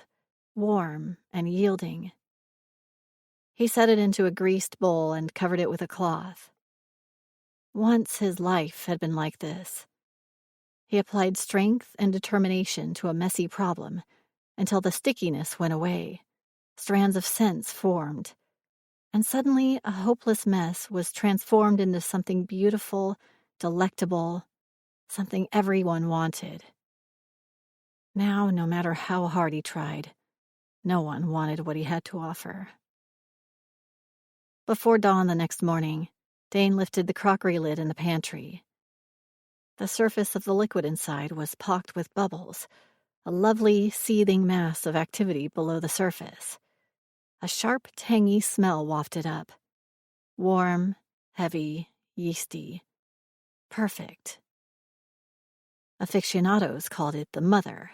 warm, and yielding. He set it into a greased bowl and covered it with a cloth. Once his life had been like this. He applied strength and determination to a messy problem until the stickiness went away, strands of sense formed, and suddenly a hopeless mess was transformed into something beautiful, delectable, something everyone wanted. Now, no matter how hard he tried, no one wanted what he had to offer. Before dawn the next morning, Dane lifted the crockery lid in the pantry. The surface of the liquid inside was pocked with bubbles, a lovely, seething mass of activity below the surface. A sharp, tangy smell wafted up. Warm, heavy, yeasty. Perfect. Aficionados called it the mother.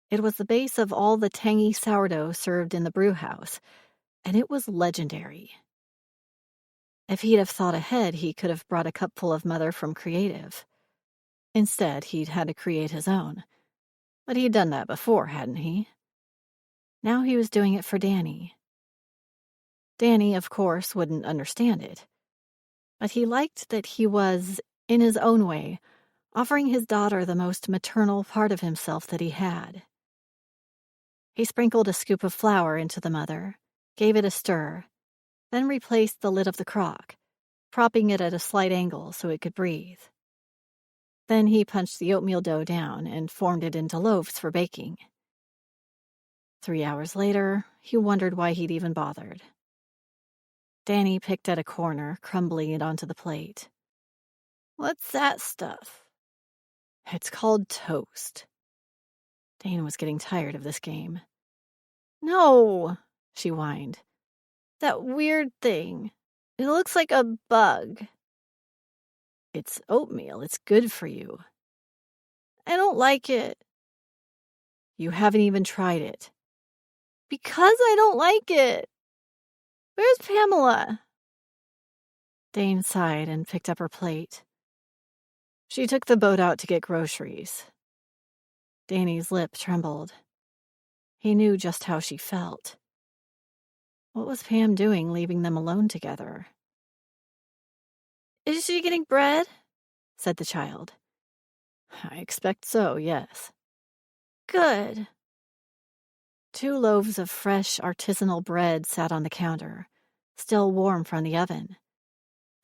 It was the base of all the tangy sourdough served in the brew house, and it was legendary. If he'd have thought ahead, he could have brought a cupful of mother from Creative. Instead, he'd had to create his own. But he'd done that before, hadn't he? Now he was doing it for Danny. Danny, of course, wouldn't understand it. But he liked that he was, in his own way, offering his daughter the most maternal part of himself that he had. He sprinkled a scoop of flour into the mother, gave it a stir, then replaced the lid of the crock, propping it at a slight angle so it could breathe. Then he punched the oatmeal dough down and formed it into loaves for baking. 3 hours later, he wondered why he'd even bothered. Danny picked at a corner, crumbling it onto the plate. What's that stuff? It's called toast. Dane was getting tired of this game. No, she whined. That weird thing. It looks like a bug. It's oatmeal. It's good for you. I don't like it. You haven't even tried it. Because I don't like it. Where's Pamela? Dane sighed and picked up her plate. She took the boat out to get groceries. Danny's lip trembled. He knew just how she felt. What was Pam doing, leaving them alone together? Is she getting bread? Said the child. I expect so, yes. Good. 2 loaves of fresh, artisanal bread sat on the counter, still warm from the oven,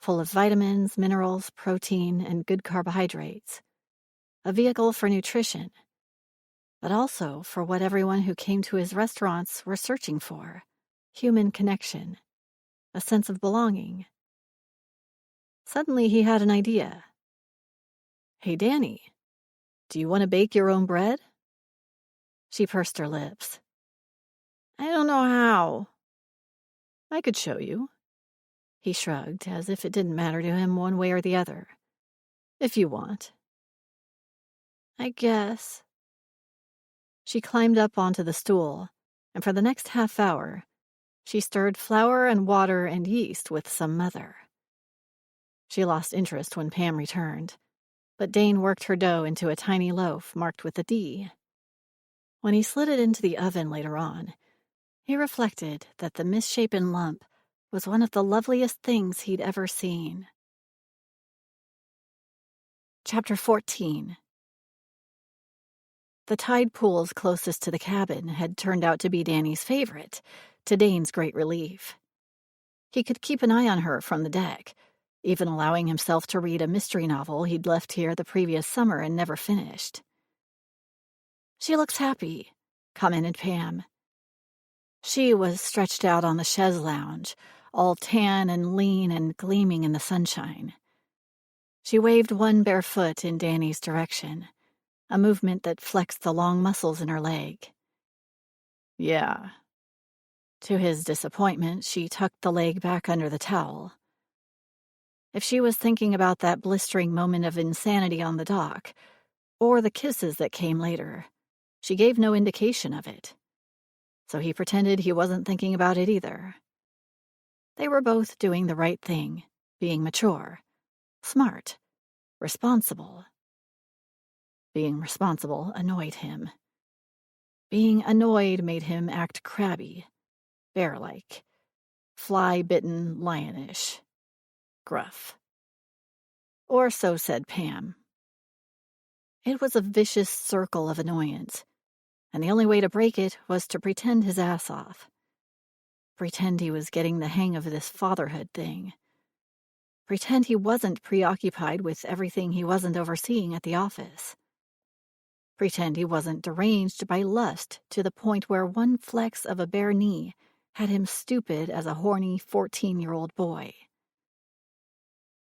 full of vitamins, minerals, protein, and good carbohydrates. A vehicle for nutrition, but also for what everyone who came to his restaurants were searching for: human connection, a sense of belonging. Suddenly he had an idea. Hey, Danny, do you want to bake your own bread? She pursed her lips. I don't know how. I could show you. He shrugged, as if it didn't matter to him one way or the other. If you want. I guess. She climbed up onto the stool, and for the next half hour, she stirred flour and water and yeast with some mother. She lost interest when Pam returned, but Dane worked her dough into a tiny loaf marked with a D. When he slid it into the oven later on, he reflected that the misshapen lump was one of the loveliest things he'd ever seen. Chapter 14. The tide pools closest to the cabin had turned out to be Danny's favorite, to Dane's great relief. He could keep an eye on her from the deck, even allowing himself to read a mystery novel he'd left here the previous summer and never finished. She looks happy, commented Pam. She was stretched out on the chaise lounge, all tan and lean and gleaming in the sunshine. She waved one bare foot in Danny's direction, a movement that flexed the long muscles in her leg. Yeah. To his disappointment, she tucked the leg back under the towel. If she was thinking about that blistering moment of insanity on the dock, or the kisses that came later, she gave no indication of it. So he pretended he wasn't thinking about it either. They were both doing the right thing, being mature, smart, responsible. Being responsible annoyed him. Being annoyed made him act crabby, bear-like, fly-bitten, lionish, gruff. Or so said Pam. It was a vicious circle of annoyance, and the only way to break it was to pretend his ass off. Pretend he was getting the hang of this fatherhood thing. Pretend he wasn't preoccupied with everything he wasn't overseeing at the office. Pretend he wasn't deranged by lust to the point where one flex of a bare knee had him stupid as a horny 14-year-old boy.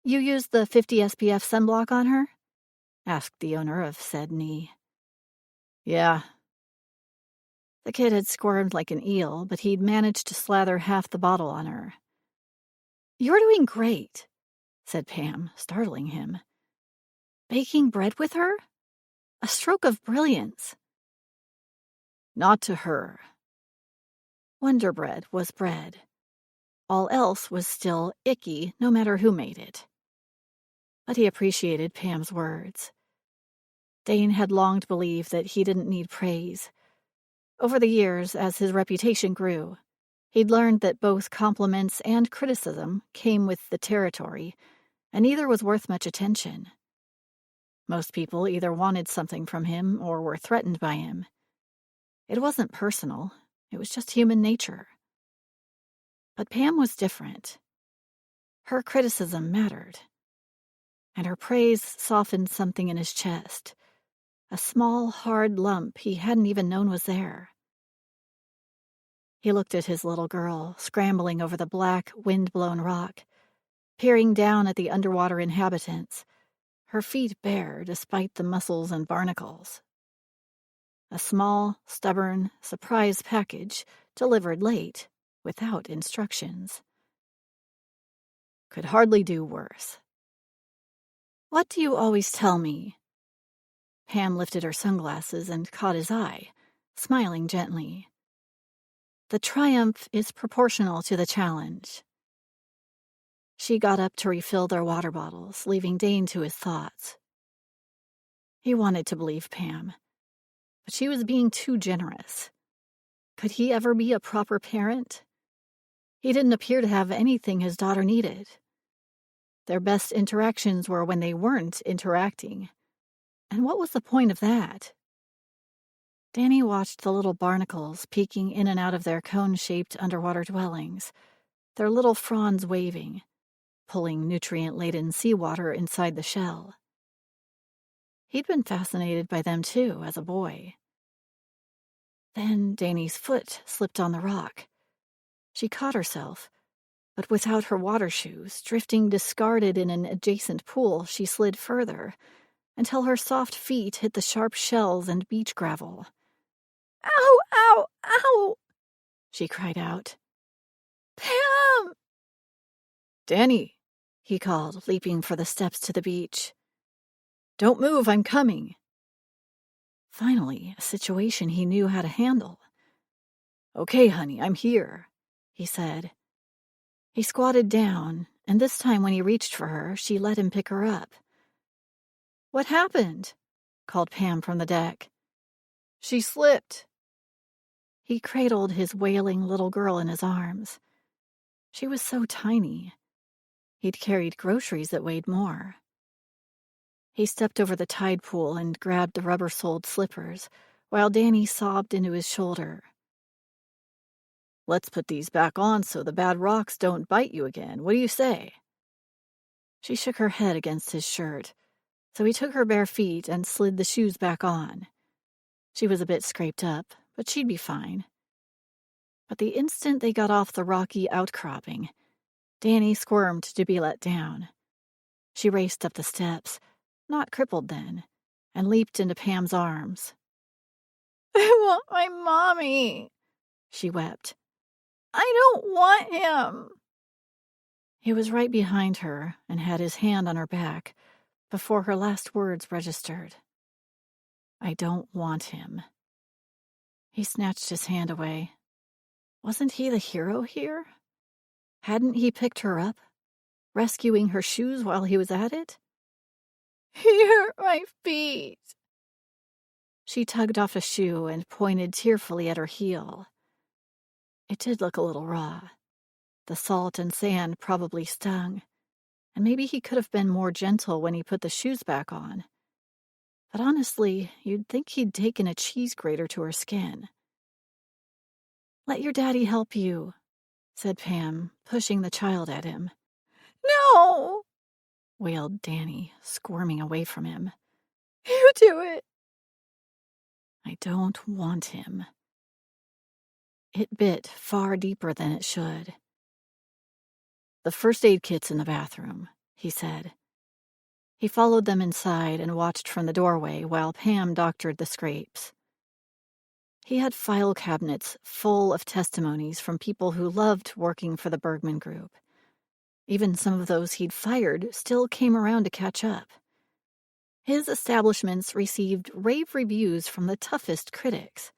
You used the 50 SPF sunblock on her? Asked the owner of said knee. Yeah. The kid had squirmed like an eel, but he'd managed to slather half the bottle on her. You're doing great, said Pam, startling him. Baking bread with her? A stroke of brilliance. Not to her. Wonder bread was bread. All else was still icky, no matter who made it. But he appreciated Pam's words. Dane had long believed that he didn't need praise. Over the years, as his reputation grew, he'd learned that both compliments and criticism came with the territory, and neither was worth much attention. Most people either wanted something from him or were threatened by him. It wasn't personal, it was just human nature. But Pam was different. Her criticism mattered, and her praise softened something in his chest, a small, hard lump he hadn't even known was there. He looked at his little girl, scrambling over the black, wind-blown rock, peering down at the underwater inhabitants, her feet bare despite the mussels and barnacles. A small, stubborn, surprise package delivered late, without instructions. Could hardly do worse. What do you always tell me? Pam lifted her sunglasses and caught his eye, smiling gently. The triumph is proportional to the challenge. She got up to refill their water bottles, leaving Dane to his thoughts. He wanted to believe Pam, but she was being too generous. Could he ever be a proper parent? He didn't appear to have anything his daughter needed. Their best interactions were when they weren't interacting. And what was the point of that? Danny watched the little barnacles peeking in and out of their cone-shaped underwater dwellings, their little fronds waving, pulling nutrient-laden seawater inside the shell. He'd been fascinated by them too as a boy. Then Danny's foot slipped on the rock. She caught herself, but without her water shoes, drifting discarded in an adjacent pool, she slid further, until her soft feet hit the sharp shells and beach gravel. Ow, ow, ow! She cried out. Pam! Danny, he called, leaping for the steps to the beach. Don't move, I'm coming. Finally, a situation he knew how to handle. Okay, honey, I'm here, he said. He squatted down, and this time when he reached for her, she let him pick her up. What happened? Called Pam from the deck. She slipped. He cradled his wailing little girl in his arms. She was so tiny. He'd carried groceries that weighed more. He stepped over the tide pool and grabbed the rubber-soled slippers, while Danny sobbed into his shoulder. Let's put these back on so the bad rocks don't bite you again. What do you say? She shook her head against his shirt, so he took her bare feet and slid the shoes back on. She was a bit scraped up, but she'd be fine. But the instant they got off the rocky outcropping, Danny squirmed to be let down. She raced up the steps, not crippled then, and leaped into Pam's arms. I want my mommy, she wept. I don't want him. He was right behind her and had his hand on her back before her last words registered. I don't want him. He snatched his hand away. Wasn't he the hero here? Hadn't he picked her up, rescuing her shoes while he was at it? He hurt my feet. She tugged off a shoe and pointed tearfully at her heel. It did look a little raw. The salt and sand probably stung, and maybe he could have been more gentle when he put the shoes back on. But honestly, you'd think he'd taken a cheese grater to her skin. Let your daddy help you, said Pam, pushing the child at him. No, wailed Danny, squirming away from him. You do it. I don't want him. It bit far deeper than it should. The first aid kit's in the bathroom, he said. He followed them inside and watched from the doorway while Pam doctored the scrapes. He had file cabinets full of testimonies from people who loved working for the Bergman Group. Even some of those he'd fired still came around to catch up. His establishments received rave reviews from the toughest critics.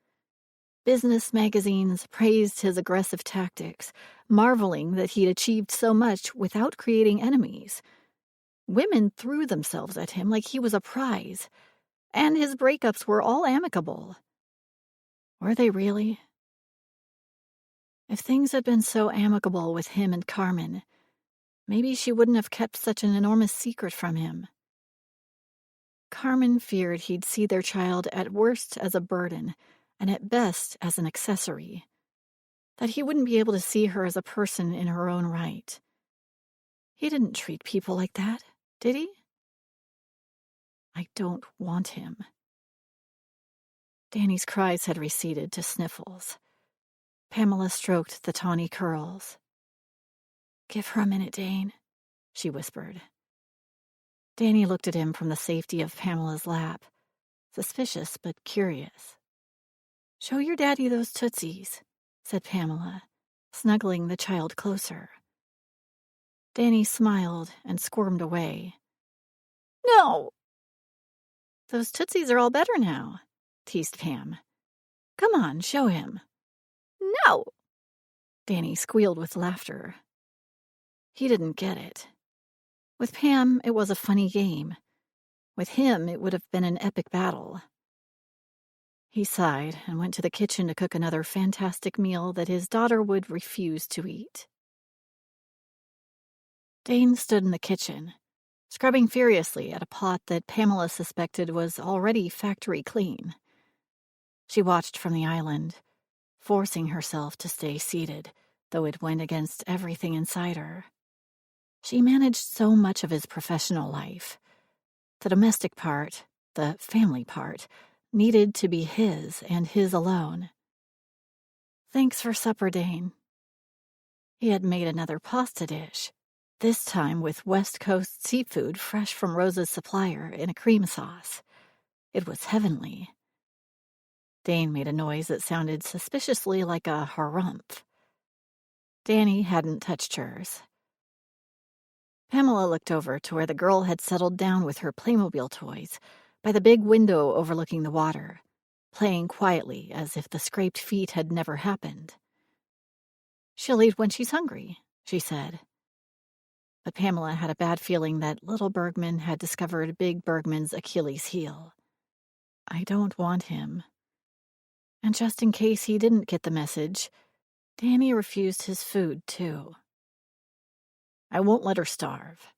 Business magazines praised his aggressive tactics, marveling that he'd achieved so much without creating enemies. Women threw themselves at him like he was a prize, and his breakups were all amicable. Were they really? If things had been so amicable with him and Carmen, maybe she wouldn't have kept such an enormous secret from him. Carmen feared he'd see their child at worst as a burden, and at best as an accessory, that he wouldn't be able to see her as a person in her own right. He didn't treat people like that, did he? I don't want him. Danny's cries had receded to sniffles. Pamela stroked the tawny curls. "Give her a minute, Dane," she whispered. Danny looked at him from the safety of Pamela's lap, suspicious but curious. "Show your daddy those tootsies," said Pamela, snuggling the child closer. Danny smiled and squirmed away. "No!" "Those tootsies are all better now," teased Pam. "Come on, show him." "No!" Danny squealed with laughter. He didn't get it. With Pam, it was a funny game. With him, it would have been an epic battle. He sighed and went to the kitchen to cook another fantastic meal that his daughter would refuse to eat. Dane stood in the kitchen, scrubbing furiously at a pot that Pamela suspected was already factory clean. She watched from the island, forcing herself to stay seated, though it went against everything inside her. She managed so much of his professional life. The domestic part, the family part, needed to be his and his alone. "Thanks for supper, Dane." He had made another pasta dish, this time with West Coast seafood fresh from Rosa's supplier in a cream sauce. It was heavenly. Dane made a noise that sounded suspiciously like a harumph. Danny hadn't touched hers. Pamela looked over to where the girl had settled down with her Playmobil toys by the big window overlooking the water, playing quietly as if the scraped feet had never happened. "She'll eat when she's hungry," she said. But Pamela had a bad feeling that little Bergman had discovered Big Bergman's Achilles heel. "I don't want him." And just in case he didn't get the message, Danny refused his food, too. "I won't let her starve."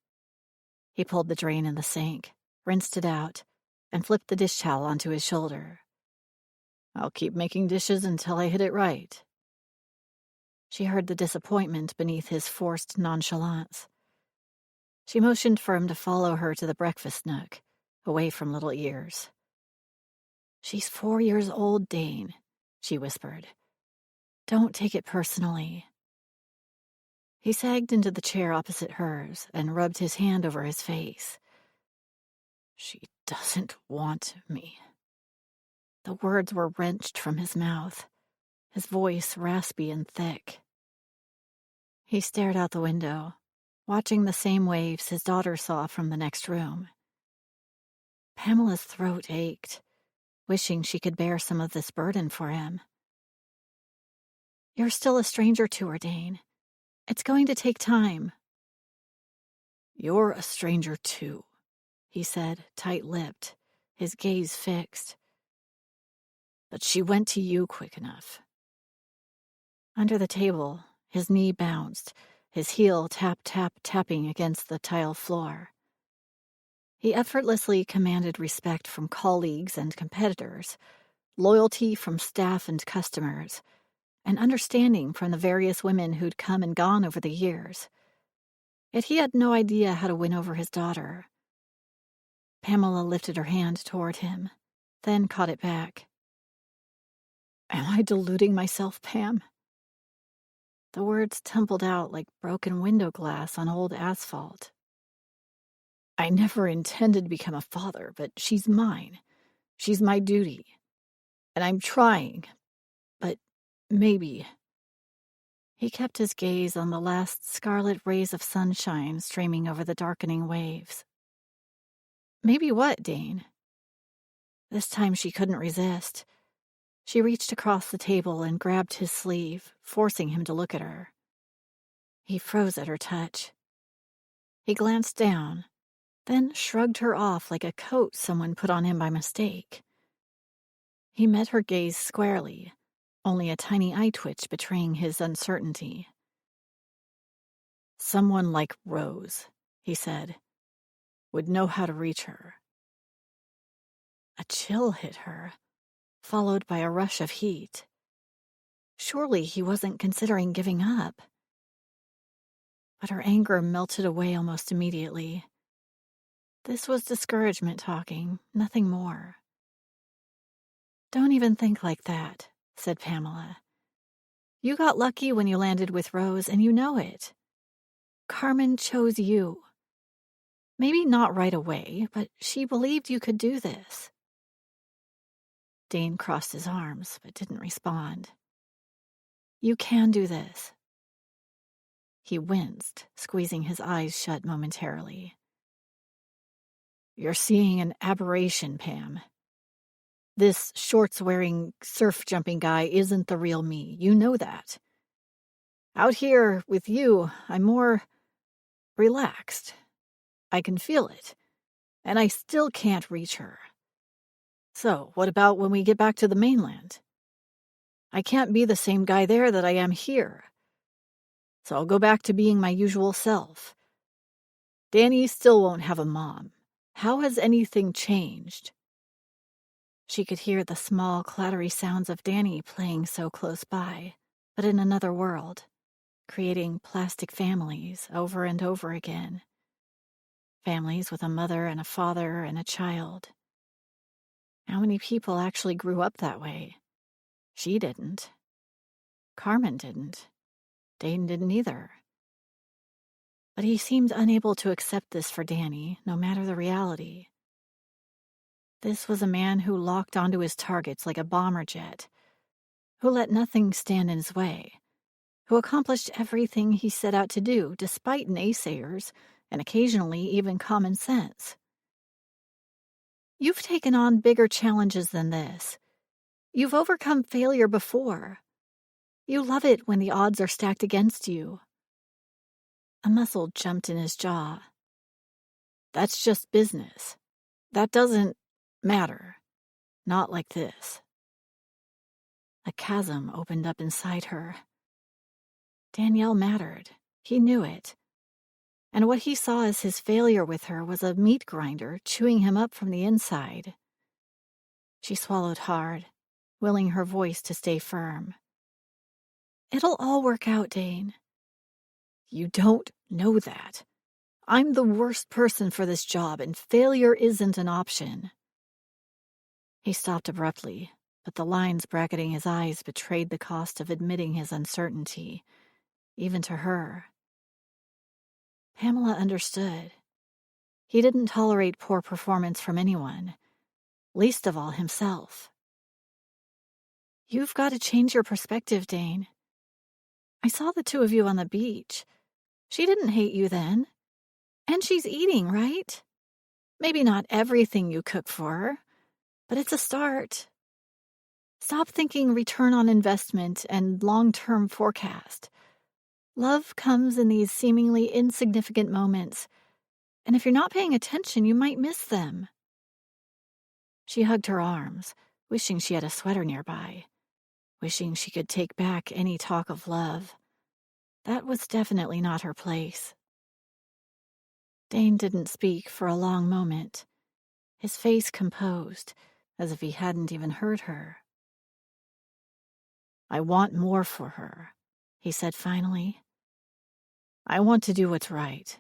He pulled the drain in the sink, rinsed it out, and flipped the dish towel onto his shoulder. "I'll keep making dishes until I hit it right." She heard the disappointment beneath his forced nonchalance. She motioned for him to follow her to the breakfast nook, away from little ears. "She's 4 years old, Dane," she whispered. "Don't take it personally." He sagged into the chair opposite hers and rubbed his hand over his face. "She doesn't want me." The words were wrenched from his mouth, his voice raspy and thick. He stared out the window, watching the same waves his daughter saw from the next room. Pamela's throat ached, wishing she could bear some of this burden for him. "You're still a stranger to her, Dane. It's going to take time." "You're a stranger, too," he said, tight-lipped, his gaze fixed. "But she went to you quick enough." Under the table, his knee bounced, his heel tapping against the tile floor. He effortlessly commanded respect from colleagues and competitors, loyalty from staff and customers, and understanding from the various women who'd come and gone over the years. Yet he had no idea how to win over his daughter. Pamela lifted her hand toward him, then caught it back. "Am I deluding myself, Pam?" The words tumbled out like broken window glass on old asphalt. "I never intended to become a father, but she's mine. She's my duty. And I'm trying. But maybe." He kept his gaze on the last scarlet rays of sunshine streaming over the darkening waves. "Maybe what, Dane?" This time she couldn't resist. She reached across the table and grabbed his sleeve, forcing him to look at her. He froze at her touch. He glanced down, then shrugged her off like a coat someone put on him by mistake. He met her gaze squarely, only a tiny eye twitch betraying his uncertainty. "Someone like Rose," he said, "would know how to reach her." A chill hit her, followed by a rush of heat. Surely he wasn't considering giving up. But her anger melted away almost immediately. This was discouragement talking, nothing more. "Don't even think like that," said Pamela. You got lucky when you landed with Rose, and you know it. Carmen chose you. Maybe not right away, but she believed you could do this. Dane crossed his arms, but didn't respond. You can do this. He winced, squeezing his eyes shut momentarily. You're seeing an aberration, Pam. This shorts-wearing, surf-jumping guy isn't the real me. You know that. Out here with you, I'm more relaxed. I can feel it, and I still can't reach her. So, what about when we get back to the mainland? I can't be the same guy there that I am here. So I'll go back to being my usual self. Danny still won't have a mom. How has anything changed? She could hear the small, clattery sounds of Danny playing so close by, but in another world, creating plastic families over and over again. Families with a mother and a father and a child. How many people actually grew up that way? She didn't. Carmen didn't. Dane didn't either. But he seemed unable to accept this for Danny, no matter the reality. This was a man who locked onto his targets like a bomber jet, who let nothing stand in his way, who accomplished everything he set out to do, despite naysayers and occasionally even common sense. You've taken on bigger challenges than this. You've overcome failure before. You love it when the odds are stacked against you. A muscle jumped in his jaw. That's just business. That doesn't matter. Not like this. A chasm opened up inside her. Danielle mattered. He knew it. And what he saw as his failure with her was a meat grinder chewing him up from the inside. She swallowed hard, willing her voice to stay firm. It'll all work out, Dane. You don't know that. I'm the worst person for this job, and failure isn't an option. He stopped abruptly, but the lines bracketing his eyes betrayed the cost of admitting his uncertainty, even to her. Pamela understood. He didn't tolerate poor performance from anyone, least of all himself. You've got to change your perspective, Dane. I saw the two of you on the beach. She didn't hate you then. And she's eating, right? Maybe not everything you cook for her, but it's a start. Stop thinking return on investment and long-term forecast. Love comes in these seemingly insignificant moments, and if you're not paying attention, you might miss them. She hugged her arms, wishing she had a sweater nearby, wishing she could take back any talk of love. That was definitely not her place. Dane didn't speak for a long moment, his face composed, as if he hadn't even heard her. I want more for her, he said finally. I want to do what's right.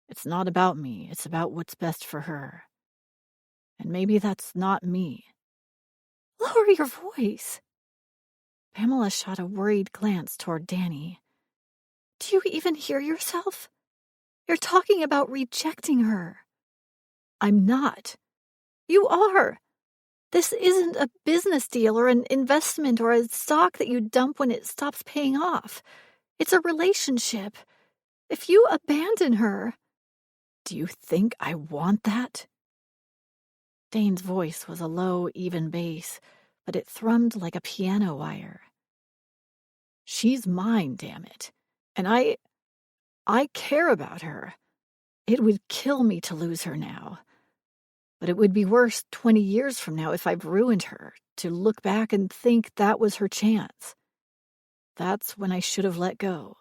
It's not about me, it's about what's best for her. And maybe that's not me. Lower your voice. Pamela shot a worried glance toward Danny. Do you even hear yourself? You're talking about rejecting her. I'm not. You are. This isn't a business deal or an investment or a stock that you dump when it stops paying off. It's a relationship. If you abandon her... Do you think I want that? Dane's voice was a low, even bass, but it thrummed like a piano wire. She's mine, damn it. And I care about her. It would kill me to lose her now. But it would be worse 20 years from now if I've ruined her, to look back and think that was her chance. That's when I should have let go.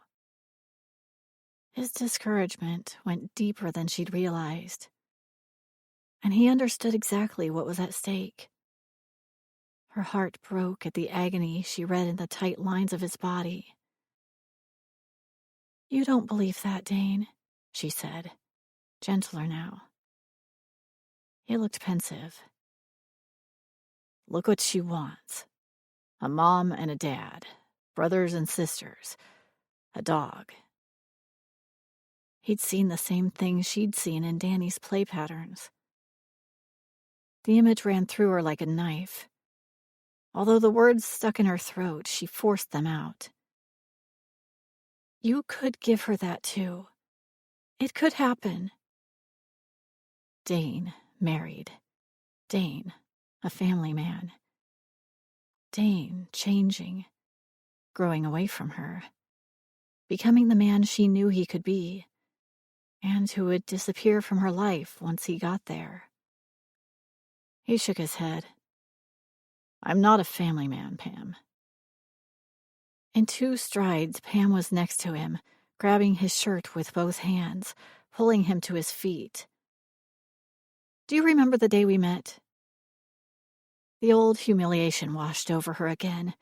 His discouragement went deeper than she'd realized. And he understood exactly what was at stake. Her heart broke at the agony she read in the tight lines of his body. You don't believe that, Dane, she said, gentler now. He looked pensive. Look what she wants. A mom and a dad. brothers and sisters, a dog. He'd seen the same things she'd seen in Danny's play patterns. The image ran through her like a knife. Although the words stuck in her throat, she forced them out. You could give her that too. It could happen. Dane, married. Dane, a family man. Dane, changing, growing away from her, becoming the man she knew he could be, and who would disappear from her life once he got there. He shook his head. I'm not a family man, Pam. In 2 strides, Pam was next to him, grabbing his shirt with both hands, pulling him to his feet. Do you remember the day we met? The old humiliation washed over her again,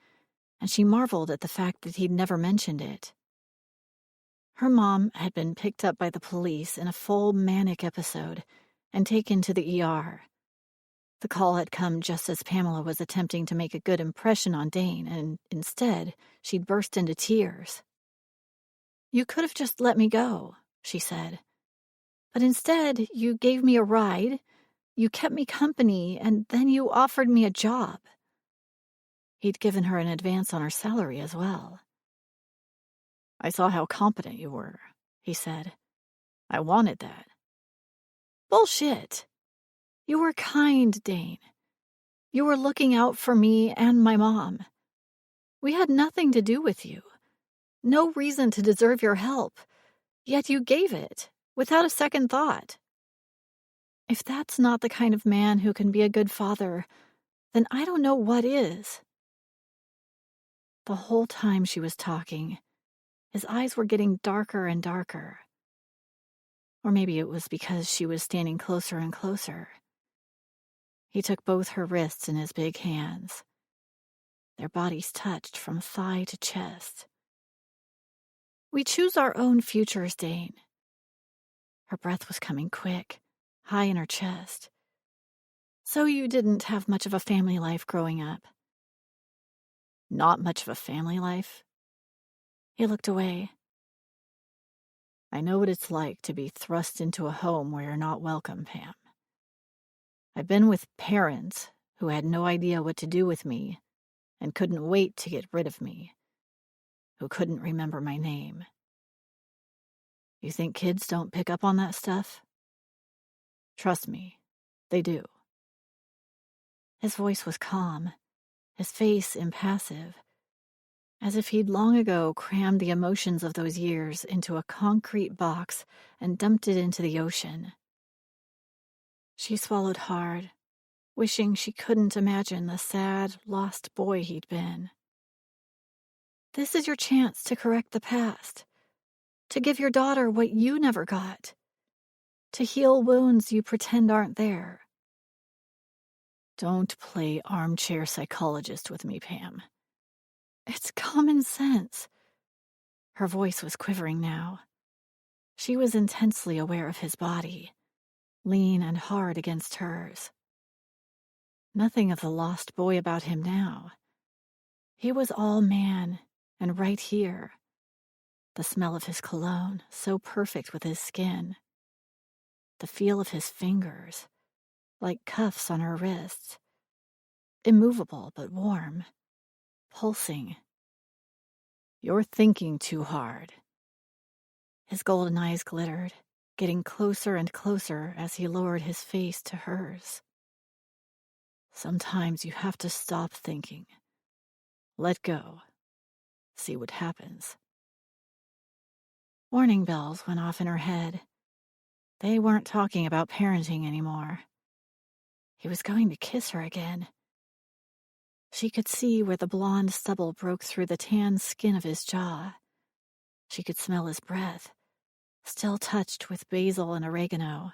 and she marveled at the fact that he'd never mentioned it. Her mom had been picked up by the police in a full manic episode and taken to the ER. The call had come just as Pamela was attempting to make a good impression on Dane, and instead, she'd burst into tears. You could have just let me go, she said. But instead, you gave me a ride, you kept me company, and then you offered me a job. He'd given her an advance on her salary as well. I saw how competent you were, he said. I wanted that. Bullshit. You were kind, Dane. You were looking out for me and my mom. We had nothing to do with you. No reason to deserve your help. Yet you gave it, without a second thought. If that's not the kind of man who can be a good father, then I don't know what is. The whole time she was talking, his eyes were getting darker and darker. Or maybe it was because she was standing closer and closer. He took both her wrists in his big hands. Their bodies touched from thigh to chest. We choose our own futures, Dane. Her breath was coming quick, high in her chest. So you didn't have much of a family life growing up? Not much of a family life? He looked away. I know what it's like to be thrust into a home where you're not welcome, Pam. I've been with parents who had no idea what to do with me and couldn't wait to get rid of me, who couldn't remember my name. You think kids don't pick up on that stuff? Trust me, they do. His voice was calm, his face impassive, as if he'd long ago crammed the emotions of those years into a concrete box and dumped it into the ocean. She swallowed hard, wishing she couldn't imagine the sad, lost boy he'd been. This is your chance to correct the past, to give your daughter what you never got, to heal wounds you pretend aren't there. Don't play armchair psychologist with me, Pam. It's common sense. Her voice was quivering now. She was intensely aware of his body, lean and hard against hers. Nothing of the lost boy about him now. He was all man, and right here. The smell of his cologne, so perfect with his skin. The feel of his fingers, like cuffs on her wrists. Immovable but warm, pulsing. You're thinking too hard. His golden eyes glittered, getting closer and closer as he lowered his face to hers. Sometimes you have to stop thinking. Let go. See what happens. Warning bells went off in her head. They weren't talking about parenting anymore. He was going to kiss her again. She could see where the blonde stubble broke through the tan skin of his jaw. She could smell his breath, still touched with basil and oregano.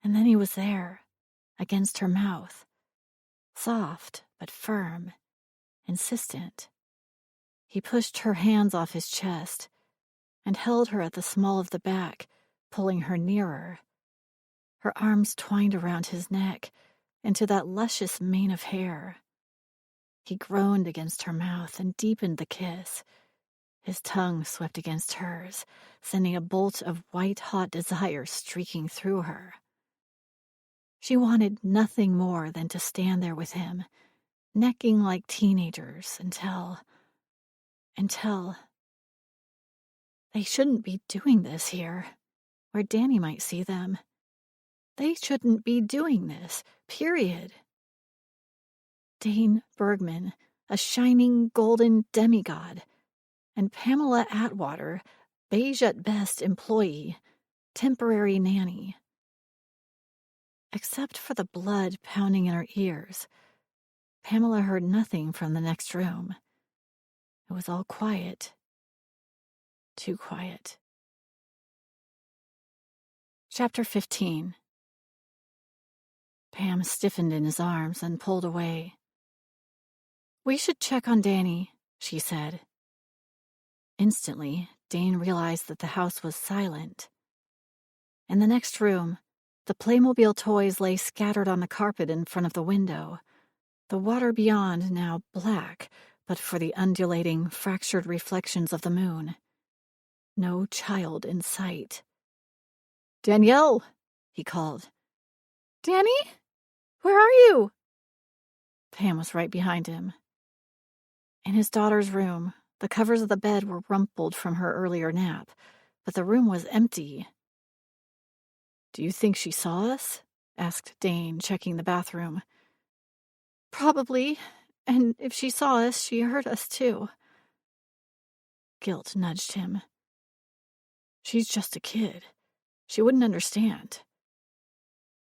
And then he was there, against her mouth, soft but firm, insistent. He pushed her hands off his chest and held her at the small of the back, pulling her nearer. Her arms twined around his neck into that luscious mane of hair. He groaned against her mouth and deepened the kiss. His tongue swept against hers, sending a bolt of white-hot desire streaking through her. She wanted nothing more than to stand there with him, necking like teenagers until... They shouldn't be doing this here, where Danny might see them. They shouldn't be doing this, period. Dane Bergman, a shining golden demigod, and Pamela Atwater, beige at best employee, temporary nanny. Except for the blood pounding in her ears, Pamela heard nothing from the next room. It was all quiet. Too quiet. Chapter 15. Pam stiffened in his arms and pulled away. "We should check on Danny," she said. Instantly, Dane realized that the house was silent. In the next room, the Playmobil toys lay scattered on the carpet in front of the window, the water beyond now black but for the undulating, fractured reflections of the moon. No child in sight. "Danielle!" he called. "Danny? Where are you?" Pam was right behind him. In his daughter's room, the covers of the bed were rumpled from her earlier nap, but the room was empty. "Do you think she saw us?" asked Dane, checking the bathroom. "Probably. And if she saw us, she heard us too." Guilt nudged him. She's just a kid. She wouldn't understand.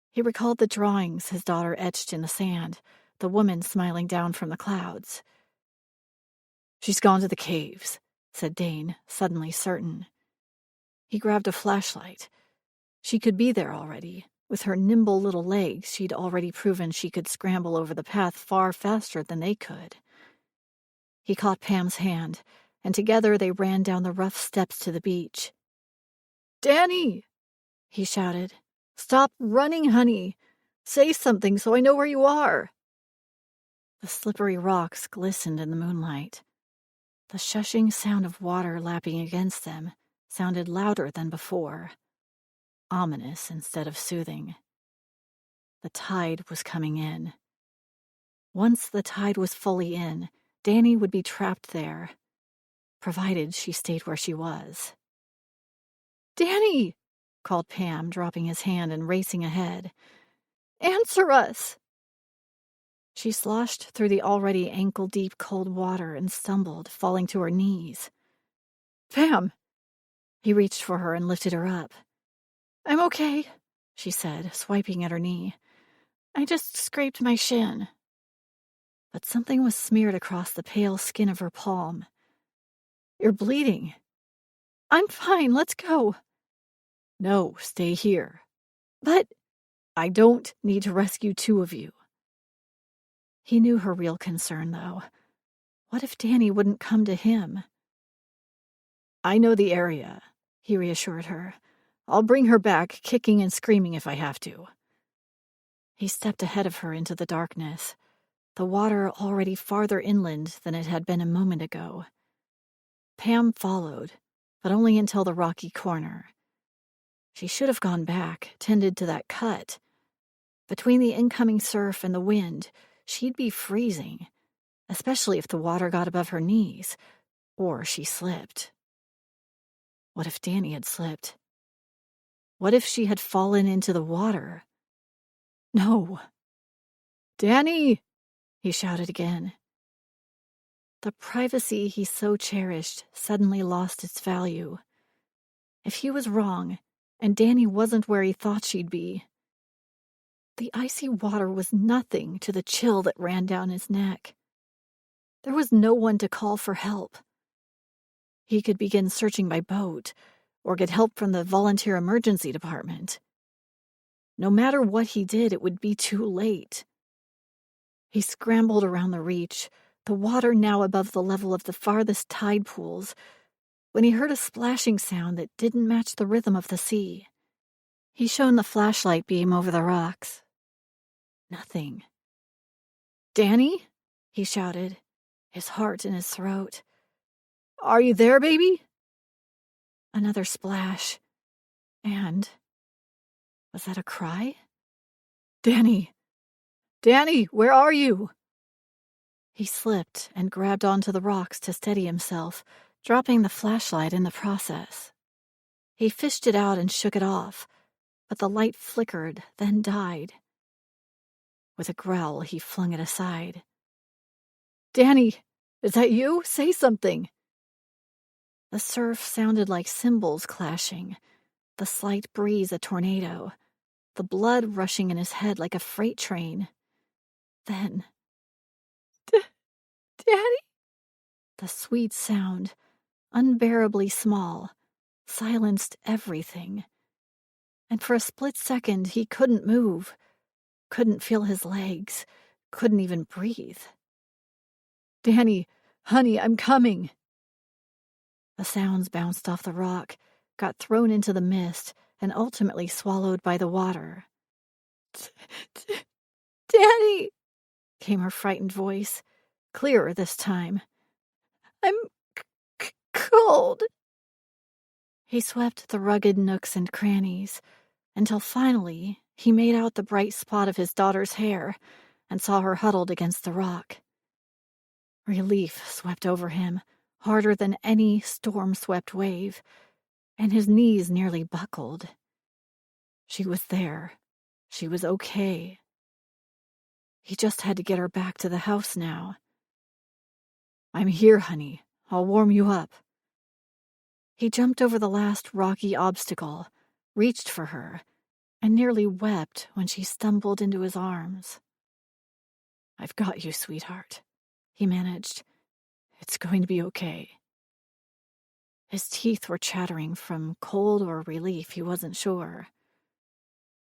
He recalled the drawings his daughter etched in the sand, the woman smiling down from the clouds. "She's gone to the caves," said Dane, suddenly certain. He grabbed a flashlight. She could be there already. With her nimble little legs, she'd already proven she could scramble over the path far faster than they could. He caught Pam's hand, and together they ran down the rough steps to the beach. "Danny!" he shouted. "Stop running, honey! Say something so I know where you are!" The slippery rocks glistened in the moonlight. The shushing sound of water lapping against them sounded louder than before, ominous instead of soothing. The tide was coming in. Once the tide was fully in, Danny would be trapped there, provided she stayed where she was. "Danny!" called Pam, dropping his hand and racing ahead. "Answer us!" She sloshed through the already ankle-deep cold water and stumbled, falling to her knees. "Pam!" He reached for her and lifted her up. "I'm okay," she said, swiping at her knee. "I just scraped my shin." But something was smeared across the pale skin of her palm. "You're bleeding." "I'm fine, let's go." "No, stay here." "But..." "I don't need to rescue two of you." He knew her real concern, though. What if Danny wouldn't come to him? "I know the area," he reassured her. "I'll bring her back, kicking and screaming if I have to." He stepped ahead of her into the darkness, the water already farther inland than it had been a moment ago. Pam followed, but only until the rocky corner. She should have gone back, tended to that cut. Between the incoming surf and the wind, she'd be freezing, especially if the water got above her knees, or she slipped. What if Danny had slipped? What if she had fallen into the water? No. "Danny!" he shouted again. The privacy he so cherished suddenly lost its value. If he was wrong, and Danny wasn't where he thought she'd be, the icy water was nothing to the chill that ran down his neck. There was no one to call for help. He could begin searching by boat, or get help from the volunteer emergency department. No matter what he did, it would be too late. He scrambled around the reach, the water now above the level of the farthest tide pools, when he heard a splashing sound that didn't match the rhythm of the sea. He shone the flashlight beam over the rocks. Nothing. "Danny?" he shouted, his heart in his throat. "Are you there, baby?" Another splash. And was that a cry? "Danny! Danny, where are you?" He slipped and grabbed onto the rocks to steady himself, dropping the flashlight in the process. He fished it out and shook it off, but the light flickered, then died. With a growl, he flung it aside. "Danny, is that you? Say something." The surf sounded like cymbals clashing, the slight breeze a tornado, the blood rushing in his head like a freight train. Then, "Daddy?" The sweet sound, unbearably small, silenced everything. And for a split second, he couldn't move, couldn't feel his legs, couldn't even breathe. "Danny, honey, I'm coming." The sounds bounced off the rock, got thrown into the mist, and ultimately swallowed by the water. "Danny," came her frightened voice, clearer this time. "I'm cold." He swept the rugged nooks and crannies, until finally he made out the bright spot of his daughter's hair and saw her huddled against the rock. Relief swept over him, harder than any storm-swept wave, and his knees nearly buckled. She was there. She was okay. He just had to get her back to the house now. "I'm here, honey. I'll warm you up." He jumped over the last rocky obstacle, reached for her, and nearly wept when she stumbled into his arms. "I've got you, sweetheart," he managed. "It's going to be okay." His teeth were chattering from cold or relief, he wasn't sure.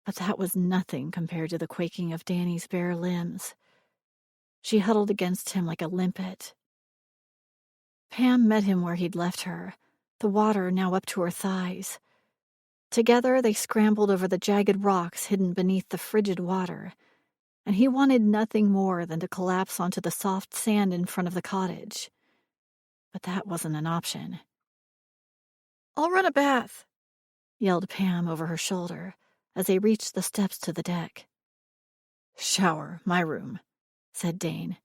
But that was nothing compared to the quaking of Danny's bare limbs. She huddled against him like a limpet. Pam met him where he'd left her, the water now up to her thighs. Together they scrambled over the jagged rocks hidden beneath the frigid water, and he wanted nothing more than to collapse onto the soft sand in front of the cottage. But that wasn't an option. "I'll run a bath," yelled Pam over her shoulder as they reached the steps to the deck. "Shower, my room," said Dane.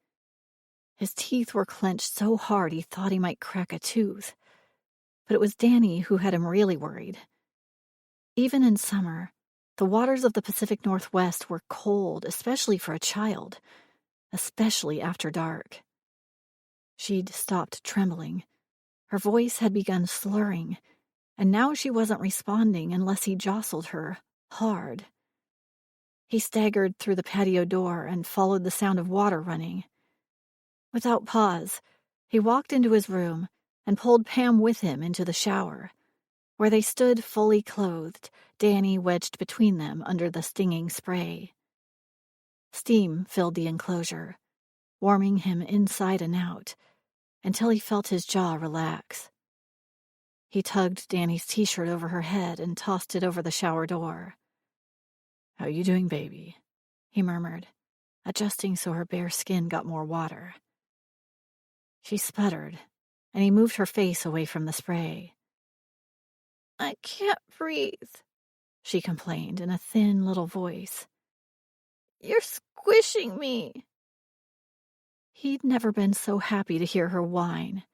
His teeth were clenched so hard he thought he might crack a tooth. But it was Danny who had him really worried. Even in summer, the waters of the Pacific Northwest were cold, especially for a child, especially after dark. She'd stopped trembling. Her voice had begun slurring, and now she wasn't responding unless he jostled her hard. He staggered through the patio door and followed the sound of water running. Without pause, he walked into his room and pulled Pam with him into the shower, where they stood fully clothed, Danny wedged between them under the stinging spray. Steam filled the enclosure, warming him inside and out, until he felt his jaw relax. He tugged Danny's t-shirt over her head and tossed it over the shower door. "How you doing, baby?" he murmured, adjusting so her bare skin got more water. She sputtered, and he moved her face away from the spray. "I can't breathe," she complained in a thin little voice. "You're squishing me." He'd never been so happy to hear her whine.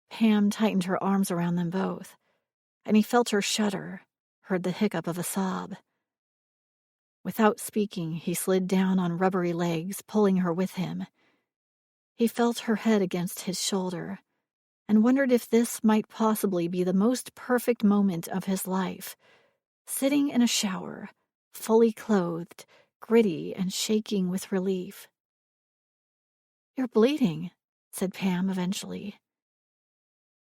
Pam tightened her arms around them both, and he felt her shudder, heard the hiccup of a sob. Without speaking, he slid down on rubbery legs, pulling her with him. He felt her head against his shoulder, and wondered if this might possibly be the most perfect moment of his life, sitting in a shower, fully clothed, gritty and shaking with relief. "You're bleeding," said Pam eventually.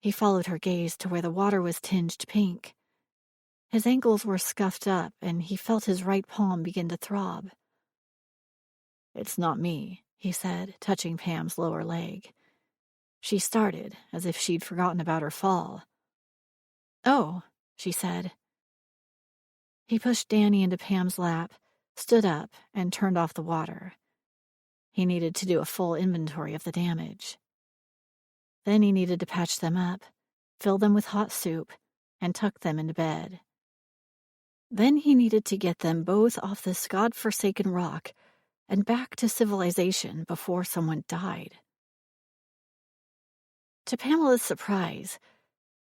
He followed her gaze to where the water was tinged pink. His ankles were scuffed up, and he felt his right palm begin to throb. "It's not me," he said, touching Pam's lower leg. She started, as if she'd forgotten about her fall. "Oh," she said. He pushed Danny into Pam's lap, stood up, and turned off the water. He needed to do a full inventory of the damage. Then he needed to patch them up, fill them with hot soup, and tuck them into bed. Then he needed to get them both off this god-forsaken rock and back to civilization before someone died. To Pamela's surprise,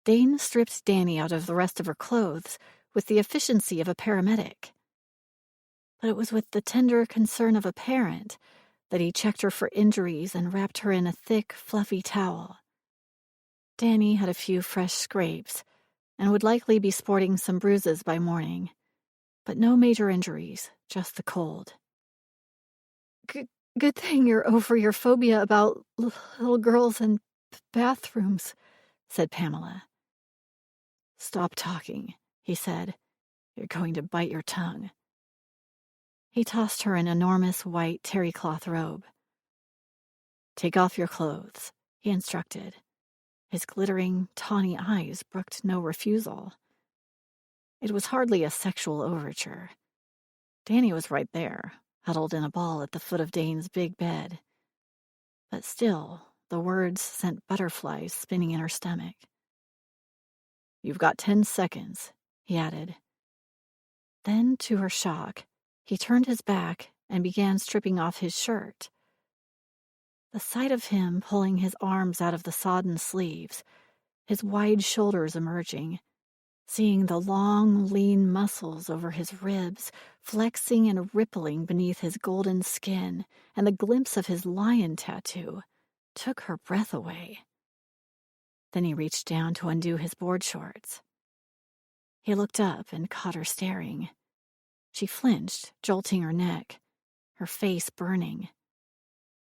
Dane stripped Danny out of the rest of her clothes with the efficiency of a paramedic. But it was with the tender concern of a parent that he checked her for injuries and wrapped her in a thick, fluffy towel. Danny had a few fresh scrapes and would likely be sporting some bruises by morning, but no major injuries, just the cold. Good thing you're over your phobia about little girls and bathrooms, said Pamela. Stop talking, he said. You're going to bite your tongue. He tossed her an enormous white terry cloth robe. Take off your clothes, he instructed. His glittering, tawny eyes brooked no refusal. It was hardly a sexual overture. Danny was right there, huddled in a ball at the foot of Dane's big bed. But still, the words sent butterflies spinning in her stomach. You've got 10 seconds, he added. Then, to her shock, he turned his back and began stripping off his shirt. The sight of him pulling his arms out of the sodden sleeves, his wide shoulders emerging, seeing the long, lean muscles over his ribs flexing and rippling beneath his golden skin, and the glimpse of his lion tattoo, took her breath away. Then he reached down to undo his board shorts. He looked up and caught her staring. She flinched, jolting her neck, her face burning.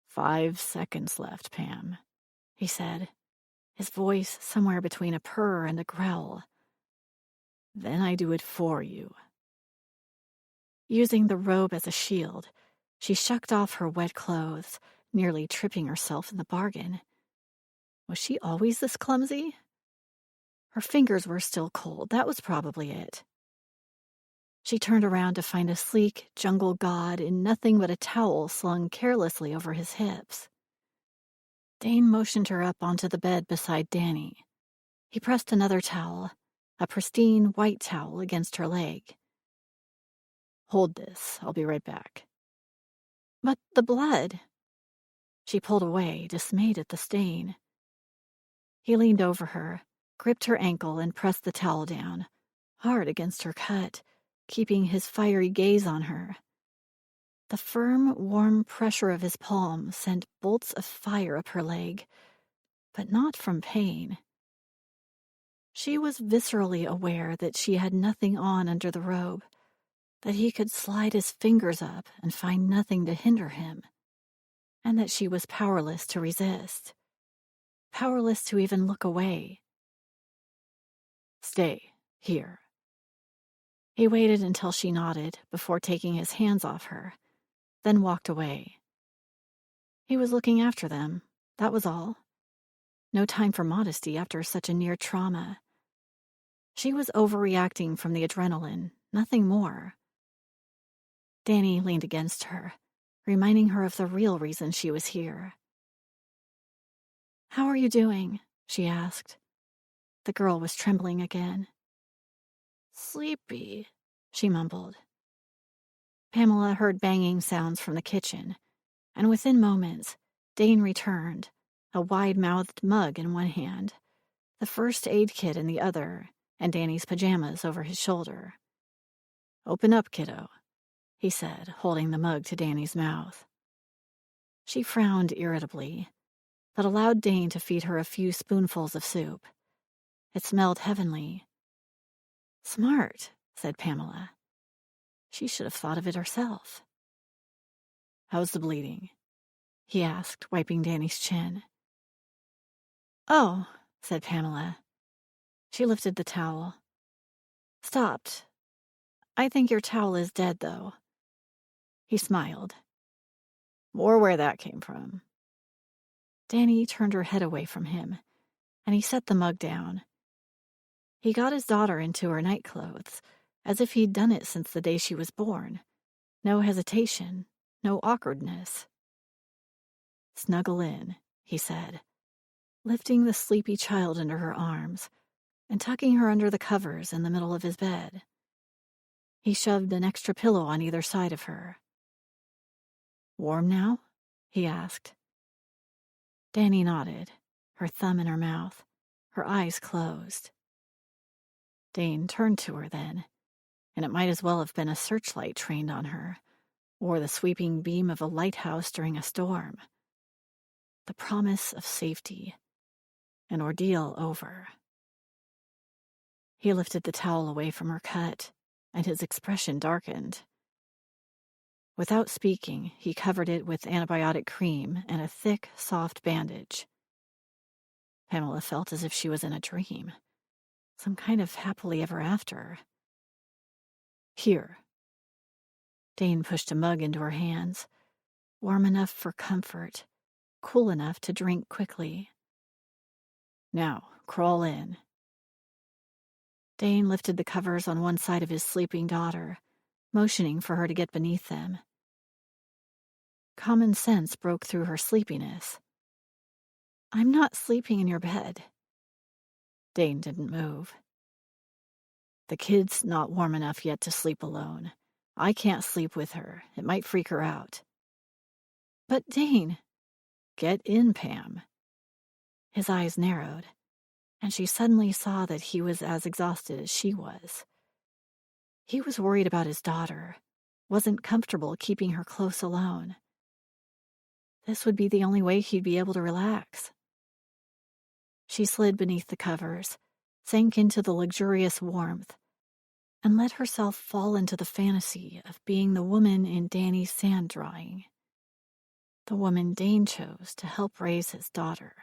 5 seconds left, Pam, he said, his voice somewhere between a purr and a growl. Then I do it for you. Using the robe as a shield, she shucked off her wet clothes, nearly tripping herself in the bargain. Was she always this clumsy? Her fingers were still cold, that was probably it. She turned around to find a sleek jungle god in nothing but a towel slung carelessly over his hips. Dane motioned her up onto the bed beside Danny. He pressed another towel, a pristine white towel, against her leg. Hold this, I'll be right back. But the blood. She pulled away, dismayed at the stain. He leaned over her, gripped her ankle, and pressed the towel down, hard against her cut, keeping his fiery gaze on her. The firm, warm pressure of his palm sent bolts of fire up her leg, but not from pain. She was viscerally aware that she had nothing on under the robe, that he could slide his fingers up and find nothing to hinder him, and that she was powerless to resist, powerless to even look away. Stay here. He waited until she nodded before taking his hands off her, then walked away. He was looking after them, that was all. No time for modesty after such a near trauma. She was overreacting from the adrenaline, nothing more. Danny leaned against her, reminding her of the real reason she was here. How are you doing? She asked. The girl was trembling again. Sleepy, she mumbled. Pamela heard banging sounds from the kitchen, and within moments, Dane returned, a wide-mouthed mug in one hand, the first aid kit in the other, and Danny's pajamas over his shoulder. Open up, kiddo, he said, holding the mug to Danny's mouth. She frowned irritably, but allowed Dane to feed her a few spoonfuls of soup. It smelled heavenly. Smart, said Pamela. She should have thought of it herself. How's the bleeding? He asked, wiping Danny's chin. Oh, said Pamela. She lifted the towel. Stopped. I think your towel is dead, though. He smiled. More where that came from. Danny turned her head away from him, and he set the mug down. He got his daughter into her nightclothes, as if he'd done it since the day she was born. No hesitation, no awkwardness. Snuggle in, he said, lifting the sleepy child into her arms and tucking her under the covers in the middle of his bed. He shoved an extra pillow on either side of her. Warm now? He asked. Danny nodded, her thumb in her mouth, her eyes closed. Dane turned to her then, and it might as well have been a searchlight trained on her, or the sweeping beam of a lighthouse during a storm. The promise of safety, an ordeal over. He lifted the towel away from her cut, and his expression darkened. Without speaking, he covered it with antibiotic cream and a thick, soft bandage. Pamela felt as if she was in a dream, some kind of happily ever after. Here. Dane pushed a mug into her hands, warm enough for comfort, cool enough to drink quickly. Now, crawl in. Dane lifted the covers on one side of his sleeping daughter, motioning for her to get beneath them. Common sense broke through her sleepiness. I'm not sleeping in your bed. Dane didn't move. The kid's not warm enough yet to sleep alone. I can't sleep with her. It might freak her out. But Dane... Get in, Pam. His eyes narrowed, and she suddenly saw that he was as exhausted as she was. He was worried about his daughter, wasn't comfortable keeping her close alone. This would be the only way he'd be able to relax. She slid beneath the covers, sank into the luxurious warmth, and let herself fall into the fantasy of being the woman in Danny's sand drawing. The woman Dane chose to help raise his daughter.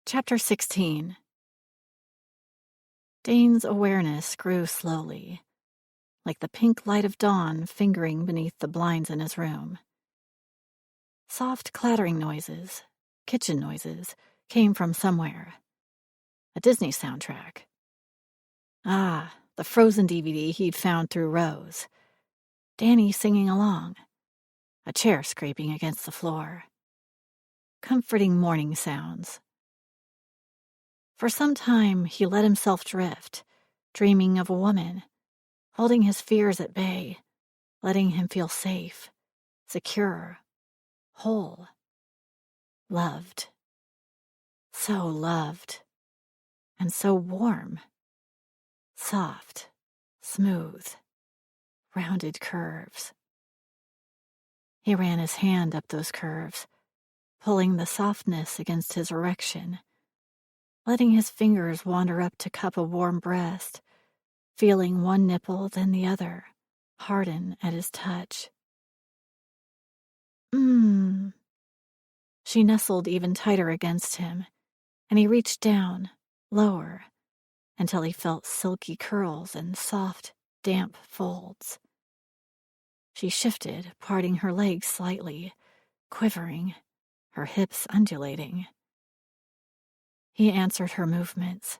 Chapter 16. Dane's awareness grew slowly, like the pink light of dawn fingering beneath the blinds in his room. Soft clattering noises, kitchen noises, came from somewhere. A Disney soundtrack. Ah, the Frozen DVD he'd found through Rose. Danny singing along. A chair scraping against the floor. Comforting morning sounds. For some time, he let himself drift, dreaming of a woman, holding his fears at bay, letting him feel safe, secure, whole, loved. So loved, and so warm, soft, smooth, rounded curves. He ran his hand up those curves, pulling the softness against his erection, letting his fingers wander up to cup a warm breast, feeling one nipple then the other, harden at his touch. She nestled even tighter against him, and he reached down, lower, until he felt silky curls and soft, damp folds. She shifted, parting her legs slightly, quivering, her hips undulating. He answered her movements,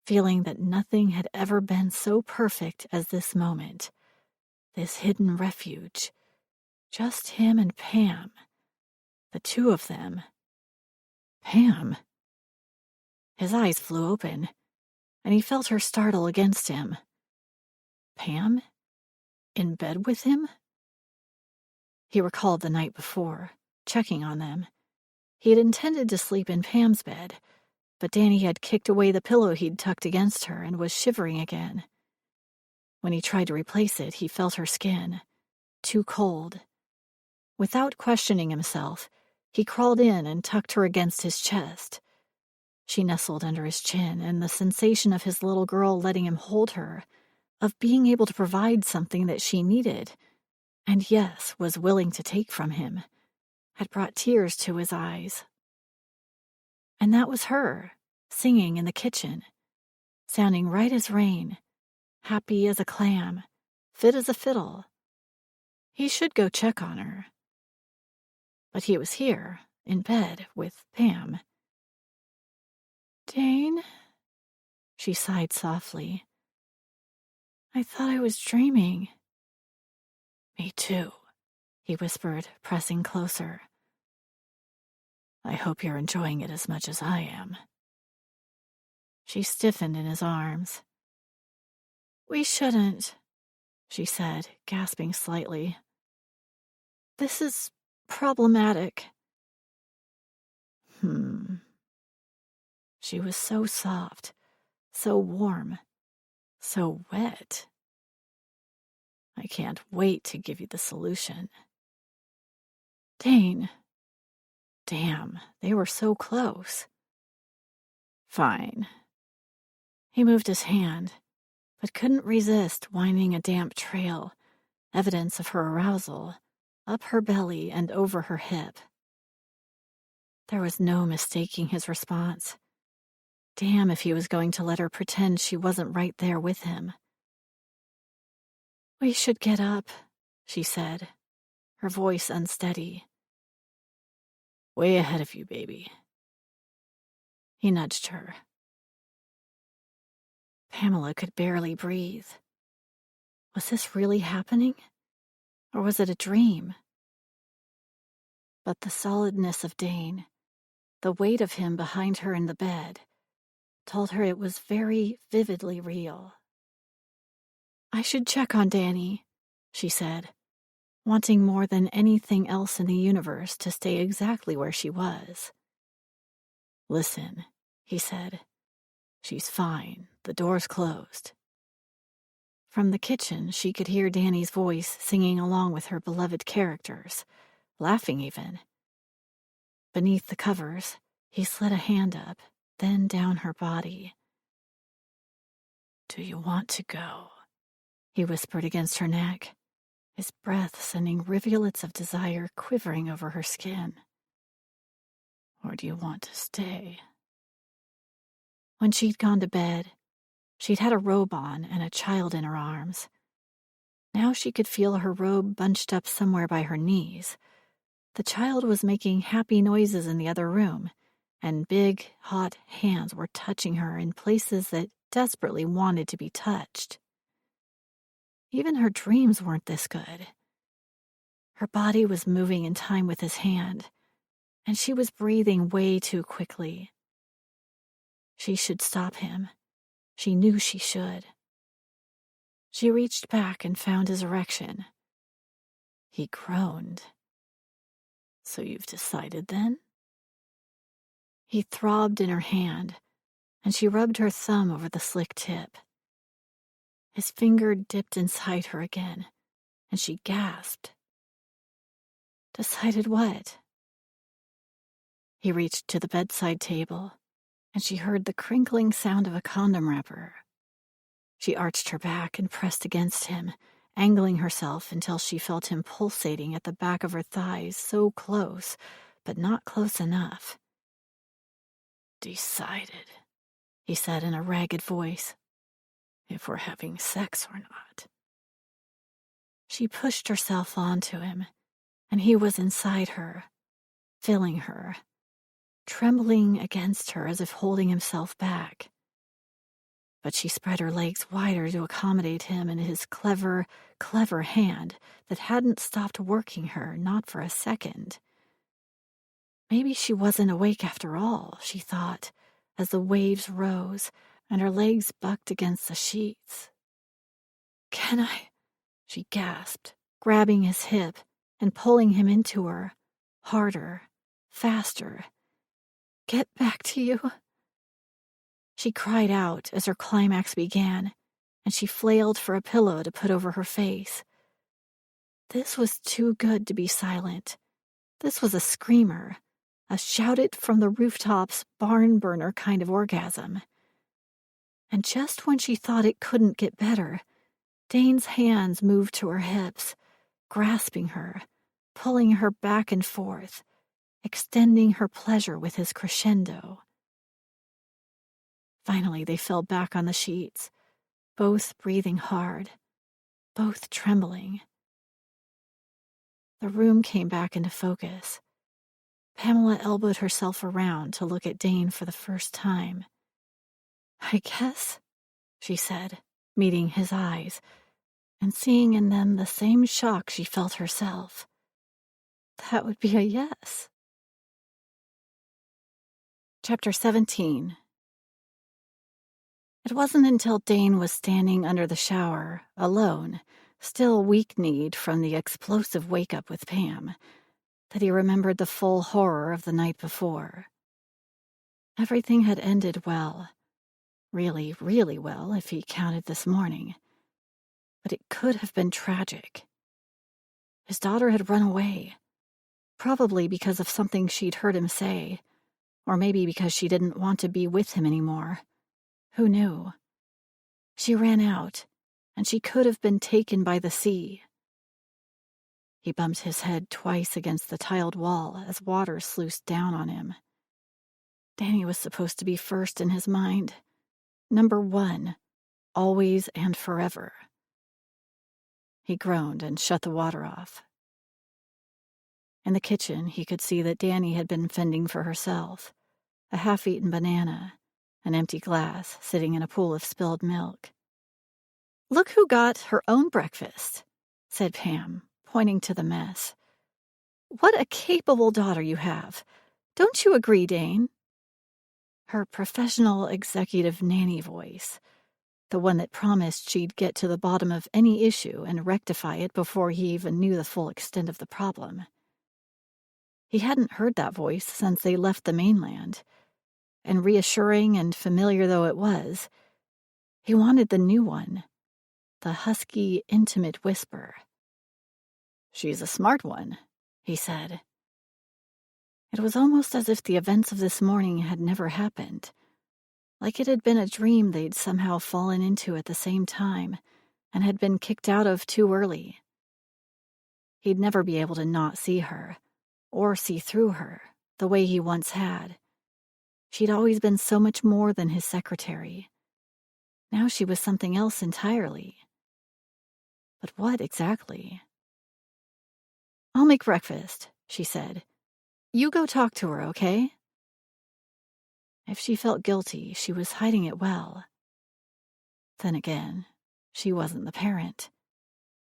feeling that nothing had ever been so perfect as this moment, this hidden refuge, just him and Pam, the two of them. Pam. His eyes flew open, and he felt her startle against him. Pam? In bed with him? He recalled the night before, checking on them. He had intended to sleep in Pam's bed, but Danny had kicked away the pillow he'd tucked against her and was shivering again. When he tried to replace it, he felt her skin, too cold. Without questioning himself, he crawled in and tucked her against his chest. She nestled under his chin, and the sensation of his little girl letting him hold her, of being able to provide something that she needed, and yes, was willing to take from him, had brought tears to his eyes. And that was her, singing in the kitchen, sounding right as rain, happy as a clam, fit as a fiddle. He should go check on her. But he was here, in bed, with Pam. Dane? She sighed softly. I thought I was dreaming. Me too, he whispered, pressing closer. I hope you're enjoying it as much as I am. She stiffened in his arms. We shouldn't, she said, gasping slightly. This is problematic. She was so soft, so warm, so wet. I can't wait to give you the solution. Dane. Damn, they were so close. Fine. He moved his hand, but couldn't resist winding a damp trail, evidence of her arousal, up her belly and over her hip. There was no mistaking his response. Damn if he was going to let her pretend she wasn't right there with him. We should get up, she said, her voice unsteady. Way ahead of you, baby. He nudged her. Pamela could barely breathe. Was this really happening? Or was it a dream? But the solidness of Dane, the weight of him behind her in the bed, told her it was very vividly real. I should check on Danny, she said, wanting more than anything else in the universe to stay exactly where she was. Listen, he said. She's fine. The door's closed. From the kitchen, she could hear Danny's voice singing along with her beloved characters, laughing even. Beneath the covers, he slid a hand up, then down her body. Do you want to go? He whispered against her neck, his breath sending rivulets of desire quivering over her skin. Or do you want to stay? When she'd gone to bed, she'd had a robe on and a child in her arms. Now she could feel her robe bunched up somewhere by her knees. The child was making happy noises in the other room, and big, hot hands were touching her in places that desperately wanted to be touched. Even her dreams weren't this good. Her body was moving in time with his hand, and she was breathing way too quickly. She should stop him. She knew she should. She reached back and found his erection. He groaned. So you've decided then? He throbbed in her hand, and she rubbed her thumb over the slick tip. His finger dipped inside her again, and she gasped. Decided what? He reached to the bedside table, and she heard the crinkling sound of a condom wrapper. She arched her back and pressed against him, angling herself until she felt him pulsating at the back of her thighs, so close, but not close enough. Decided, he said in a ragged voice, if we're having sex or not. She pushed herself onto him, and he was inside her, filling her, trembling against her as if holding himself back. But she spread her legs wider to accommodate him in his clever, clever hand that hadn't stopped working her, not for a second. Maybe she wasn't awake after all, she thought, as the waves rose and her legs bucked against the sheets. Can I? She gasped, grabbing his hip and pulling him into her, harder, faster. Get back to you. She cried out as her climax began, and she flailed for a pillow to put over her face. This was too good to be silent. This was a screamer, a shout-it-from-the-rooftops barn-burner kind of orgasm. And just when she thought it couldn't get better, Dane's hands moved to her hips, grasping her, pulling her back and forth, extending her pleasure with his crescendo. Finally, they fell back on the sheets, both breathing hard, both trembling. The room came back into focus. Pamela elbowed herself around to look at Dane for the first time. I guess, she said, meeting his eyes, and seeing in them the same shock she felt herself. That would be a yes. Chapter 17. It wasn't until Dane was standing under the shower, alone, still weak-kneed from the explosive wake-up with Pam, that he remembered the full horror of the night before. Everything had ended well. Really, really well, if he counted this morning. But it could have been tragic. His daughter had run away, probably because of something she'd heard him say, or maybe because she didn't want to be with him anymore. Who knew? She ran out, and she could have been taken by the sea. He bumped his head twice against the tiled wall as water sluiced down on him. Danny was supposed to be first in his mind. Number one, always and forever. He groaned and shut the water off. In the kitchen, he could see that Danny had been fending for herself. A half-eaten banana, an empty glass sitting in a pool of spilled milk. "Look who got her own breakfast," said Pam, pointing to the mess. "What a capable daughter you have. Don't you agree, Dane?" Her professional executive nanny voice, the one that promised she'd get to the bottom of any issue and rectify it before he even knew the full extent of the problem. He hadn't heard that voice since they left the mainland, and reassuring and familiar though it was, he wanted the new one, the husky, intimate whisper. "She's a smart one," he said. It was almost as if the events of this morning had never happened, like it had been a dream they'd somehow fallen into at the same time and had been kicked out of too early. He'd never be able to not see her, or see through her, the way he once had. She'd always been so much more than his secretary. Now she was something else entirely. But what exactly? "I'll make breakfast," she said. "You go talk to her, okay?" If she felt guilty, she was hiding it well. Then again, she wasn't the parent.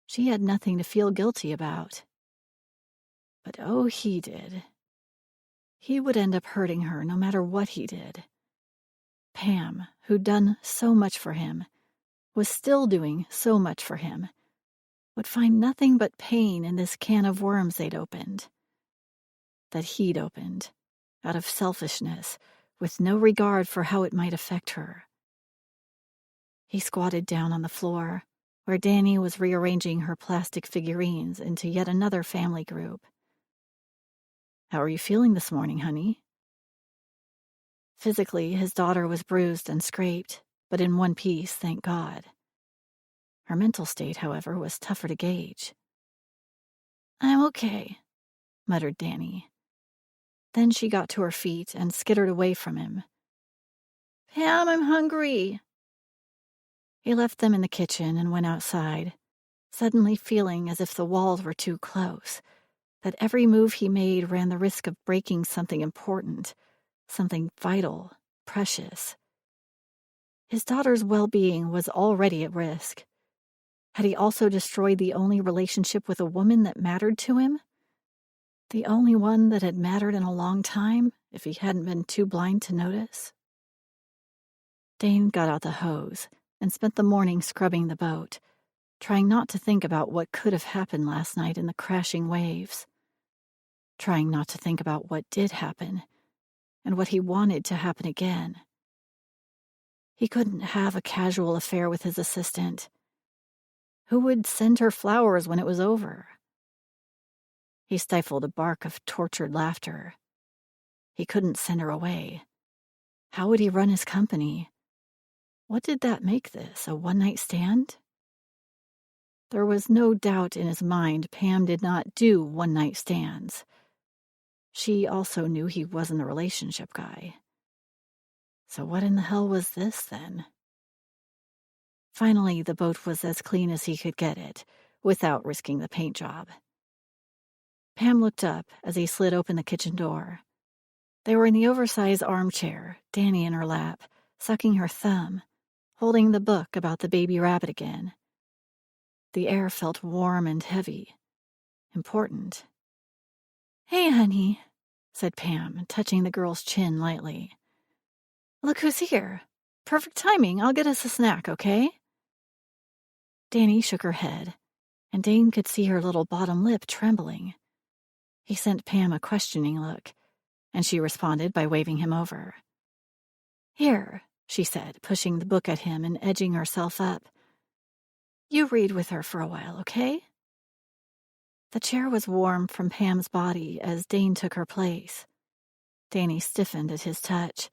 She had nothing to feel guilty about. But oh, he did. He would end up hurting her no matter what he did. Pam, who'd done so much for him, was still doing so much for him, would find nothing but pain in this can of worms they'd opened. That he'd opened, out of selfishness, with no regard for how it might affect her. He squatted down on the floor, where Danny was rearranging her plastic figurines into yet another family group. "How are you feeling this morning, honey?" Physically, his daughter was bruised and scraped, but in one piece, thank God. Her mental state, however, was tougher to gauge. "I'm okay," muttered Danny. Then she got to her feet and skittered away from him. "Pam, I'm hungry." He left them in the kitchen and went outside, suddenly feeling as if the walls were too close, that every move he made ran the risk of breaking something important, something vital, precious. His daughter's well-being was already at risk. Had he also destroyed the only relationship with a woman that mattered to him? The only one that had mattered in a long time, if he hadn't been too blind to notice? Dane got out the hose and spent the morning scrubbing the boat, trying not to think about what could have happened last night in the crashing waves. Trying not to think about what did happen, and what he wanted to happen again. He couldn't have a casual affair with his assistant. Who would send her flowers when it was over? He stifled a bark of tortured laughter. He couldn't send her away. How would he run his company? What did that make this, a one-night stand? There was no doubt in his mind Pam did not do one-night stands. She also knew he wasn't a relationship guy. So what in the hell was this, then? Finally, the boat was as clean as he could get it, without risking the paint job. Pam looked up as he slid open the kitchen door. They were in the oversized armchair, Danny in her lap, sucking her thumb, holding the book about the baby rabbit again. The air felt warm and heavy. Important. "Hey, honey," said Pam, touching the girl's chin lightly. "Look who's here. Perfect timing. I'll get us a snack, okay?" Danny shook her head, and Dane could see her little bottom lip trembling. He sent Pam a questioning look, and she responded by waving him over. "Here," she said, pushing the book at him and edging herself up. "You read with her for a while, okay?" The chair was warm from Pam's body as Dane took her place. Danny stiffened at his touch,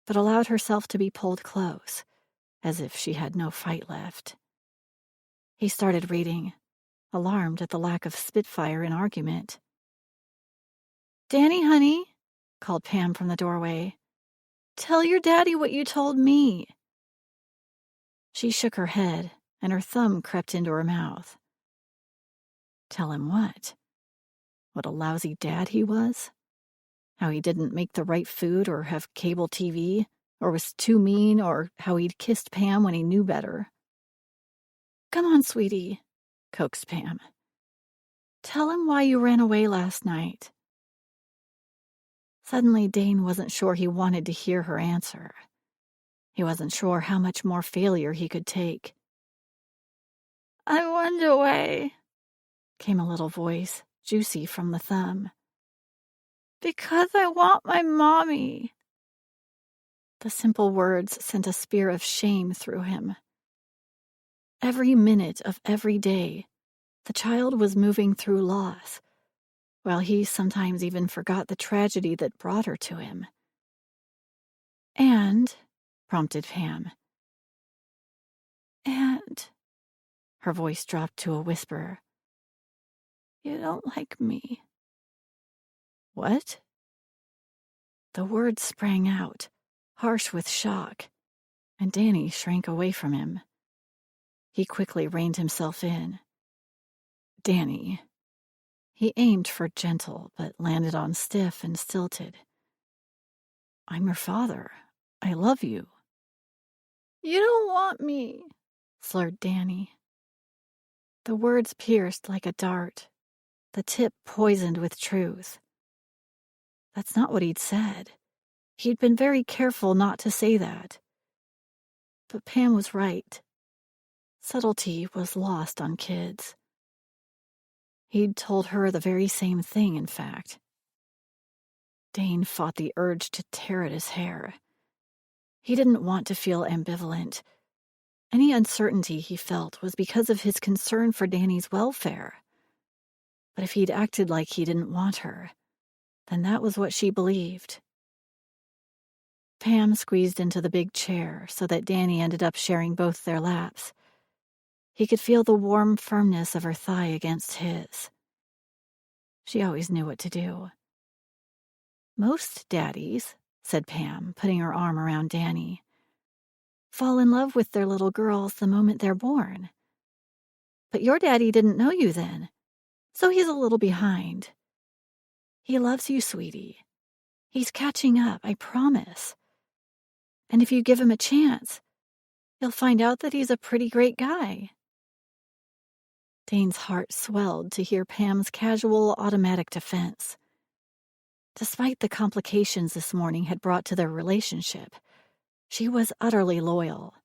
but allowed herself to be pulled close, as if she had no fight left. He started reading, alarmed at the lack of spitfire in argument. "Danny, honey," called Pam from the doorway, "tell your daddy what you told me." She shook her head, and her thumb crept into her mouth. Tell him what? What a lousy dad he was? How he didn't make the right food or have cable TV, or was too mean, or how he'd kissed Pam when he knew better. "Come on, sweetie," coaxed Pam. "Tell him why you ran away last night." Suddenly, Dane wasn't sure he wanted to hear her answer. He wasn't sure how much more failure he could take. "I went away," came a little voice, juicy from the thumb, "because I want my mommy." The simple words sent a spear of shame through him. Every minute of every day, the child was moving through loss, while he sometimes even forgot the tragedy that brought her to him. "And," prompted Pam. "And," her voice dropped to a whisper, "you don't like me." "What?" The words sprang out, harsh with shock, and Danny shrank away from him. He quickly reined himself in. "Danny." He aimed for gentle, but landed on stiff and stilted. "I'm your father. I love you." "You don't want me," slurred Danny. The words pierced like a dart, the tip poisoned with truth. That's not what he'd said. He'd been very careful not to say that. But Pam was right. Subtlety was lost on kids. He'd told her the very same thing, in fact. Dane fought the urge to tear at his hair. He didn't want to feel ambivalent. Any uncertainty he felt was because of his concern for Danny's welfare. But if he'd acted like he didn't want her, then that was what she believed. Pam squeezed into the big chair so that Danny ended up sharing both their laps. He could feel the warm firmness of her thigh against his. She always knew what to do. "Most daddies," said Pam, putting her arm around Danny, "fall in love with their little girls the moment they're born. But your daddy didn't know you then, so he's a little behind. He loves you, sweetie. He's catching up, I promise. And if you give him a chance, you'll find out that he's a pretty great guy." Dane's heart swelled to hear Pam's casual, automatic defense. Despite the complications this morning had brought to their relationship, she was utterly loyal.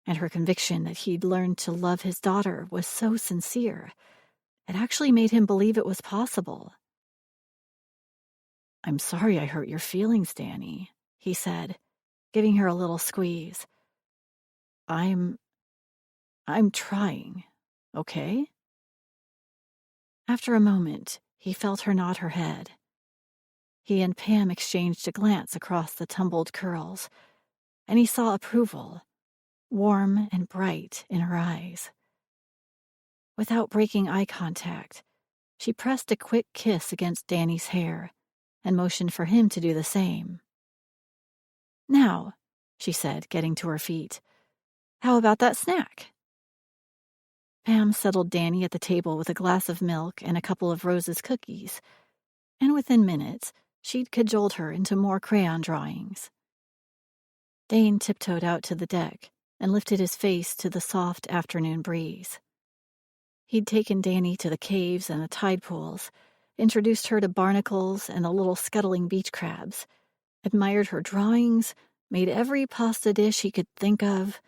And her conviction that he'd learned to love his daughter was so sincere, it actually made him believe it was possible. "I'm sorry I hurt your feelings, Danny," he said, giving her a little squeeze. I'm trying, okay?" After a moment, he felt her nod her head. He and Pam exchanged a glance across the tumbled curls, and he saw approval, warm and bright in her eyes. Without breaking eye contact, she pressed a quick kiss against Danny's hair and motioned for him to do the same. "Now," she said, getting to her feet, "how about that snack?" Pam settled Danny at the table with a glass of milk and a couple of Rose's cookies, and within minutes, she'd cajoled her into more crayon drawings. Dane tiptoed out to the deck and lifted his face to the soft afternoon breeze. He'd taken Danny to the caves and the tide pools, introduced her to barnacles and the little scuttling beach crabs, admired her drawings, made every pasta dish he could think of,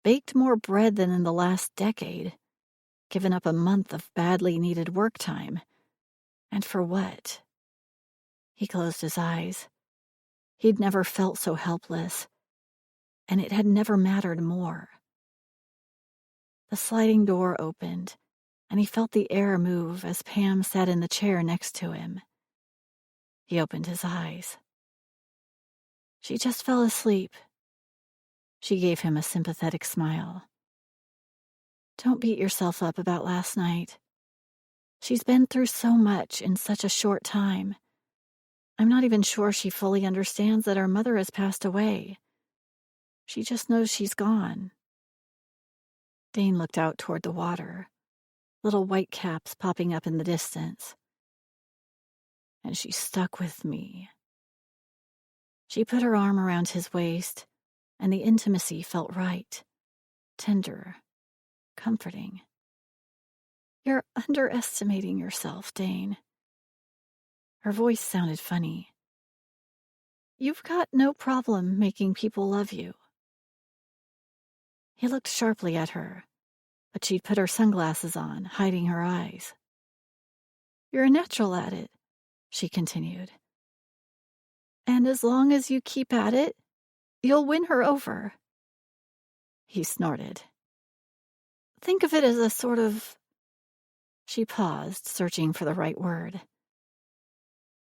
baked more bread than in the last decade, given up a month of badly needed work time. And for what? He closed his eyes. He'd never felt so helpless, and it had never mattered more. The sliding door opened, and he felt the air move as Pam sat in the chair next to him. He opened his eyes. She just fell asleep. She gave him a sympathetic smile. Don't beat yourself up about last night. She's been through so much in such a short time. I'm not even sure she fully understands that our mother has passed away. She just knows she's gone. Dane looked out toward the water, little white caps popping up in the distance. And she stuck with me. She put her arm around his waist, and the intimacy felt right, tender, comforting. You're underestimating yourself, Dane. Her voice sounded funny. You've got no problem making people love you. He looked sharply at her, but she'd put her sunglasses on, hiding her eyes. You're a natural at it, she continued. And as long as you keep at it, you'll win her over. He snorted. Think of it as a sort of... She paused, searching for the right word.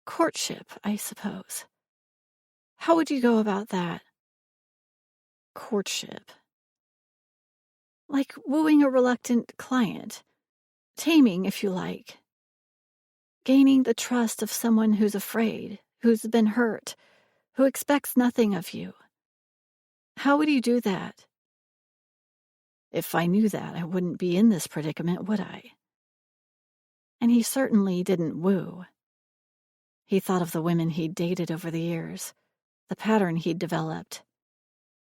Courtship, I suppose. How would you go about that? Courtship. Like wooing a reluctant client. Taming, if you like. Gaining the trust of someone who's afraid, who's been hurt, who expects nothing of you. How would you do that? If I knew that, I wouldn't be in this predicament, would I? And he certainly didn't woo. He thought of the women he'd dated over the years, the pattern he'd developed.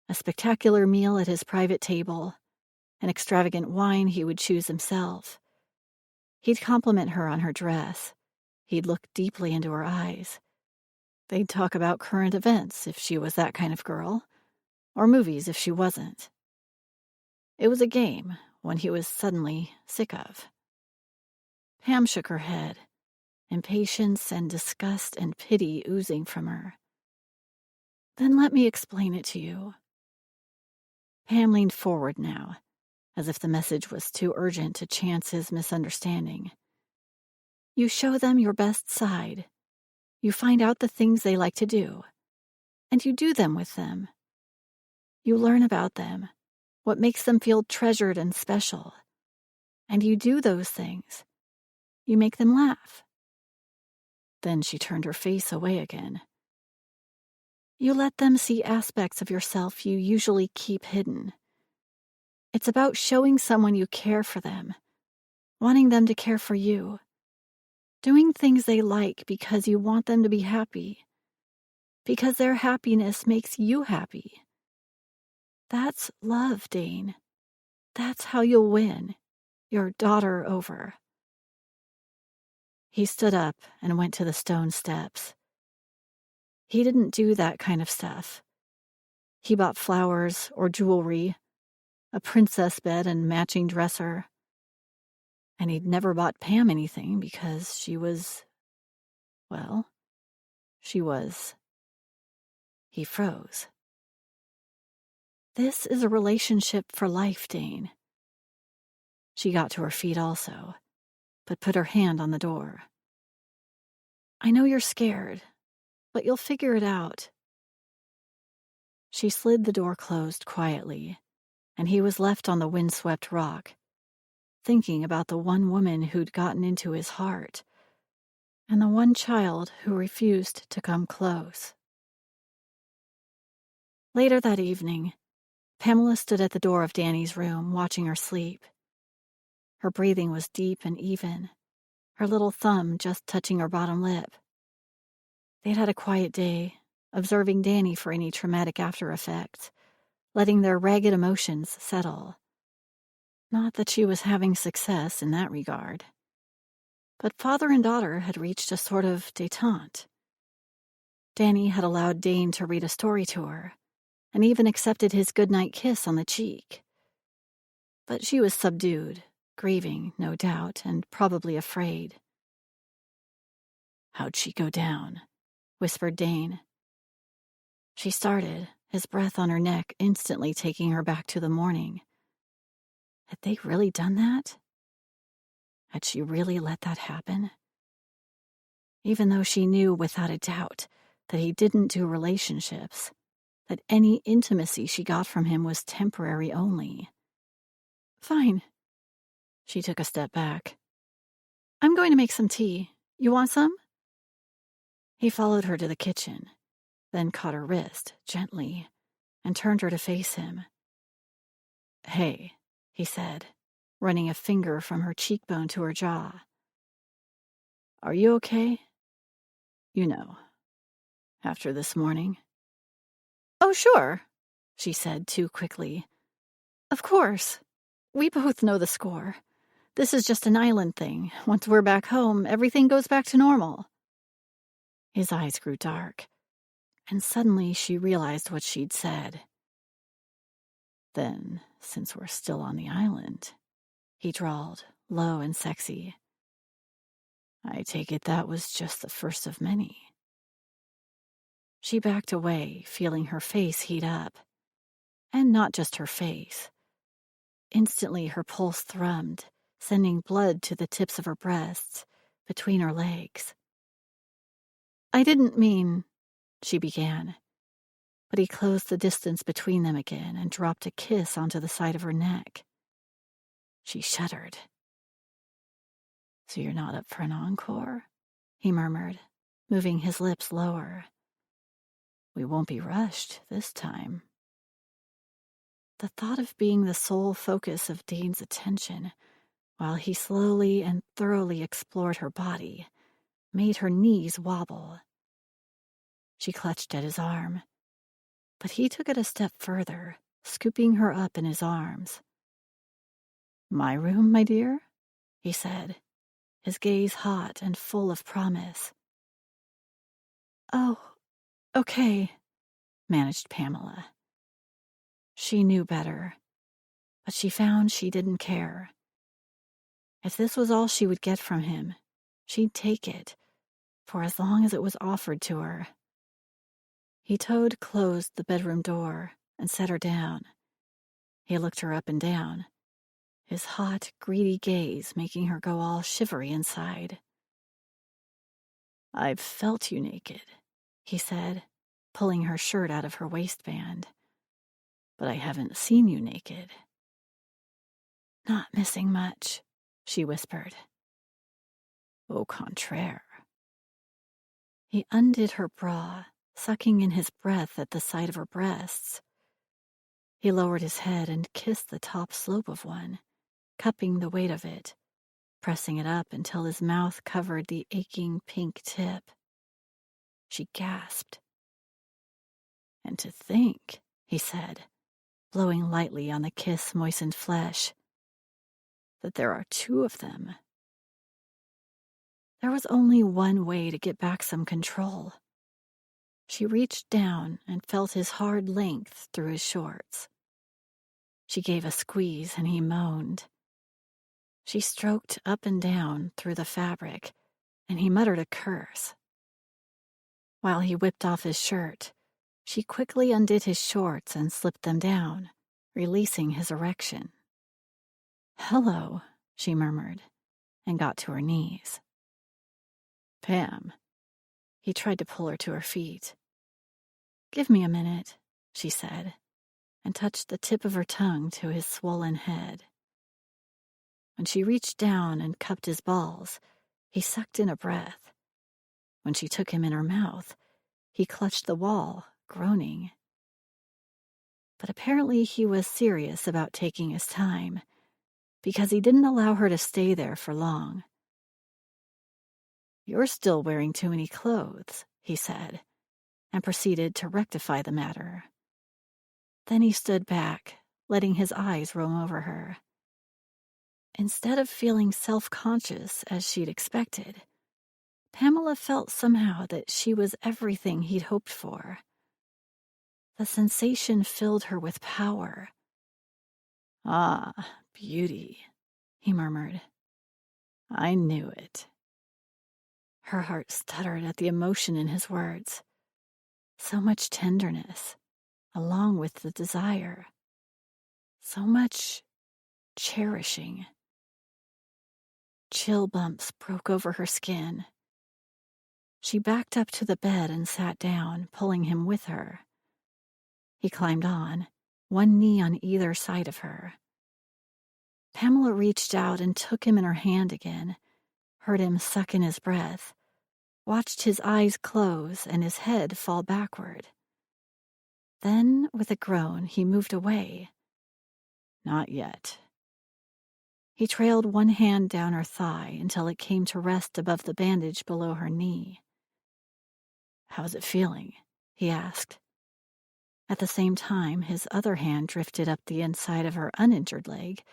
A spectacular meal at his private table, an extravagant wine he would choose himself. He'd compliment her on her dress. He'd look deeply into her eyes. They'd talk about current events if she was that kind of girl, or movies if she wasn't. It was a game, one he was suddenly sick of. Pam shook her head, impatience and disgust and pity oozing from her. Then let me explain it to you. Pam leaned forward now, as if the message was too urgent to chance his misunderstanding. You show them your best side. You find out the things they like to do, and you do them with them. You learn about them, what makes them feel treasured and special, and you do those things. You make them laugh. Then she turned her face away again. You let them see aspects of yourself you usually keep hidden. It's about showing someone you care for them, wanting them to care for you, doing things they like because you want them to be happy, because their happiness makes you happy. That's love, Dane. That's how you'll win your daughter over. He stood up and went to the stone steps. He didn't do that kind of stuff. He bought flowers or jewelry, a princess bed and matching dresser. And he'd never bought Pam anything because she was, well, she was. He froze. This is a relationship for life, Dane. She got to her feet also, but put her hand on the door. I know you're scared, but you'll figure it out. She slid the door closed quietly, and he was left on the windswept rock, thinking about the one woman who'd gotten into his heart, and the one child who refused to come close. Later that evening, Pamela stood at the door of Danny's room, watching her sleep. Her breathing was deep and even, her little thumb just touching her bottom lip. They'd had a quiet day, observing Danny for any traumatic after effects, letting their ragged emotions settle. Not that she was having success in that regard. But father and daughter had reached a sort of détente. Danny had allowed Dane to read a story to her, and even accepted his goodnight kiss on the cheek. But she was subdued, grieving, no doubt, and probably afraid. "How'd she go down?" whispered Dane. She started, his breath on her neck instantly taking her back to the morning. Had they really done that? Had she really let that happen? Even though she knew without a doubt that he didn't do relationships, that any intimacy she got from him was temporary only. "Fine." She took a step back. "I'm going to make some tea. You want some?" He followed her to the kitchen, then caught her wrist gently and turned her to face him. "Hey," he said, running a finger from her cheekbone to her jaw. "Are you okay? You know, after this morning?" "Oh, sure," she said too quickly. "Of course. We both know the score. This is just an island thing. Once we're back home, everything goes back to normal." His eyes grew dark, and suddenly she realized what she'd said. "Then, since we're still on the island," he drawled, low and sexy, "I take it that was just the first of many." She backed away, feeling her face heat up. And not just her face. Instantly her pulse thrummed, sending blood to the tips of her breasts, between her legs. "I didn't mean," she began, but he closed the distance between them again and dropped a kiss onto the side of her neck. She shuddered. "So you're not up for an encore?" he murmured, moving his lips lower. "We won't be rushed this time." The thought of being the sole focus of Dane's attention, while he slowly and thoroughly explored her body, made her knees wobble. She clutched at his arm, but he took it a step further, scooping her up in his arms. "My room, my dear?" he said, his gaze hot and full of promise. "Oh, okay," managed Pamela. She knew better, but she found she didn't care. If this was all she would get from him, she'd take it, for as long as it was offered to her. He closed the bedroom door and set her down. He looked her up and down, his hot, greedy gaze making her go all shivery inside. "I've felt you naked," he said, pulling her shirt out of her waistband. "But I haven't seen you naked." "Not missing much," she whispered. "Au contraire." He undid her bra, sucking in his breath at the sight of her breasts. He lowered his head and kissed the top slope of one, cupping the weight of it, pressing it up until his mouth covered the aching pink tip. She gasped. "And to think," he said, blowing lightly on the kiss-moistened flesh, "that there are two of them." There was only one way to get back some control. She reached down and felt his hard length through his shorts. She gave a squeeze and he moaned. She stroked up and down through the fabric, and he muttered a curse. While he whipped off his shirt, she quickly undid his shorts and slipped them down, releasing his erection. "Hello," she murmured, and got to her knees. "Pam." He tried to pull her to her feet. "Give me a minute," she said, and touched the tip of her tongue to his swollen head. When she reached down and cupped his balls, he sucked in a breath. When she took him in her mouth, he clutched the wall, groaning. But apparently he was serious about taking his time, because he didn't allow her to stay there for long. "You're still wearing too many clothes," he said, and proceeded to rectify the matter. Then he stood back, letting his eyes roam over her. instead of feeling self-conscious as she'd expected, Pamela felt somehow that she was everything he'd hoped for. The sensation filled her with power. "Ah, beauty," he murmured. "I knew it." Her heart stuttered at the emotion in his words. So much tenderness, along with the desire. So much cherishing. Chill bumps broke over her skin. She backed up to the bed and sat down, pulling him with her. He climbed on, one knee on either side of her. Pamela reached out and took him in her hand again, heard him suck in his breath, watched his eyes close and his head fall backward. Then, with a groan, he moved away. "Not yet." He trailed one hand down her thigh until it came to rest above the bandage below her knee. "How's it feeling?" he asked. At the same time, his other hand drifted up the inside of her uninjured leg,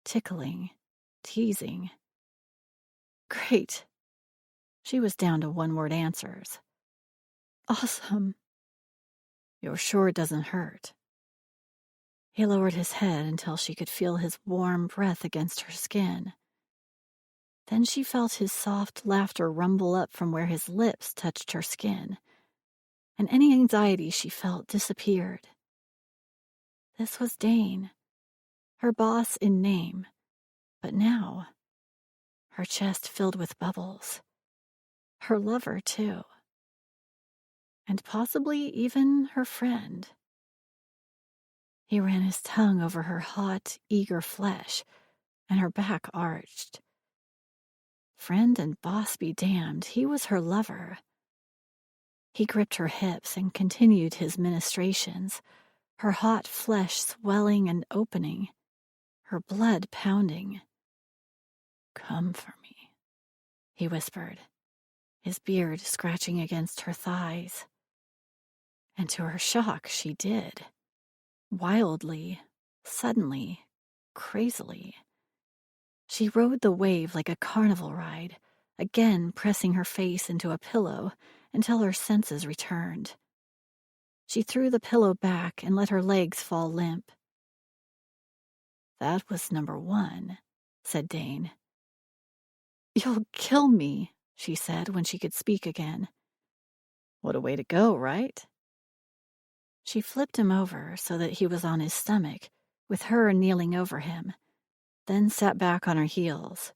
tickling, teasing. "Great." She was down to one-word answers. "Awesome." "You're sure it doesn't hurt?" He lowered his head until she could feel his warm breath against her skin. Then she felt his soft laughter rumble up from where his lips touched her skin, and any anxiety she felt disappeared. This was Dane, her boss in name, but now her chest filled with bubbles. Her lover, too. And possibly even her friend. He ran his tongue over her hot, eager flesh, and her back arched. Friend and boss be damned, he was her lover. He gripped her hips and continued his ministrations, her hot flesh swelling and opening, her blood pounding. "Come for me," he whispered, his beard scratching against her thighs. And to her shock, she did. Wildly, suddenly, crazily. She rode the wave like a carnival ride, again pressing her face into a pillow until her senses returned. She threw the pillow back and let her legs fall limp. "That was number 1, said Dane. "You'll kill me," she said when she could speak again. "What a way to go, right?" She flipped him over so that he was on his stomach, with her kneeling over him, then sat back on her heels.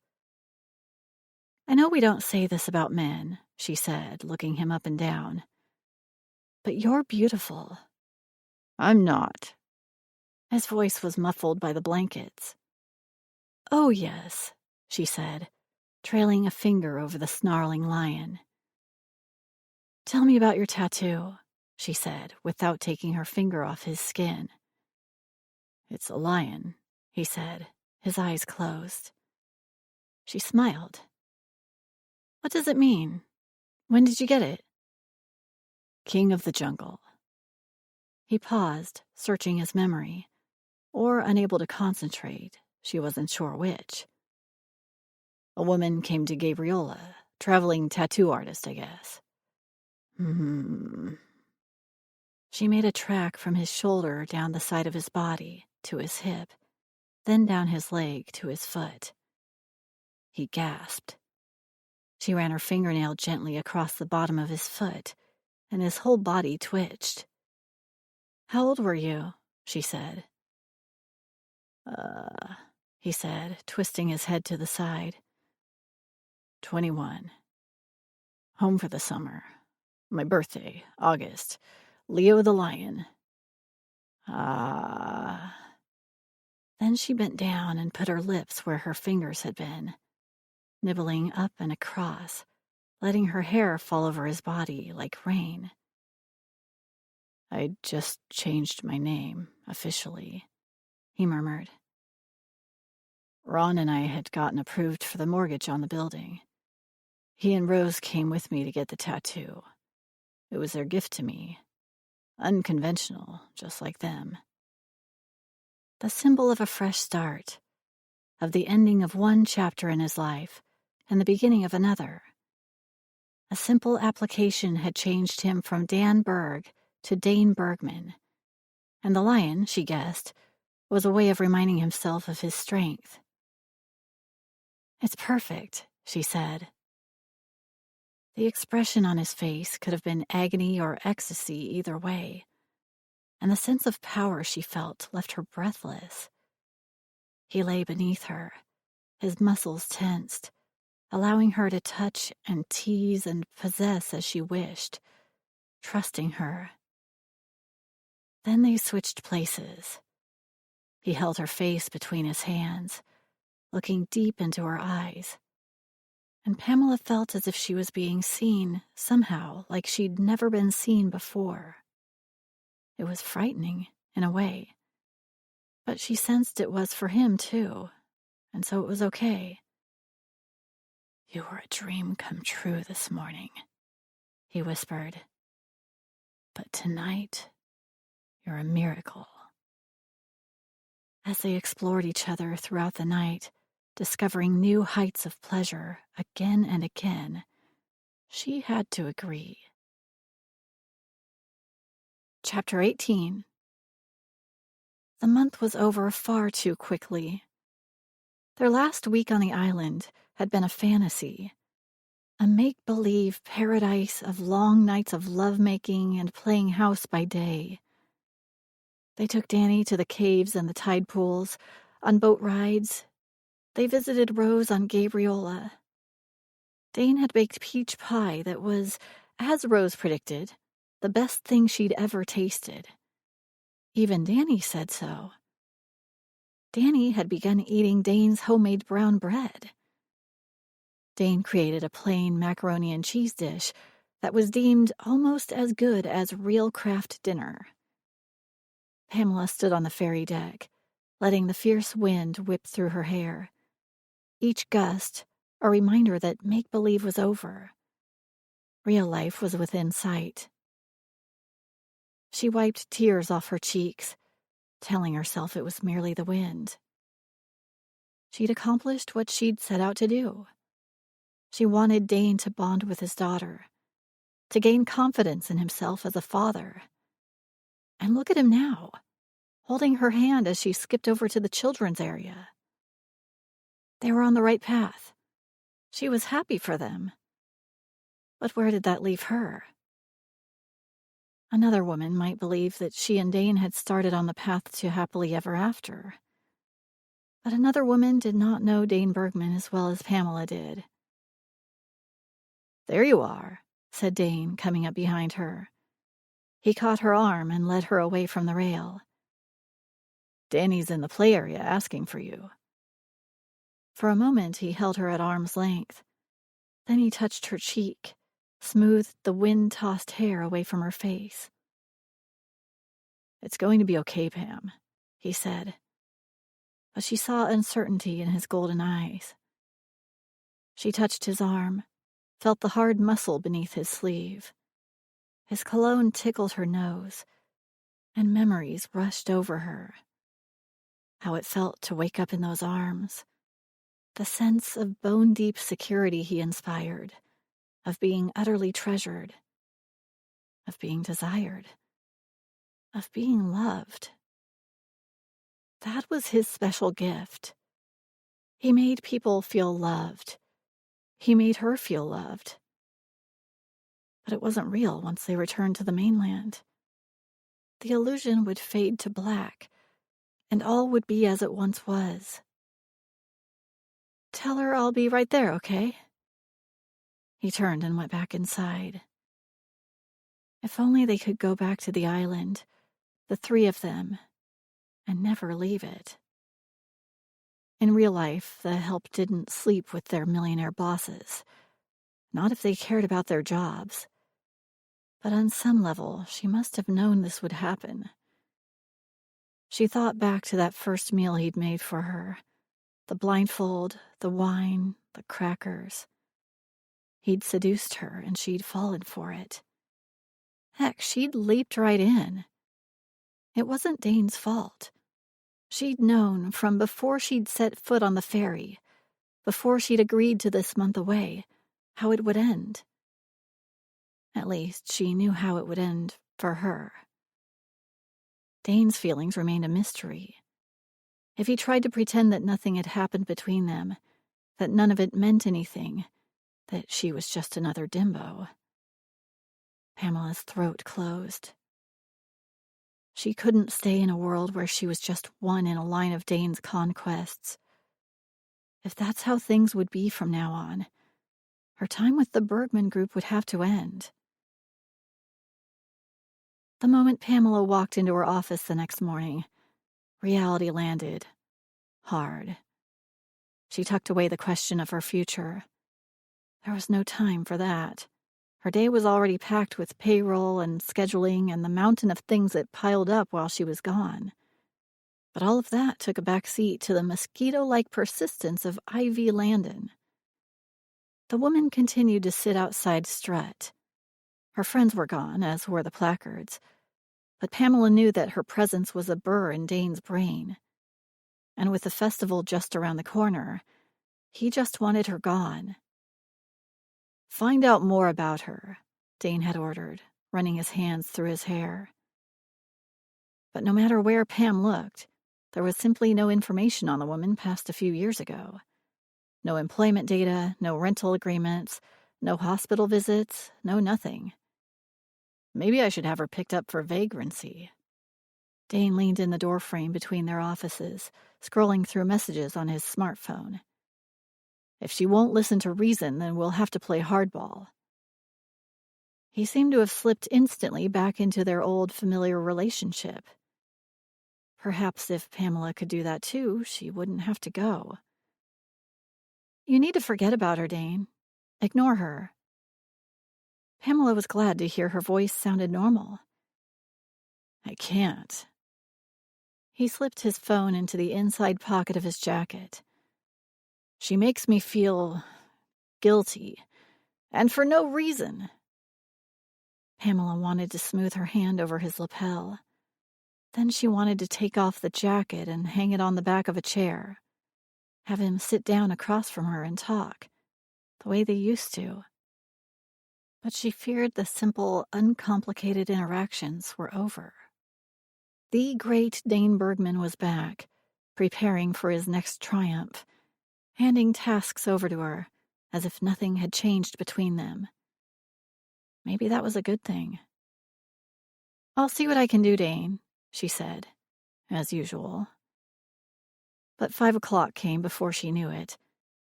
"I know we don't say this about men," she said, looking him up and down, "but you're beautiful." "I'm not." His voice was muffled by the blankets. "Oh, yes," she said, trailing a finger over the snarling lion. "Tell me about your tattoo," she said, without taking her finger off his skin. "It's a lion," he said, his eyes closed. She smiled. "What does it mean? When did you get it?" "King of the jungle." He paused, searching his memory, or unable to concentrate. She wasn't sure which. "A woman came to Gabriola, traveling tattoo artist, I guess." She made a track from his shoulder down the side of his body to his hip, then down his leg to his foot. He gasped. She ran her fingernail gently across the bottom of his foot, and his whole body twitched. "How old were you?" she said. He said, twisting his head to the side. 21. Home for the summer. My birthday, August. Leo the lion." Then she bent down and put her lips where her fingers had been, nibbling up and across, letting her hair fall over his body like rain. "I just changed my name, officially," he murmured. "Ron and I had gotten approved for the mortgage on the building. He and Rose came with me to get the tattoo. It was their gift to me. Unconventional, just like them. The symbol of a fresh start, of the ending of one chapter in his life and the beginning of another. A simple application had changed him from Dan Berg to Dane Bergman, and the lion, she guessed, was a way of reminding himself of his strength. "It's perfect," she said. The expression on his face could have been agony or ecstasy either way, and the sense of power she felt left her breathless. He lay beneath her, his muscles tensed, allowing her to touch and tease and possess as she wished, trusting her. Then they switched places. He held her face between his hands, looking deep into her eyes, and Pamela felt as if she was being seen somehow, like she'd never been seen before. It was frightening, in a way, but she sensed it was for him, too, and so it was okay. "You were a dream come true this morning," he whispered. "But tonight, you're a miracle." As they explored each other throughout the night, discovering new heights of pleasure again and again, she had to agree. Chapter 18. The month was over far too quickly. Their last week on the island had been a fantasy, a make-believe paradise of long nights of lovemaking and playing house by day. They took Danny to the caves and the tide pools, on boat rides. They visited Rose on Gabriola. Dane had baked peach pie that was, as Rose predicted, the best thing she'd ever tasted. Even Danny said so. Danny had begun eating Dane's homemade brown bread. Dane created a plain macaroni and cheese dish that was deemed almost as good as real craft dinner. Pamela stood on the ferry deck, letting the fierce wind whip through her hair. Each gust, a reminder that make-believe was over. Real life was within sight. She wiped tears off her cheeks, telling herself it was merely the wind. She'd accomplished what she'd set out to do. She wanted Dane to bond with his daughter, to gain confidence in himself as a father. And look at him now, holding her hand as she skipped over to the children's area. They were on the right path. She was happy for them. But where did that leave her? Another woman might believe that she and Dane had started on the path to happily ever after. But another woman did not know Dane Bergman as well as Pamela did. "There you are," said Dane, coming up behind her. He caught her arm and led her away from the rail. "Danny's in the play area asking for you." For a moment he held her at arm's length. Then he touched her cheek, smoothed the wind-tossed hair away from her face. "It's going to be okay, Pam," he said. But she saw uncertainty in his golden eyes. She touched his arm, felt the hard muscle beneath his sleeve. His cologne tickled her nose, and memories rushed over her. How it felt to wake up in those arms. The sense of bone-deep security he inspired, of being utterly treasured, of being desired, of being loved. That was his special gift. He made people feel loved. He made her feel loved. But it wasn't real once they returned to the mainland. The illusion would fade to black, and all would be as it once was. "Tell her I'll be right there, okay?" He turned and went back inside. If only they could go back to the island, the three of them, and never leave it. In real life, the help didn't sleep with their millionaire bosses, not if they cared about their jobs. But on some level, she must have known this would happen. She thought back to that first meal he'd made for her, the blindfold, the wine, the crackers. He'd seduced her, and she'd fallen for it. Heck, she'd leaped right in. It wasn't Dane's fault. She'd known from before she'd set foot on the ferry, before she'd agreed to this month away, how it would end. At least, she knew how it would end for her. Dane's feelings remained a mystery. If he tried to pretend that nothing had happened between them, that none of it meant anything, that she was just another dimbo. Pamela's throat closed. She couldn't stay in a world where she was just one in a line of Dane's conquests. If that's how things would be from now on, her time with the Bergman group would have to end. The moment Pamela walked into her office the next morning, reality landed hard. She tucked away the question of her future. There was no time for that. Her day was already packed with payroll and scheduling and the mountain of things that piled up while she was gone. But all of that took a back seat to the mosquito-like persistence of Ivy Landon. The woman continued to sit outside Strut. Her friends were gone, as were the placards, but Pamela knew that her presence was a burr in Dane's brain. And with the festival just around the corner, he just wanted her gone. "Find out more about her," Dane had ordered, running his hands through his hair. But no matter where Pam looked, there was simply no information on the woman past a few years ago. No employment data, no rental agreements, no hospital visits, no nothing. Maybe I should have her picked up for vagrancy. Dane leaned in the doorframe between their offices, scrolling through messages on his smartphone. If she won't listen to reason, then we'll have to play hardball. He seemed to have slipped instantly back into their old familiar relationship. Perhaps if Pamela could do that too, she wouldn't have to go. "You need to forget about her, Dane. Ignore her." Pamela was glad to hear her voice sounded normal. "I can't." He slipped his phone into the inside pocket of his jacket. "She makes me feel guilty, and for no reason." Pamela wanted to smooth her hand over his lapel. Then she wanted to take off the jacket and hang it on the back of a chair. Have him sit down across from her and talk, the way they used to. But she feared the simple, uncomplicated interactions were over. The great Dane Bergman was back, preparing for his next triumph, handing tasks over to her, as if nothing had changed between them. Maybe that was a good thing. "I'll see what I can do, Dane," she said, as usual. But 5 o'clock came before she knew it,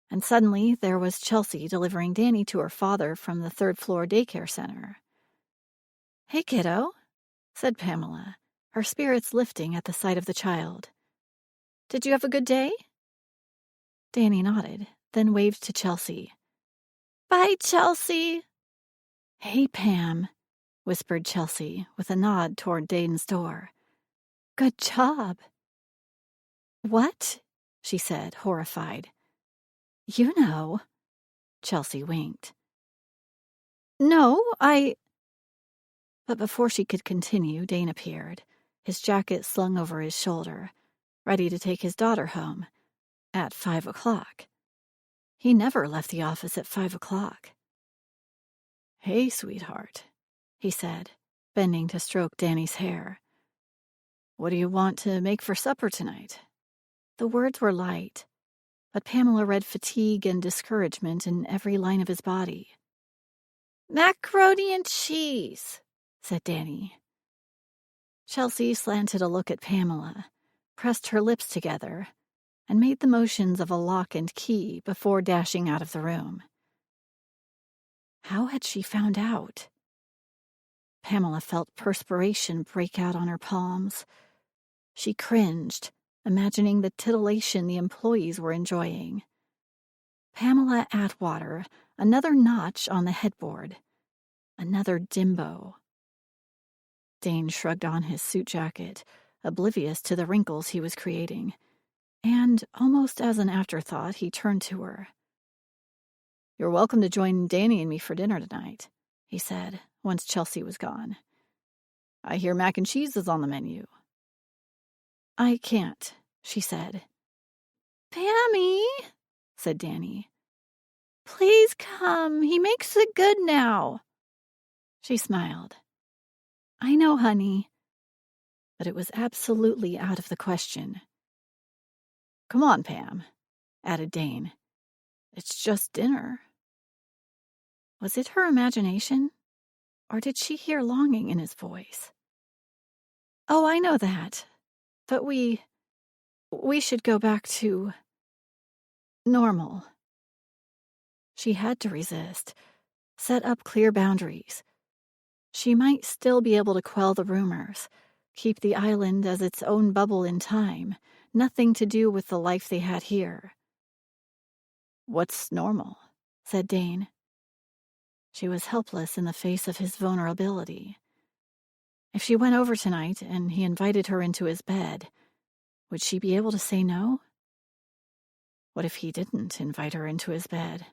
and suddenly there was Chelsea delivering Danny to her father from the third-floor daycare center. "Hey, kiddo," said Pamela, her spirits lifting at the sight of the child. "Did you have a good day?" Danny nodded, then waved to Chelsea. "Bye, Chelsea." "Hey, Pam," whispered Chelsea with a nod toward Dane's door. "Good job." "What?" she said, horrified. "You know." Chelsea winked. "No, But before she could continue, Dane appeared, his jacket slung over his shoulder, ready to take his daughter home, at 5 o'clock. He never left the office at 5 o'clock. "Hey, sweetheart," he said, bending to stroke Danny's hair. "What do you want to make for supper tonight?" The words were light, but Pamela read fatigue and discouragement in every line of his body. "Macaroni and cheese," said Danny. Chelsea slanted a look at Pamela, pressed her lips together, and made the motions of a lock and key before dashing out of the room. How had she found out? Pamela felt perspiration break out on her palms. She cringed, imagining the titillation the employees were enjoying. Pamela Atwater, another notch on the headboard. Another dimbo. Dane shrugged on his suit jacket, oblivious to the wrinkles he was creating, and, almost as an afterthought, he turned to her. "You're welcome to join Danny and me for dinner tonight," he said, once Chelsea was gone. "I hear mac and cheese is on the menu." "I can't," she said. "Pammy," said Danny. "please come. He makes it good now." She smiled. I know, honey. But it was absolutely out of the question. Come on, Pam, added Dane. It's just dinner. Was it her imagination? Or did she hear longing in his voice? Oh, I know that. But we should go back to normal. She had to resist, set up clear boundaries. She might still be able to quell the rumors, keep the island as its own bubble in time, nothing to do with the life they had here. What's normal? Said Dane. She was helpless in the face of his vulnerability. If she went over tonight and he invited her into his bed, would she be able to say no? What if he didn't invite her into his bed?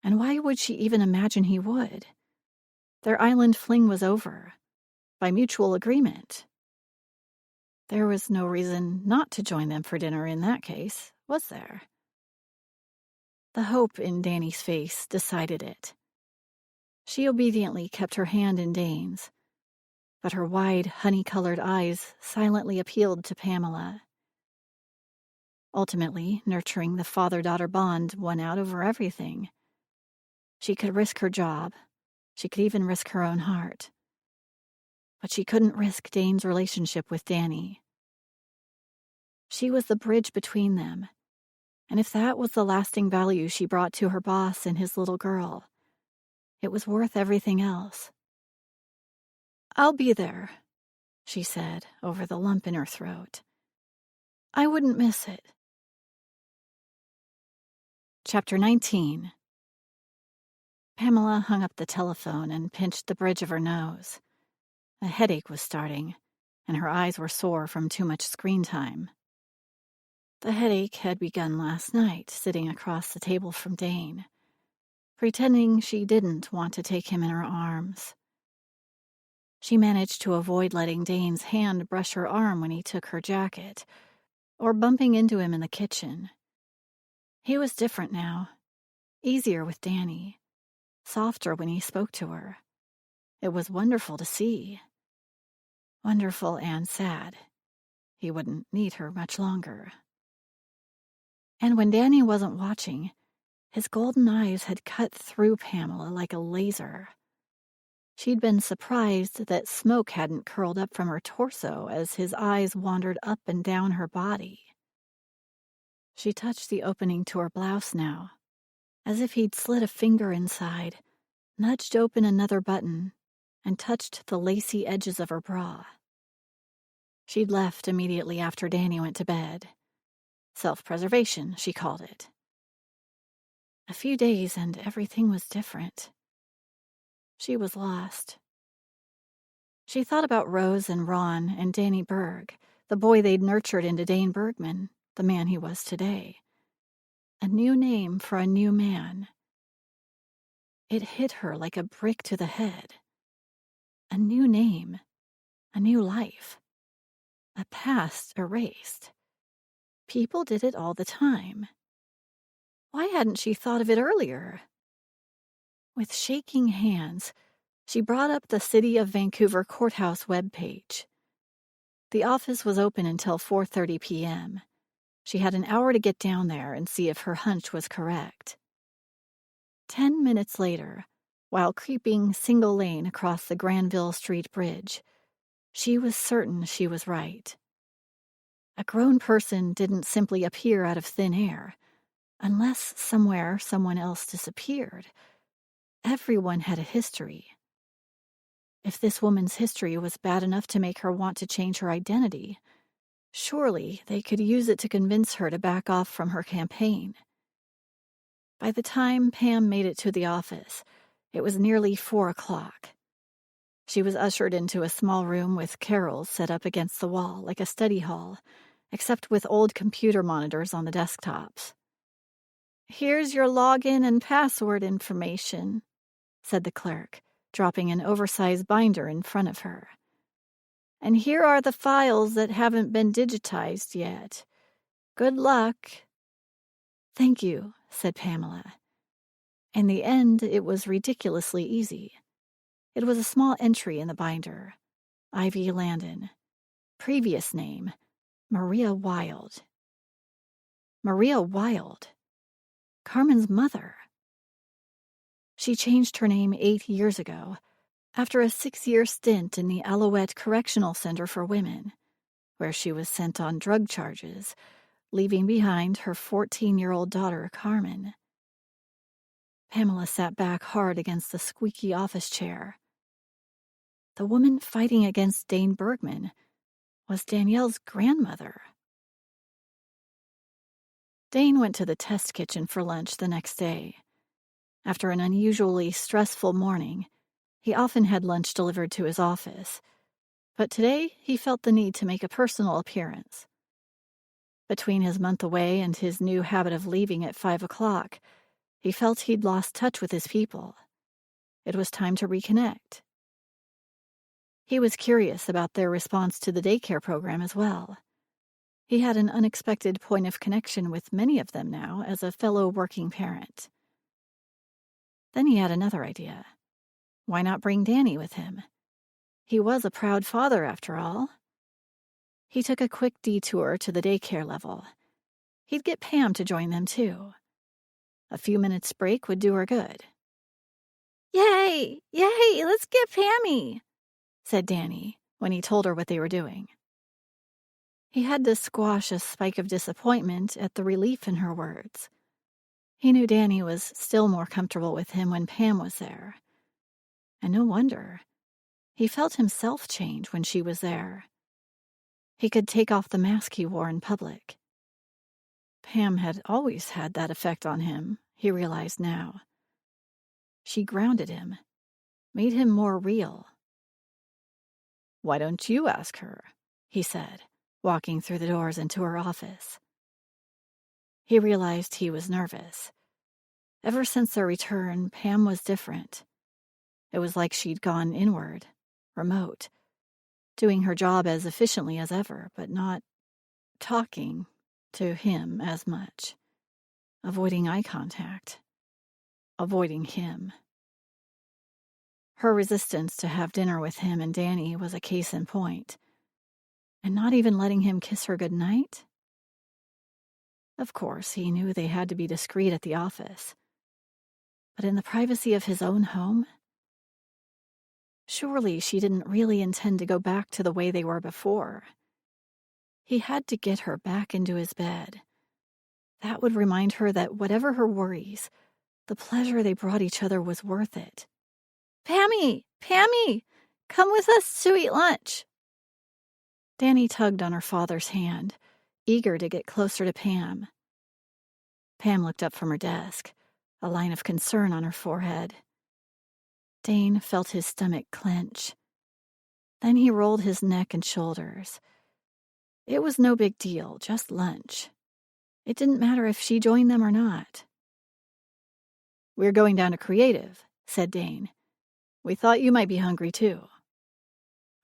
And why would she even imagine he would? Their island fling was over, by mutual agreement. There was no reason not to join them for dinner in that case, was there? The hope in Danny's face decided it. She obediently kept her hand in Dane's, but her wide, honey-colored eyes silently appealed to Pamela. Ultimately, nurturing the father-daughter bond won out over everything. She could risk her job. She could even risk her own heart. But she couldn't risk Dane's relationship with Danny. She was the bridge between them, and if that was the lasting value she brought to her boss and his little girl, it was worth everything else. I'll be there, she said over the lump in her throat. I wouldn't miss it. Chapter 19. Pamela hung up the telephone and pinched the bridge of her nose. A headache was starting, and her eyes were sore from too much screen time. The headache had begun last night, sitting across the table from Dane, pretending she didn't want to take him in her arms. She managed to avoid letting Dane's hand brush her arm when he took her jacket, or bumping into him in the kitchen. He was different now, easier with Danny, softer when he spoke to her. It was wonderful to see. Wonderful and sad. He wouldn't need her much longer. And when Danny wasn't watching, his golden eyes had cut through Pamela like a laser. She'd been surprised that smoke hadn't curled up from her torso as his eyes wandered up and down her body. She touched the opening to her blouse now, as if he'd slid a finger inside, nudged open another button, and touched the lacy edges of her bra. She'd left immediately after Danny went to bed. Self-preservation, she called it. A few days and everything was different. She was lost. She thought about Rose and Ron and Danny Berg, the boy they'd nurtured into Dane Bergman, the man he was today. A new name for a new man. It hit her like a brick to the head. A new name, a new life, a past erased. People did it all the time. Why hadn't she thought of it earlier? With shaking hands, she brought up the City of Vancouver Courthouse webpage. The office was open until 4:30 p.m. She had an hour to get down there and see if her hunch was correct. 10 minutes later, while creeping single lane across the Granville Street Bridge, she was certain she was right. A grown person didn't simply appear out of thin air, unless somewhere someone else disappeared. Everyone had a history. If this woman's history was bad enough to make her want to change her identity, surely they could use it to convince her to back off from her campaign. By the time Pam made it to the office, it was nearly 4 o'clock. She was ushered into a small room with carrels set up against the wall like a study hall, except with old computer monitors on the desktops. "Here's your login and password information," said the clerk, dropping an oversized binder in front of her. And here are the files that haven't been digitized yet. Good luck." "Thank you," said Pamela. In the end, it was ridiculously easy. It was a small entry in the binder. Ivy Landon. Previous name, Maria Wilde. Maria Wilde. Carmen's mother. She changed her name 8 years ago, after a 6-year stint in the Alouette Correctional Center for Women, where she was sent on drug charges, leaving behind her 14-year-old daughter, Carmen. Pamela sat back hard against the squeaky office chair. The woman fighting against Dane Bergman was Danielle's grandmother. Dane went to the test kitchen for lunch the next day. After an unusually stressful morning, he often had lunch delivered to his office, but today he felt the need to make a personal appearance. Between his month away and his new habit of leaving at 5 o'clock, he felt he'd lost touch with his people. It was time to reconnect. He was curious about their response to the daycare program as well. He had an unexpected point of connection with many of them now as a fellow working parent. Then he had another idea. Why not bring Danny with him? He was a proud father, after all. He took a quick detour to the daycare level. He'd get Pam to join them, too. A few minutes' break would do her good. "Yay! Yay! Let's get Pammy!" said Danny when he told her what they were doing. He had to squash a spike of disappointment at the relief in her words. He knew Danny was still more comfortable with him when Pam was there. And no wonder. He felt himself change when she was there. He could take off the mask he wore in public. Pam had always had that effect on him, he realized now. She grounded him, made him more real. "Why don't you ask her?" he said, walking through the doors into her office. He realized he was nervous. Ever since their return, Pam was different. It was like she'd gone inward, remote, doing her job as efficiently as ever, but not talking to him as much, avoiding eye contact, avoiding him. Her resistance to have dinner with him and Danny was a case in point, and not even letting him kiss her goodnight. Of course, he knew they had to be discreet at the office, but in the privacy of his own home? Surely she didn't really intend to go back to the way they were before. He had to get her back into his bed. That would remind her that whatever her worries, the pleasure they brought each other was worth it. "Pammy! Pammy! Come with us to eat lunch!" Danny tugged on her father's hand, eager to get closer to Pam. Pam looked up from her desk, a line of concern on her forehead. Dane felt his stomach clench. Then he rolled his neck and shoulders. It was no big deal, just lunch. It didn't matter if she joined them or not. "We're going down to Creative," said Dane. "We thought you might be hungry, too."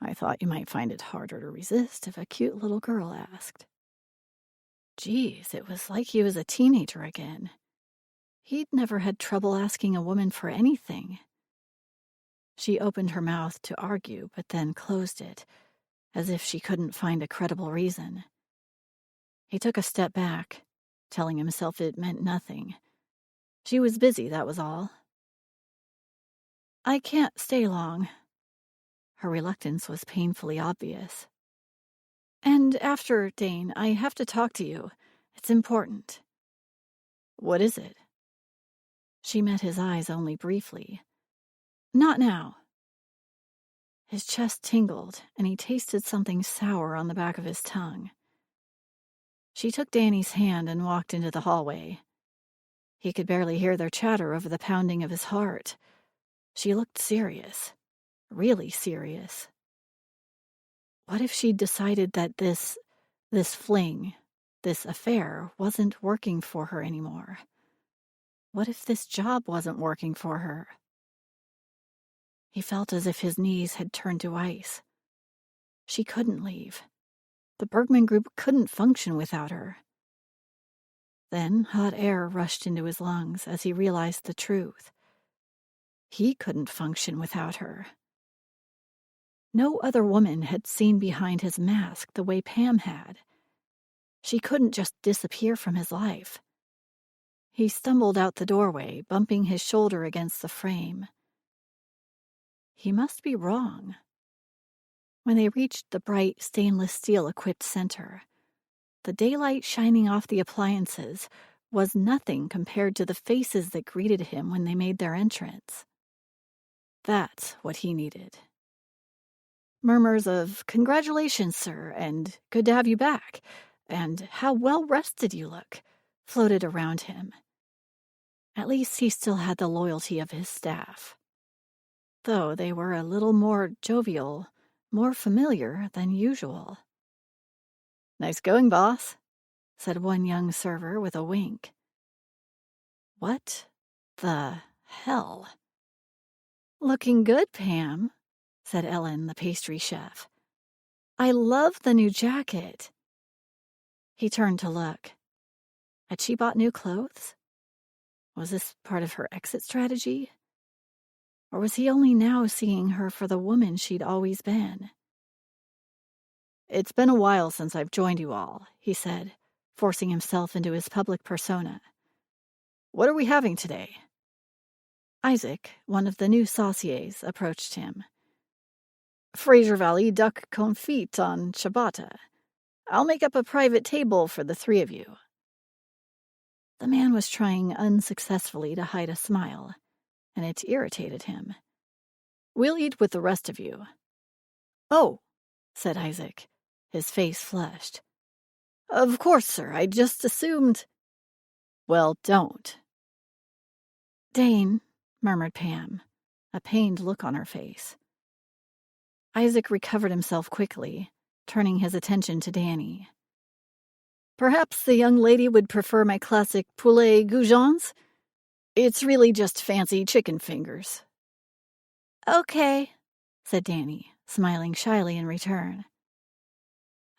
"I thought you might find it harder to resist if a cute little girl asked." Geez, it was like he was a teenager again. He'd never had trouble asking a woman for anything. She opened her mouth to argue, but then closed it, as if she couldn't find a credible reason. He took a step back, telling himself it meant nothing. She was busy, that was all. "I can't stay long." Her reluctance was painfully obvious. "And after, Dane, I have to talk to you. It's important." "What is it?" She met his eyes only briefly. "Not now." His chest tingled, and he tasted something sour on the back of his tongue. She took Danny's hand and walked into the hallway. He could barely hear their chatter over the pounding of his heart. She looked serious, really serious. What if she'd decided that this fling, this affair, wasn't working for her anymore? What if this job wasn't working for her? He felt as if his knees had turned to ice. She couldn't leave. The Bergman Group couldn't function without her. Then hot air rushed into his lungs as he realized the truth. He couldn't function without her. No other woman had seen behind his mask the way Pam had. She couldn't just disappear from his life. He stumbled out the doorway, bumping his shoulder against the frame. He must be wrong. When they reached the bright stainless steel-equipped center, the daylight shining off the appliances was nothing compared to the faces that greeted him when they made their entrance. That's what he needed. Murmurs of, "Congratulations, sir," and "Good to have you back," and "How well rested you look," floated around him. At least he still had the loyalty of his staff. Though they were a little more jovial, more familiar than usual. "Nice going, boss," said one young server with a wink. What the hell? "Looking good, Pam," said Ellen, the pastry chef. "I love the new jacket." He turned to look. Had she bought new clothes? Was this part of her exit strategy? Or was he only now seeing her for the woman she'd always been? "It's been a while since I've joined you all," he said, forcing himself into his public persona. "What are we having today?" Isaac, one of the new sauciers, approached him. "Fraser Valley duck confit on ciabatta. I'll make up a private table for the three of you." The man was trying unsuccessfully to hide a smile, and it irritated him. "We'll eat with the rest of you." "Oh," said Isaac, his face flushed. "Of course, sir, I just assumed—" "Well, don't." "Dane," murmured Pam, a pained look on her face. Isaac recovered himself quickly, turning his attention to Danny. "Perhaps the young lady would prefer my classic poulet goujons? It's really just fancy chicken fingers." "Okay," said Danny, smiling shyly in return.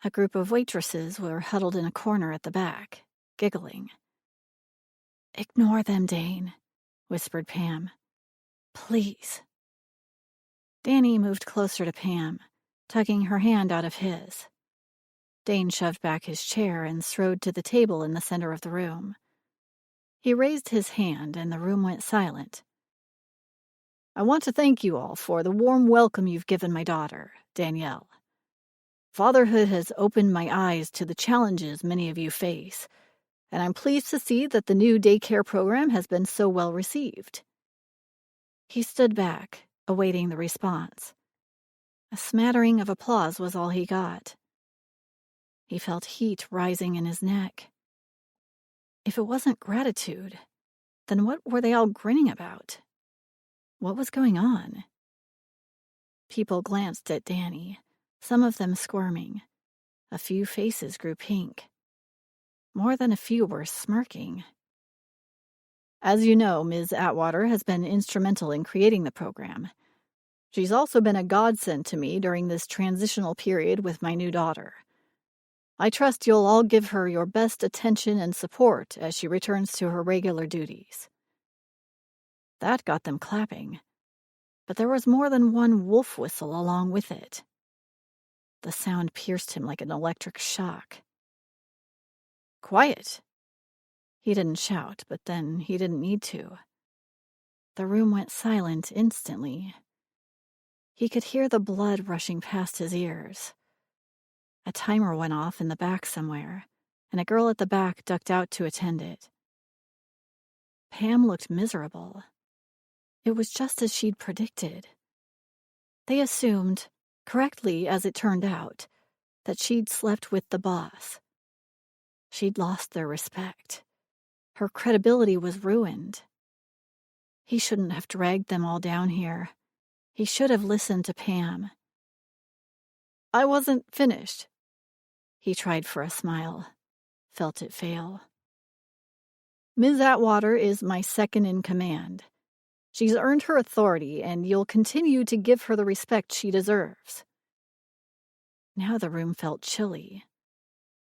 A group of waitresses were huddled in a corner at the back, giggling. "Ignore them, Dane," whispered Pam. "Please." Danny moved closer to Pam, tugging her hand out of his. Dane shoved back his chair and strode to the table in the center of the room. He raised his hand, and the room went silent. "I want to thank you all for the warm welcome you've given my daughter, Danielle. Fatherhood has opened my eyes to the challenges many of you face, and I'm pleased to see that the new daycare program has been so well received." He stood back, awaiting the response. A smattering of applause was all he got. He felt heat rising in his neck. If it wasn't gratitude, then what were they all grinning about? What was going on? People glanced at Danny, some of them squirming. A few faces grew pink. More than a few were smirking. "As you know, Ms. Atwater has been instrumental in creating the program. She's also been a godsend to me during this transitional period with my new daughter. I trust you'll all give her your best attention and support as she returns to her regular duties." That got them clapping, but there was more than one wolf whistle along with it. The sound pierced him like an electric shock. "Quiet!" He didn't shout, but then he didn't need to. The room went silent instantly. He could hear the blood rushing past his ears. A timer went off in the back somewhere, and a girl at the back ducked out to attend it. Pam looked miserable. It was just as she'd predicted. They assumed, correctly as it turned out, that she'd slept with the boss. She'd lost their respect. Her credibility was ruined. He shouldn't have dragged them all down here. He should have listened to Pam. "I wasn't finished." He tried for a smile, felt it fail. "Ms. Atwater is my second in command. She's earned her authority, and you'll continue to give her the respect she deserves." Now the room felt chilly.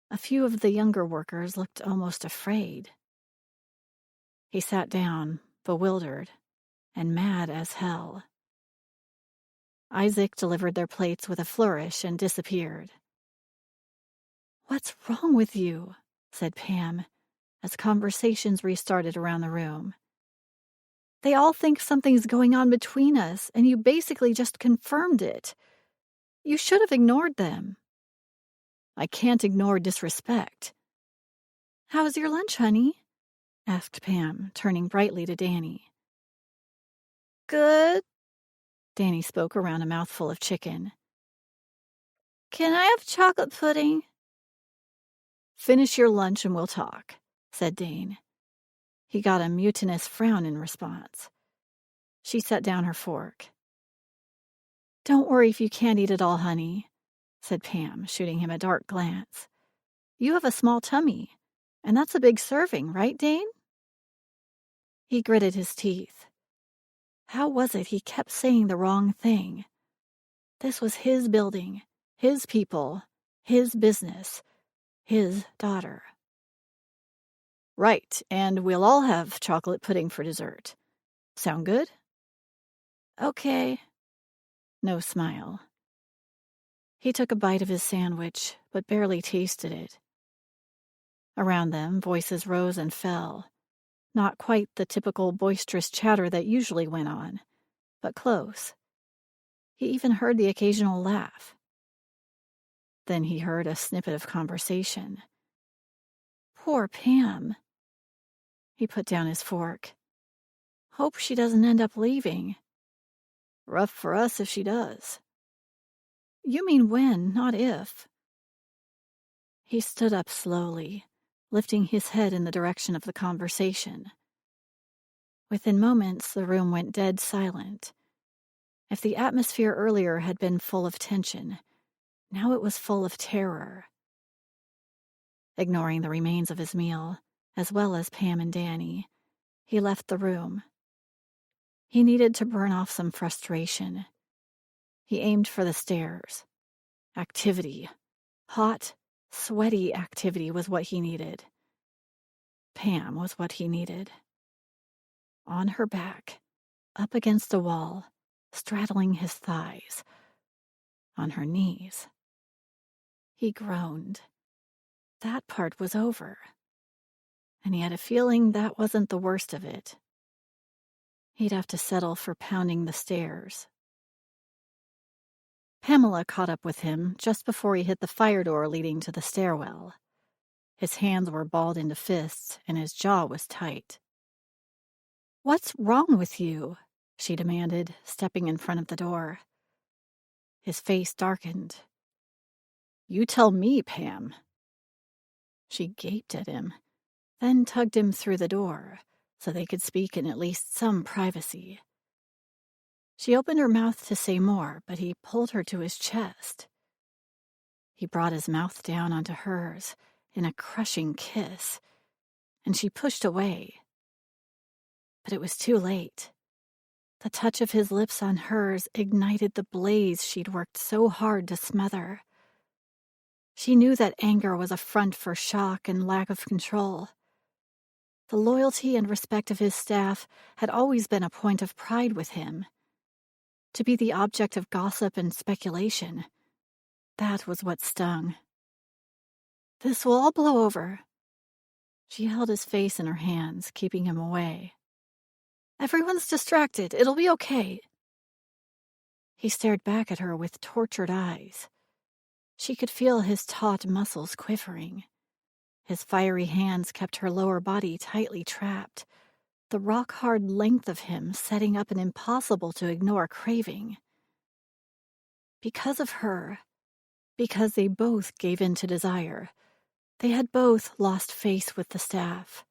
A few of the younger workers looked almost afraid. He sat down, bewildered, and mad as hell. Isaac delivered their plates with a flourish and disappeared. "What's wrong with you?" said Pam, as conversations restarted around the room. "They all think something's going on between us, and you basically just confirmed it. You should have ignored them." "I can't ignore disrespect." "How was your lunch, honey?" asked Pam, turning brightly to Danny. "Good." Danny spoke around a mouthful of chicken. "Can I have chocolate pudding?" "Finish your lunch and we'll talk," said Dane. He got a mutinous frown in response. She set down her fork. "Don't worry if you can't eat it all, honey," said Pam, shooting him a dark glance. "You have a small tummy, and that's a big serving, right, Dane?" He gritted his teeth. How was it he kept saying the wrong thing? This was his building, his people, his business, his daughter. "Right, and we'll all have chocolate pudding for dessert. Sound good?" "Okay." No smile. He took a bite of his sandwich, but barely tasted it. Around them, voices rose and fell. Not quite the typical boisterous chatter that usually went on, but close. He even heard the occasional laugh. Then he heard a snippet of conversation. "Poor Pam." He put down his fork. "Hope she doesn't end up leaving." "Rough for us if she does." "You mean when, not if." He stood up slowly, lifting his head in the direction of the conversation. Within moments, the room went dead silent. If the atmosphere earlier had been full of tension, now it was full of terror. Ignoring the remains of his meal, as well as Pam and Danny, he left the room. He needed to burn off some frustration. He aimed for the stairs. Activity. Hot, sweaty activity was what he needed. Pam was what he needed. On her back, up against a wall, straddling his thighs. On her knees. He groaned. That part was over. And he had a feeling that wasn't the worst of it. He'd have to settle for pounding the stairs. Pamela caught up with him just before he hit the fire door leading to the stairwell. His hands were balled into fists, and his jaw was tight. "What's wrong with you?" she demanded, stepping in front of the door. His face darkened. "You tell me, Pam." She gaped at him, then tugged him through the door so they could speak in at least some privacy. She opened her mouth to say more, but he pulled her to his chest. He brought his mouth down onto hers in a crushing kiss, and she pushed away. But it was too late. The touch of his lips on hers ignited the blaze she'd worked so hard to smother. She knew that anger was a front for shock and lack of control. The loyalty and respect of his staff had always been a point of pride with him. To be the object of gossip and speculation, that was what stung. "This will all blow over." She held his face in her hands, keeping him away. "Everyone's distracted. It'll be okay." He stared back at her with tortured eyes. She could feel his taut muscles quivering. His fiery hands kept her lower body tightly trapped, the rock-hard length of him setting up an impossible-to-ignore craving. Because of her, because they both gave in to desire, they had both lost face with the staff.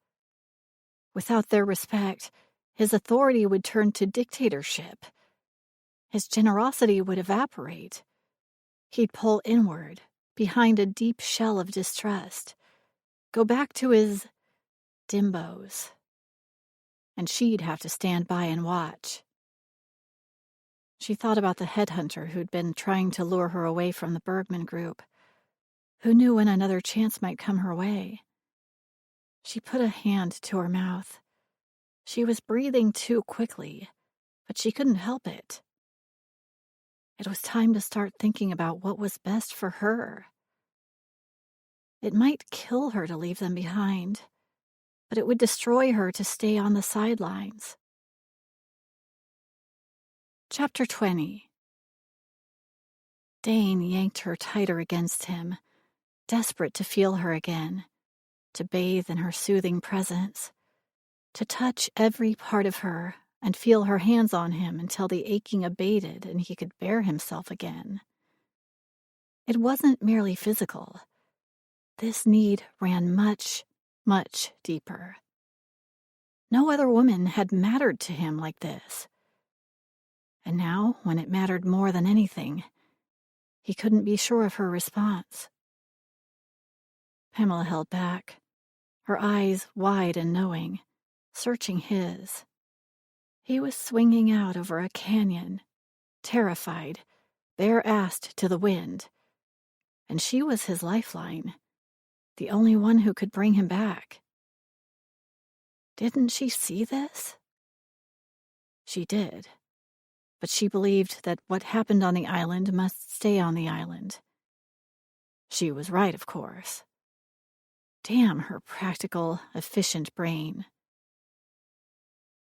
Without their respect, his authority would turn to dictatorship. His generosity would evaporate. He'd pull inward, behind a deep shell of distrust, go back to his dimbos. And she'd have to stand by and watch. She thought about the headhunter who'd been trying to lure her away from the Bergman group. Who knew when another chance might come her way? She put a hand to her mouth. She was breathing too quickly, but she couldn't help it. It was time to start thinking about what was best for her. It might kill her to leave them behind, but it would destroy her to stay on the sidelines. Chapter 20. Dane yanked her tighter against him, desperate to feel her again, to bathe in her soothing presence, to touch every part of her and feel her hands on him until the aching abated and he could bear himself again. It wasn't merely physical. This need ran much, much deeper. No other woman had mattered to him like this. And now, when it mattered more than anything, he couldn't be sure of her response. Pamela held back, her eyes wide and knowing, searching his. He was swinging out over a canyon, terrified, bare-assed to the wind, and she was his lifeline, the only one who could bring him back. Didn't she see this? She did, but she believed that what happened on the island must stay on the island. She was right, of course. Damn her practical, efficient brain.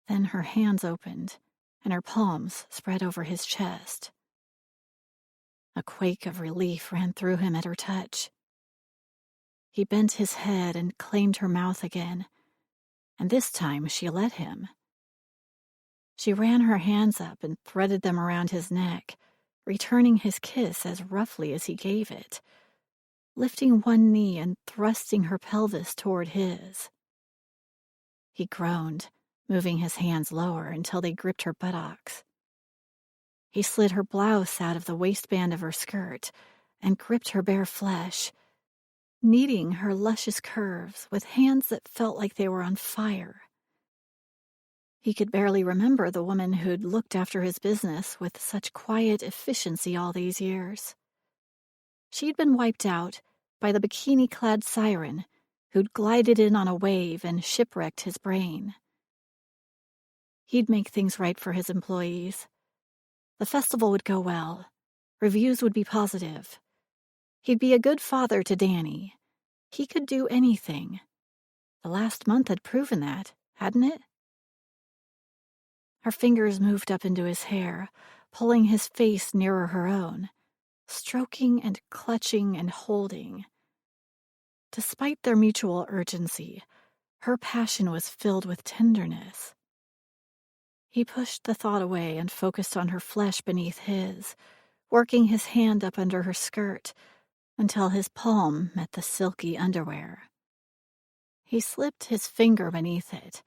Then her hands opened, and her palms spread over his chest. A quake of relief ran through him at her touch. He bent his head and claimed her mouth again, and this time she let him. She ran her hands up and threaded them around his neck, returning his kiss as roughly as he gave it, lifting one knee and thrusting her pelvis toward his. He groaned, moving his hands lower until they gripped her buttocks. He slid her blouse out of the waistband of her skirt and gripped her bare flesh, kneading her luscious curves with hands that felt like they were on fire. He could barely remember the woman who'd looked after his business with such quiet efficiency all these years. She'd been wiped out by the bikini-clad siren who'd glided in on a wave and shipwrecked his brain. He'd make things right for his employees. The festival would go well. Reviews would be positive. He'd be a good father to Danny. He could do anything. The last month had proven that, hadn't it? Her fingers moved up into his hair, pulling his face nearer her own, stroking and clutching and holding. Despite their mutual urgency, her passion was filled with tenderness. He pushed the thought away and focused on her flesh beneath his, working his hand up under her skirt until his palm met the silky underwear. He slipped his finger beneath it,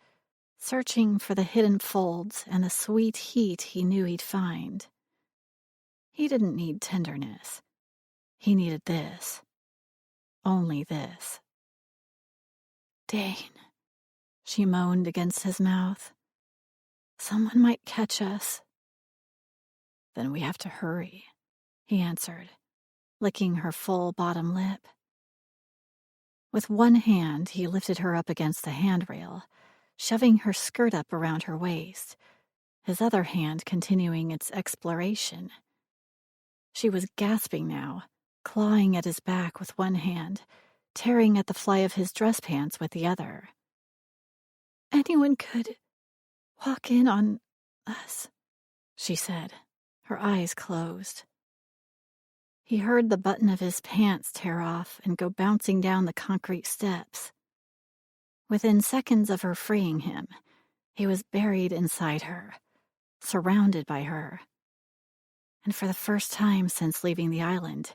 searching for the hidden folds and the sweet heat he knew he'd find. He didn't need tenderness. He needed this. Only this. Dane, she moaned against his mouth. Someone might catch us. Then we have to hurry, he answered, licking her full bottom lip. With one hand, he lifted her up against the handrail, shoving her skirt up around her waist, his other hand continuing its exploration. She was gasping now, clawing at his back with one hand, tearing at the fly of his dress pants with the other. Anyone could walk in on us, she said, her eyes closed. He heard the button of his pants tear off and go bouncing down the concrete steps. Within seconds of her freeing him, he was buried inside her, surrounded by her. And for the first time since leaving the island,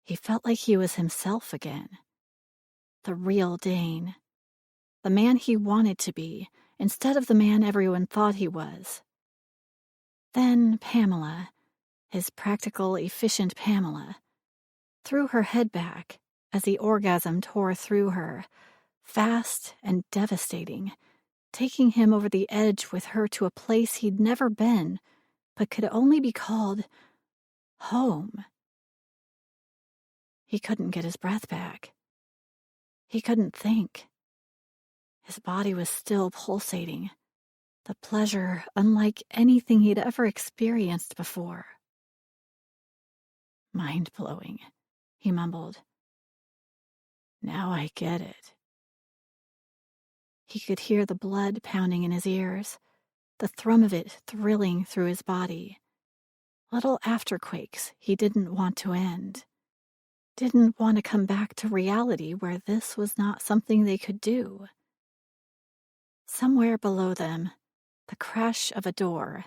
he felt like he was himself again. The real Dane. The man he wanted to be, instead of the man everyone thought he was. Then Pamela, his practical, efficient Pamela, threw her head back as the orgasm tore through her, fast and devastating, taking him over the edge with her to a place he'd never been, but could only be called home. He couldn't get his breath back. He couldn't think. His body was still pulsating, the pleasure unlike anything he'd ever experienced before. Mind-blowing, he mumbled. Now I get it. He could hear the blood pounding in his ears, the thrum of it thrilling through his body. Little afterquakes he didn't want to end. Didn't want to come back to reality where this was not something they could do. Somewhere below them, the crash of a door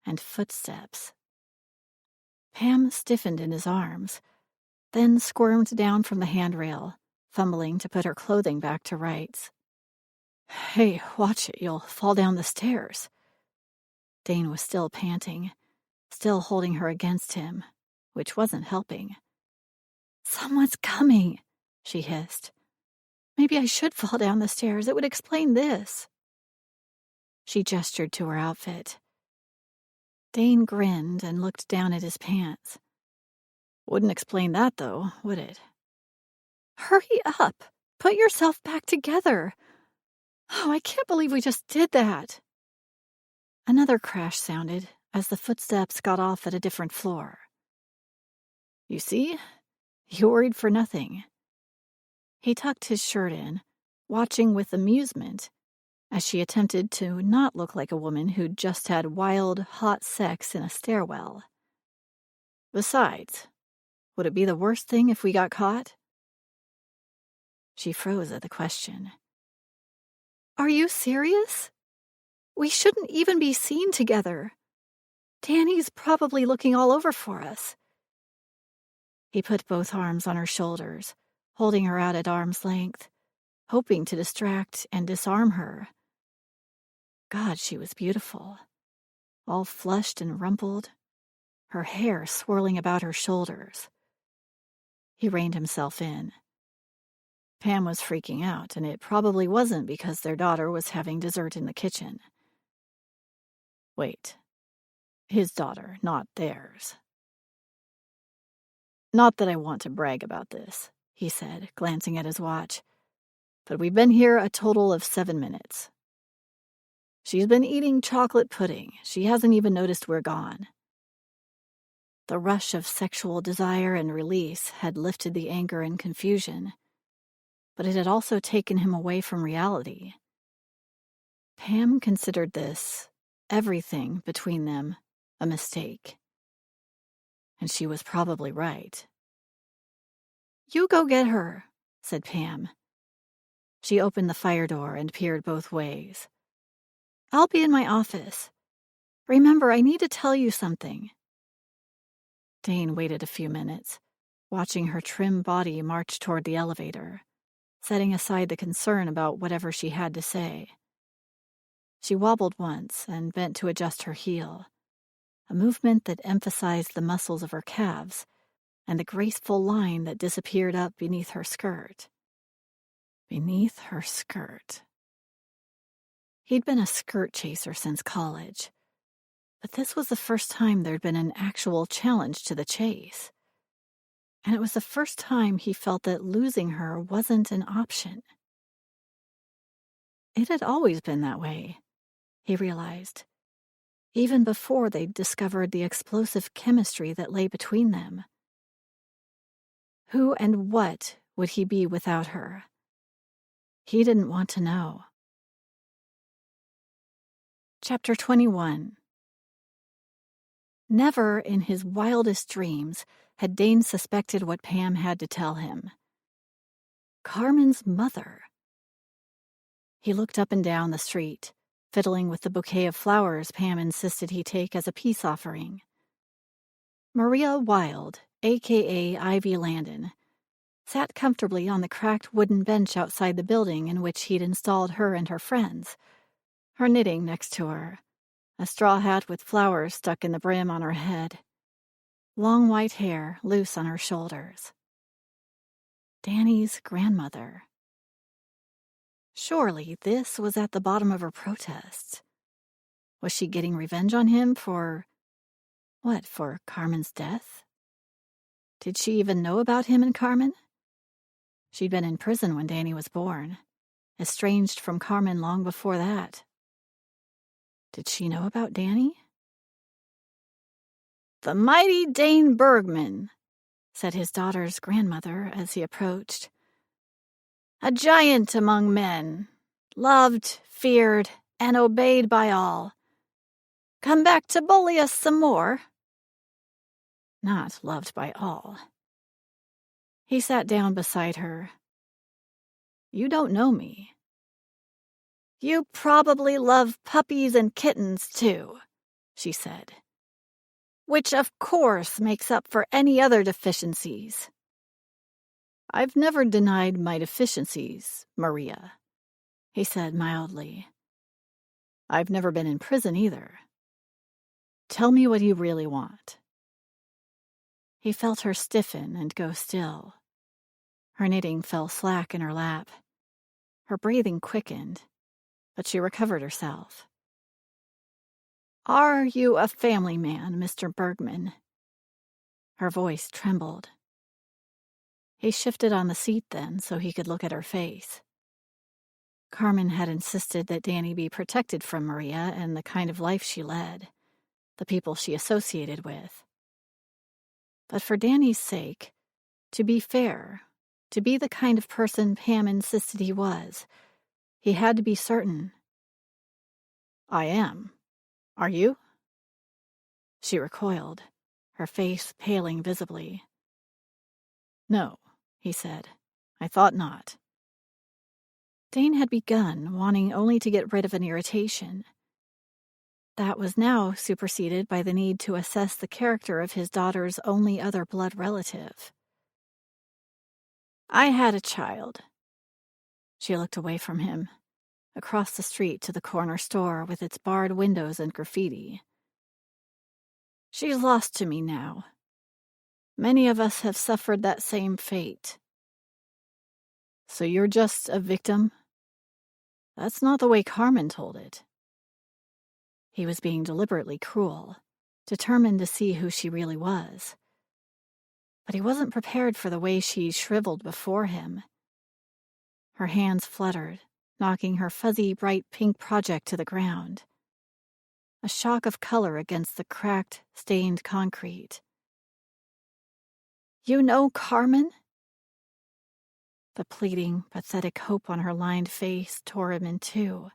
and footsteps. Pam stiffened in his arms, then squirmed down from the handrail, fumbling to put her clothing back to rights. Hey, watch it, you'll fall down the stairs. Dane was still panting, still holding her against him, which wasn't helping. Someone's coming, she hissed. Maybe I should fall down the stairs. It would explain this. She gestured to her outfit. Dane grinned and looked down at his pants. Wouldn't explain that, though, would it? Hurry up. Put yourself back together. Oh, I can't believe we just did that. Another crash sounded as the footsteps got off at a different floor. You see? You worried for nothing. He tucked his shirt in, watching with amusement as she attempted to not look like a woman who'd just had wild, hot sex in a stairwell. Besides, would it be the worst thing if we got caught? She froze at the question. Are you serious? We shouldn't even be seen together. Danny's probably looking all over for us. He put both arms on her shoulders, holding her out at arm's length, hoping to distract and disarm her. God, she was beautiful, all flushed and rumpled, her hair swirling about her shoulders. He reined himself in. Pam was freaking out, and it probably wasn't because their daughter was having dessert in the kitchen. Wait, his daughter, not theirs. Not that I want to brag about this, he said, glancing at his watch, but we've been here a total of 7 minutes. She's been eating chocolate pudding. She hasn't even noticed we're gone. The rush of sexual desire and release had lifted the anger and confusion, but it had also taken him away from reality. Pam considered this, everything between them, a mistake. And she was probably right. You go get her, said Pam. She opened the fire door and peered both ways. I'll be in my office. Remember, I need to tell you something. Dane waited a few minutes, watching her trim body march toward the elevator, setting aside the concern about whatever she had to say. She wobbled once and bent to adjust her heel, a movement that emphasized the muscles of her calves and the graceful line that disappeared up beneath her skirt. Beneath her skirt. He'd been a skirt chaser since college, but this was the first time there'd been an actual challenge to the chase. And it was the first time he felt that losing her wasn't an option. It had always been that way, he realized, even before they'd discovered the explosive chemistry that lay between them. Who and what would he be without her? He didn't want to know. Chapter 21. Never in his wildest dreams had Dane suspected what Pam had to tell him. Carmen's mother. He looked up and down the street, fiddling with the bouquet of flowers Pam insisted he take as a peace offering. Maria Wilde, a.k.a. Ivy Landon, sat comfortably on the cracked wooden bench outside the building in which he'd installed her and her friends, her knitting next to her, a straw hat with flowers stuck in the brim on her head, long white hair loose on her shoulders. Danny's grandmother. Surely this was at the bottom of her protests. Was she getting revenge on him for What, for Carmen's death? Did she even know about him and Carmen? She'd been in prison when Danny was born, estranged from Carmen long before that. Did she know about Danny? "The mighty Dane Bergman," said his daughter's grandmother as he approached. "A giant among men, loved, feared, and obeyed by all. Come back to bully us some more?" Not loved by all. He sat down beside her. "You don't know me." "You probably love puppies and kittens, too," she said. "Which, of course, makes up for any other deficiencies." "I've never denied my deficiencies, Maria," he said mildly. "I've never been in prison either. Tell me what you really want." He felt her stiffen and go still. Her knitting fell slack in her lap. Her breathing quickened, but she recovered herself. "Are you a family man, Mr. Bergman?" Her voice trembled. He shifted on the seat then so he could look at her face. Carmen had insisted that Danny be protected from Maria and the kind of life she led, the people she associated with. But for Danny's sake, to be fair, to be the kind of person Pam insisted he was, he had to be certain. "I am. Are you?" She recoiled, her face paling visibly. "No," he said. "I thought not." Dane had begun, wanting only to get rid of an irritation. That was now superseded by the need to assess the character of his daughter's only other blood relative. "I had a child." She looked away from him, across the street to the corner store with its barred windows and graffiti. "She's lost to me now. Many of us have suffered that same fate." "So you're just a victim?" "That's not the way Carmen told it." He was being deliberately cruel, determined to see who she really was. But he wasn't prepared for the way she shriveled before him. Her hands fluttered, knocking her fuzzy, bright pink project to the ground. A shock of color against the cracked, stained concrete. "You know Carmen?" The pleading, pathetic hope on her lined face tore him in two.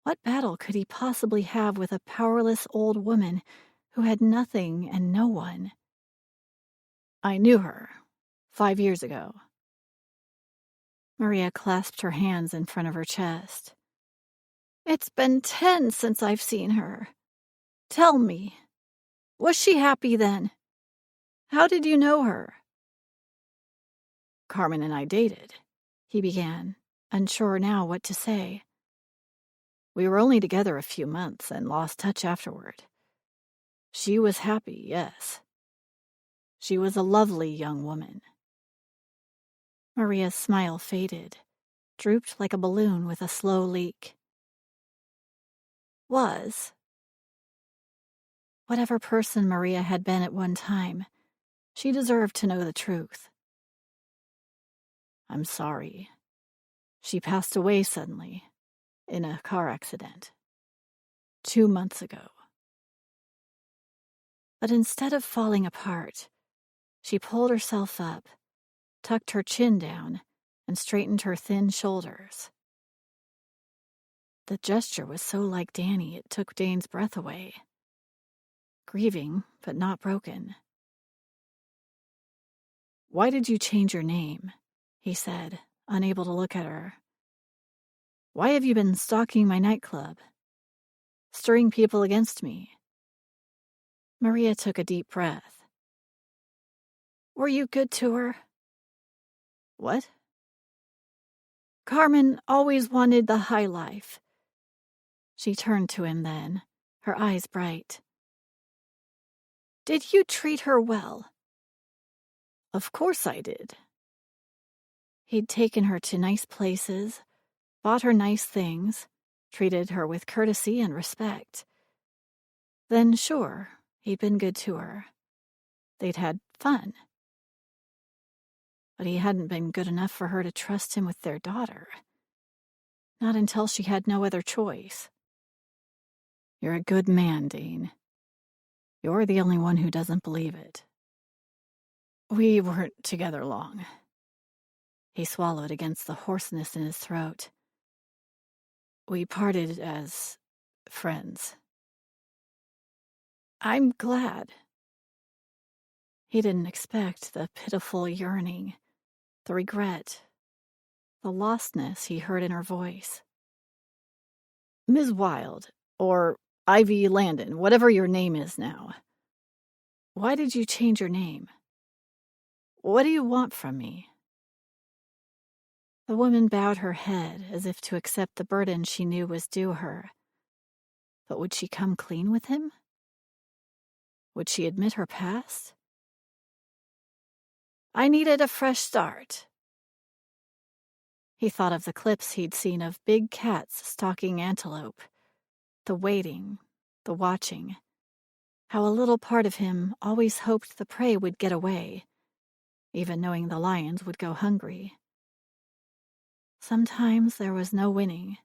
What battle could he possibly have with a powerless old woman who had nothing and no one? "I knew her 5 years ago." Maria clasped her hands in front of her chest. "It's been 10 since I've seen her. Tell me, was she happy then? How did you know her?" "Carmen and I dated," he began, unsure now what to say. "We were only together a few months and lost touch afterward. She was happy, yes. She was a lovely young woman." Maria's smile faded, drooped like a balloon with a slow leak. "Was." Whatever person Maria had been at one time, she deserved to know the truth. "I'm sorry. She passed away suddenly, in a car accident, 2 months ago." But instead of falling apart, she pulled herself up, tucked her chin down, and straightened her thin shoulders. The gesture was so like Danny it took Dane's breath away. Grieving, but not broken. "Why did you change your name?" he said, unable to look at her. "Why have you been stalking my nightclub? Stirring people against me?" Maria took a deep breath. "Were you good to her?" "What?" "Carmen always wanted the high life." She turned to him then, her eyes bright. "Did you treat her well?" "Of course I did." He'd taken her to nice places, bought her nice things, treated her with courtesy and respect. Then sure, he'd been good to her. They'd had fun. But he hadn't been good enough for her to trust him with their daughter. Not until she had no other choice. You're a good man, Dane. You're the only one who doesn't believe it. We weren't together long. He swallowed against the hoarseness in his throat. We parted as friends. I'm glad. He didn't expect the pitiful yearning, the regret, the lostness he heard in her voice. Ms. Wilde, or Ivy Landon, whatever your name is now. Why did you change your name? What do you want from me? The woman bowed her head as if to accept the burden she knew was due her. But would she come clean with him? Would she admit her past? I needed a fresh start. He thought of the clips he'd seen of big cats stalking antelope, the waiting, the watching, how a little part of him always hoped the prey would get away, even knowing the lions would go hungry. Sometimes there was no winning.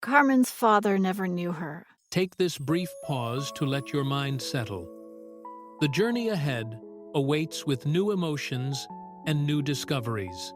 Carmen's father never knew her. Take this brief pause to let your mind settle. The journey ahead awaits with new emotions and new discoveries.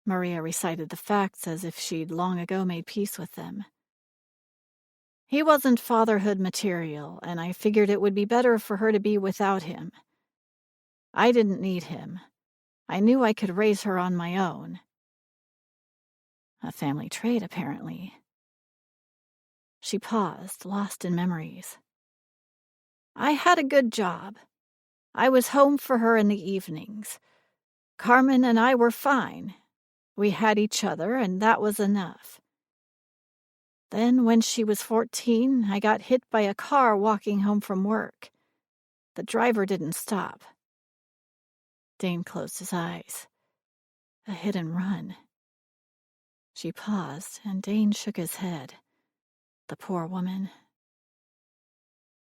Maria recited the facts as if she'd long ago made peace with them. He wasn't fatherhood material, and I figured it would be better for her to be without him. I didn't need him. I knew I could raise her on my own. A family trait, apparently. She paused, lost in memories. I had a good job. I was home for her in the evenings. Carmen and I were fine. We had each other, and that was enough. Then, when she was 14, I got hit by a car walking home from work. The driver didn't stop. Dane closed his eyes. A hit and run. She paused, and Dane shook his head. The poor woman.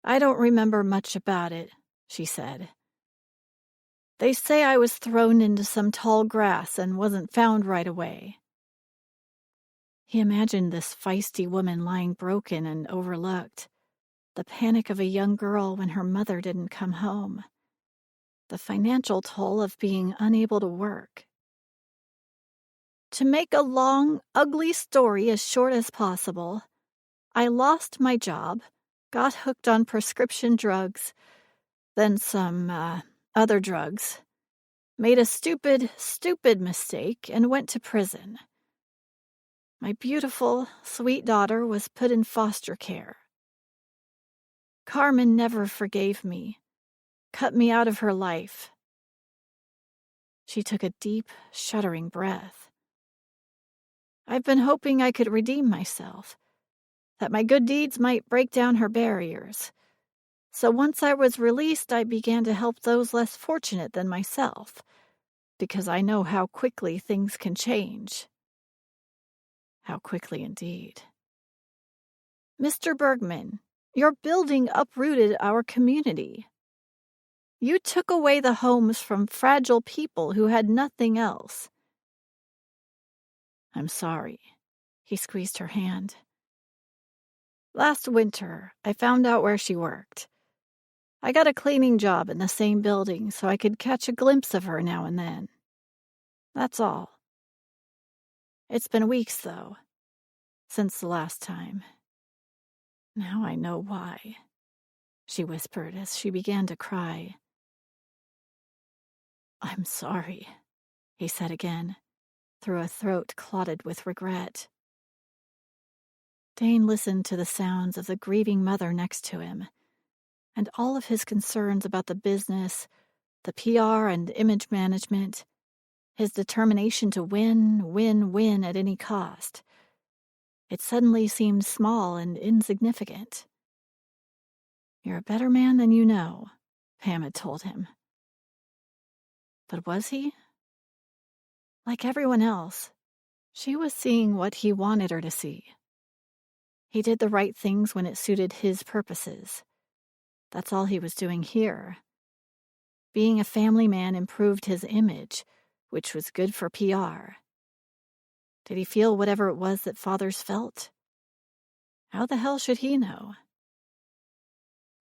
I don't remember much about it, she said. They say I was thrown into some tall grass and wasn't found right away. He imagined this feisty woman lying broken and overlooked. The panic of a young girl when her mother didn't come home. The financial toll of being unable to work. To make a long, ugly story as short as possible, I lost my job, got hooked on prescription drugs, then some other drugs, made a stupid mistake, and went to prison. My beautiful, sweet daughter was put in foster care. Carmen never forgave me, cut me out of her life. She took a deep, shuddering breath. I've been hoping I could redeem myself, that my good deeds might break down her barriers. So once I was released, I began to help those less fortunate than myself, because I know how quickly things can change. How quickly indeed. Mr. Bergman, your building uprooted our community. You took away the homes from fragile people who had nothing else. I'm sorry. He squeezed her hand. Last winter, I found out where she worked. I got a cleaning job in the same building so I could catch a glimpse of her now and then. That's all. It's been weeks, though, since the last time. Now I know why, she whispered as she began to cry. I'm sorry, he said again, through a throat clotted with regret. Dane listened to the sounds of the grieving mother next to him, and all of his concerns about the business, the PR and image management, his determination to win at any cost. It suddenly seemed small and insignificant. You're a better man than you know, Pam had told him. But was he? Like everyone else, she was seeing what he wanted her to see. He did the right things when it suited his purposes. That's all he was doing here. Being a family man improved his image, which was good for PR. Did he feel whatever it was that fathers felt? How the hell should he know?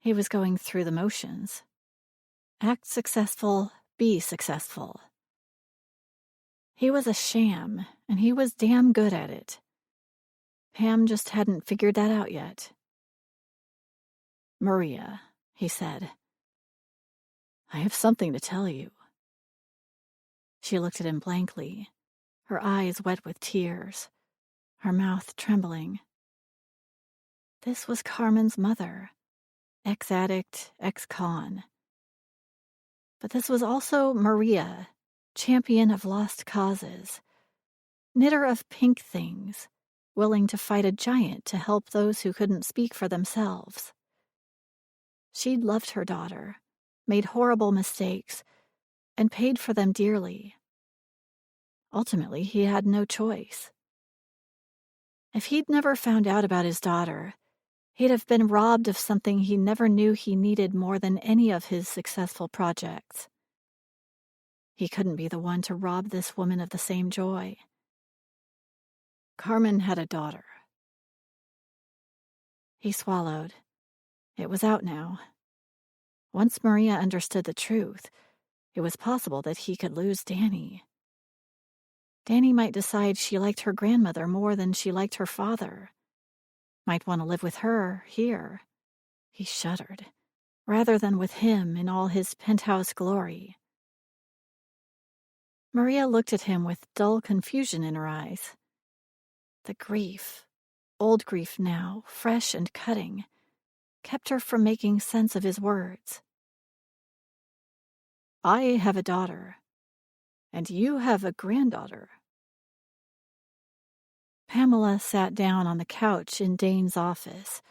He was going through the motions. Act successful, be successful. He was a sham, and he was damn good at it. Pam just hadn't figured that out yet. Maria, he said, I have something to tell you. She looked at him blankly, her eyes wet with tears, her mouth trembling. This was Carmen's mother, ex-addict, ex-con. But this was also Maria, champion of lost causes, knitter of pink things, willing to fight a giant to help those who couldn't speak for themselves. She'd loved her daughter, made horrible mistakes, and paid for them dearly. Ultimately, he had no choice. If he'd never found out about his daughter, he'd have been robbed of something he never knew he needed more than any of his successful projects. He couldn't be the one to rob this woman of the same joy. Carmen had a daughter. He swallowed. It was out now. Once Maria understood the truth, it was possible that he could lose Danny. Danny might decide she liked her grandmother more than she liked her father. might want to live with her here. He shuddered, rather than with him in all his penthouse glory. Maria looked at him with dull confusion in her eyes. The grief, old grief now, fresh and cutting, kept her from making sense of his words. I have a daughter, and you have a granddaughter. Pamela sat down on the couch in Dane's office,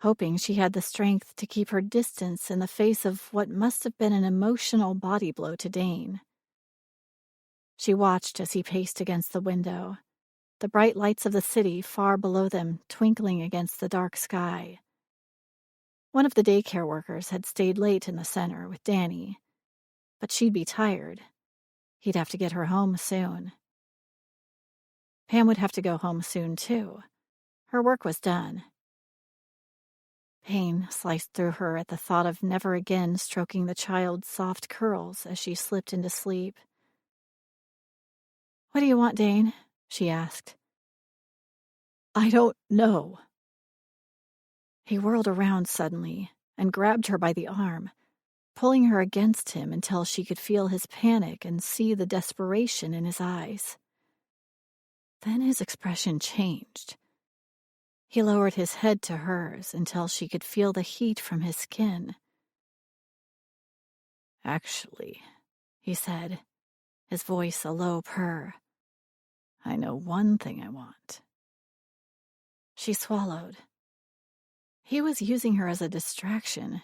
hoping she had the strength to keep her distance in the face of what must have been an emotional body blow to Dane. She watched as he paced against the window, the bright lights of the city far below them twinkling against the dark sky. One of the daycare workers had stayed late in the center with Danny, but she'd be tired. He'd have to get her home soon. Pam would have to go home soon, too. Her work was done. Pain sliced through her at the thought of never again stroking the child's soft curls as she slipped into sleep. What do you want, Dane? She asked. I don't know. He whirled around suddenly and grabbed her by the arm, pulling her against him until she could feel his panic and see the desperation in his eyes. Then his expression changed. He lowered his head to hers until she could feel the heat from his skin. Actually, he said, his voice a low purr, I know one thing I want. She swallowed. He was using her as a distraction,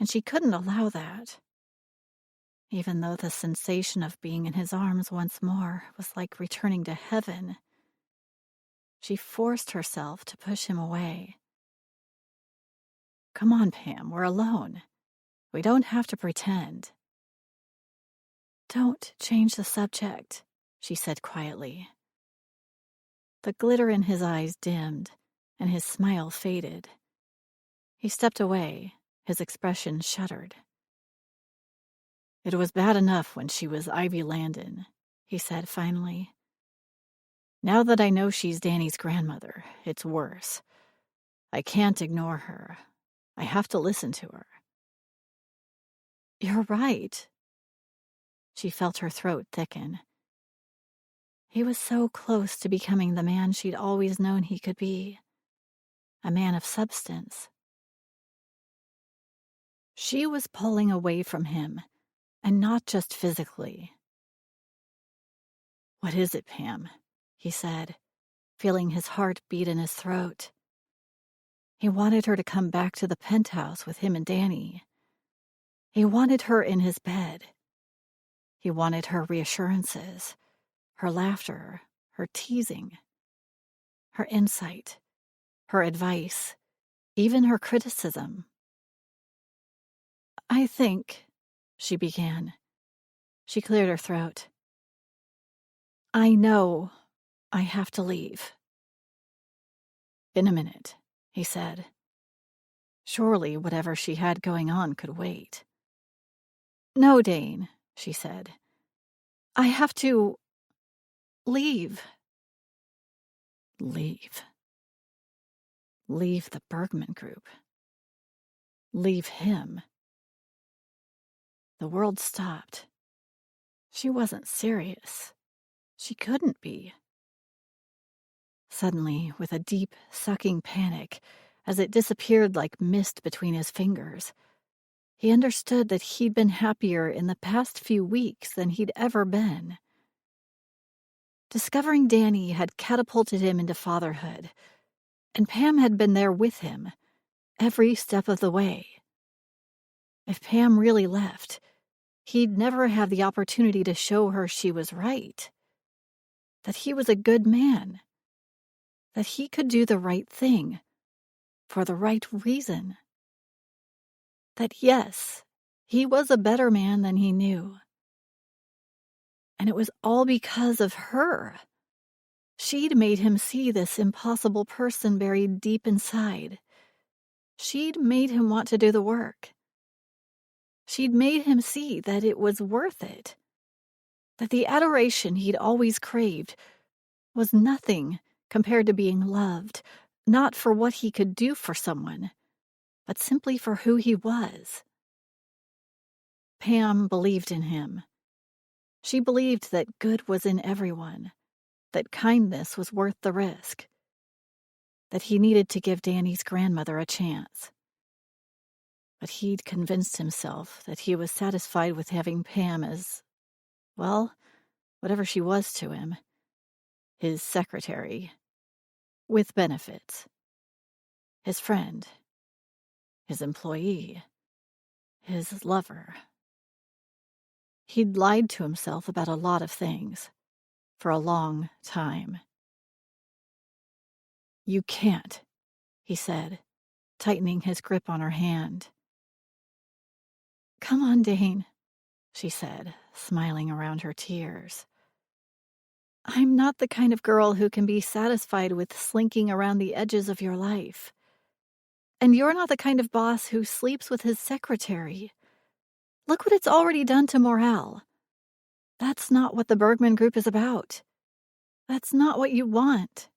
and she couldn't allow that. Even though the sensation of being in his arms once more was like returning to heaven, she forced herself to push him away. Come on, Pam, we're alone. We don't have to pretend. Don't change the subject, she said quietly. The glitter in his eyes dimmed, and his smile faded. He stepped away, his expression shuttered. It was bad enough when she was Ivy Landon, he said finally. Now that I know she's Danny's grandmother, it's worse. I can't ignore her. I have to listen to her. You're right. She felt her throat thicken. He was so close to becoming the man she'd always known he could be. A man of substance. She was pulling away from him, and not just physically. What is it, Pam? He said, feeling his heart beat in his throat. He wanted her to come back to the penthouse with him and Danny. He wanted her in his bed. He wanted her reassurances, her laughter, her teasing, her insight, her advice, even her criticism. I think, she began. She cleared her throat. I know I have to leave. In a minute, he said. Surely whatever she had going on could wait. No, Dane, she said. I have to leave. Leave. Leave the Bergman Group. Leave him. The world stopped. She wasn't serious. She couldn't be. Suddenly, with a deep, sucking panic, as it disappeared like mist between his fingers, he understood that he'd been happier in the past few weeks than he'd ever been. Discovering Danny had catapulted him into fatherhood, and Pam had been there with him, every step of the way. If Pam really left, he'd never have the opportunity to show her she was right, that he was a good man, that he could do the right thing, for the right reason. That yes, he was a better man than he knew. And it was all because of her. She'd made him see this impossible person buried deep inside. She'd made him want to do the work. She'd made him see that it was worth it. That the adoration he'd always craved was nothing compared to being loved, not for what he could do for someone, but simply for who he was. Pam believed in him. She believed that good was in everyone, that kindness was worth the risk, that he needed to give Danny's grandmother a chance. But he'd convinced himself that he was satisfied with having Pam as, well, whatever she was to him, his secretary, with benefits, his friend, his employee, his lover. He'd lied to himself about a lot of things for a long time. "You can't," he said, tightening his grip on her hand. "Come on, Dane," she said, smiling around her tears. "I'm not the kind of girl who can be satisfied with slinking around the edges of your life. And you're not the kind of boss who sleeps with his secretary. Look what it's already done to morale. That's not what the Bergman Group is about. That's not what you want."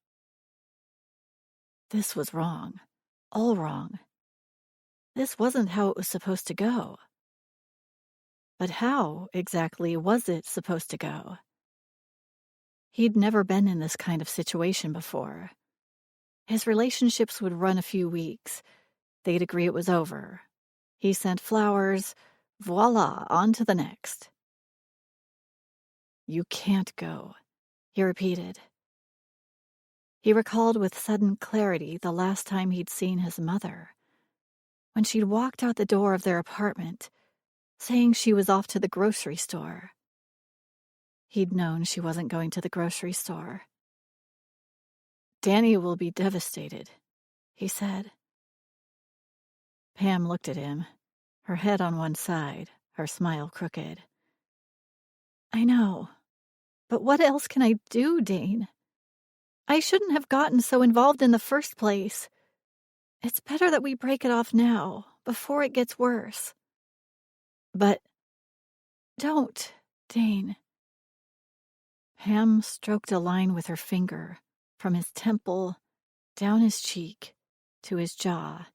This was wrong. All wrong. This wasn't how it was supposed to go. But how, exactly, was it supposed to go? He'd never been in this kind of situation before. His relationships would run a few weeks. They'd agree it was over. He sent flowers. Voila, on to the next. "You can't go," he repeated. He recalled with sudden clarity the last time he'd seen his mother, when she'd walked out the door of their apartment, saying she was off to the grocery store. He'd known she wasn't going to the grocery store. "Danny will be devastated," he said. Pam looked at him, her head on one side, her smile crooked. "I know, but what else can I do, Dane? I shouldn't have gotten so involved in the first place. It's better that we break it off now, before it gets worse." "But don't, Dane." Pam stroked a line with her finger from his temple, down his cheek, to his jaw,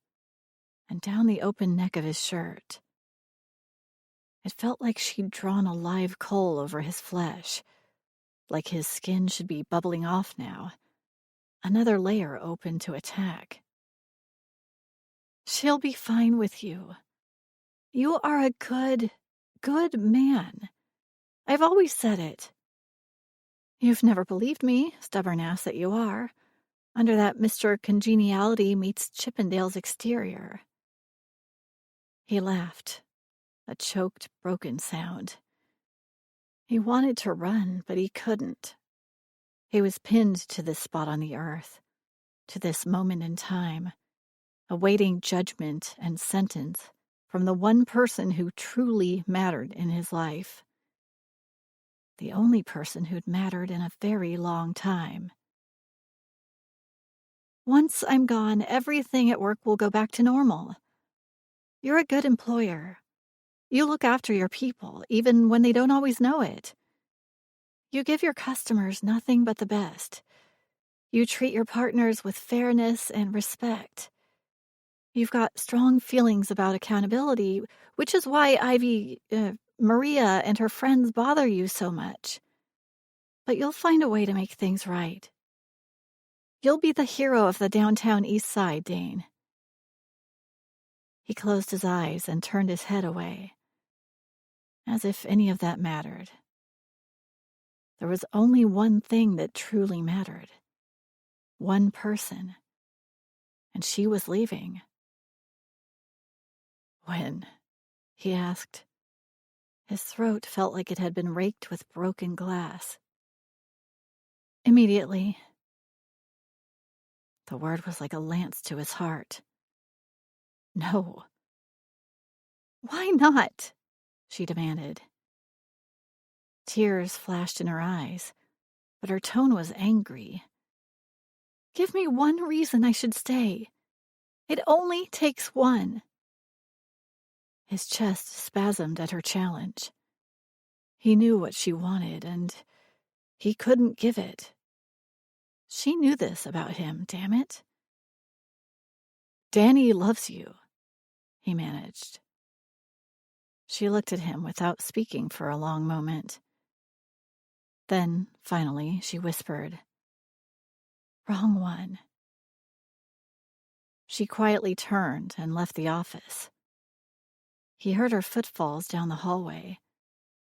and down the open neck of his shirt. It felt like she'd drawn a live coal over his flesh, like his skin should be bubbling off now, another layer open to attack. "She'll be fine with you. You are a good man. I've always said it. You've never believed me, stubborn ass that you are, under that Mr. Congeniality meets Chippendale's exterior." He laughed, a choked, broken sound. He wanted to run, but he couldn't. He was pinned to this spot on the earth, to this moment in time, awaiting judgment and sentence from the one person who truly mattered in his life. The only person who'd mattered in a very long time. "Once I'm gone, everything at work will go back to normal. You're a good employer. You look after your people, even when they don't always know it. You give your customers nothing but the best. You treat your partners with fairness and respect. You've got strong feelings about accountability, which is why Maria and her friends bother you so much. But you'll find a way to make things right. You'll be the hero of the downtown East Side, Dane." He closed his eyes and turned his head away, as if any of that mattered. There was only one thing that truly mattered. One person. And she was leaving. "When?" he asked. His throat felt like it had been raked with broken glass. "Immediately." The word was like a lance to his heart. "No." "Why not?" she demanded. Tears flashed in her eyes, but her tone was angry. "Give me one reason I should stay. It only takes one." His chest spasmed at her challenge. He knew what she wanted, and he couldn't give it. She knew this about him, damn it. Danny loves you, he managed. She looked at him without speaking for a long moment. Then, finally, she whispered, "Wrong one." She quietly turned and left the office. He heard her footfalls down the hallway,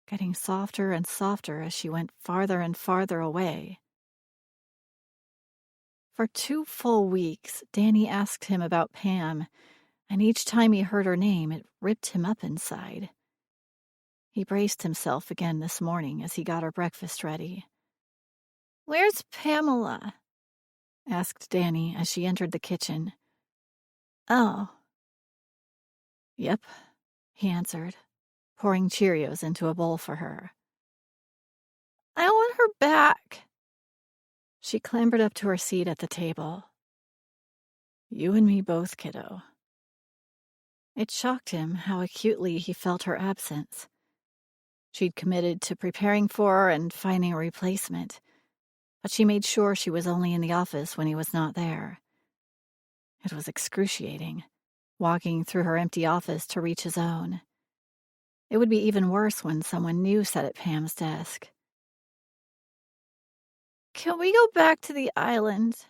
getting softer and softer as she went farther and farther away. For 2 full weeks, Danny asked him about Pam, and each time he heard her name, it ripped him up inside. He braced himself again this morning as he got her breakfast ready. "Where's Pamela?" asked Danny as she entered the kitchen. "Oh." "Yep," he answered, pouring Cheerios into a bowl for her. "I want her back." She clambered up to her seat at the table. "You and me both, kiddo." It shocked him how acutely he felt her absence. She'd committed to preparing for and finding a replacement, but she made sure she was only in the office when he was not there. It was excruciating, walking through her empty office to reach his own. It would be even worse when someone new sat at Pam's desk. "Can we go back to the island?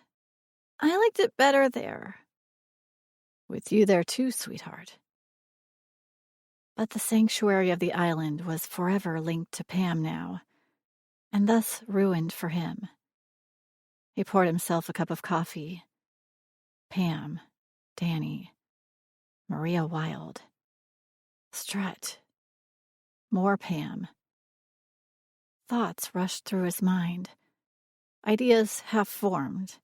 I liked it better there." "With you there too, sweetheart." But the sanctuary of the island was forever linked to Pam now, and thus ruined for him. He poured himself a cup of coffee. Pam, Danny, Maria Wilde, Strut, more Pam. Thoughts rushed through his mind, ideas half-formed,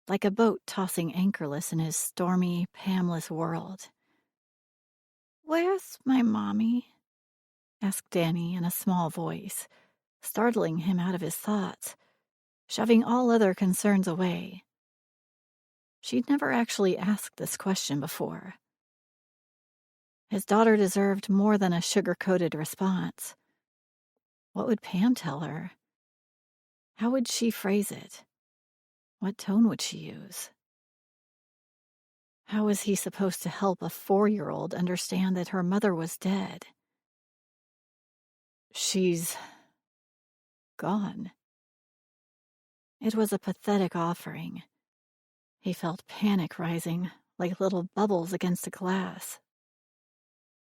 like a boat tossing anchorless in his stormy, Pamless world. "Where's my mommy?" asked Danny in a small voice, startling him out of his thoughts, shoving all other concerns away. She'd never actually asked this question before. His daughter deserved more than a sugar-coated response. What would Pam tell her? How would she phrase it? What tone would she use? How was he supposed to help a 4-year-old understand that her mother was dead? She's gone. It was a pathetic offering. He felt panic rising, like little bubbles against a glass.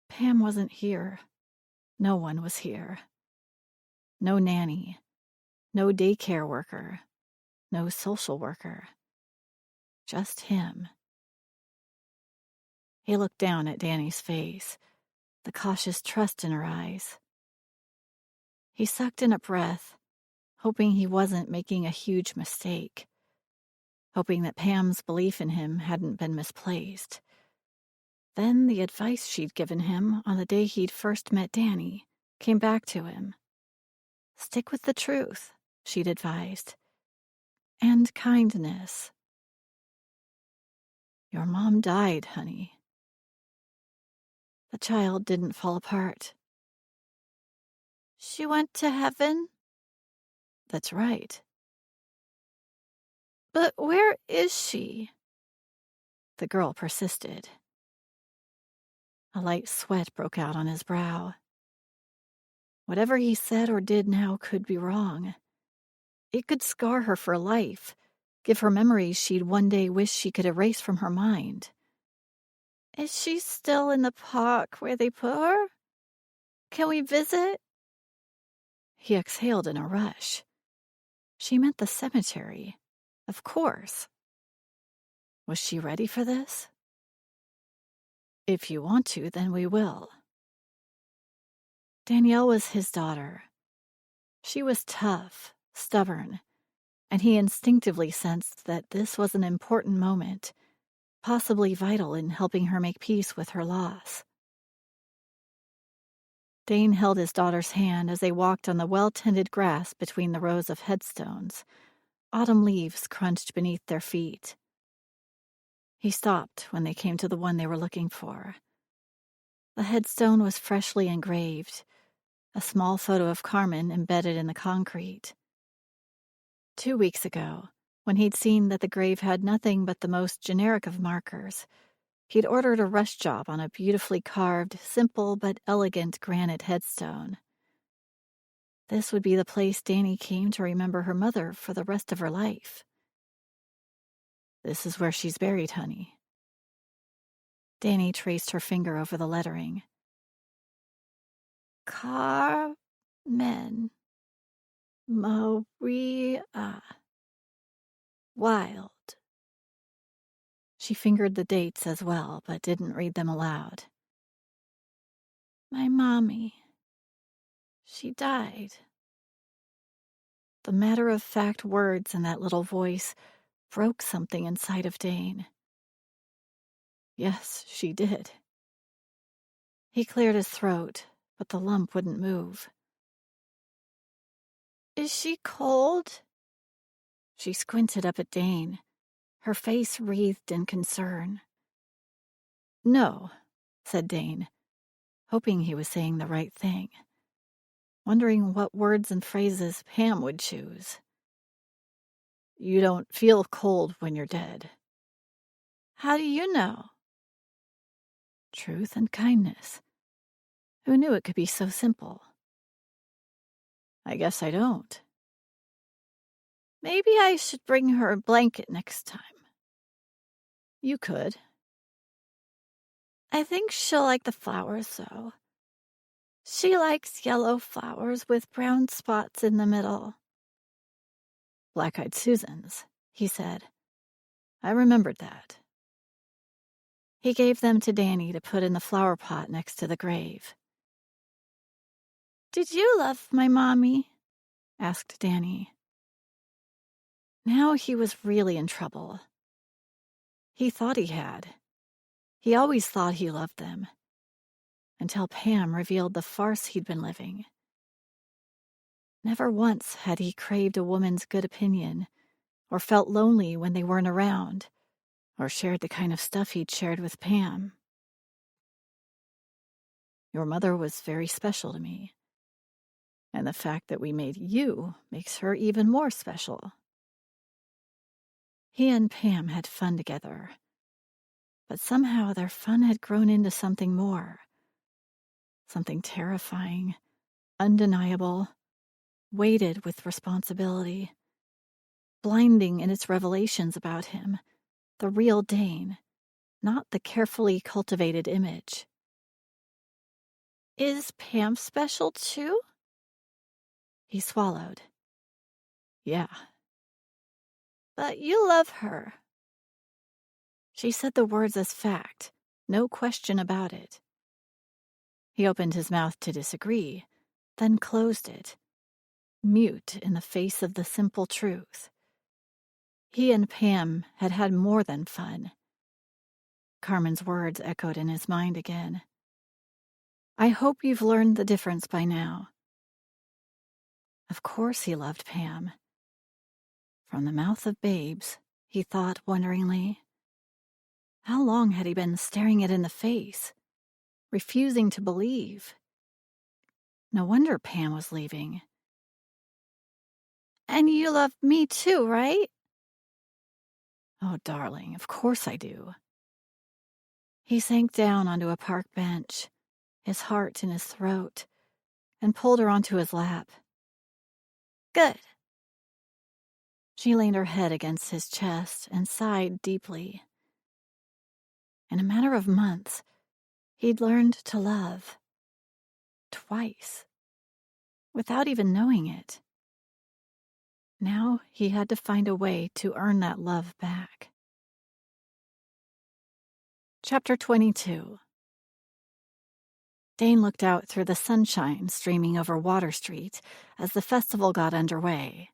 Pam wasn't here. No one was here. No nanny. No daycare worker. No social worker. Just him. He looked down at Danny's face, the cautious trust in her eyes. He sucked in a breath, hoping he wasn't making a huge mistake, hoping that Pam's belief in him hadn't been misplaced. Then the advice she'd given him on the day he'd first met Danny came back to him. Stick with the truth, she'd advised. And kindness. Your mom died, honey. The child didn't fall apart. "She went to heaven?" That's right. "But where is she?" The girl persisted. A light sweat broke out on his brow. Whatever he said or did now could be wrong. It could scar her for life, give her memories she'd one day wish she could erase from her mind. "Is she still in the park where they put her? Can we visit?" He exhaled in a rush. She meant the cemetery. Of course. Was she ready for this? If you want to, then we will. Danielle was his daughter. She was tough, stubborn, and he instinctively sensed that this was an important moment, possibly vital in helping her make peace with her loss. Dane held his daughter's hand as they walked on the well-tended grass between the rows of headstones, autumn leaves crunched beneath their feet. He stopped when they came to the one they were looking for. The headstone was freshly engraved, a small photo of Carmen embedded in the concrete. 2 weeks ago, when he'd seen that the grave had nothing but the most generic of markers, He'd ordered a rush job on a beautifully carved, simple but elegant granite headstone. This would be the place Danny came to remember her mother for the rest of her life. "This is where she's buried, honey." Danny traced her finger over the lettering. Carmen Maria Wild. She fingered the dates as well, but didn't read them aloud. "My mommy. She died." The matter-of-fact words in that little voice broke something inside of Dane. Yes, she did. He cleared his throat, but the lump wouldn't move. "Is she cold?" She squinted up at Dane, her face wreathed in concern. "No," said Dane, hoping he was saying the right thing, wondering what words and phrases Pam would choose. "You don't feel cold when you're dead." "How do you know?" Truth and kindness. Who knew it could be so simple? "I guess I don't." "Maybe I should bring her a blanket next time." "You could." "I think she'll like the flowers, though. She likes yellow flowers with brown spots in the middle." "Black-eyed Susans," he said. I remembered that. He gave them to Danny to put in the flower pot next to the grave. "Did you love my mommy?" asked Danny. Now he was really in trouble. He thought he had. He always thought he loved them, until Pam revealed the farce he'd been living. Never once had he craved a woman's good opinion, or felt lonely when they weren't around, or shared the kind of stuff he'd shared with Pam. "Your mother was very special to me, and the fact that we made you makes her even more special." He and Pam had fun together, but somehow their fun had grown into something more. Something terrifying, undeniable, weighted with responsibility, blinding in its revelations about him, the real Dane, not the carefully cultivated image. "Is Pam special too?" He swallowed. "Yeah." "But you love her." She said the words as fact, no question about it. He opened his mouth to disagree, then closed it, mute in the face of the simple truth. He and Pam had had more than fun. Carmen's words echoed in his mind again. "I hope you've learned the difference by now." Of course he loved Pam. From the mouth of babes, he thought wonderingly. How long had he been staring it in the face, refusing to believe? No wonder Pam was leaving. "And you love me too, right?" "Oh, darling, of course I do." He sank down onto a park bench, his heart in his throat, and pulled her onto his lap. "Good." She leaned her head against his chest and sighed deeply. In a matter of months, he'd learned to love. Twice. Without even knowing it. Now he had to find a way to earn that love back. Chapter 22. Dane looked out through the sunshine streaming over Water Street as the festival got underway.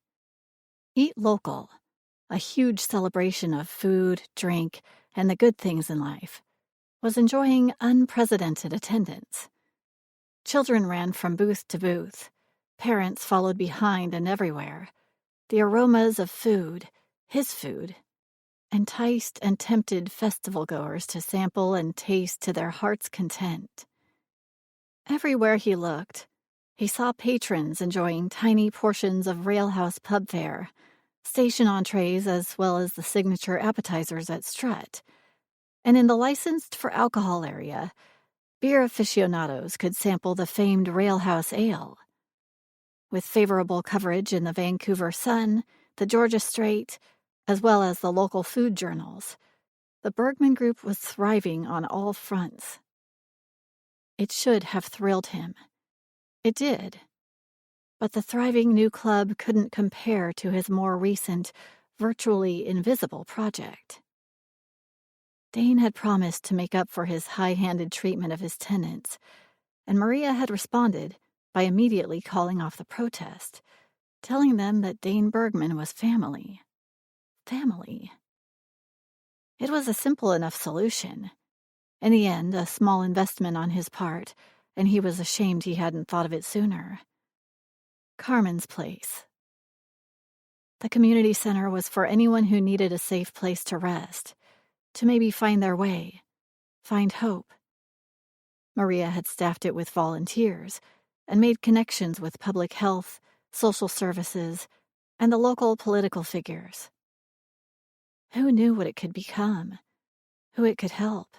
Eat Local, a huge celebration of food, drink, and the good things in life, was enjoying unprecedented attendance. Children ran from booth to booth. Parents followed behind and everywhere. The aromas of food, his food, enticed and tempted festival-goers to sample and taste to their heart's content. Everywhere he looked, he saw patrons enjoying tiny portions of railhouse pub fare, station entrees as well as the signature appetizers at Strut, And in the licensed for alcohol area, beer aficionados could sample the famed Railhouse Ale. With favorable coverage in the Vancouver Sun, the Georgia Straight, as well as the local food journals, the Bergman Group was thriving on all fronts. It should have thrilled him. It did. But the thriving new club couldn't compare to his more recent, virtually invisible project. Dane had promised to make up for his high-handed treatment of his tenants, and Maria had responded by immediately calling off the protest, telling them that Dane Bergman was family. Family. It was a simple enough solution. In the end, a small investment on his part, and he was ashamed he hadn't thought of it sooner. Carmen's place. The community center was for anyone who needed a safe place to rest, to maybe find their way, find hope. Maria had staffed it with volunteers and made connections with public health, social services, and the local political figures. Who knew what it could become? Who it could help?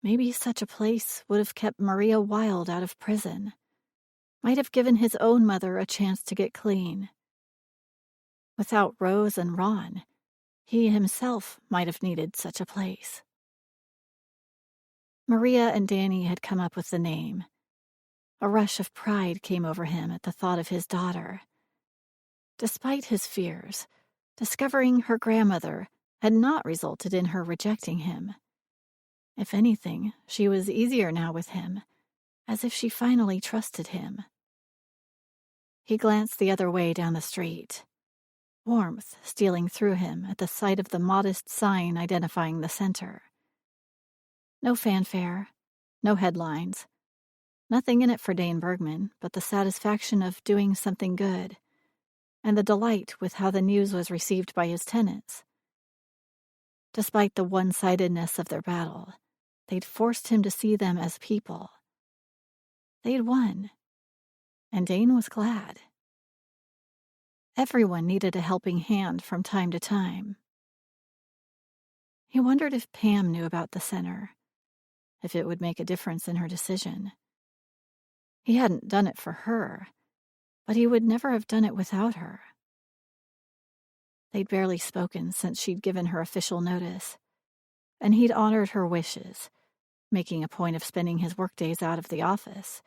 Maybe such a place would have kept Maria Wilde out of prison, might have given his own mother a chance to get clean. Without Rose and Ron, he himself might have needed such a place. Maria and Danny had come up with the name. A rush of pride came over him at the thought of his daughter. Despite his fears, discovering her grandmother had not resulted in her rejecting him. If anything, she was easier now with him, as if she finally trusted him. He glanced the other way down the street, warmth stealing through him at the sight of the modest sign identifying the center. No fanfare, no headlines, nothing in it for Dane Bergman but the satisfaction of doing something good, and the delight with how the news was received by his tenants. Despite the one-sidedness of their battle, they'd forced him to see them as people. They'd won, and Dane was glad. Everyone needed a helping hand from time to time. He wondered if Pam knew about the center, if it would make a difference in her decision. He hadn't done it for her, but he would never have done it without her. They'd barely spoken since she'd given her official notice, and he'd honored her wishes, making a point of spending his workdays out of the office,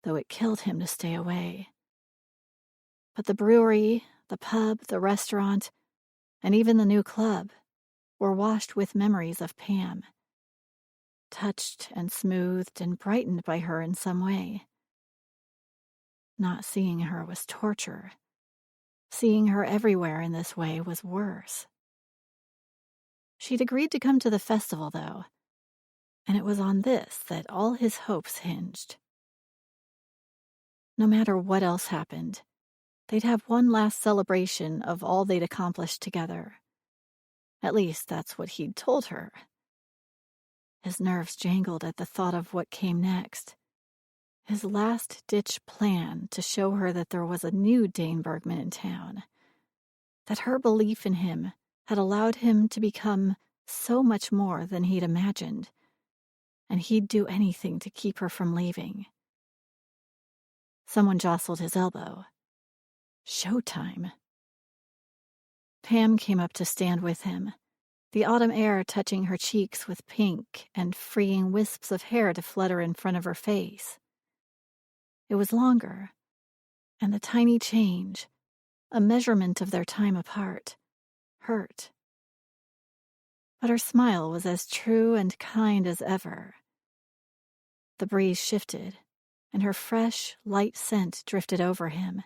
though it killed him to stay away. But the brewery, the pub, the restaurant, and even the new club were washed with memories of Pam, touched and smoothed and brightened by her in some way. Not seeing her was torture. Seeing her everywhere in this way was worse. She'd agreed to come to the festival, though, and it was on this that all his hopes hinged. No matter what else happened, they'd have one last celebration of all they'd accomplished together. At least that's what he'd told her. His nerves jangled at the thought of what came next. His last-ditch plan to show her that there was a new Dane Bergman in town, that her belief in him had allowed him to become so much more than he'd imagined, and he'd do anything to keep her from leaving. Someone jostled his elbow. Showtime. Pam came up to stand with him, the autumn air touching her cheeks with pink and freeing wisps of hair to flutter in front of her face. It was longer, and the tiny change, a measurement of their time apart, hurt. But her smile was as true and kind as ever. The breeze shifted, and her fresh, light scent drifted over him,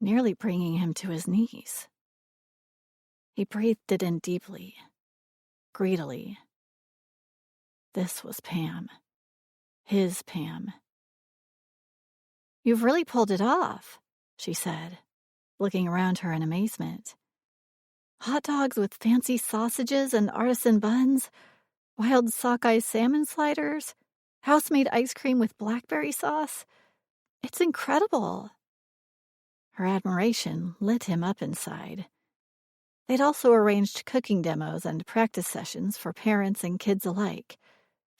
nearly bringing him to his knees. He breathed it in deeply, greedily. This was Pam. His Pam. "You've really pulled it off," she said, looking around her in amazement. "Hot dogs with fancy sausages and artisan buns, wild sockeye salmon sliders, house-made ice cream with blackberry sauce. It's incredible." Her admiration lit him up inside. They'd also arranged cooking demos and practice sessions for parents and kids alike.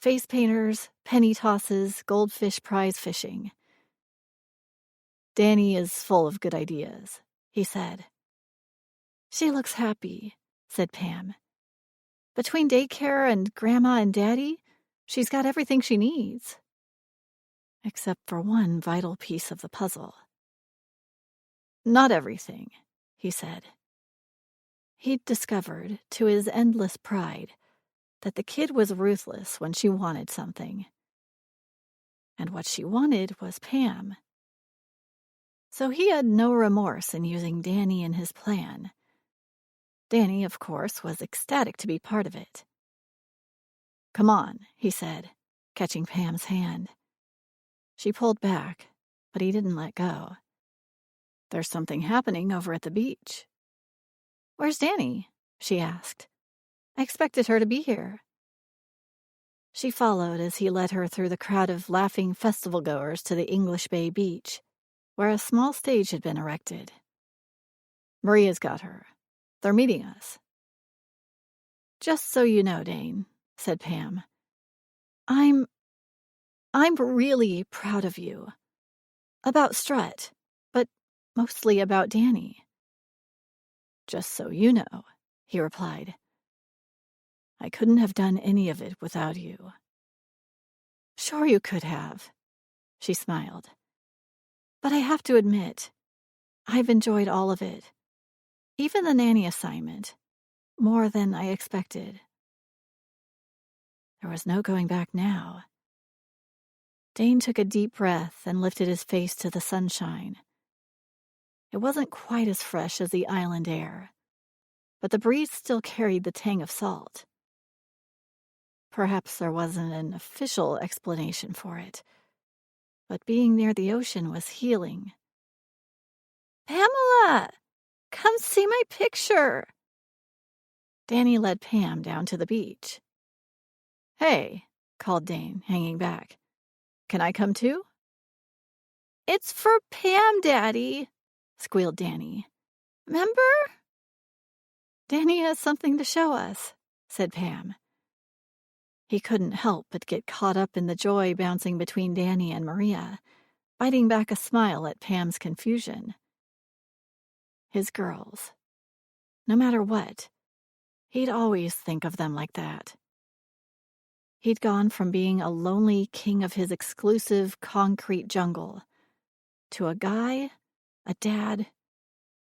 Face painters, penny tosses, goldfish prize fishing. "Danny is full of good ideas," he said. "She looks happy," said Pam. "Between daycare and Grandma and Daddy, she's got everything she needs." Except for one vital piece of the puzzle. "Not everything," he said. He'd discovered, to his endless pride, that the kid was ruthless when she wanted something. And what she wanted was Pam. So he had no remorse in using Danny in his plan. Danny, of course, was ecstatic to be part of it. "Come on," he said, catching Pam's hand. She pulled back, but he didn't let go. "There's something happening over at the beach." "Where's Danny?" she asked. "I expected her to be here." She followed as he led her through the crowd of laughing festival-goers to the English Bay beach, where a small stage had been erected. "Maria's got her. They're meeting us." "Just so you know, Dane," said Pam, I'm really proud of you. About Strut, but mostly about Danny." "Just so you know," he replied, "I couldn't have done any of it without you." "Sure you could have," she smiled. "But I have to admit, I've enjoyed all of it. Even the nanny assignment. More than I expected." There was no going back now. Dane took a deep breath and lifted his face to the sunshine. It wasn't quite as fresh as the island air, but the breeze still carried the tang of salt. Perhaps there wasn't an official explanation for it, but being near the ocean was healing. "Pamela! Come see my picture!" Danny led Pam down to the beach. "Hey," called Dane, hanging back. "Can I come too?" "It's for Pam, Daddy," squealed Danny. "Remember?" "Danny has something to show us," said Pam. He couldn't help but get caught up in the joy bouncing between Danny and Maria, biting back a smile at Pam's confusion. His girls. No matter what, he'd always think of them like that. He'd gone from being a lonely king of his exclusive concrete jungle to a guy, a dad,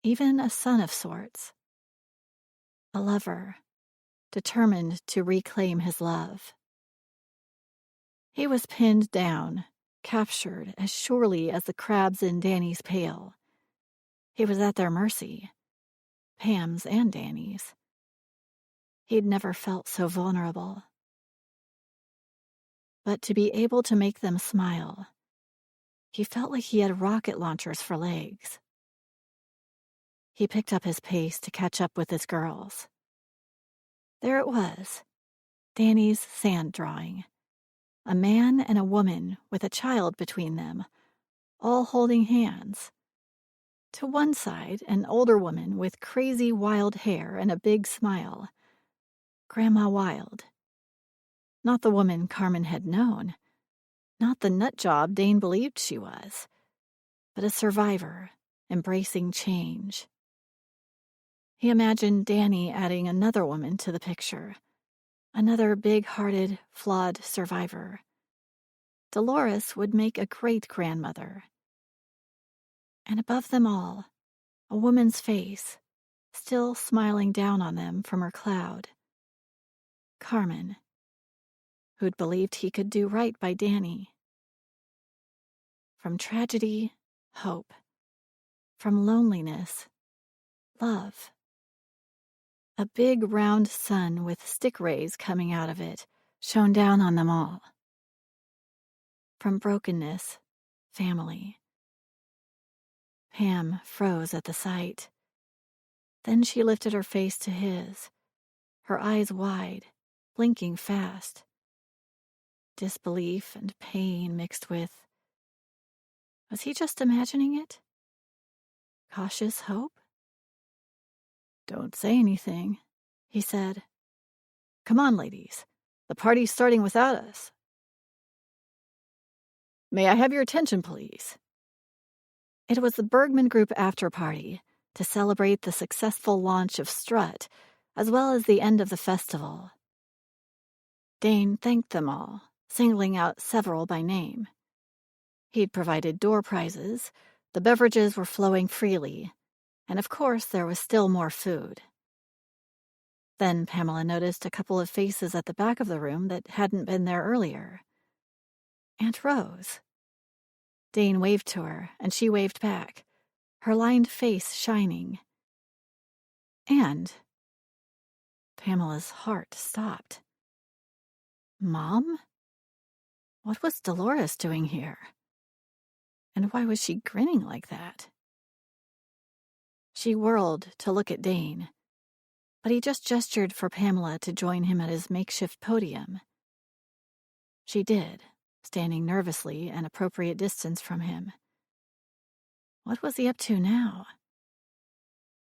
even a son of sorts. A lover, determined to reclaim his love. He was pinned down, captured as surely as the crabs in Danny's pail. He was at their mercy, Pam's and Danny's. He'd never felt so vulnerable. But to be able to make them smile, he felt like he had rocket launchers for legs. He picked up his pace to catch up with his girls. There it was, Danny's sand drawing. A man and a woman with a child between them, all holding hands. To one side, an older woman with crazy wild hair and a big smile. Grandma Wild. Not the woman Carmen had known. Not the nut job Dane believed she was. But a survivor, embracing change. He imagined Danny adding another woman to the picture. Another big-hearted, flawed survivor. Dolores would make a great grandmother. And above them all, a woman's face, still smiling down on them from her cloud. Carmen, who'd believed he could do right by Danny. From tragedy, hope. From loneliness, love. A big round sun with stick rays coming out of it shone down on them all. From brokenness, family. Pam froze at the sight. Then she lifted her face to his, her eyes wide, blinking fast. Disbelief and pain mixed with... Was he just imagining it? Cautious hope? "Don't say anything," he said. "Come on, ladies. The party's starting without us. May I have your attention, please?" It was the Bergman Group after-party to celebrate the successful launch of Strut, as well as the end of the festival. Dane thanked them all, singling out several by name. He'd provided door prizes, the beverages were flowing freely, and of course there was still more food. Then Pamela noticed a couple of faces at the back of the room that hadn't been there earlier. Aunt Rose. Dane waved to her, and she waved back, her lined face shining. And Pamela's heart stopped. Mom? What was Dolores doing here? And why was she grinning like that? She whirled to look at Dane, but he just gestured for Pamela to join him at his makeshift podium. She did, standing nervously an appropriate distance from him. What was he up to now?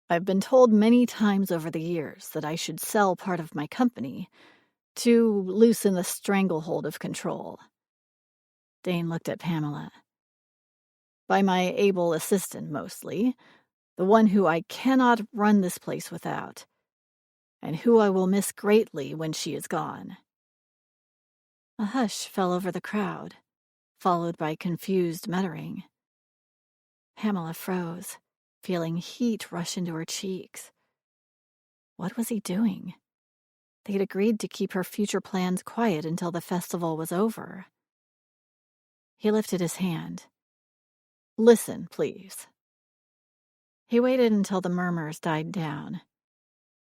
"I've been told many times over the years that I should sell part of my company to loosen the stranglehold of control." Dane looked at Pamela. "By my able assistant, mostly, the one who I cannot run this place without, and who I will miss greatly when she is gone." A hush fell over the crowd, followed by confused muttering. Pamela froze, feeling heat rush into her cheeks. What was he doing? They'd agreed to keep her future plans quiet until the festival was over. He lifted his hand. "Listen, please." He waited until the murmurs died down.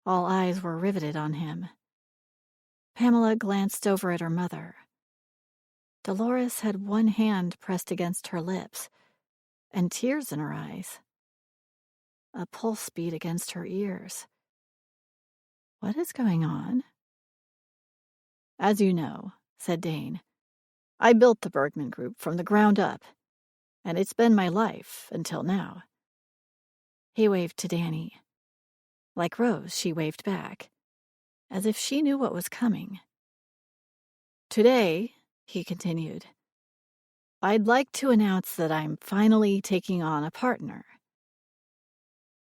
All eyes were riveted on him. Pamela glanced over at her mother. Dolores had one hand pressed against her lips, and tears in her eyes. A pulse beat against her ears. What is going on? "As you know," said Dane, "I built the Bergman Group from the ground up, and it's been my life until now." He waved to Danny. Like Rose, she waved back, as if she knew what was coming. "Today," he continued, "I'd like to announce that I'm finally taking on a partner."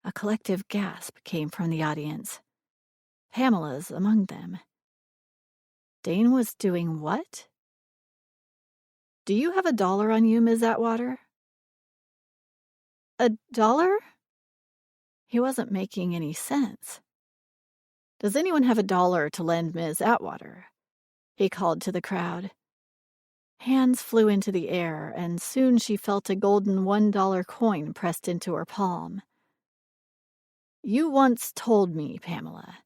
A collective gasp came from the audience. Pamela's among them. Dane was doing what? "Do you have $1 on you, Ms. Atwater?" $1? He wasn't making any sense. "Does anyone have $1 to lend Ms. Atwater?" he called to the crowd. Hands flew into the air, and soon she felt a golden $1 coin pressed into her palm. "You once told me, Pamela,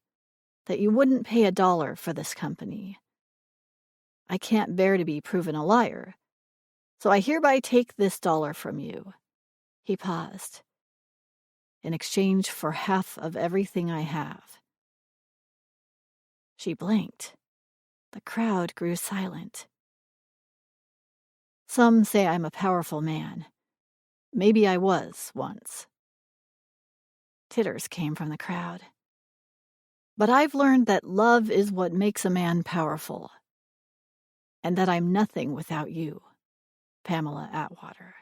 that you wouldn't pay $1 for this company. I can't bear to be proven a liar, so I hereby take this $1 from you." He paused. "In exchange for half of everything I have." She blinked. The crowd grew silent. "Some say I'm a powerful man. Maybe I was once." Titters came from the crowd. "But I've learned that love is what makes a man powerful, and that I'm nothing without you, Pamela Atwater.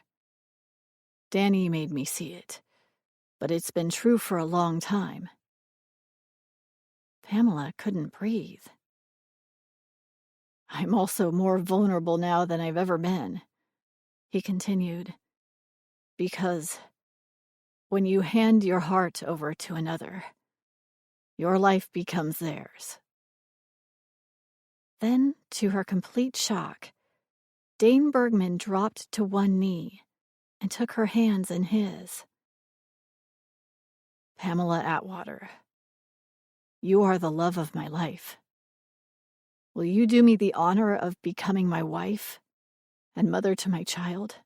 Danny made me see it, but it's been true for a long time." Pamela couldn't breathe. "I'm also more vulnerable now than I've ever been," he continued, "because when you hand your heart over to another, your life becomes theirs." Then, to her complete shock, Dane Bergman dropped to one knee and took her hands in his. "Pamela Atwater, you are the love of my life. Will you do me the honor of becoming my wife and mother to my child?"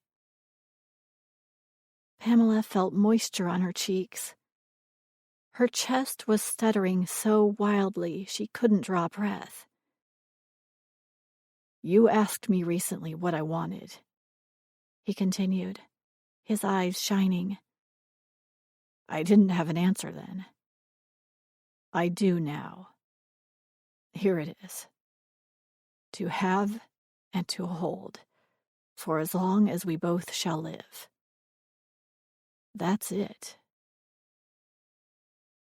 Pamela felt moisture on her cheeks. Her chest was stuttering so wildly she couldn't draw breath. "You asked me recently what I wanted," he continued, his eyes shining. "I didn't have an answer then. I do now. Here it is. To have and to hold, for as long as we both shall live. That's it.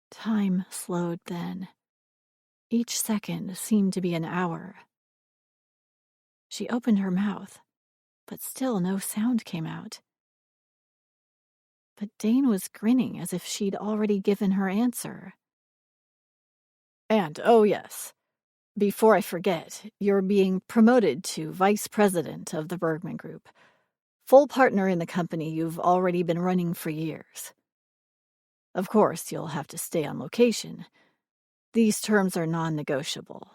Time slowed then. Each second seemed to be an hour. She opened her mouth, but still no sound came out. But Dane was grinning as if she'd already given her answer. And, oh yes, before I forget, you're being promoted to vice president of the Bergman Group, full partner in the company you've already been running for years. Of course, you'll have to stay on location. These terms are non-negotiable,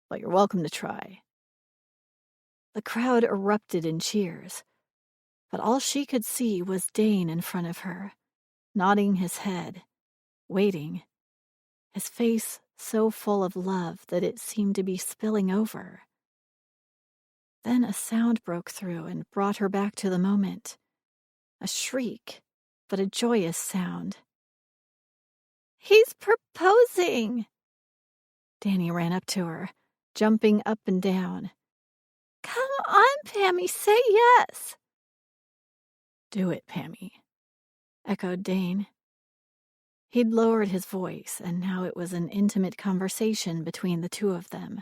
but you're welcome to try. The crowd erupted in cheers, but all she could see was Dane in front of her, nodding his head, waiting, his face so full of love that it seemed to be spilling over. Then a sound broke through and brought her back to the moment. A shriek, but a joyous sound. He's proposing! Danny ran up to her, jumping up and down. Come on, Pammy, say yes! Do it, Pammy, echoed Dane. He'd lowered his voice, and now it was an intimate conversation between the two of them.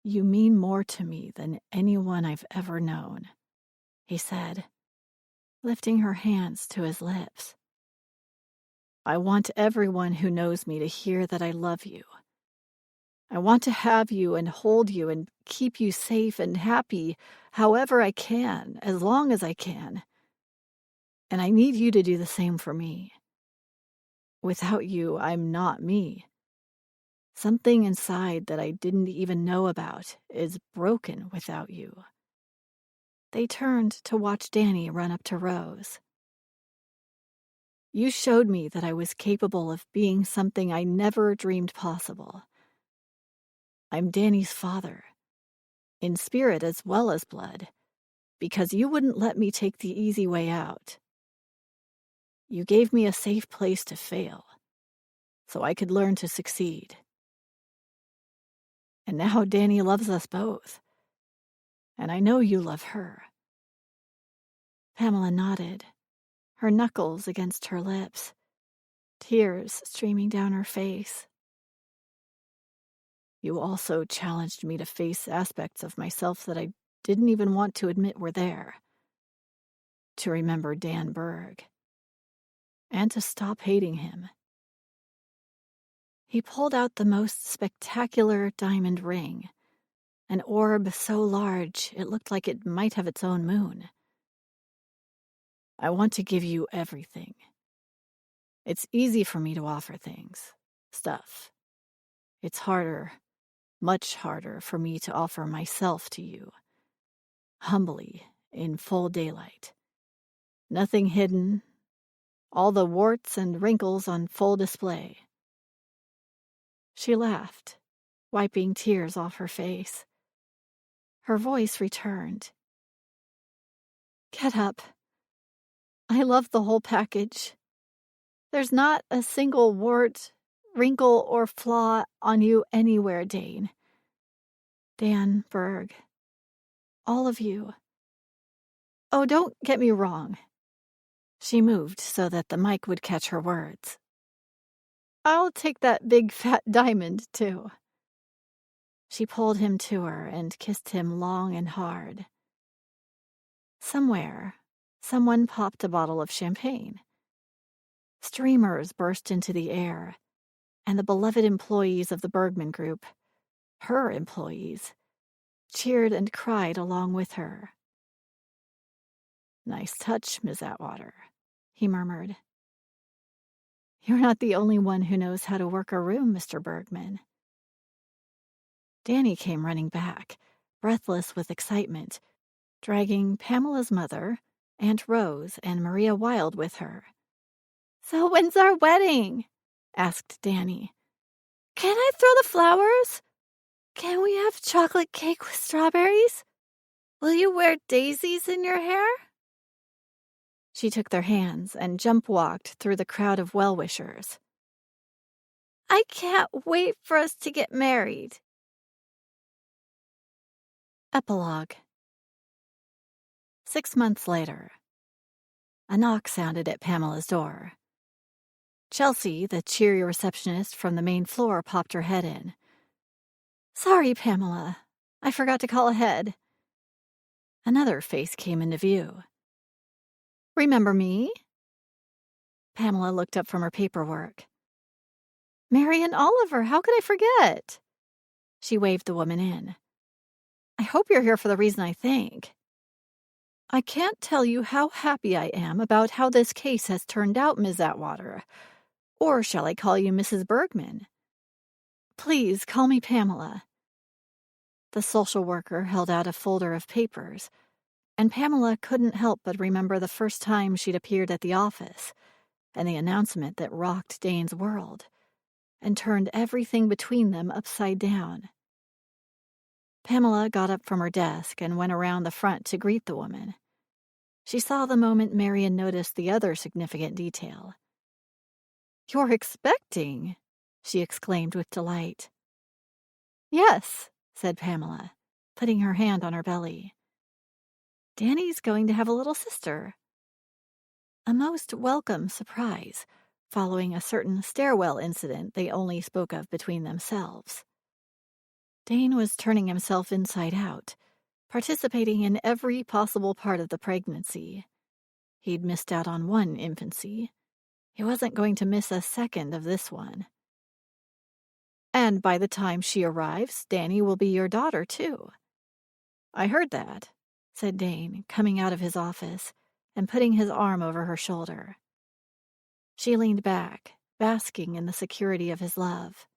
You mean more to me than anyone I've ever known, he said, lifting her hands to his lips. I want everyone who knows me to hear that I love you. I want to have you and hold you and keep you safe and happy however I can, as long as I can. And I need you to do the same for me. Without you, I'm not me. Something inside that I didn't even know about is broken without you. They turned to watch Danny run up to Rose. You showed me that I was capable of being something I never dreamed possible. I'm Danny's father, in spirit as well as blood, because you wouldn't let me take the easy way out. You gave me a safe place to fail, so I could learn to succeed. And now Danny loves us both, and I know you love her. Pamela nodded, her knuckles against her lips, tears streaming down her face. You also challenged me to face aspects of myself that I didn't even want to admit were there. To remember Dan Berg. And to stop hating him. He pulled out the most spectacular diamond ring, an orb so large it looked like it might have its own moon. I want to give you everything. It's easy for me to offer things, stuff. It's harder, much harder for me to offer myself to you. Humbly, in full daylight. Nothing hidden, all the warts and wrinkles on full display. She laughed, wiping tears off her face. Her voice returned. Get up. I love the whole package. There's not a single wart, wrinkle, or flaw on you anywhere, Dane. Dan Berg. All of you. Oh, don't get me wrong. She moved so that the mic would catch her words. I'll take that big fat diamond, too. She pulled him to her and kissed him long and hard. Somewhere, someone popped a bottle of champagne. Streamers burst into the air, and the beloved employees of the Bergman Group, her employees, cheered and cried along with her. Nice touch, Miss Atwater, he murmured. You're not the only one who knows how to work a room, Mr. Bergman. Danny came running back, breathless with excitement, dragging Pamela's mother, Aunt Rose, and Maria Wilde with her. So when's our wedding? Asked Danny. Can I throw the flowers? Can we have chocolate cake with strawberries? Will you wear daisies in your hair? She took their hands and jump-walked through the crowd of well-wishers. I can't wait for us to get married. Epilogue. 6 months later. A knock sounded at Pamela's door. Chelsea, the cheery receptionist from the main floor, popped her head in. Sorry, Pamela. I forgot to call ahead. Another face came into view. Remember me? Pamela looked up from her paperwork. Marian Oliver, how could I forget? She waved the woman in. I hope you're here for the reason I think. I can't tell you how happy I am about how this case has turned out, Ms. Atwater. Or shall I call you Mrs. Bergman? Please call me Pamela. The social worker held out a folder of papers, and Pamela couldn't help but remember the first time she'd appeared at the office and the announcement that rocked Dane's world and turned everything between them upside down. Pamela got up from her desk and went around the front to greet the woman. She saw the moment Marian noticed the other significant detail. "You're expecting?" she exclaimed with delight. "Yes," said Pamela, putting her hand on her belly. "Danny's going to have a little sister." A most welcome surprise, following a certain stairwell incident they only spoke of between themselves. Dane was turning himself inside out, participating in every possible part of the pregnancy. He'd missed out on one infancy. He wasn't going to miss a second of this one. "And by the time she arrives, Danny will be your daughter, too." "I heard that," said Dane, coming out of his office and putting his arm over her shoulder. She leaned back, basking in the security of his love.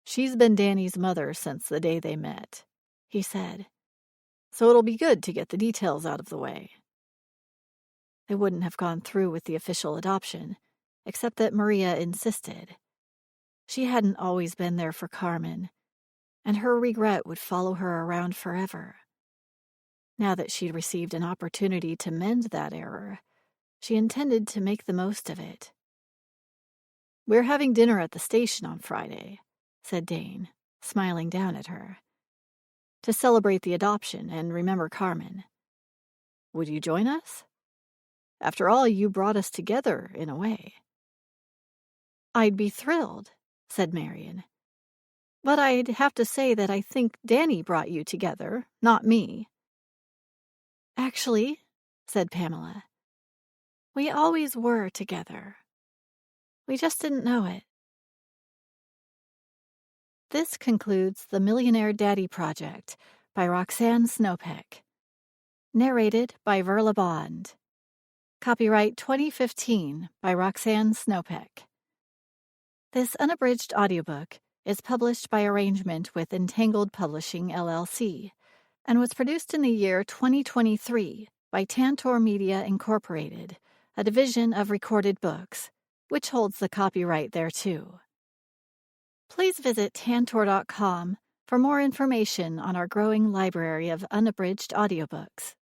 "She's been Danny's mother since the day they met," he said. "So it'll be good to get the details out of the way." They wouldn't have gone through with the official adoption, except that Maria insisted. She hadn't always been there for Carmen, and her regret would follow her around forever. Now that she'd received an opportunity to mend that error, she intended to make the most of it. "We're having dinner at the station on Friday," said Dane, smiling down at her, "to celebrate the adoption and remember Carmen. Would you join us? After all, you brought us together, in a way." "I'd be thrilled," said Marian. "But I'd have to say that I think Danny brought you together, not me." "Actually," said Pamela, "we always were together. We just didn't know it." This concludes The Millionaire Daddy Project by Roxanne Snopek. Narrated by Verla Bond. Copyright 2015 by Roxanne Snopek. This unabridged audiobook is published by arrangement with Entangled Publishing, LLC, and was produced in the year 2023 by Tantor Media Incorporated, a division of Recorded Books, which holds the copyright thereto. Please visit tantor.com for more information on our growing library of unabridged audiobooks.